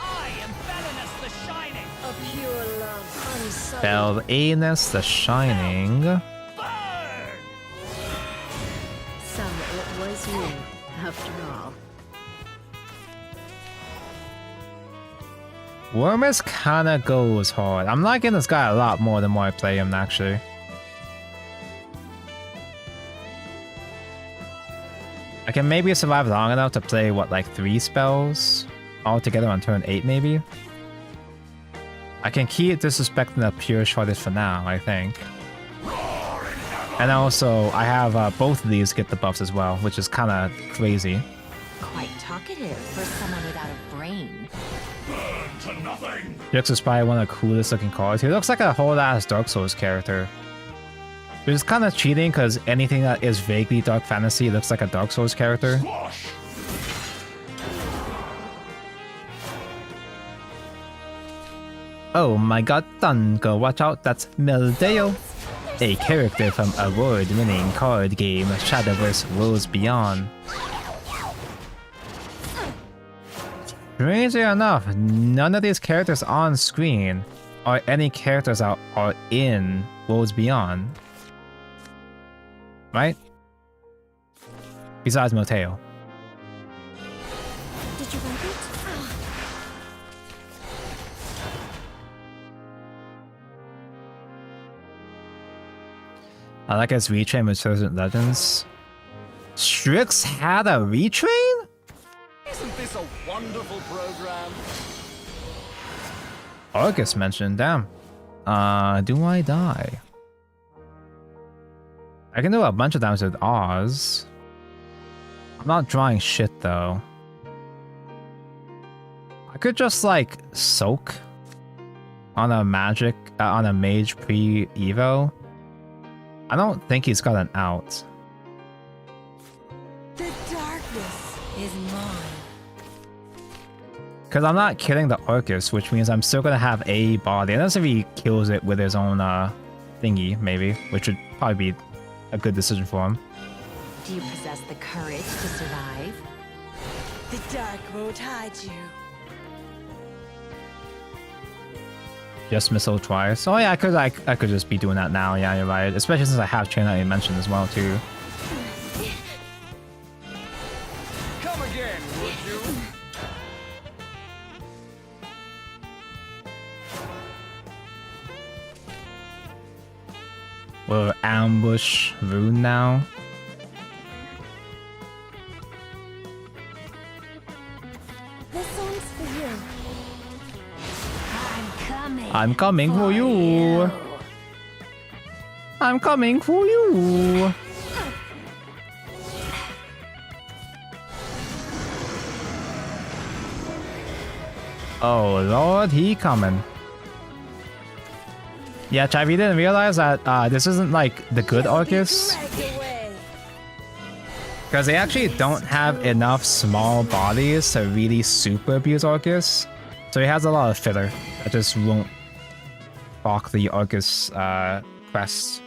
I am Belenus the Shining. A pure love, unsullied. Bel'Anus the Shining. Burn! So it was you, after all. Wormus kinda goes hard. I'm liking this guy a lot more the more I play him, actually. I can maybe survive long enough to play, what, like 3 spells all together on turn 8, maybe? I can keep disrespecting the pure shortage for now, I think. And also, I have both of these get the buffs as well, which is kind of crazy. Quite talkative for someone without a brain. To nothing. Jix is probably one of the coolest looking cards. He looks like a whole ass Dark Souls character. Which is kind of cheating because anything that is vaguely Dark Fantasy looks like a Dark Souls character. Squash. Oh my god, Dunga, watch out, that's Meldeo. A character from award-winning card game Shadowverse Worlds Beyond. Strangely enough, none of these characters on screen are any characters that are in Worlds Beyond. Right? Besides Moteo. Did you write it? I like his retrain with Chosen Legends. Strix had a retrain? Isn't this a wonderful program? Argus mentioned, damn. Do I die? I can do a bunch of damage with Oz. I'm not drawing shit though. I could just like soak on a magic, on a mage pre-evo. I don't think he's got an out. The darkness is mine. Because I'm not killing the Arcus, which means I'm still going to have a body. Unless if he kills it with his own thingy, maybe. Which would probably be a good decision for him. Do you possess the courage to survive? The dark won't hide you. Just missile twice. Oh yeah, I could just be doing that now. Yeah, you're right. Especially since I have Chain Lightning mentioned as well too. Come again, would you? We'll ambush Rune now. This song's for you. I'm coming for you. I'm coming for you. Oh lord, he coming. Yeah, Chav, you didn't realize that this isn't like the good Arcus. Because they actually don't have enough small bodies to really super abuse Arcus. So he has a lot of filler that just won't fuck the Arcus quest.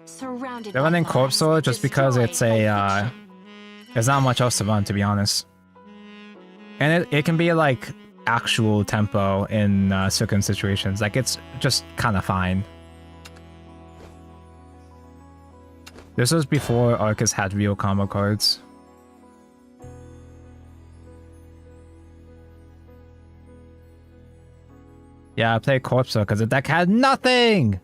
Surrounded They're running Corpse Sword just because it's a there's not much else to run, to be honest. And it can be like actual tempo in certain situations. Like it's just kind of fine. This was before Arcus had real combo cards. Yeah, I played Corpse because the deck had nothing!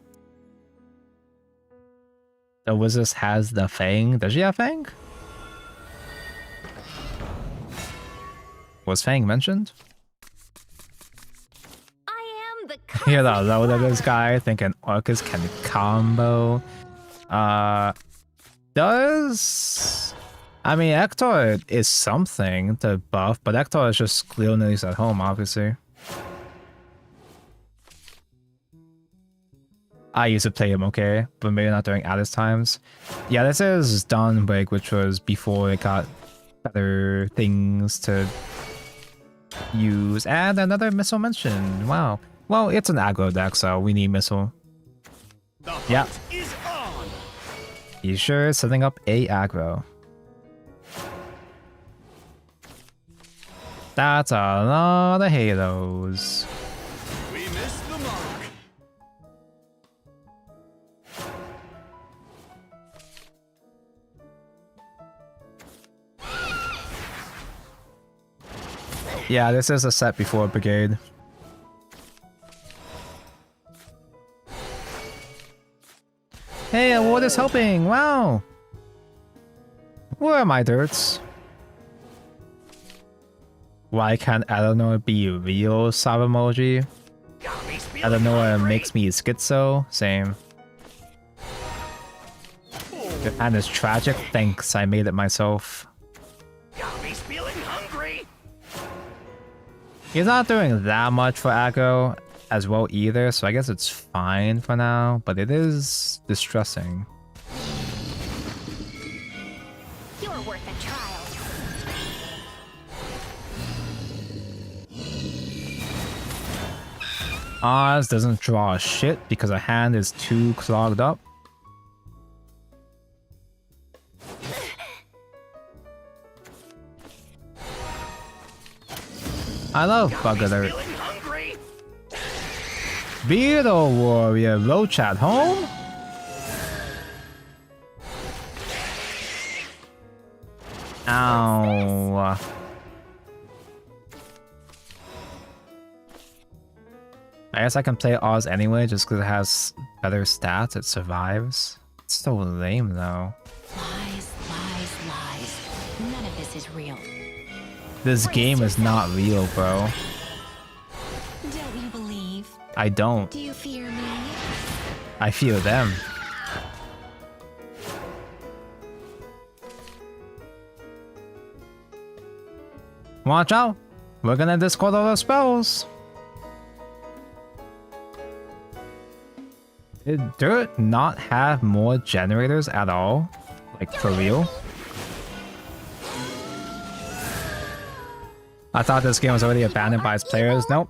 The Wizards has the Fang. Does she have Fang? Was Fang mentioned? I am the Hear the load of this guy thinking Arcus can combo. Does... I mean, Ector is something to buff, but Ector is just Cleonis at home, obviously. I used to play him okay, but maybe not during Addis times. Yeah, this is Dawnbreak, which was before it got better things to use. And another missile mention. Wow. Well, it's an aggro deck, so we need missile. Yeah. Is on. He's sure setting up a aggro. That's a lot of halos. We missed the mark. Yeah, this is a set before Brigade. Hey, a ward is helping! Wow! Where are my dirts? Why can't Eleanor be real sub emoji? Eleanor makes me schizo. Same. Japan is tragic. Thanks, I made it myself. Got me feeling hungry. He's not doing that much for aggro as well either, so I guess it's fine for now, but it is distressing. You're worth a trial. Oz doesn't draw shit because her hand is too clogged up. I love Bug Alert. Beetle Warrior Roach at home? Ow. I guess I can play Oz anyway just because it has better stats, it survives. It's so lame though. Lies, lies, lies. None of this is real. This game is not real, bro. Don't you believe? I don't. Do you fear me? I fear them. Watch out! We're gonna discard all our spells! Did Dirt not have more generators at all? Like, for real? I thought this game was already abandoned by its players. Nope.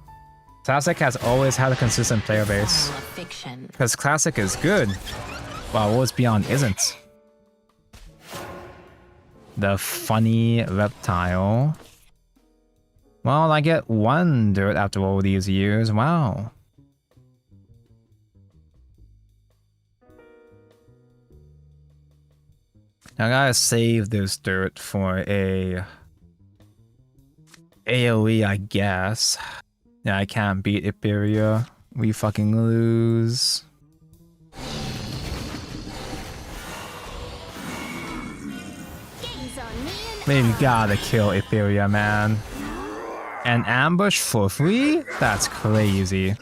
Classic has always had a consistent player base. Fiction. Because Classic is good, while Worlds Beyond isn't. The funny reptile. Well, I get one dirt after all these years. Wow. I gotta save this dirt for a AoE, I guess. Yeah, I can't beat Iperia. We fucking lose. We gotta kill Iperia, man. An ambush for free? That's crazy.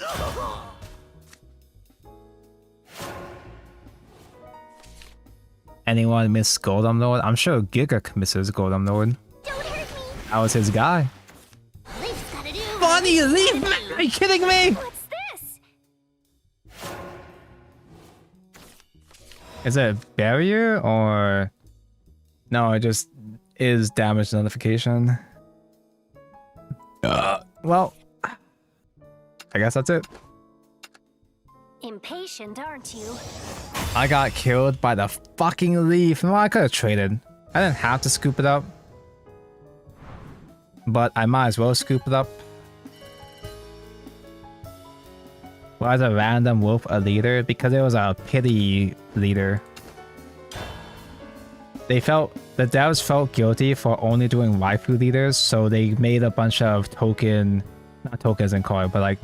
Anyone miss Golem Lord? I'm sure Giga misses Golem Lord. Don't hurt me. That was his guy. Leaf's gotta do. Bonnie, leave me! Are you kidding me? What's this? Is it a barrier or... No, it just is damage notification. Well, I guess that's it. Impatient, aren't you? I got killed by the fucking leaf. Well, I could have traded. I didn't have to scoop it up. But I might as well scoop it up. Why is a random wolf a leader? Because it was a pity leader. The devs felt guilty for only doing waifu leaders, so they made a bunch of not tokens in card, but like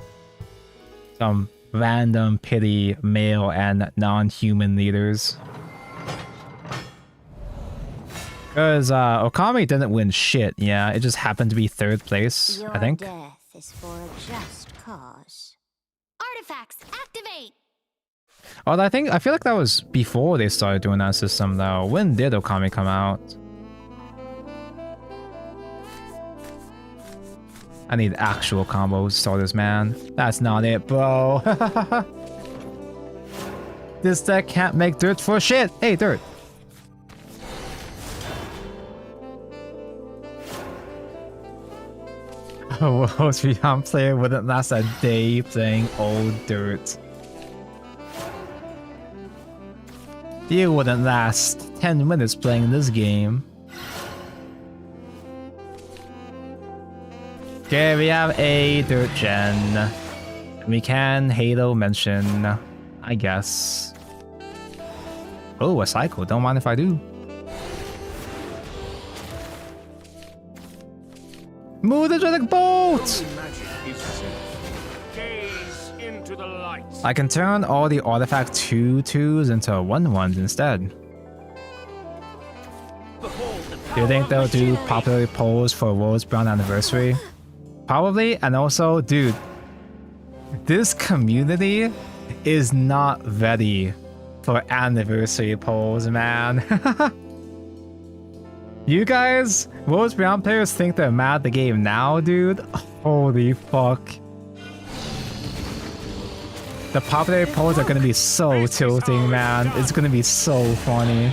some random pity male and non-human leaders. Because Okami didn't win shit, yeah, it just happened to be third place, I think. Your death is for a just cause. Artifacts, activate! Although I feel like that was before they started doing that system though. When did Okami come out? I need actual combo starters, man. That's not it, bro. This deck can't make dirt for shit. Hey, dirt. A Worlds Beyond player wouldn't last a day playing old dirt. You wouldn't last 10 minutes playing this game. Okay, we have a dirt gen. We can Halo mention, I guess. Oh, a cycle. Don't mind if I do. Mutagenic bolt! Magic is safe. Gaze into the light. I can turn all the artifact 2/2s into 1/1s instead. Behold the Do you think power of they'll do machinery. popular polls for World's Brown Anniversary? Probably, and also, dude, this community is not ready for anniversary polls, man. You guys, World's Brown players think they're mad at the game now, dude? Holy fuck. The popular polls are gonna be so tilting, man. It's gonna be so funny.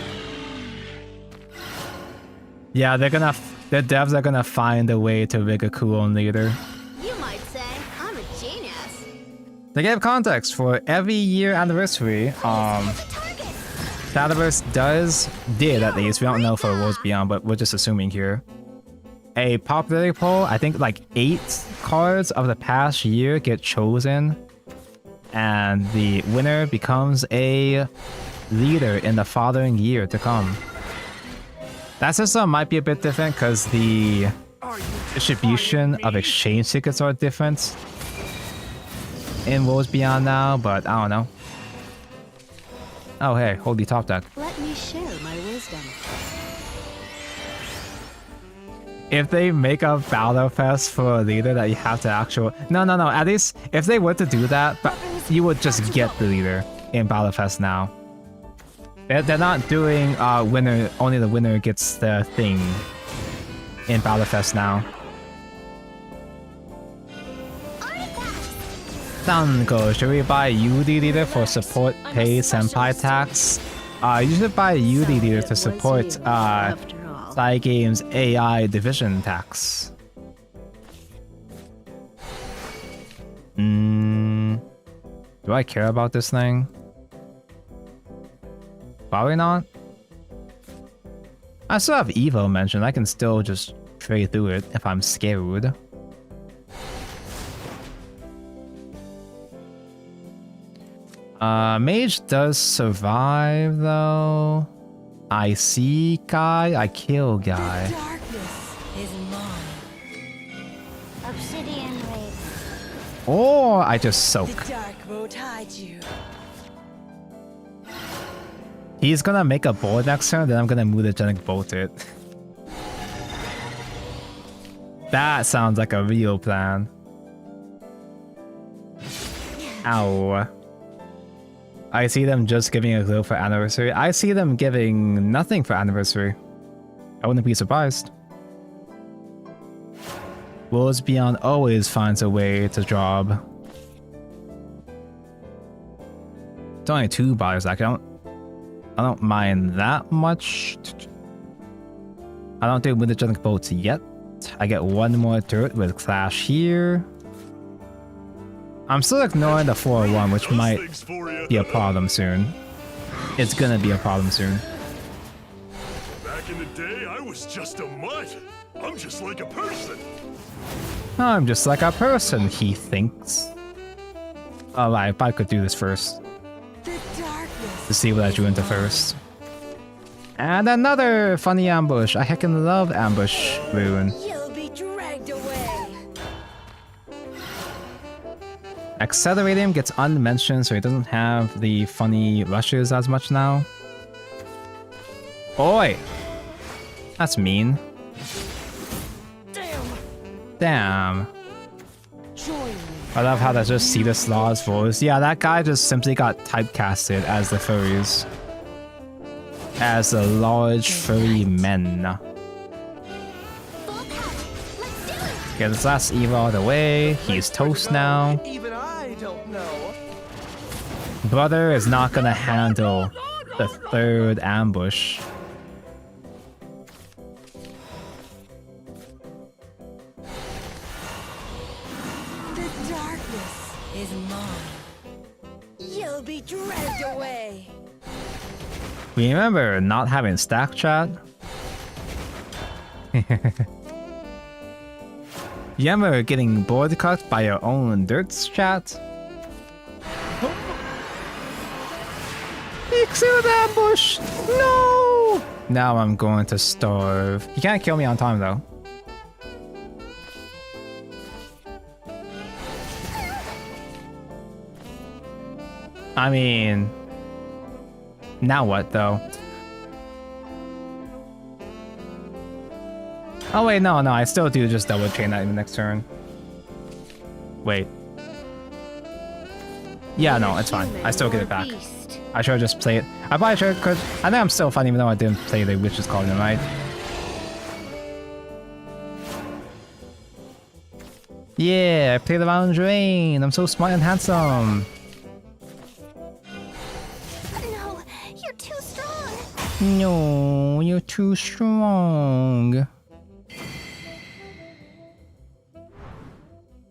Yeah, the devs are gonna find a way to rig a cooldown later. You might say I'm a genius. To give context, for every year anniversary, Shadowverse did at least, we don't know for Worlds Beyond, but we're just assuming here, a popularity poll. I think like 8 cards of the past year get chosen, and the winner becomes a leader in the following year to come. That system might be a bit different because the distribution of exchange tickets are different in Worlds Beyond now, but I don't know. Oh hey, holy top deck. Let me share my wisdom. If they make a Battle Fest for a leader that you have to No, at least if they were to do that, but you would just get the leader in Battle Fest now. They're not doing winner, only the winner gets the thing in Battle Fest now. Dango, should we buy UD leader for support pay senpai tax? You should buy UD leader to support Side Games AI division tax. Do I care about this thing? Probably not. I still have Evo mentioned. I can still just trade through it if I'm scared. Mage does survive though. I see guy, I kill guy. Darkness is mine. Obsidian Raven. Or I just soak. The dark won't hide you. He's gonna make a board next turn, then I'm gonna mutagenic bolt it. That sounds like a real plan. Ow. I see them just giving a glow for anniversary. I see them giving nothing for anniversary. I wouldn't be surprised. Worlds Beyond always finds a way to job. It's only 2 bodies, like I don't mind that much. I don't do mutagenic bolts yet. I get 1 more dirt with Clash here. I'm still ignoring the 401, which might be a problem soon. It's gonna be a problem soon. Back in the day, I was just a mutt. I'm just like a person. I'm just like a person, he thinks. Alright, if I could do this first. The darkness. To see what I drew into first. And another funny ambush. I heckin' love ambush rune. You'll be dragged away. Accelerating gets unmentioned, so he doesn't have the funny rushes as much now. Oi! That's mean. Damn. I love how that's just Cedar Slaw's voice. Yeah, that guy just simply got typecasted as the furries. As the large furry men. Get this last Eva out of the way. He's toast now. Even I don't know. Brother is not gonna handle the 3rd ambush. The darkness is mine. You'll be dragged away. Remember not having stack chat? You remember getting board cut by your own dirts chat? Exiled ambush! No! Now I'm going to starve. You can't kill me on time though. I mean, now what though? Oh wait, no, I still do just double chain that in the next turn. Wait. Yeah, no, it's fine. I still get it back. I should just play it. I probably should, cause I think I'm still fine even though I didn't play the Witch's Cauldron, right? Yeah, I played around Drain. I'm so smart and handsome. No, you're too strong. No, you're too strong.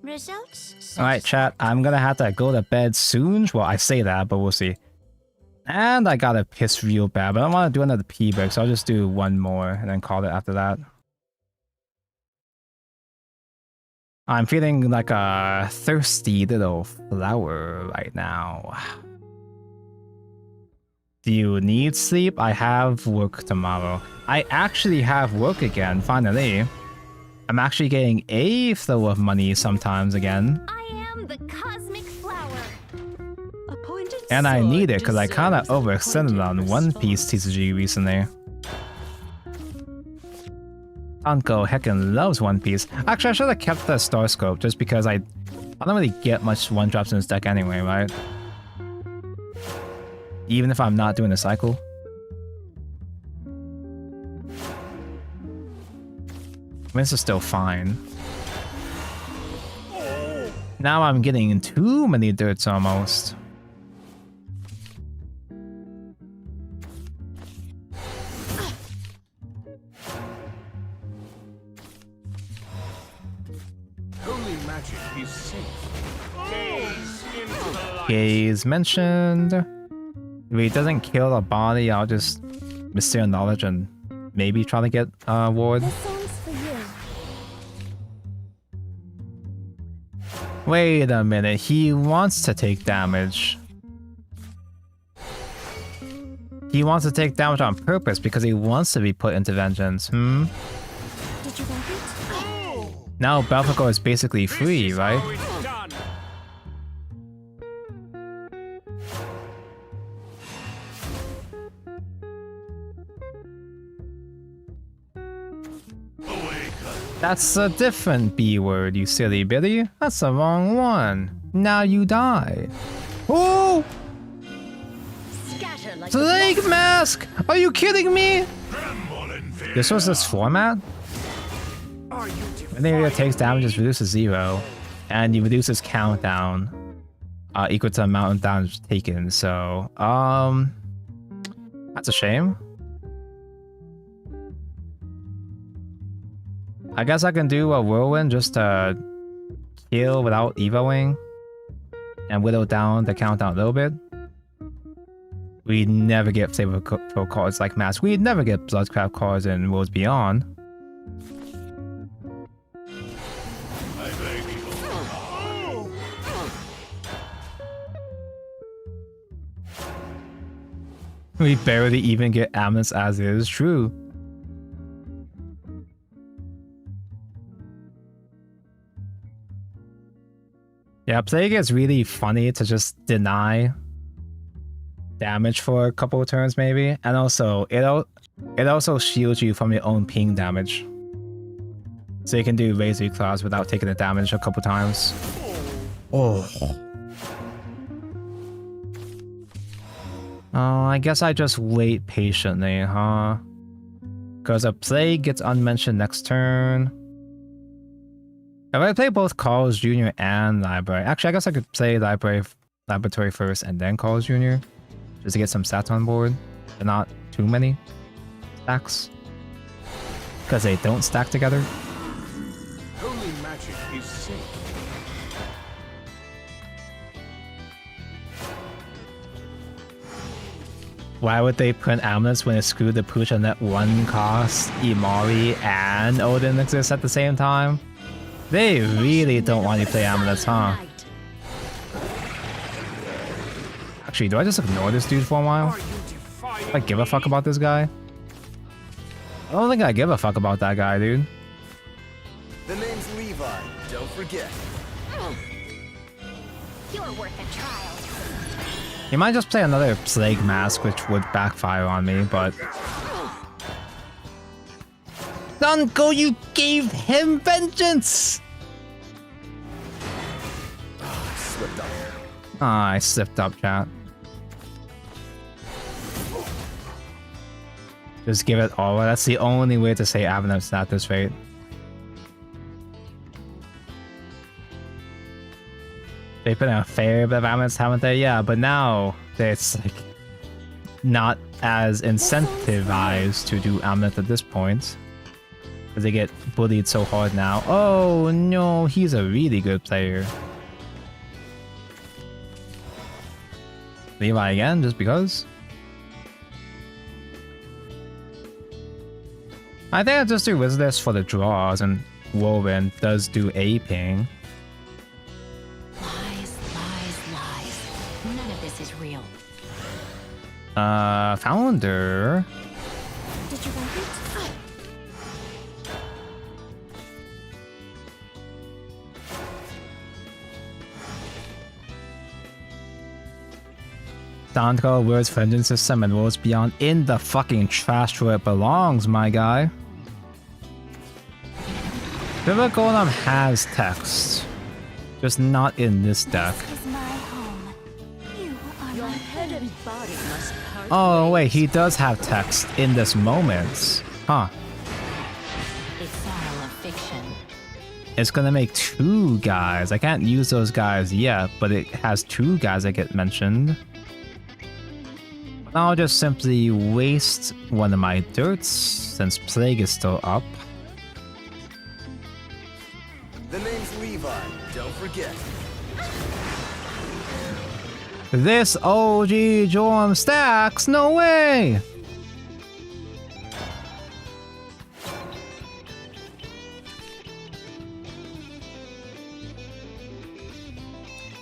Results? Alright, chat, I'm gonna have to go to bed soon. Well, I say that, but we'll see. And I gotta piss real bad, but I don't want to do another pee break, so I'll just do one more and then call it after that. I'm feeling like a thirsty little flower right now. Do you need sleep? I have work tomorrow. I actually have work again, finally. I'm actually getting a flow of money sometimes again. I am the cosmic flower. Appointed And I need it sword because I kind of deserves overextended on appointed One Piece TCG recently. Anko heckin' loves One Piece. Actually, I should have kept the Star Scope just because I don't really get much one-drops in this deck anyway, right? Even if I'm not doing a cycle. I mean, this is still fine. Now I'm getting too many dirts almost. Holy magic is safe. Gaze into the light. Gaze mentioned. If he doesn't kill the body, I'll just Mysterious Knowledge and maybe try to get Ward. This song's for you. Wait a minute, he wants to take damage. He wants to take damage on purpose because he wants to be put into vengeance, Did you like it? Now Belphegor is basically free, This is right? how it's done. That's a different B word, you silly bitty. That's the wrong one. Now you die. Oh! Scatter like Plague Mask! Are you kidding me? This was this format? Are you When the area takes damage, it reduces 0. And you reduce its countdown equal to the amount of damage taken. So, that's a shame. I guess I can do a Whirlwind just to kill without evoing and whittle down the countdown a little bit. We never get Saber Pro cards like Mask. We never get Bloodcraft cards in Worlds Beyond. We barely even get Amnes as is. True. Yeah, Plague is really funny to just deny damage for a couple of turns maybe, and also it also shields you from your own ping damage, so you can do Razor Claws without taking the damage a couple times. Oh, I guess I just wait patiently, huh? Because a Plague gets unmentioned next turn. If I play both Carl's Jr. and Library, actually I guess I could play Laboratory first and then Carl's Jr. just to get some stats on board, but not too many stacks, because they don't stack together. Holy magic is safe. Why would they print Amulets when it's screwed the pooch and let one cost Imari and Odin exist at the same time? They really don't want you to play Amulets, huh? Actually, do I just ignore this dude for a while? Are you defying Do I give a fuck about this guy? I don't think I give a fuck about that guy, dude. The name's Levi, don't forget. You're worth a trial. He might just play another Plague Mask, which would backfire on me, but... Dunko, you gave him vengeance! Slipped up. Ah, I slipped up, chat. Just give it all. That's the only way to say Avalanche at this rate. They put in a fair bit of Avalanche, haven't they? Yeah, but now it's like not as incentivized to do Amulet at this point. Because they get bullied so hard now. Oh no, he's a really good player. Levi again, just because? I think I'll just do Wizardess for the draws, and Whirlwind does do a ping. Lies, lies, lies. None of this is real. Founder. Did you write it? Downco, Words Vengeance System, and Worlds Beyond in the fucking trash where it belongs, my guy. River Golem has text, just not in this deck. This is my home. You are Your my head and body must part Oh wait, ways. he does have text in this moment. Huh. It's all a fiction. It's gonna make 2 guys. I can't use those guys yet, but it has 2 guys that get mentioned. I'll just simply waste one of my dirts, since Plague is still up. The name's Levi, don't forget. This OG Jorm stacks? No way!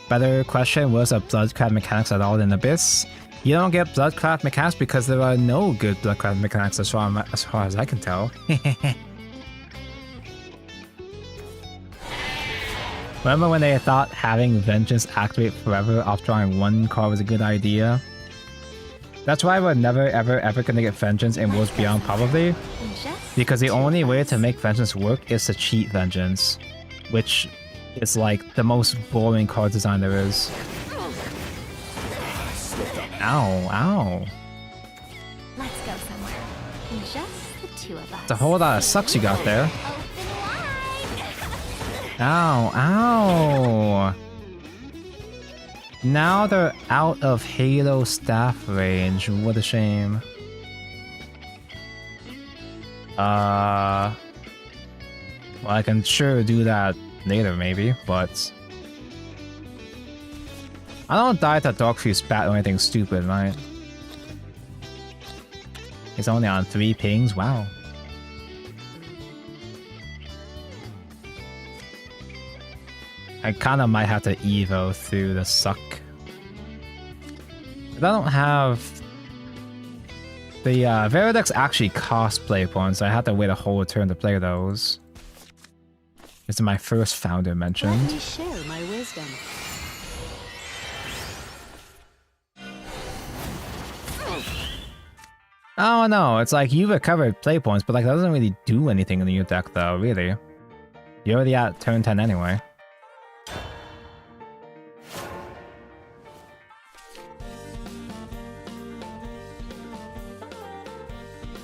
Better question, was a Bloodcraft mechanics at all in Abyss? You don't get Bloodcraft mechanics because there are no good Bloodcraft mechanics as far as I can tell. Remember when they thought having Vengeance activate forever after drawing 1 card was a good idea? That's why we're never ever gonna get Vengeance in Worlds Beyond probably. Because the only way to make Vengeance work is to cheat Vengeance. Which is like the most boring card design there is. Ow, ow. Let's go somewhere. Just the 2 of us. It's a whole lot of sucks you got there. Open wide. Ow, ow. Now they're out of Halo staff range. What a shame. Well, I can sure do that later maybe, but I don't die to Darkfuse Spat or anything stupid, right? He's only on 3 pings, wow. I kinda might have to Evo through the suck. But I don't have... The Veridex actually cost play points, so I have to wait a whole turn to play those. This is my first founder Let mentioned. me share my wisdom. I don't know, it's like you recovered play points, but like that doesn't really do anything in your deck though, really. You're already at turn 10 anyway.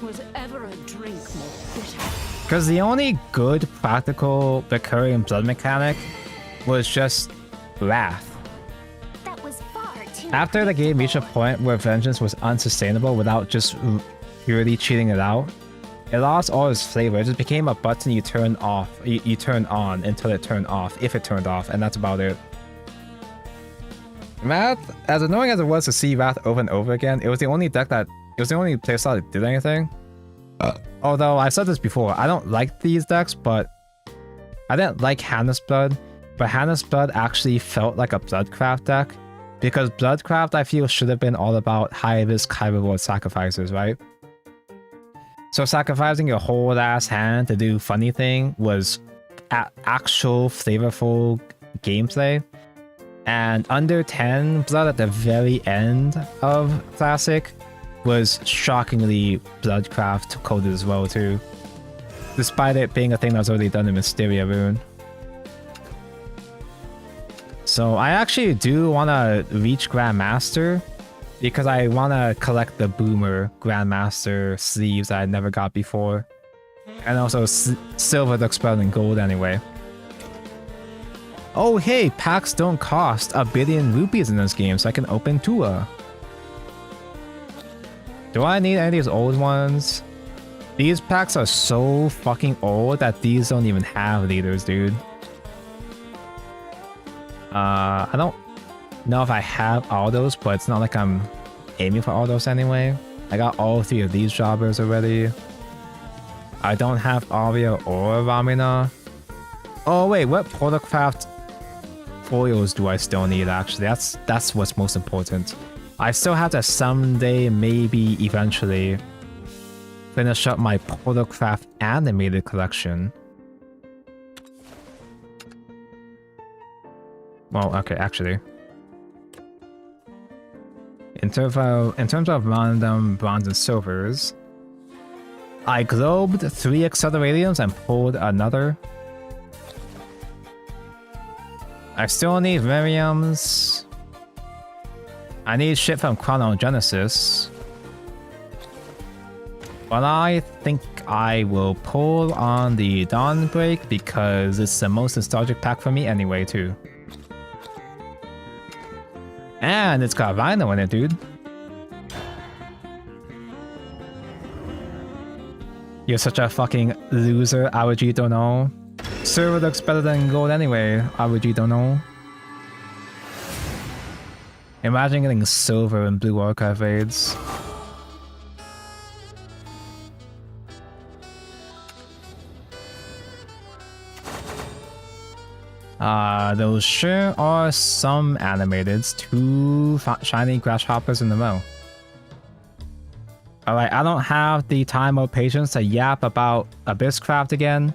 Was ever a drink more bitter? Because the only good practical recurring blood mechanic was just Wrath. That was far too. After the game reached a point where Vengeance was unsustainable without just purely cheating it out, it lost all its flavor. It just became a button you turn off, you turn on until it turned off, if it turned off, and that's about it. Wrath, as annoying as it was to see Wrath over and over again, it was the only deck that, it was the only playstyle that did anything. Although I've said this before, I don't like these decks, but I didn't like Hannah's Blood, but Hannah's Blood actually felt like a Bloodcraft deck, because Bloodcraft I feel should have been all about high risk, high reward sacrifices, right? So sacrificing your whole ass hand to do funny thing was actual flavorful gameplay. And under 10 blood at the very end of Classic was shockingly Bloodcraft coded as well too. Despite it being a thing that was already done in Mysteria Rune. So I actually do want to reach Grandmaster because I want to collect the Boomer Grandmaster sleeves that I never got before. And also silver looks better than gold anyway. Oh hey, packs don't cost 1 billion rupees in this game, so I can open Tua. Do I need any of these old ones? These packs are so fucking old that these don't even have leaders, dude. I don't know if I have all those, but it's not like I'm aiming for all those anyway. I got all 3 of these jobbers already. I don't have Aria or Ramina. Oh wait, what Protocraft foils do I still need actually? That's what's most important. I still have to someday, maybe eventually, finish up my Protocraft animated collection. Well, okay, actually. In terms of random bronze and silvers, I globed 3 Acceleratiums and pulled another. I still need Miriams. I need shit from Chronogenesis. But I think I will pull on the Dawnbreak because it's the most nostalgic pack for me anyway too. And it's got Rhino in it, dude. You're such a fucking loser, Awaji don't know. Silver looks better than gold anyway, Awaji don't know. Imagine getting silver and blue archive raids. Those sure are some animateds. 2 shiny grasshoppers in the row. Alright, I don't have the time or patience to yap about Abysscraft again.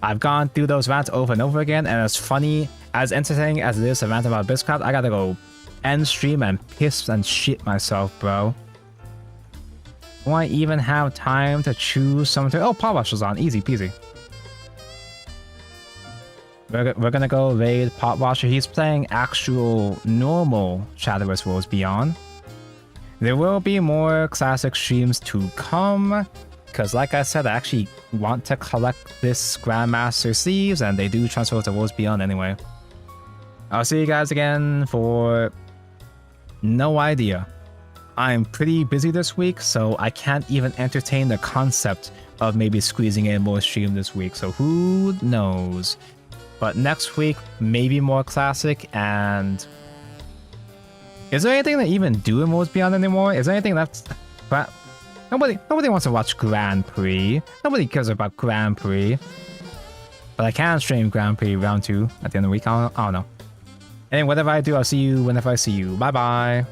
I've gone through those rants over and over again, and as funny, as entertaining as it is to rant about Abysscraft, I gotta go end stream and piss and shit myself, bro. Do I even have time to choose something? Oh, Power Wash was on. Easy peasy. We're gonna go raid Pot Washer. He's playing actual normal Shadowverse Worlds Beyond. There will be more classic streams to come, because like I said, I actually want to collect this Grandmaster sleeves, and they do transfer to Worlds Beyond anyway. I'll see you guys again for no idea. I'm pretty busy this week, so I can't even entertain the concept of maybe squeezing in more stream this week, so who knows. But next week, maybe more classic, and... Is there anything to even do in Worlds Beyond anymore? Is there anything that's... Nobody wants to watch Grand Prix. Nobody cares about Grand Prix. But I can stream Grand Prix Round 2 at the end of the week. I don't know. Anyway, whatever I do, I'll see you whenever I see you. Bye-bye.